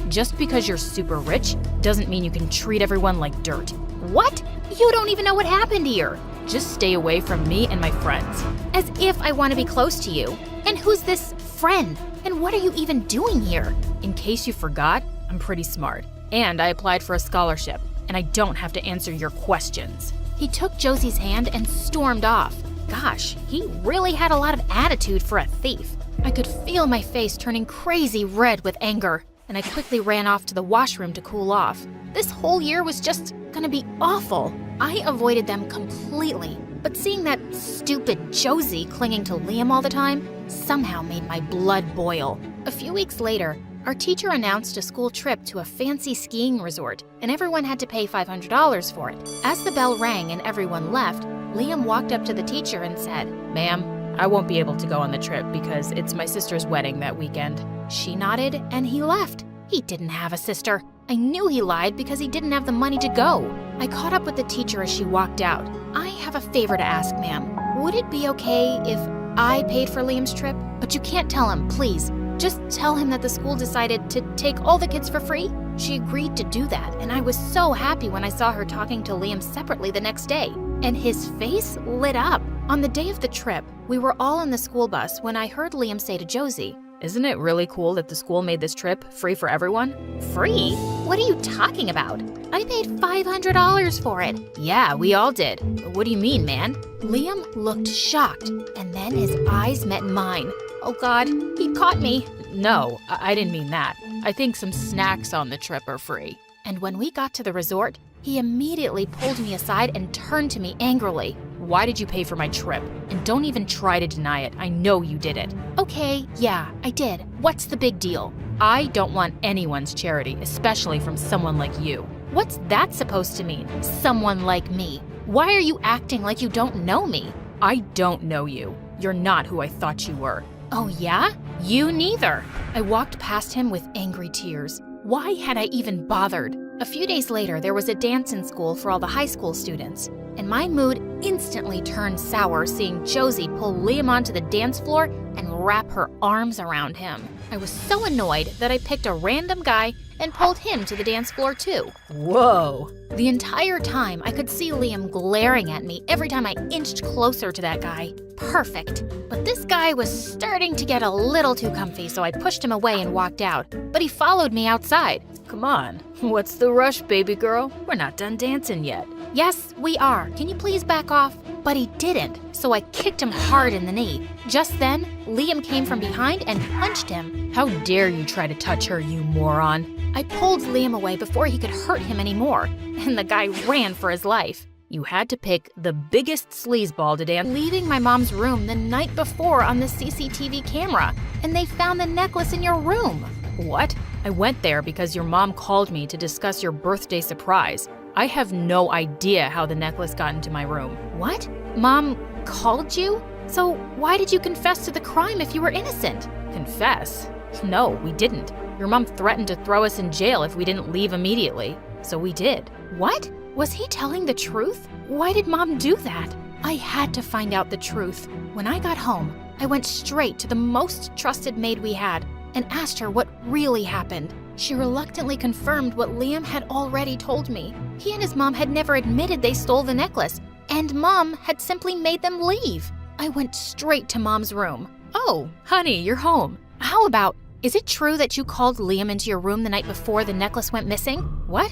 Just because you're super rich doesn't mean you can treat everyone like dirt. What? You don't even know what happened here. Just stay away from me and my friends. As if I want to be close to you. And who's this friend? And what are you even doing here? In case you forgot, I'm pretty smart. And I applied for a scholarship, and I don't have to answer your questions. He took Josie's hand and stormed off. Gosh, he really had a lot of attitude for a thief. I could feel my face turning crazy red with anger, and I quickly ran off to the washroom to cool off. This whole year was just gonna be awful. I avoided them completely, but seeing that stupid Josie clinging to Liam all the time somehow made my blood boil. A few weeks later, our teacher announced a school trip to a fancy skiing resort, and everyone had to pay $500 for it. As the bell rang and everyone left, Liam walked up to the teacher and said, "Ma'am, I won't be able to go on the trip because it's my sister's wedding that weekend." She nodded and he left. He didn't have a sister. I knew he lied because he didn't have the money to go. I caught up with the teacher as she walked out. "I have a favor to ask, ma'am. Would it be okay if I paid for Liam's trip? But you can't tell him, please. Just tell him that the school decided to take all the kids for free." She agreed to do that, and I was so happy when I saw her talking to Liam separately the next day, and his face lit up. On the day of the trip, we were all in the school bus when I heard Liam say to Josie, "Isn't it really cool that the school made this trip free for everyone?" "Free? What are you talking about? I paid $500 for it." "Yeah, we all did. What do you mean, man?" Liam looked shocked, and then his eyes met mine. Oh God, he caught me. No, I didn't mean that. I think some snacks on the trip are free. And when we got to the resort, he immediately pulled me aside and turned to me angrily. Why did you pay for my trip? And don't even try to deny it. I know you did it. Okay, yeah, I did. What's the big deal? I don't want anyone's charity, especially from someone like you. What's that supposed to mean? Someone like me? Why are you acting like you don't know me? I don't know you. You're not who I thought you were. Oh yeah? You neither. I walked past him with angry tears. Why had I even bothered? A few days later, there was a dance in school for all the high school students, and my mood instantly turned sour seeing Josie pull Liam onto the dance floor and wrap her arms around him. I was so annoyed that I picked a random guy and pulled him to the dance floor too. Whoa! The entire time, I could see Liam glaring at me every time I inched closer to that guy. Perfect. But this guy was starting to get a little too comfy, so I pushed him away and walked out. But he followed me outside. Come on, what's the rush, baby girl? We're not done dancing yet. Yes, we are. Can you please back off? But he didn't, so I kicked him hard in the knee. Just then, Liam came from behind and punched him. How dare you try to touch her, you moron? I pulled Liam away before he could hurt him anymore, and the guy ran for his life. You had to pick the biggest sleazeball to dance. Leaving my mom's room the night before on the CCTV camera, and they found the necklace in your room. What? I went there because your mom called me to discuss your birthday surprise. I have no idea how the necklace got into my room. What? Mom called you? So why did you confess to the crime if you were innocent? Confess? No, we didn't. Your mom threatened to throw us in jail if we didn't leave immediately. So we did. What? Was he telling the truth? Why did Mom do that? I had to find out the truth. When I got home, I went straight to the most trusted maid we had and asked her what really happened. She reluctantly confirmed what Liam had already told me. He and his mom had never admitted they stole the necklace, and Mom had simply made them leave. I went straight to Mom's room. Oh, honey, you're home. How about, is it true that you called Liam into your room the night before the necklace went missing? What?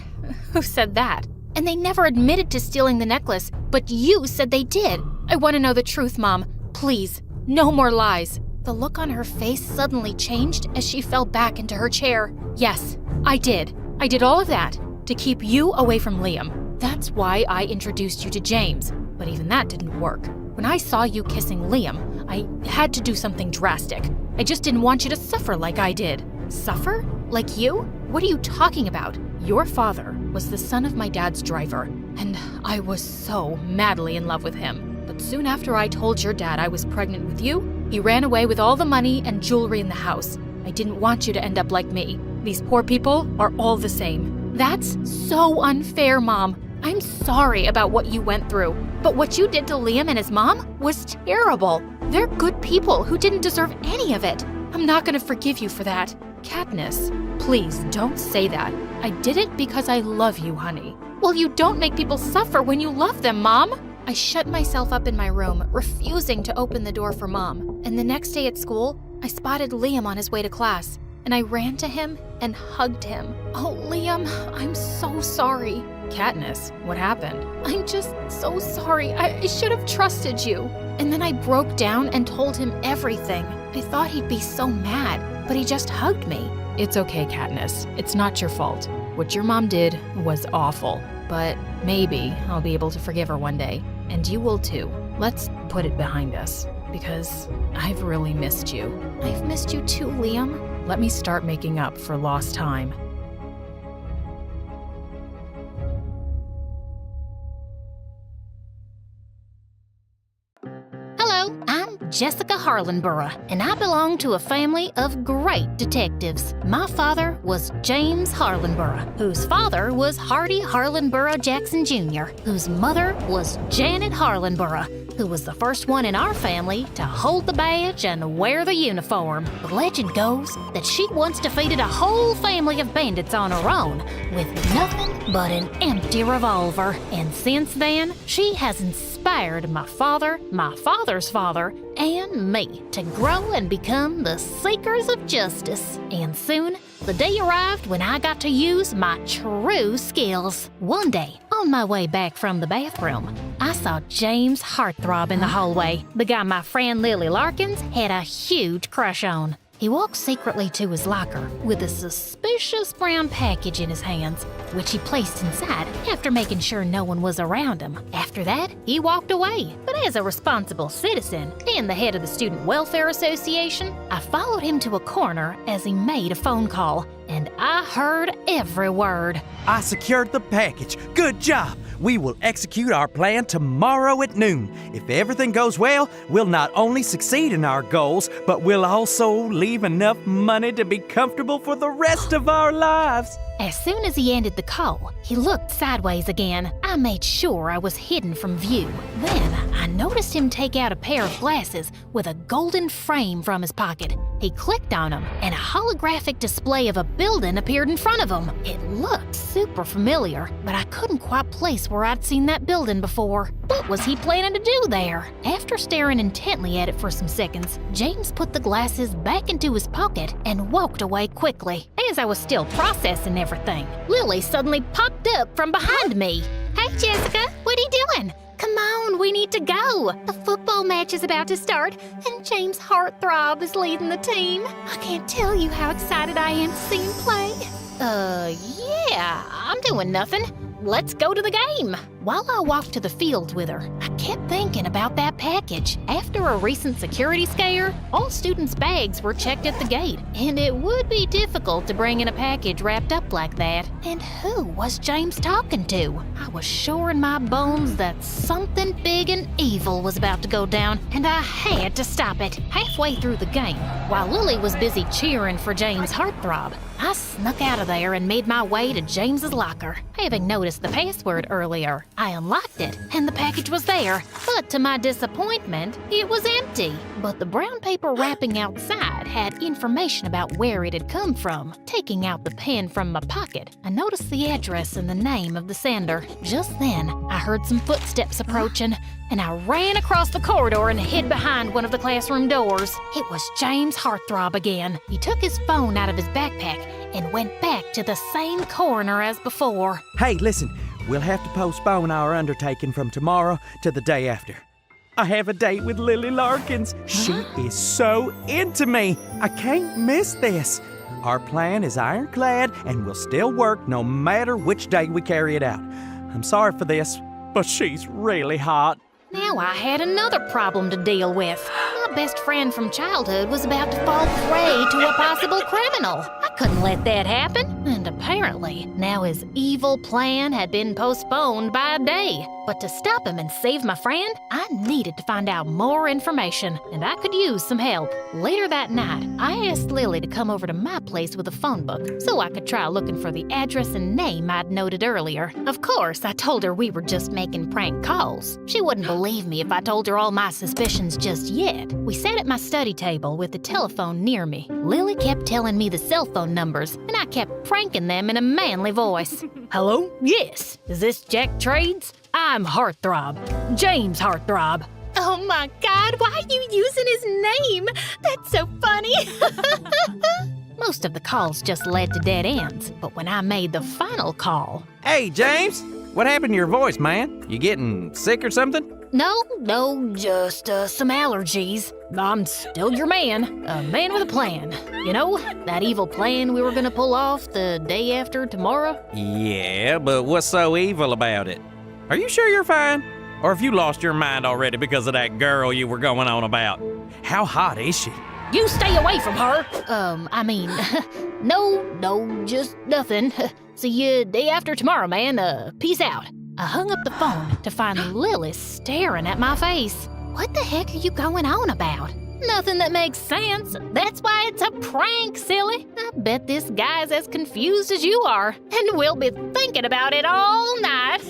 Who said that? And they never admitted to stealing the necklace, but you said they did. I want to know the truth, Mom. Please, no more lies. The look on her face suddenly changed as she fell back into her chair. Yes, I did. I did all of that to keep you away from Liam. That's why I introduced you to James, but even that didn't work. When I saw you kissing Liam, I had to do something drastic. I just didn't want you to suffer like I did. Suffer? Like you? What are you talking about? Your father was the son of my dad's driver, and I was so madly in love with him. But soon after I told your dad I was pregnant with you, he ran away with all the money and jewelry in the house. I didn't want you to end up like me. These poor people are all the same. That's so unfair, Mom. I'm sorry about what you went through, but what you did to Liam and his mom was terrible. They're good people who didn't deserve any of it. I'm not going to forgive you for that. Katniss, please don't say that. I did it because I love you, honey. Well, you don't make people suffer when you love them, Mom. I shut myself up in my room, refusing to open the door for Mom. And the next day at school, I spotted Liam on his way to class, and I ran to him and hugged him. Oh, Liam, I'm so sorry. Katniss, what happened? I'm just so sorry. I should have trusted you. And then I broke down and told him everything. I thought he'd be so mad, but he just hugged me. It's okay, Katniss. It's not your fault. What your mom did was awful, but maybe I'll be able to forgive her one day, and you will too. Let's put it behind us, because I've really missed you. I've missed you too, Liam. Let me start making up for lost time. Jessica Harlenborough, and I belong to a family of great detectives. My father was James Harlenborough, whose father was Hardy Harlenborough Jackson Jr., whose mother was Janet Harlenborough, who was the first one in our family to hold the badge and wear the uniform. The legend goes that she once defeated a whole family of bandits on her own with nothing but an empty revolver. And since then, she has inspired my father, my father's father, and me to grow and become the seekers of justice. And soon, the day arrived when I got to use my true skills. One day, on my way back from the bathroom, I saw James Heartthrob in the hallway, the guy my friend Lily Larkins had a huge crush on. He walked secretly to his locker with a suspicious brown package in his hands, which he placed inside after making sure no one was around him. After that, he walked away. But as a responsible citizen and the head of the Student Welfare Association, I followed him to a corner as he made a phone call, and I heard every word. I secured the package. Good job. We will execute our plan tomorrow at noon. If everything goes well, we'll not only succeed in our goals, but we'll also leave enough money to be comfortable for the rest of our lives. As soon as he ended the call, he looked sideways again. I made sure I was hidden from view. Then I noticed him take out a pair of glasses with a golden frame from his pocket. He clicked on them, and a holographic display of a building appeared in front of him. It looked super familiar, but I couldn't quite place where I'd seen that building before. What was he planning to do there? After staring intently at it for some seconds, James put the glasses back into his pocket and walked away quickly. As I was still processing everything, Lily suddenly popped up from behind me. Hey, Jessica, what are you doing? Come on, we need to go. The football match is about to start, and James Heartthrob is leading the team. I can't tell you how excited I am to see him play. Yeah, I'm doing nothing. Let's go to the game. While I walked to the field with her, I kept thinking about that package. After a recent security scare, all students' bags were checked at the gate, and it would be difficult to bring in a package wrapped up like that. And who was James talking to? I was sure in my bones that something big and evil was about to go down, and I had to stop it. Halfway through the game, while Lily was busy cheering for James Heartthrob, I snuck out of there and made my way to James's locker. Having noticed the password earlier, I unlocked it, and the package was there. But to my disappointment, it was empty. But the brown paper wrapping outside had information about where it had come from. Taking out the pen from my pocket, I noticed the address and the name of the sender. Just then, I heard some footsteps approaching, and I ran across the corridor and hid behind one of the classroom doors. It was James Heartthrob again. He took his phone out of his backpack and went back to the same corner as before. Hey, listen, we'll have to postpone our undertaking from tomorrow to the day after. I have a date with Lily Larkins. She is so into me. I can't miss this. Our plan is ironclad and will still work no matter which day we carry it out. I'm sorry for this, but she's really hot. Now I had another problem to deal with. My best friend from childhood was about to fall prey to a possible criminal. I couldn't let that happen, and apparently now his evil plan had been postponed by a day. But to stop him and save my friend, I needed to find out more information, and I could use some help. Later that night, I asked Lily to come over to my place with a phone book so I could try looking for the address and name I'd noted earlier. Of course, I told her we were just making prank calls. She wouldn't believe me if I told her all my suspicions just yet. We sat at my study table with the telephone near me. Lily kept telling me the cell phone numbers, and I kept pranking them in a manly voice. Hello? Yes. Is this Jack Trades? I'm Heartthrob. James Heartthrob. Oh my God, why are you using his name? That's so funny. Most of the calls just led to dead ends, but when I made the final call... Hey, James, what happened to your voice, man? You getting sick or something? No, just some allergies. I'm still your man, a man with a plan. You know, that evil plan we were gonna pull off the day after tomorrow? Yeah, but what's so evil about it? Are you sure you're fine? Or have you lost your mind already because of that girl you were going on about? How hot is she? You stay away from her! No, just nothing. See you day after tomorrow, man. Peace out. I hung up the phone to find Lily staring at my face. What the heck are you going on about? Nothing that makes sense. That's why it's a prank, silly. I bet this guy's as confused as you are, and we'll be thinking about it all night.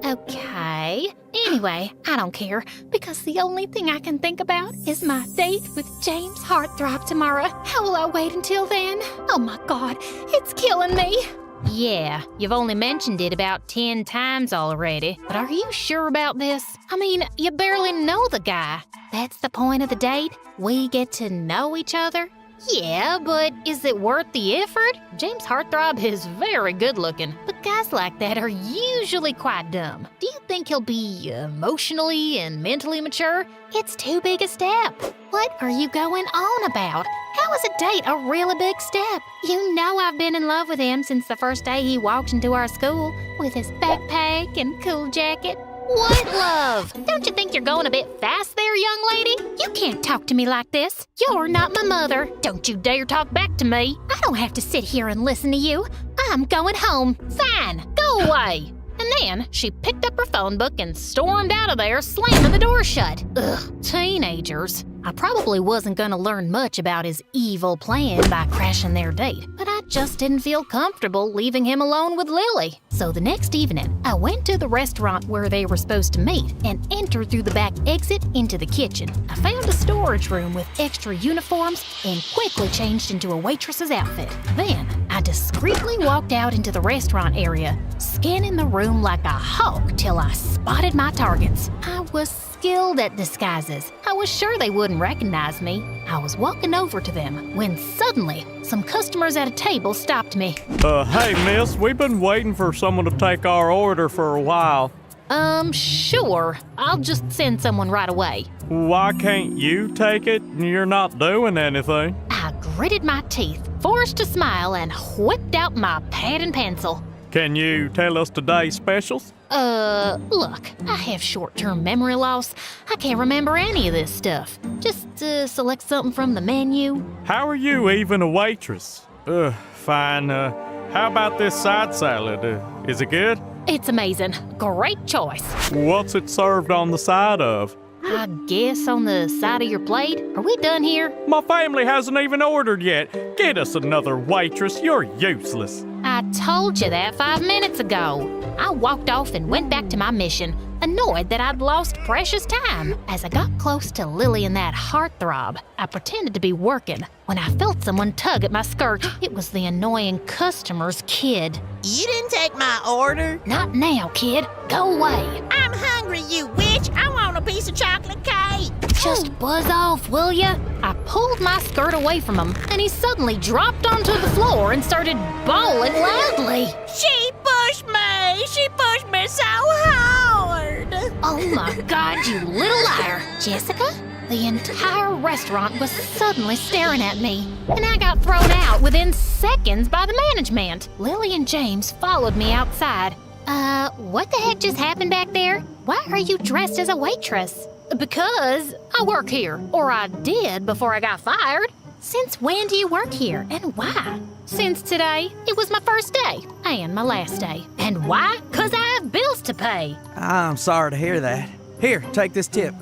Okay. Anyway, I don't care, because the only thing I can think about is my date with James Heartthrob tomorrow. How will I wait until then? Oh my God, it's killing me. Yeah, you've only mentioned it about 10 times already, but are you sure about this? I mean, you barely know the guy. That's the point of the date? We get to know each other? Yeah, but is it worth the effort? James Heartthrob is very good looking, but guys like that are usually quite dumb. Do you think he'll be emotionally and mentally mature? It's too big a step. What are you going on about? How is a date a really big step? You know I've been in love with him since the first day he walked into our school with his backpack and cool jacket. What love? Don't you think you're going a bit fast there, young lady? You can't talk to me like this. You're not my mother. Don't you dare talk back to me. I don't have to sit here and listen to you. I'm going home. Fine, go away. And then she picked up her phone book and stormed out of there, slamming the door shut. Ugh, teenagers. I probably wasn't gonna learn much about his evil plan by crashing their date, but I just didn't feel comfortable leaving him alone with Lily. So the next evening, I went to the restaurant where they were supposed to meet and entered through the back exit into the kitchen. I found a storage room with extra uniforms and quickly changed into a waitress's outfit. Then, I discreetly walked out into the restaurant area, scanning the room like a hawk till I spotted my targets. I was skilled at disguises. I was sure they wouldn't recognize me. I was walking over to them when suddenly some customers at a table stopped me. Hey miss, we've been waiting for someone to take our order for a while. Sure. I'll just send someone right away. Why can't you take it? You're not doing anything. I gritted my teeth, forced a smile, and whipped out my pad and pencil. Can you tell us today's specials? Look, I have short-term memory loss. I can't remember any of this stuff. Just, select something from the menu. How are you even a waitress? Fine. How about this side salad? Is it good? It's amazing. Great choice. What's it served on the side of? I guess on the side of your plate. Are we done here? My family hasn't even ordered yet. Get us another waitress. You're useless. I told you that 5 minutes ago. I walked off and went back to my mission, annoyed that I'd lost precious time. As I got close to Lily and that heartthrob, I pretended to be working when I felt someone tug at my skirt. It was the annoying customer's kid. You didn't take my order? Not now, kid. Go away. I'm hungry, you witch. I want a piece of chocolate cake. Just buzz off, will ya? I pulled my skirt away from him, and he suddenly dropped onto the floor and started bawling loudly. She pushed me. She pushed me so hard. Oh my God, you little liar. Jessica? The entire restaurant was suddenly staring at me, and I got thrown out within seconds by the management. Lily and James followed me outside. What the heck just happened back there? Why are you dressed as a waitress? Because I work here, or I did before I got fired. Since when do you work here, and why? Since today. It was my first day, and my last day. And why? 'Cause I have bills to pay. I'm sorry to hear that. Here, take this tip.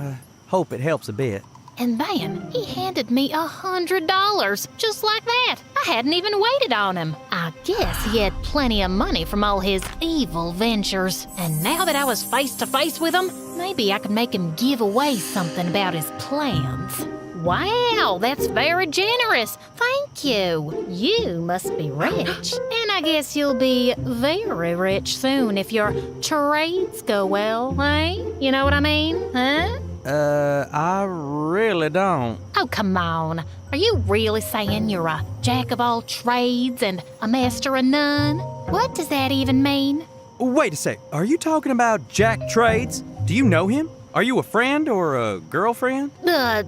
Hope it helps a bit. And then he handed me $100, just like that. I hadn't even waited on him. I guess he had plenty of money from all his evil ventures. And now that I was face to face with him, maybe I could make him give away something about his plans. Wow, that's very generous. Thank you. You must be rich. And I guess you'll be very rich soon if your trades go well, eh? You know what I mean, huh? I really don't. Oh, come on. Are you really saying you're a jack of all trades and a master of none? What does that even mean? Wait a sec. Are you talking about Jack Trades? Do you know him? Are you a friend or a girlfriend? No, I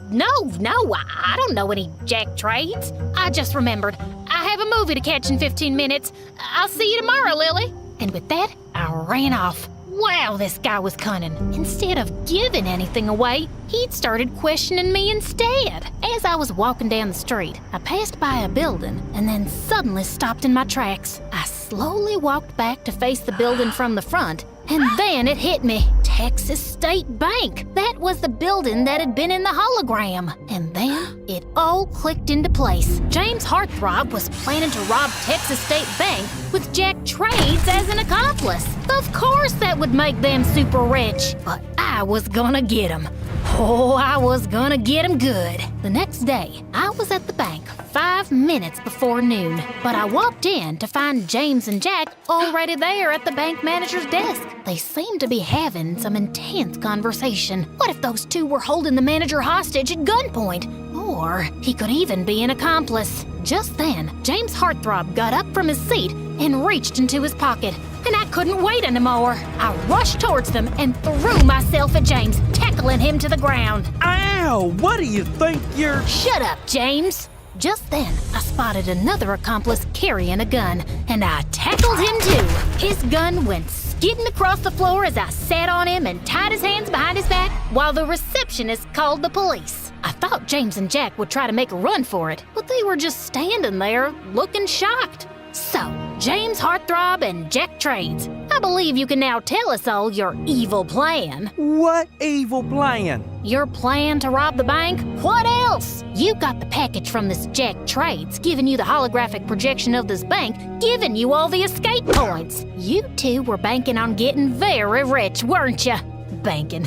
don't know any Jack Trades. I just remembered. I have a movie to catch in 15 minutes. I'll see you tomorrow, Lily. And with that, I ran off. Wow, this guy was cunning. Instead of giving anything away, he'd started questioning me instead. As I was walking down the street, I passed by a building and then suddenly stopped in my tracks. I slowly walked back to face the building from the front, and then it hit me. Texas State Bank. That was the building that had been in the hologram. And then it all clicked into place. James Heartthrob was planning to rob Texas State Bank with Jack Trades as an accomplice. Of course that would make them super rich. But I was gonna get him. Oh, I was gonna get him good. The next day, I was at the bank 5 minutes before noon, but I walked in to find James and Jack already there at the bank manager's desk. They seemed to be having some intense conversation. What if those two were holding the manager hostage at gunpoint? Or he could even be an accomplice. Just then, James Heartthrob got up from his seat and reached into his pocket. And I couldn't wait anymore. I rushed towards them and threw myself at James, tackling him to the ground. Ow! What do you think you're... Shut up, James. Just then, I spotted another accomplice carrying a gun, and I tackled him too. His gun went skidding across the floor as I sat on him and tied his hands behind his back while the receptionist called the police. I thought James and Jack would try to make a run for it, but they were just standing there looking shocked. So, James Heartthrob and Jack Trades, I believe you can now tell us all your evil plan. What evil plan? Your plan to rob the bank? What else? You got the package from this Jack Trades, giving you the holographic projection of this bank, giving you all the escape points. You two were banking on getting very rich, weren't you? Banking.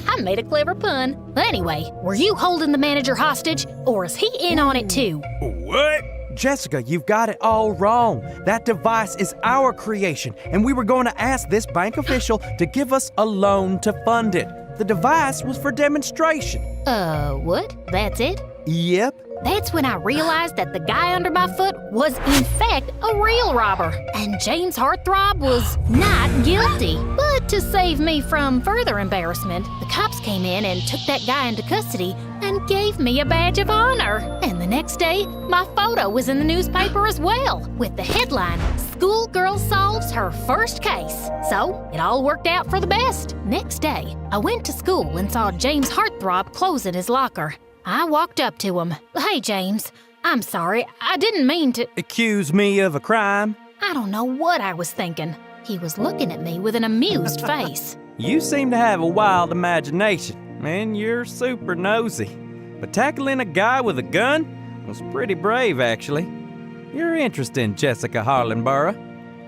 I made a clever pun. Anyway, were you holding the manager hostage, or is he in on it too? What? Jessica, you've got it all wrong. That device is our creation, and we were going to ask this bank official to give us a loan to fund it. The device was for demonstration. What? That's it? Yep. That's when I realized that the guy under my foot was, in fact, a real robber. And James Heartthrob was not guilty. But to save me from further embarrassment, the cops came in and took that guy into custody and gave me a badge of honor. And the next day, my photo was in the newspaper as well, with the headline, "Schoolgirl Solves Her First Case." So, it all worked out for the best. Next day, I went to school and saw James Heartthrob closing his locker. I walked up to him. "Hey, James, I'm sorry. I didn't mean to..." Accuse me of a crime? I don't know what I was thinking. He was looking at me with an amused face. You seem to have a wild imagination, and you're super nosy. But tackling a guy with a gun was pretty brave, actually. You're interesting, Jessica Harlenborough,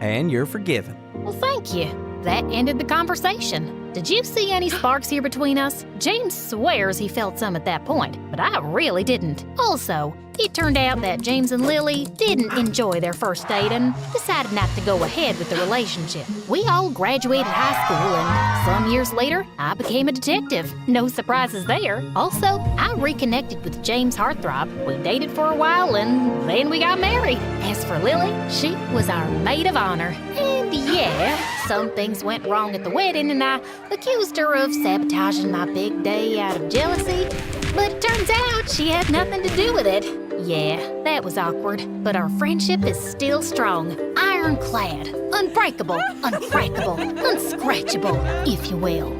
and you're forgiven. Well, thank you. That ended the conversation. Did you see any sparks here between us? James swears he felt some at that point, but I really didn't. Also, it turned out that James and Lily didn't enjoy their first date and decided not to go ahead with the relationship. We all graduated high school, and some years later, I became a detective. No surprises there. Also, I reconnected with James Heartthrob. We dated for a while, and then we got married. As for Lily, she was our maid of honor. And yeah, some things went wrong at the wedding, and I accused her of sabotaging my big day out of jealousy. But it turns out she had nothing to do with it. Yeah, that was awkward, but our friendship is still strong. Ironclad, unbreakable, uncrackable, unscratchable, if you will.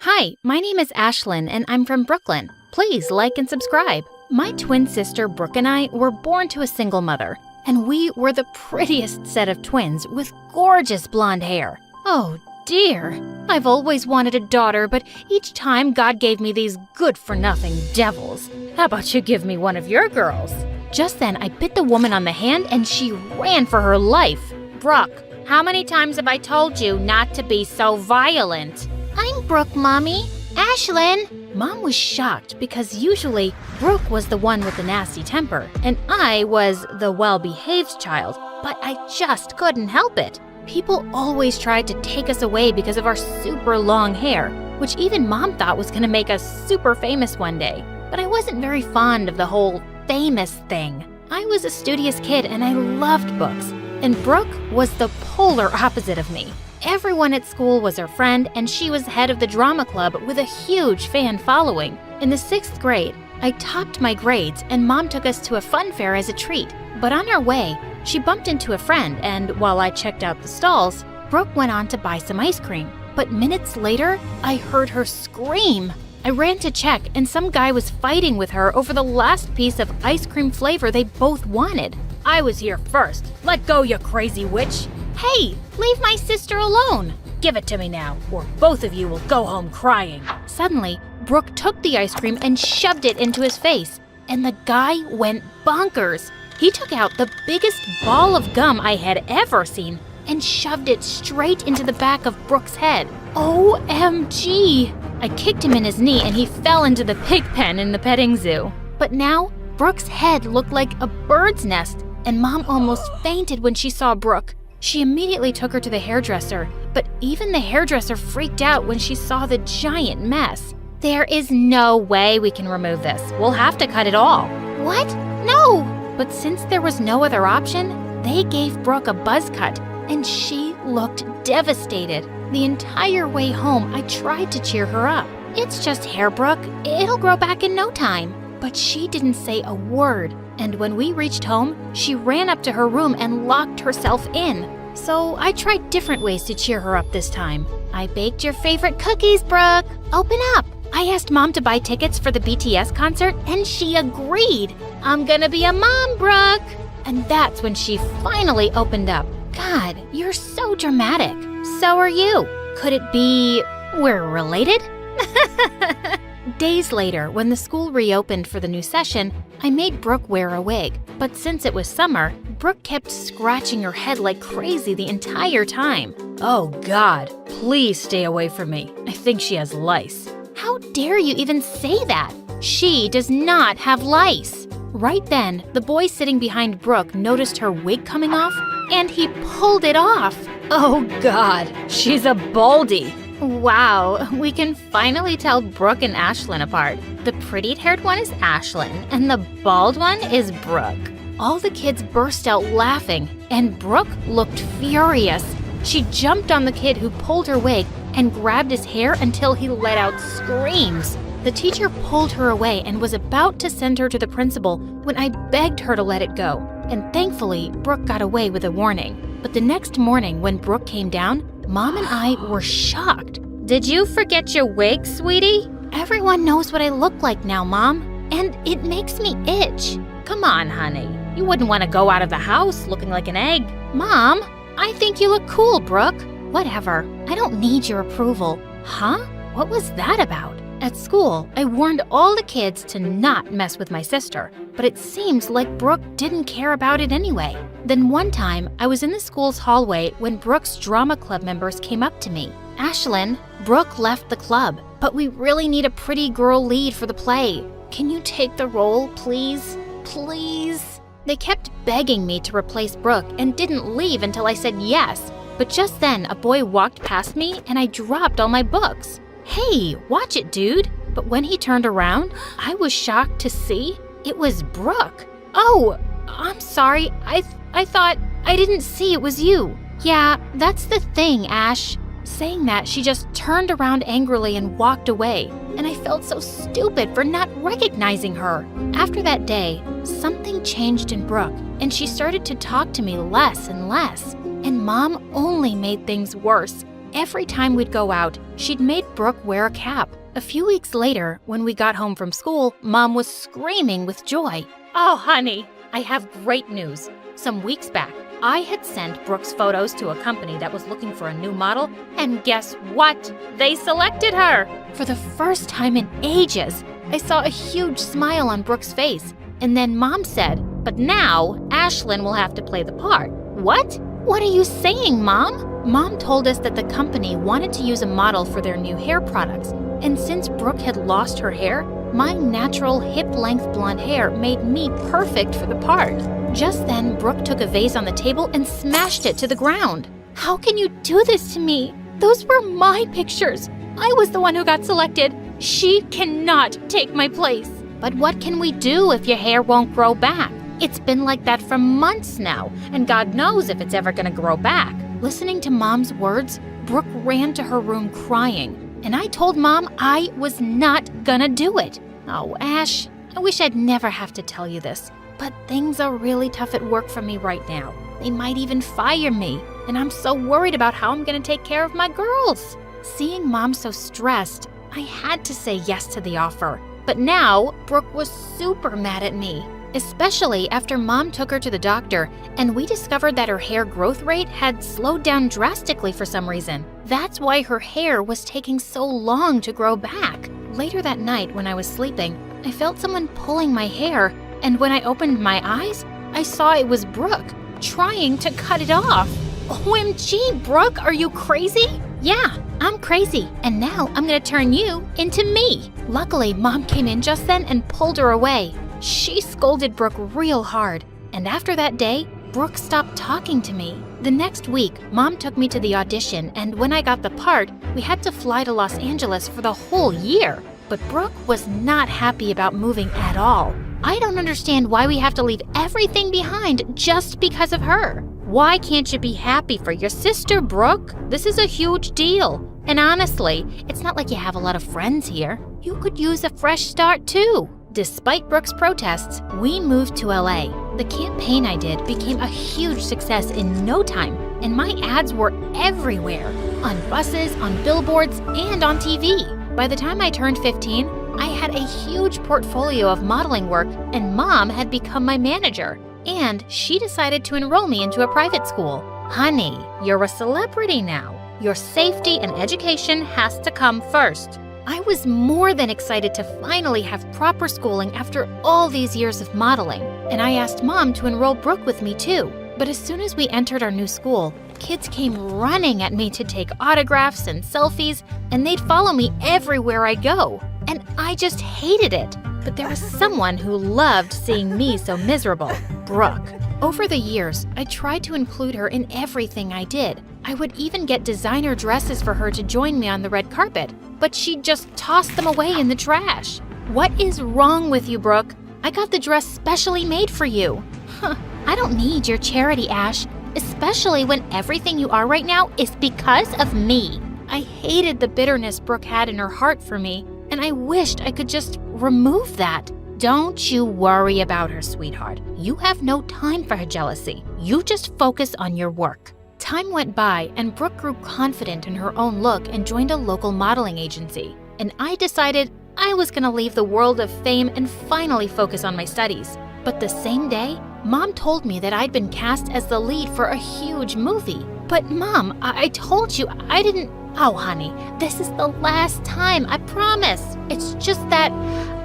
Hi, my name is Ashlyn, and I'm from Brooklyn. Please like and subscribe. My twin sister Brooke and I were born to a single mother, and we were the prettiest set of twins with gorgeous blonde hair. Oh dear, I've always wanted a daughter, but each time God gave me these good-for-nothing devils. How about you give me one of your girls? Just then, I bit the woman on the hand, and she ran for her life. Brooke, how many times have I told you not to be so violent? I'm Brooke, Mommy. Ashlyn. Mom was shocked because usually Brooke was the one with the nasty temper, and I was the well-behaved child, but I just couldn't help it. People always tried to take us away because of our super long hair, which even Mom thought was going to make us super famous one day. But I wasn't very fond of the whole famous thing. I was a studious kid and I loved books, and Brooke was the polar opposite of me. Everyone at school was her friend, and she was head of the drama club with a huge fan following. In the 6th grade, I topped my grades, and Mom took us to a fun fair as a treat. But on our way, she bumped into a friend, and while I checked out the stalls, Brooke went on to buy some ice cream. But minutes later, I heard her scream. I ran to check, and some guy was fighting with her over the last piece of ice cream flavor they both wanted. I was here first. Let go, you crazy witch. Hey, leave my sister alone. Give it to me now, or both of you will go home crying. Suddenly, Brooke took the ice cream and shoved it into his face, and the guy went bonkers. He took out the biggest ball of gum I had ever seen and shoved it straight into the back of Brooke's head. OMG! I kicked him in his knee and he fell into the pig pen in the petting zoo. But now, Brooke's head looked like a bird's nest, and Mom almost fainted when she saw Brooke. She immediately took her to the hairdresser, but even the hairdresser freaked out when she saw the giant mess. There is no way we can remove this. We'll have to cut it all. What? No! But since there was no other option, they gave Brooke a buzz cut, and she looked devastated. The entire way home, I tried to cheer her up. It's just hair, Brooke. It'll grow back in no time. But she didn't say a word, and when we reached home, she ran up to her room and locked herself in. So I tried different ways to cheer her up this time. I baked your favorite cookies, Brooke. Open up. I asked Mom to buy tickets for the BTS concert, and she agreed. I'm gonna be a mom, Brooke. And that's when she finally opened up. God, you're so dramatic. So are you. Could it be we're related? Days later, when the school reopened for the new session, I made Brooke wear a wig. But since it was summer, Brooke kept scratching her head like crazy the entire time. Oh God, please stay away from me. I think she has lice. How dare you even say that? She does not have lice. Right then, the boy sitting behind Brooke noticed her wig coming off, and he pulled it off. Oh God, she's a baldy. Wow, we can finally tell Brooke and Ashlyn apart. The pretty-haired one is Ashlyn, and the bald one is Brooke. All the kids burst out laughing, and Brooke looked furious. She jumped on the kid who pulled her wig and grabbed his hair until he let out screams. The teacher pulled her away and was about to send her to the principal when I begged her to let it go. And thankfully, Brooke got away with a warning. But the next morning when Brooke came down, Mom and I were shocked. Did you forget your wig, sweetie? Everyone knows what I look like now, Mom, and it makes me itch. Come on, honey. You wouldn't want to go out of the house looking like an egg. Mom, I think you look cool, Brooke. Whatever. I don't need your approval. Huh? What was that about? At school, I warned all the kids to not mess with my sister, but it seems like Brooke didn't care about it anyway. Then one time, I was in the school's hallway when Brooke's drama club members came up to me. Ashlyn, Brooke left the club, but we really need a pretty girl lead for the play. Can you take the role, please? Please? They kept begging me to replace Brooke and didn't leave until I said yes. But just then, a boy walked past me and I dropped all my books. Hey, watch it, dude. But when he turned around, I was shocked to see it was Brooke. Oh, I'm sorry. I thought I didn't see it was you. Yeah, that's the thing, Ash. Saying that, she just turned around angrily and walked away, and I felt so stupid for not recognizing her. After that day, something changed in Brooke, and she started to talk to me less and less. And Mom only made things worse. Every time we'd go out, she'd made Brooke wear a cap. A few weeks later, when we got home from school, Mom was screaming with joy. Oh, honey, I have great news. Some weeks back, I had sent Brooke's photos to a company that was looking for a new model, and guess what? They selected her! For the first time in ages, I saw a huge smile on Brooke's face, and then Mom said, "But now, Ashlyn will have to play the part." What? What are you saying, Mom? Mom told us that the company wanted to use a model for their new hair products, and since Brooke had lost her hair, my natural hip-length blonde hair made me perfect for the part. Just then, Brooke took a vase on the table and smashed it to the ground. How can you do this to me? Those were my pictures. I was the one who got selected. She cannot take my place. But what can we do if your hair won't grow back? It's been like that for months now, and God knows if it's ever gonna grow back. Listening to Mom's words, Brooke ran to her room crying, and I told Mom I was not gonna do it. Oh, Ash, I wish I'd never have to tell you this, but things are really tough at work for me right now. They might even fire me, and I'm so worried about how I'm gonna take care of my girls. Seeing Mom so stressed, I had to say yes to the offer. But now, Brooke was super mad at me, especially after Mom took her to the doctor and we discovered that her hair growth rate had slowed down drastically for some reason. That's why her hair was taking so long to grow back. Later that night when I was sleeping, I felt someone pulling my hair, and when I opened my eyes, I saw it was Brooke, trying to cut it off. OMG, Brooke, are you crazy? Yeah, I'm crazy, and now I'm gonna turn you into me. Luckily, Mom came in just then and pulled her away. She scolded Brooke real hard, And after that day, Brooke stopped talking to me. The next week, Mom took me to the audition, and when I got the part, we had to fly to Los Angeles for the whole year. But Brooke was not happy about moving at all. I don't understand why we have to leave everything behind just because of her. Why can't you be happy for your sister, Brooke? This is a huge deal. And honestly, it's not like you have a lot of friends here. You could use a fresh start too. Despite Brooke's protests, we moved to LA. The campaign I did became a huge success in no time, and my ads were everywhere, on buses, on billboards, and on TV. By the time I turned 15, I had a huge portfolio of modeling work, and Mom had become my manager. And she decided to enroll me into a private school. Honey, you're a celebrity now. Your safety and education has to come first. I was more than excited to finally have proper schooling after all these years of modeling, and I asked Mom to enroll Brooke with me too. But as soon as we entered our new school, kids came running at me to take autographs and selfies, and they'd follow me everywhere I go. And I just hated it. But there was someone who loved seeing me so miserable, Brooke. Over the years, I tried to include her in everything I did. I would even get designer dresses for her to join me on the red carpet, but she'd just toss them away in the trash. What is wrong with you, Brooke? I got the dress specially made for you. I don't need your charity, Ash, especially when everything you are right now is because of me. I hated the bitterness Brooke had in her heart for me, and I wished I could just remove that. Don't you worry about her, sweetheart. You have no time for her jealousy. You just focus on your work. Time went by, and Brooke grew confident in her own look and joined a local modeling agency. And I decided I was going to leave the world of fame and finally focus on my studies. But the same day, Mom told me that I'd been cast as the lead for a huge movie. But Mom, I told you I didn't... Oh, honey, this is the last time, I promise. It's just that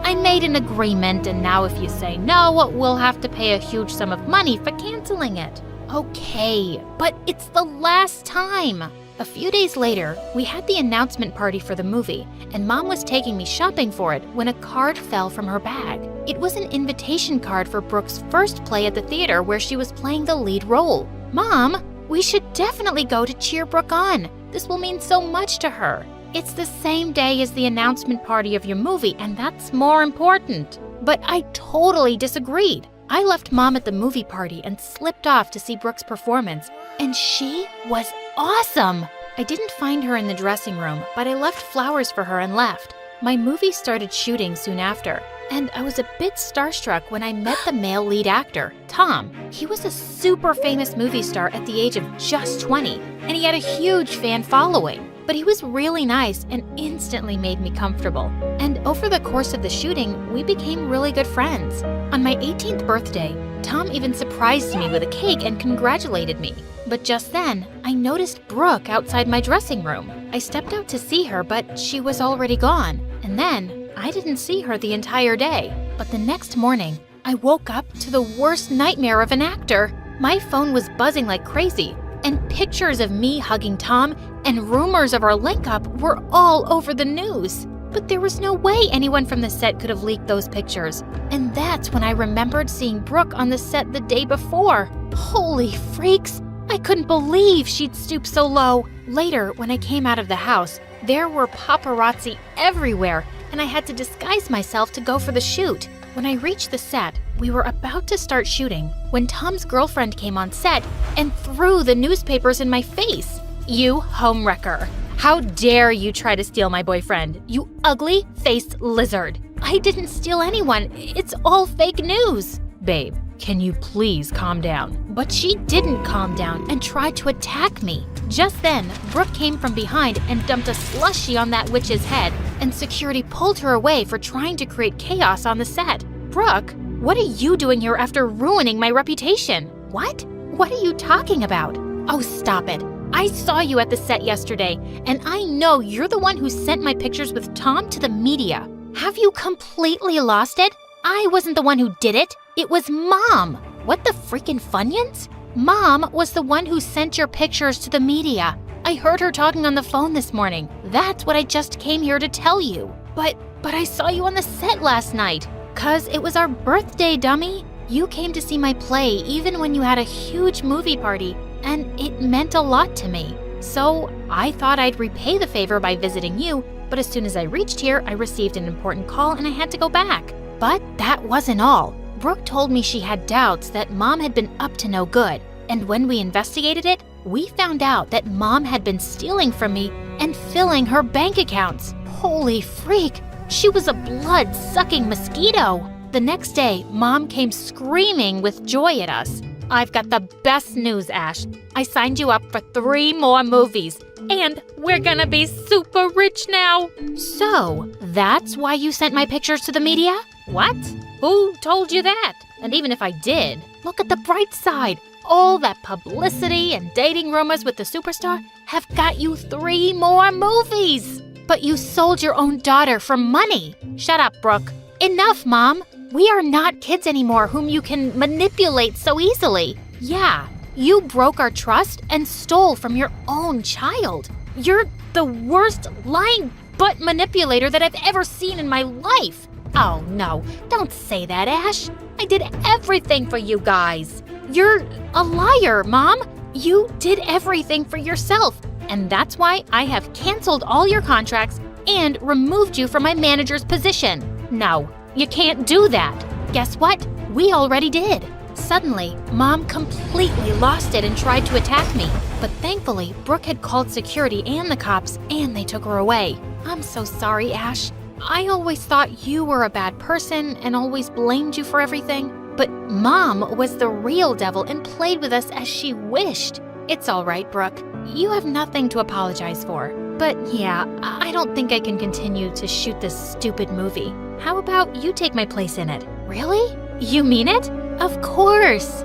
I made an agreement, and now if you say no, we'll have to pay a huge sum of money for canceling it. Okay, but it's the last time. A few days later, we had the announcement party for the movie, and Mom was taking me shopping for it when a card fell from her bag. It was an invitation card for Brooke's first play at the theater where she was playing the lead role. Mom, we should definitely go to cheer Brooke on. This will mean so much to her. It's the same day as the announcement party of your movie, and that's more important. But I totally disagreed. I left Mom at the movie party and slipped off to see Brooke's performance, and she was awesome! I didn't find her in the dressing room, but I left flowers for her and left. My movie started shooting soon after, and I was a bit starstruck when I met the male lead actor, Tom. He was a super famous movie star at the age of just 20, and he had a huge fan following. But he was really nice and instantly made me comfortable. And over the course of the shooting, we became really good friends. On my 18th birthday, Tom even surprised me with a cake and congratulated me. But just then, I noticed Brooke outside my dressing room. I stepped out to see her, but she was already gone. And then, I didn't see her the entire day. But the next morning, I woke up to the worst nightmare of an actor. My phone was buzzing like crazy, and pictures of me hugging Tom and rumors of our link-up were all over the news. But there was no way anyone from the set could have leaked those pictures. And that's when I remembered seeing Brooke on the set the day before. Holy freaks! I couldn't believe she'd stooped so low. Later, when I came out of the house, there were paparazzi everywhere, and I had to disguise myself to go for the shoot. When I reached the set, we were about to start shooting when Tom's girlfriend came on set and threw the newspapers in my face. You homewrecker. How dare you try to steal my boyfriend, you ugly-faced lizard. I didn't steal anyone. It's all fake news. Babe, can you please calm down? But she didn't calm down and tried to attack me. Just then, Brooke came from behind and dumped a slushie on that witch's head, and security pulled her away for trying to create chaos on the set. Brooke, what are you doing here after ruining my reputation? What? What are you talking about? Oh, stop it. I saw you at the set yesterday, and I know you're the one who sent my pictures with Tom to the media. Have you completely lost it? I wasn't the one who did it. It was Mom. What the freaking Funyuns? Mom was the one who sent your pictures to the media. I heard her talking on the phone this morning. That's what I just came here to tell you. But I saw you on the set last night. 'Cause it was our birthday, dummy. You came to see my play even when you had a huge movie party, and it meant a lot to me. So I thought I'd repay the favor by visiting you, but as soon as I reached here, I received an important call and I had to go back. But that wasn't all. Brooke told me she had doubts that Mom had been up to no good, and when we investigated it, we found out that Mom had been stealing from me and filling her bank accounts. Holy freak! She was a blood-sucking mosquito. The next day, Mom came screaming with joy at us. I've got the best news, Ash. I signed you up for 3 more movies, and we're gonna be super rich now. So, that's why you sent my pictures to the media? What? Who told you that? And even if I did, look at the bright side. All that publicity and dating rumors with the superstar have got you 3 more movies. But you sold your own daughter for money. Shut up, Brooke. Enough, Mom. We are not kids anymore whom you can manipulate so easily. Yeah, you broke our trust and stole from your own child. You're the worst lying butt manipulator that I've ever seen in my life. Oh no, don't say that, Ash. I did everything for you guys. You're a liar, Mom. You did everything for yourself. And that's why I have canceled all your contracts and removed you from my manager's position. No, you can't do that. Guess what? We already did. Suddenly, Mom completely lost it and tried to attack me. But thankfully, Brooke had called security and the cops, and they took her away. I'm so sorry, Ash. I always thought you were a bad person and always blamed you for everything. But Mom was the real devil and played with us as she wished. It's all right, Brooke. You have nothing to apologize for. But yeah, I don't think I can continue to shoot this stupid movie. How about you take my place in it? Really? You mean it? Of course!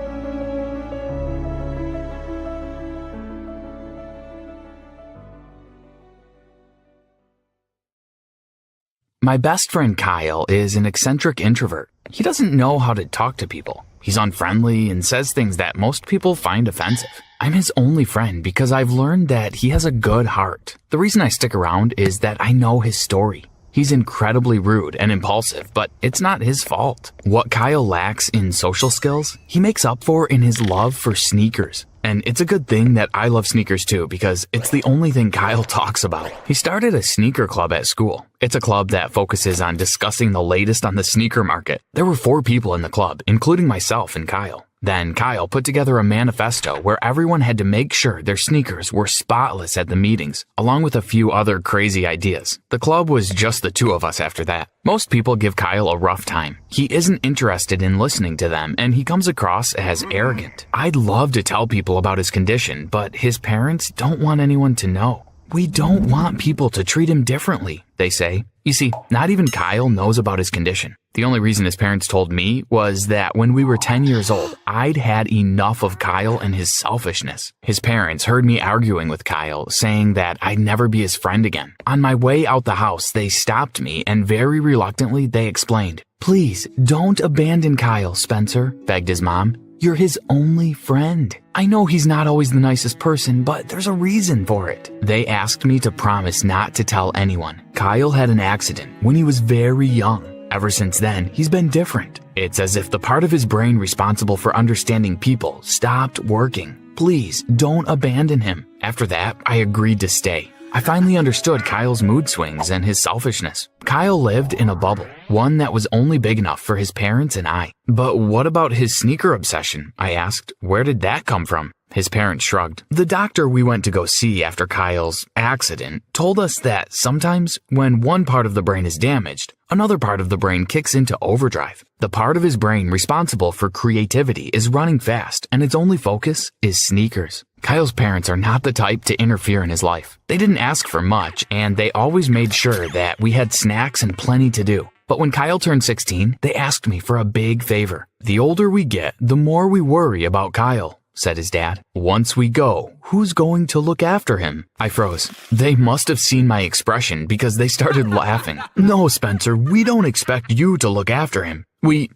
My best friend Kyle is an eccentric introvert. He doesn't know how to talk to people. He's unfriendly and says things that most people find offensive. I'm his only friend because I've learned that he has a good heart. The reason I stick around is that I know his story. He's incredibly rude and impulsive, but it's not his fault. What Kyle lacks in social skills, he makes up for in his love for sneakers. And it's a good thing that I love sneakers too, because it's the only thing Kyle talks about. He started a sneaker club at school. It's a club that focuses on discussing the latest on the sneaker market. There were 4 people in the club, including myself and Kyle. Then Kyle put together a manifesto where everyone had to make sure their sneakers were spotless at the meetings, along with a few other crazy ideas. The club was just the 2 of us after that. Most people give Kyle a rough time. He isn't interested in listening to them, and he comes across as arrogant. I'd love to tell people about his condition, but his parents don't want anyone to know. We don't want people to treat him differently, they say. You see, not even Kyle knows about his condition. The only reason his parents told me was that when we were 10 years old, I'd had enough of Kyle and his selfishness. His parents heard me arguing with Kyle, saying that I'd never be his friend again. On my way out the house, they stopped me and very reluctantly they explained, "Please, don't abandon Kyle, Spencer," begged his mom. "You're his only friend. I know he's not always the nicest person, but there's a reason for it." They asked me to promise not to tell anyone. Kyle had an accident when he was very young. Ever since then, he's been different. It's as if the part of his brain responsible for understanding people stopped working. Please, don't abandon him. After that, I agreed to stay. I finally understood Kyle's mood swings and his selfishness. Kyle lived in a bubble, one that was only big enough for his parents and I. But what about his sneaker obsession? I asked. Where did that come from? His parents shrugged. The doctor we went to go see after Kyle's accident told us that sometimes when one part of the brain is damaged, another part of the brain kicks into overdrive. The part of his brain responsible for creativity is running fast, and its only focus is sneakers. Kyle's parents are not the type to interfere in his life. They didn't ask for much, and they always made sure that we had snacks and plenty to do. But when Kyle turned 16, they asked me for a big favor. The older we get, the more we worry about Kyle, said his dad. Once we go, who's going to look after him? I froze. They must have seen my expression because they started laughing. No, Spencer, we don't expect you to look after him. We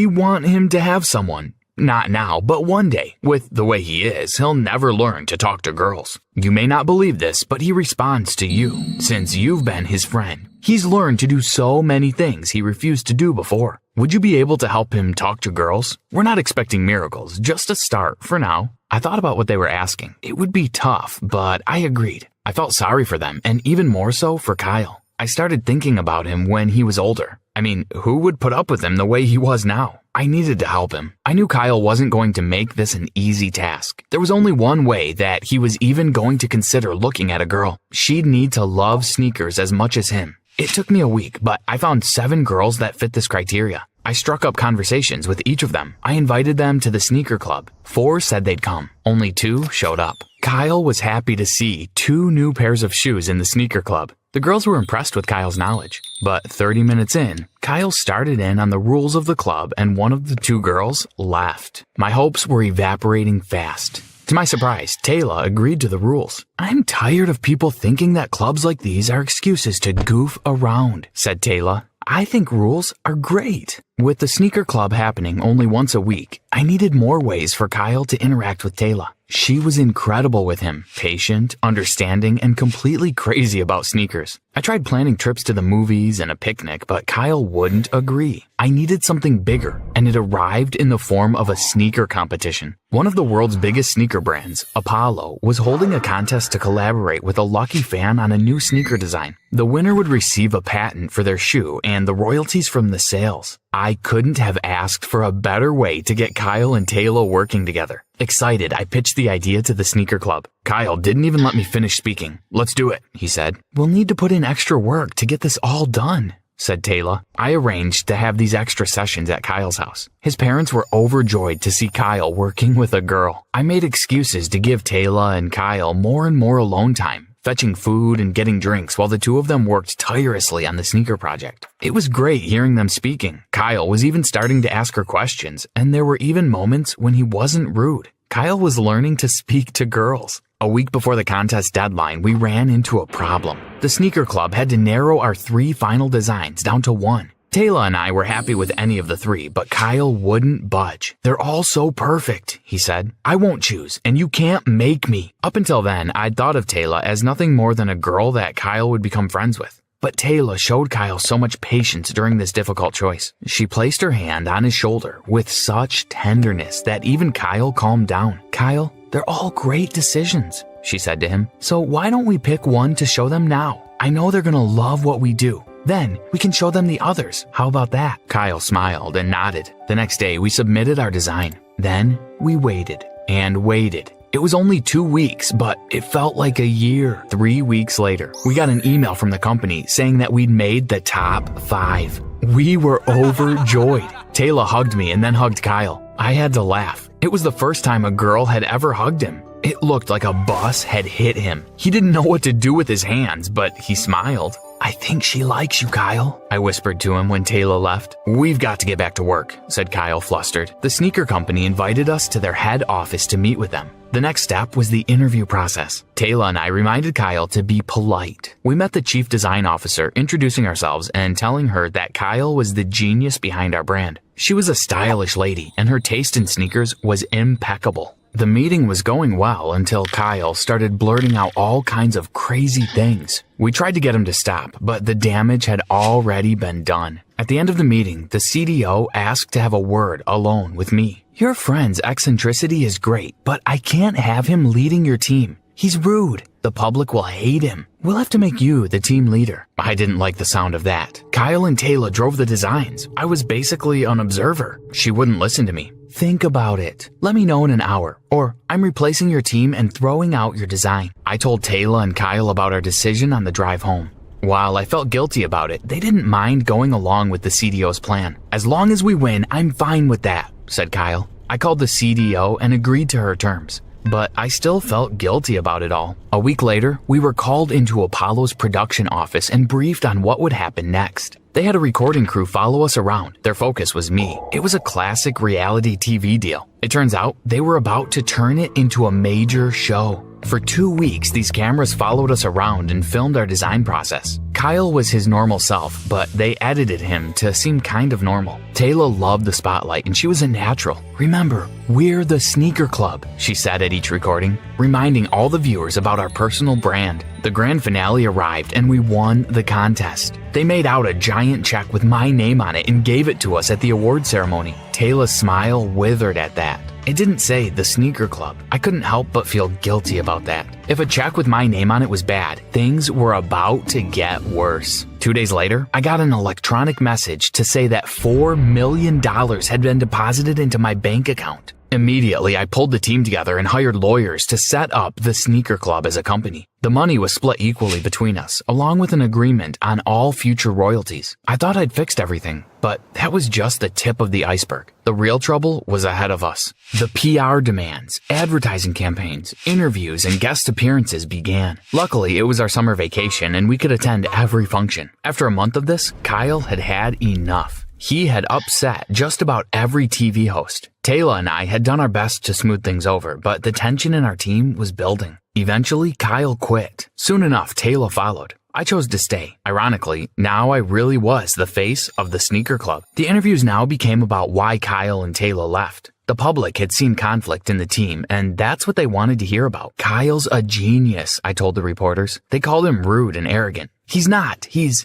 want him to have someone. Not now, but one day. With the way he is, he'll never learn to talk to girls. You may not believe this, but he responds to you, since you've been his friend. He's learned to do so many things he refused to do before. Would you be able to help him talk to girls? We're not expecting miracles, just a start for now. I thought about what they were asking. It would be tough, but I agreed. I felt sorry for them, and even more so for Kyle. I started thinking about him when he was older. I mean, who would put up with him the way he was now? I needed to help him. I knew Kyle wasn't going to make this an easy task. There was only one way that he was even going to consider looking at a girl. She'd need to love sneakers as much as him. It took me a week, but I found 7 girls that fit this criteria. I struck up conversations with each of them. I invited them to the sneaker club. 4 said they'd come. Only 2 showed up. Kyle was happy to see 2 new pairs of shoes in the sneaker club. The girls were impressed with Kyle's knowledge. But 30 minutes in, Kyle started in on the rules of the club and one of the 2 girls left. My hopes were evaporating fast. To my surprise, Taylor agreed to the rules. I'm tired of people thinking that clubs like these are excuses to goof around, said Taylor. I think rules are great. With the sneaker club happening only once a week, I needed more ways for Kyle to interact with Taylor. She was incredible with him, patient, understanding, and completely crazy about sneakers. I tried planning trips to the movies and a picnic, but Kyle wouldn't agree. I needed something bigger, and it arrived in the form of a sneaker competition. One of the world's biggest sneaker brands, Apollo, was holding a contest to collaborate with a lucky fan on a new sneaker design. The winner would receive a patent for their shoe and the royalties from the sales. I couldn't have asked for a better way to get Kyle and Taylor working together. Excited, I pitched the idea to the sneaker club. Kyle didn't even let me finish speaking. Let's do it, he said. We'll need to put in extra work to get this all done, said Taylor. I arranged to have these extra sessions at Kyle's house. His parents were overjoyed to see Kyle working with a girl. I made excuses to give Taylor and Kyle more and more alone time, fetching food and getting drinks while the 2 of them worked tirelessly on the sneaker project. It was great hearing them speaking. Kyle was even starting to ask her questions, and there were even moments when he wasn't rude. Kyle was learning to speak to girls. A week before the contest deadline, we ran into a problem. The sneaker club had to narrow our 3 final designs down to 1. Taylor and I were happy with any of the 3, but Kyle wouldn't budge. They're all so perfect, he said. I won't choose, and you can't make me. Up until then, I'd thought of Taylor as nothing more than a girl that Kyle would become friends with. But Taylor showed Kyle so much patience during this difficult choice. She placed her hand on his shoulder with such tenderness that even Kyle calmed down. Kyle, they're all great decisions, she said to him. So why don't we pick one to show them now? I know they're gonna love what we do. Then we can show them the others. How about that? Kyle smiled and nodded. The next day, we submitted our design. Then we waited and waited. It was only 2 weeks, but it felt like a year. 3 weeks later, we got an email from the company saying that we'd made the top 5. We were overjoyed. Taylor hugged me and then hugged Kyle. I had to laugh. It was the first time a girl had ever hugged him. It looked like a bus had hit him. He didn't know what to do with his hands, but he smiled. I think she likes you, Kyle, I whispered to him when Taylor left. We've got to get back to work, said Kyle, flustered. The sneaker company invited us to their head office to meet with them. The next step was the interview process. Taylor and I reminded Kyle to be polite. We met the chief design officer, introducing ourselves and telling her that Kyle was the genius behind our brand. She was a stylish lady, and her taste in sneakers was impeccable. The meeting was going well until Kyle started blurting out all kinds of crazy things. We tried to get him to stop, but the damage had already been done. At the end of the meeting, the CDO asked to have a word alone with me. Your friend's eccentricity is great, but I can't have him leading your team. He's rude. The public will hate him. We'll have to make you the team leader. I didn't like the sound of that. Kyle and Taylor drove the designs. I was basically an observer. She wouldn't listen to me. Think about it. Let me know in an hour, or I'm replacing your team and throwing out your design. I told Taylor and Kyle about our decision on the drive home. While I felt guilty about it, they didn't mind going along with the CDO's plan. As long as we win, I'm fine with that, said Kyle. I called the CDO and agreed to her terms. But I still felt guilty about it all. A week later, we were called into Apollo's production office and briefed on what would happen next. They had a recording crew follow us around. Their focus was me. It was a classic reality TV deal. It turns out they were about to turn it into a major show. For 2 weeks, these cameras followed us around and filmed our design process. Kyle was his normal self, but they edited him to seem kind of normal. Taylor loved the spotlight and she was a natural. "Remember, we're the sneaker club," she said at each recording, reminding all the viewers about our personal brand. The grand finale arrived and we won the contest. They made out a giant check with my name on it and gave it to us at the award ceremony. Taylor's smile withered at that. It didn't say the sneaker club. I couldn't help but feel guilty about that. If a check with my name on it was bad, things were about to get worse. 2 days later, I got an electronic message to say that $4 million had been deposited into my bank account. Immediately, I pulled the team together and hired lawyers to set up the sneaker club as a company. The money was split equally between us, along with an agreement on all future royalties. I thought I'd fixed everything, but that was just the tip of the iceberg. The real trouble was ahead of us. The PR demands, advertising campaigns, interviews, and guest appearances began. Luckily, it was our summer vacation and we could attend every function. After a month of this, Kyle had had enough. He had upset just about every TV host. Taylor and I had done our best to smooth things over, but the tension in our team was building. Eventually, Kyle quit. Soon enough, Taylor followed. I chose to stay. Ironically, now I really was the face of the sneaker club. The interviews now became about why Kyle and Taylor left. The public had seen conflict in the team, and that's what they wanted to hear about. "Kyle's a genius," I told the reporters. They called him rude and arrogant. "He's not. He's...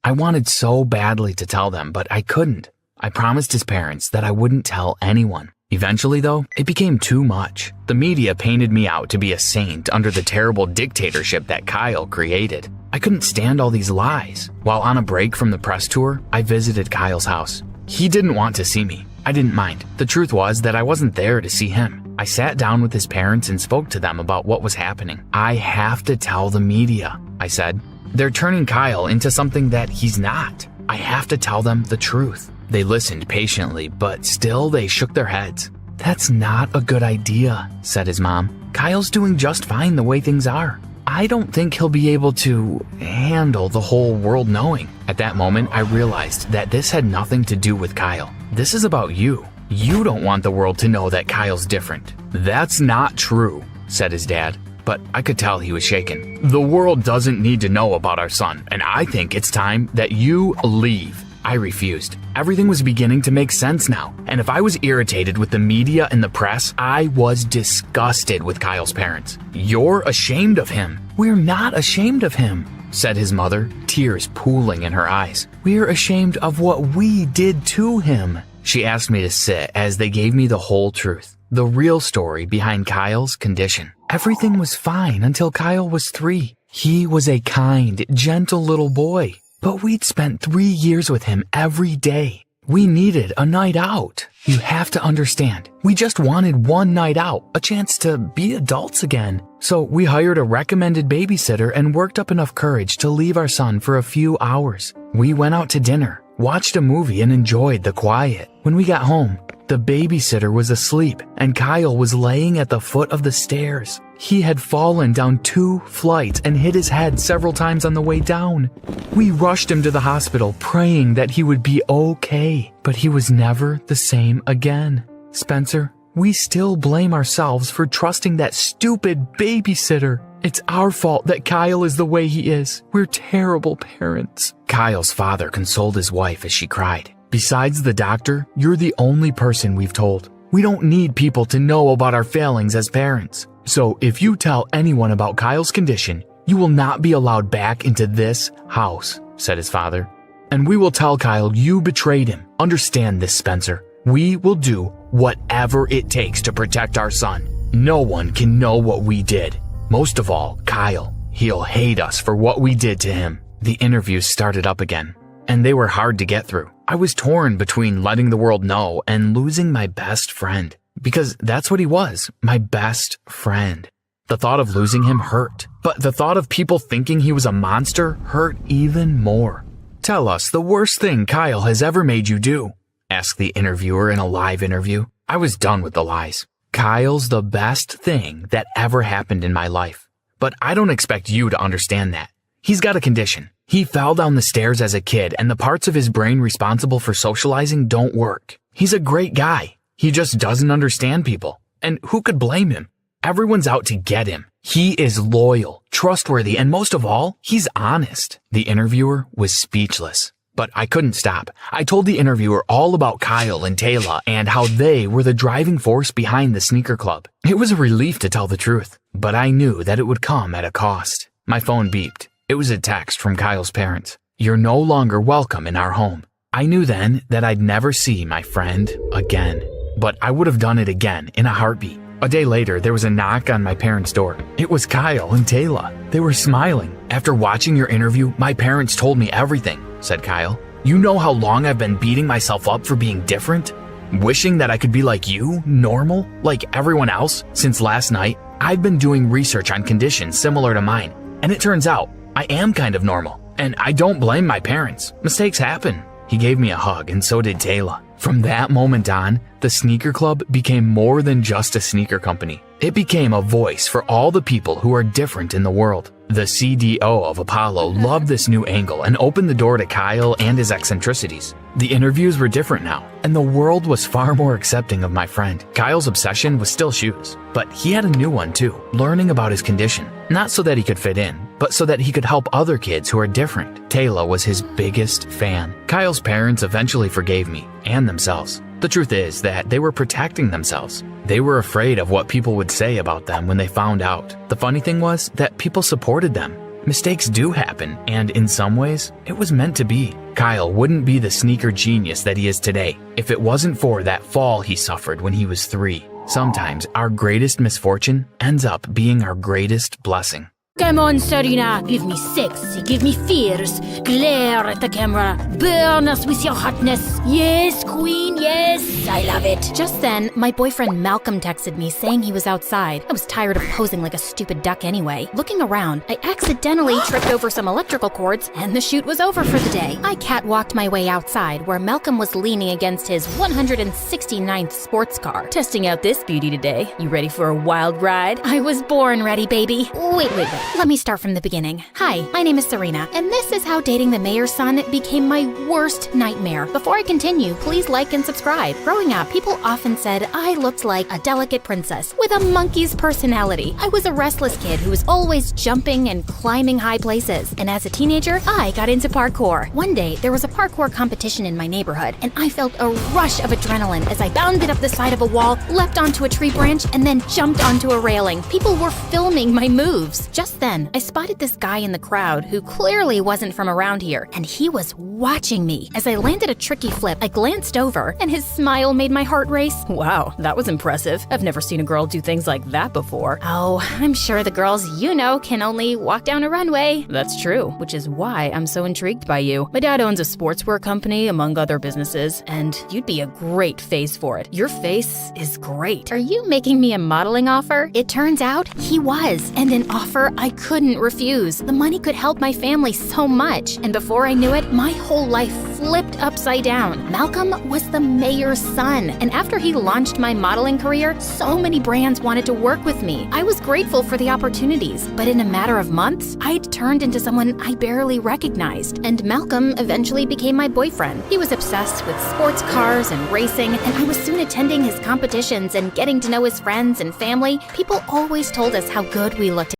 I wanted so badly to tell them, but I couldn't. I promised his parents that I wouldn't tell anyone. Eventually, though, it became too much. The media painted me out to be a saint under the terrible dictatorship that Kyle created. I couldn't stand all these lies. While on a break from the press tour, I visited Kyle's house. He didn't want to see me. I didn't mind. The truth was that I wasn't there to see him. I sat down with his parents and spoke to them about what was happening. "I have to tell the media," I said. "They're turning Kyle into something that he's not. I have to tell them the truth." They listened patiently, but still they shook their heads. "That's not a good idea," said his mom. "Kyle's doing just fine the way things are. I don't think he'll be able to handle the whole world knowing." At that moment, I realized that this had nothing to do with Kyle. This is about you. You don't want the world to know that Kyle's different. "That's not true," said his dad. But I could tell he was shaken. "The world doesn't need to know about our son, and I think it's time that you leave." I refused. Everything was beginning to make sense now, and if I was irritated with the media and the press, I was disgusted with Kyle's parents. "You're ashamed of him." "We're not ashamed of him," said his mother, tears pooling in her eyes. "We're ashamed of what we did to him." She asked me to sit as they gave me the whole truth, the real story behind Kyle's condition. Everything was fine until Kyle was 3. He was a kind, gentle little boy. But we'd spent 3 years with him every day. We needed a night out. You have to understand, we just wanted one night out, a chance to be adults again. So we hired a recommended babysitter and worked up enough courage to leave our son for a few hours. We went out to dinner, watched a movie, and enjoyed the quiet. When we got home, the babysitter was asleep and Kyle was laying at the foot of the stairs. He had fallen down 2 flights and hit his head several times on the way down. We rushed him to the hospital, praying that he would be okay, but he was never the same again. Spencer, we still blame ourselves for trusting that stupid babysitter. It's our fault that Kyle is the way he is. We're terrible parents. Kyle's father consoled his wife as she cried. "Besides the doctor, you're the only person we've told. We don't need people to know about our failings as parents. So if you tell anyone about Kyle's condition, you will not be allowed back into this house," said his father. "And we will tell Kyle you betrayed him. Understand this, Spencer. We will do whatever it takes to protect our son. No one can know what we did. Most of all, Kyle. He'll hate us for what we did to him." The interviews started up again, and they were hard to get through. I was torn between letting the world know and losing my best friend. Because that's what he was, my best friend. The thought of losing him hurt, but the thought of people thinking he was a monster hurt even more. "Tell us the worst thing Kyle has ever made you do," asked the interviewer in a live interview. I was done with the lies. "Kyle's the best thing that ever happened in my life. But I don't expect you to understand that. He's got a condition. He fell down the stairs as a kid and the parts of his brain responsible for socializing don't work. He's a great guy. He just doesn't understand people. And who could blame him? Everyone's out to get him. He is loyal, trustworthy, and most of all, he's honest. The interviewer was speechless. But I couldn't stop. I told the interviewer all about Kyle and Taylor and how they were the driving force behind the sneaker club. It was a relief to tell the truth, but I knew that it would come at a cost. My phone beeped. It was a text from Kyle's parents. "You're no longer welcome in our home." I knew then that I'd never see my friend again, but I would have done it again in a heartbeat. A day later, there was a knock on my parents' door. It was Kyle and Taylor. They were smiling. "After watching your interview, my parents told me everything," said Kyle. "You know how long I've been beating myself up for being different? Wishing that I could be like you, normal, like everyone else? Since last night, I've been doing research on conditions similar to mine, and it turns out I am kind of normal. And I don't blame my parents. Mistakes happen." He gave me a hug, and so did Taylor. From that moment on, the sneaker club became more than just a sneaker company. It became a voice for all the people who are different in the world. The CDO of Apollo loved this new angle and opened the door to Kyle and his eccentricities. The interviews were different now, and the world was far more accepting of my friend. Kyle's obsession was still shoes, but he had a new one too, learning about his condition. Not so that he could fit in, but so that he could help other kids who are different. Taylor was his biggest fan. Kyle's parents eventually forgave me and themselves. The truth is that they were protecting themselves. They were afraid of what people would say about them when they found out. The funny thing was that people supported them. Mistakes do happen, and in some ways, it was meant to be. Kyle wouldn't be the sneaker genius that he is today if it wasn't for that fall he suffered when he was 3. Sometimes our greatest misfortune ends up being our greatest blessing. Come on, Serena. Give me sexy, give me fierce. Glare at the camera. Burn us with your hotness. Yes, queen, yes. I love it. Just then, my boyfriend Malcolm texted me saying he was outside. I was tired of posing like a stupid duck anyway. Looking around, I accidentally tripped over some electrical cords, and the shoot was over for the day. I catwalked my way outside, where Malcolm was leaning against his 169th sports car. Testing out this beauty today. You ready for a wild ride? I was born ready, baby. Wait. Let me start from the beginning. Hi, my name is Serena, and this is how dating the mayor's son became my worst nightmare. Before I continue, please like and subscribe. Growing up, people often said I looked like a delicate princess with a monkey's personality. I was a restless kid who was always jumping and climbing high places, and as a teenager, I got into parkour. One day, there was a parkour competition in my neighborhood, and I felt a rush of adrenaline as I bounded up the side of a wall, leapt onto a tree branch, and then jumped onto a railing. People were filming my moves. Just then, I spotted this guy in the crowd who clearly wasn't from around here, and he was watching me. As I landed a tricky flip, I glanced over, and his smile made my heart race. Wow, that was impressive. I've never seen a girl do things like that before. Oh, I'm sure the girls you know can only walk down a runway. That's true, which is why I'm so intrigued by you. My dad owns a sportswear company, among other businesses, and you'd be a great face for it. Your face is great. Are you making me a modeling offer? It turns out he was, and an offer I couldn't refuse. The money could help my family so much, and before I knew it, my whole life flipped upside down. Malcolm was the mayor's son, and after he launched my modeling career, so many brands wanted to work with me. I was grateful for the opportunities, but in a matter of months, I'd turned into someone I barely recognized, and Malcolm eventually became my boyfriend. He was obsessed with sports cars and racing, and I was soon attending his competitions and getting to know his friends and family. People always told us how good we looked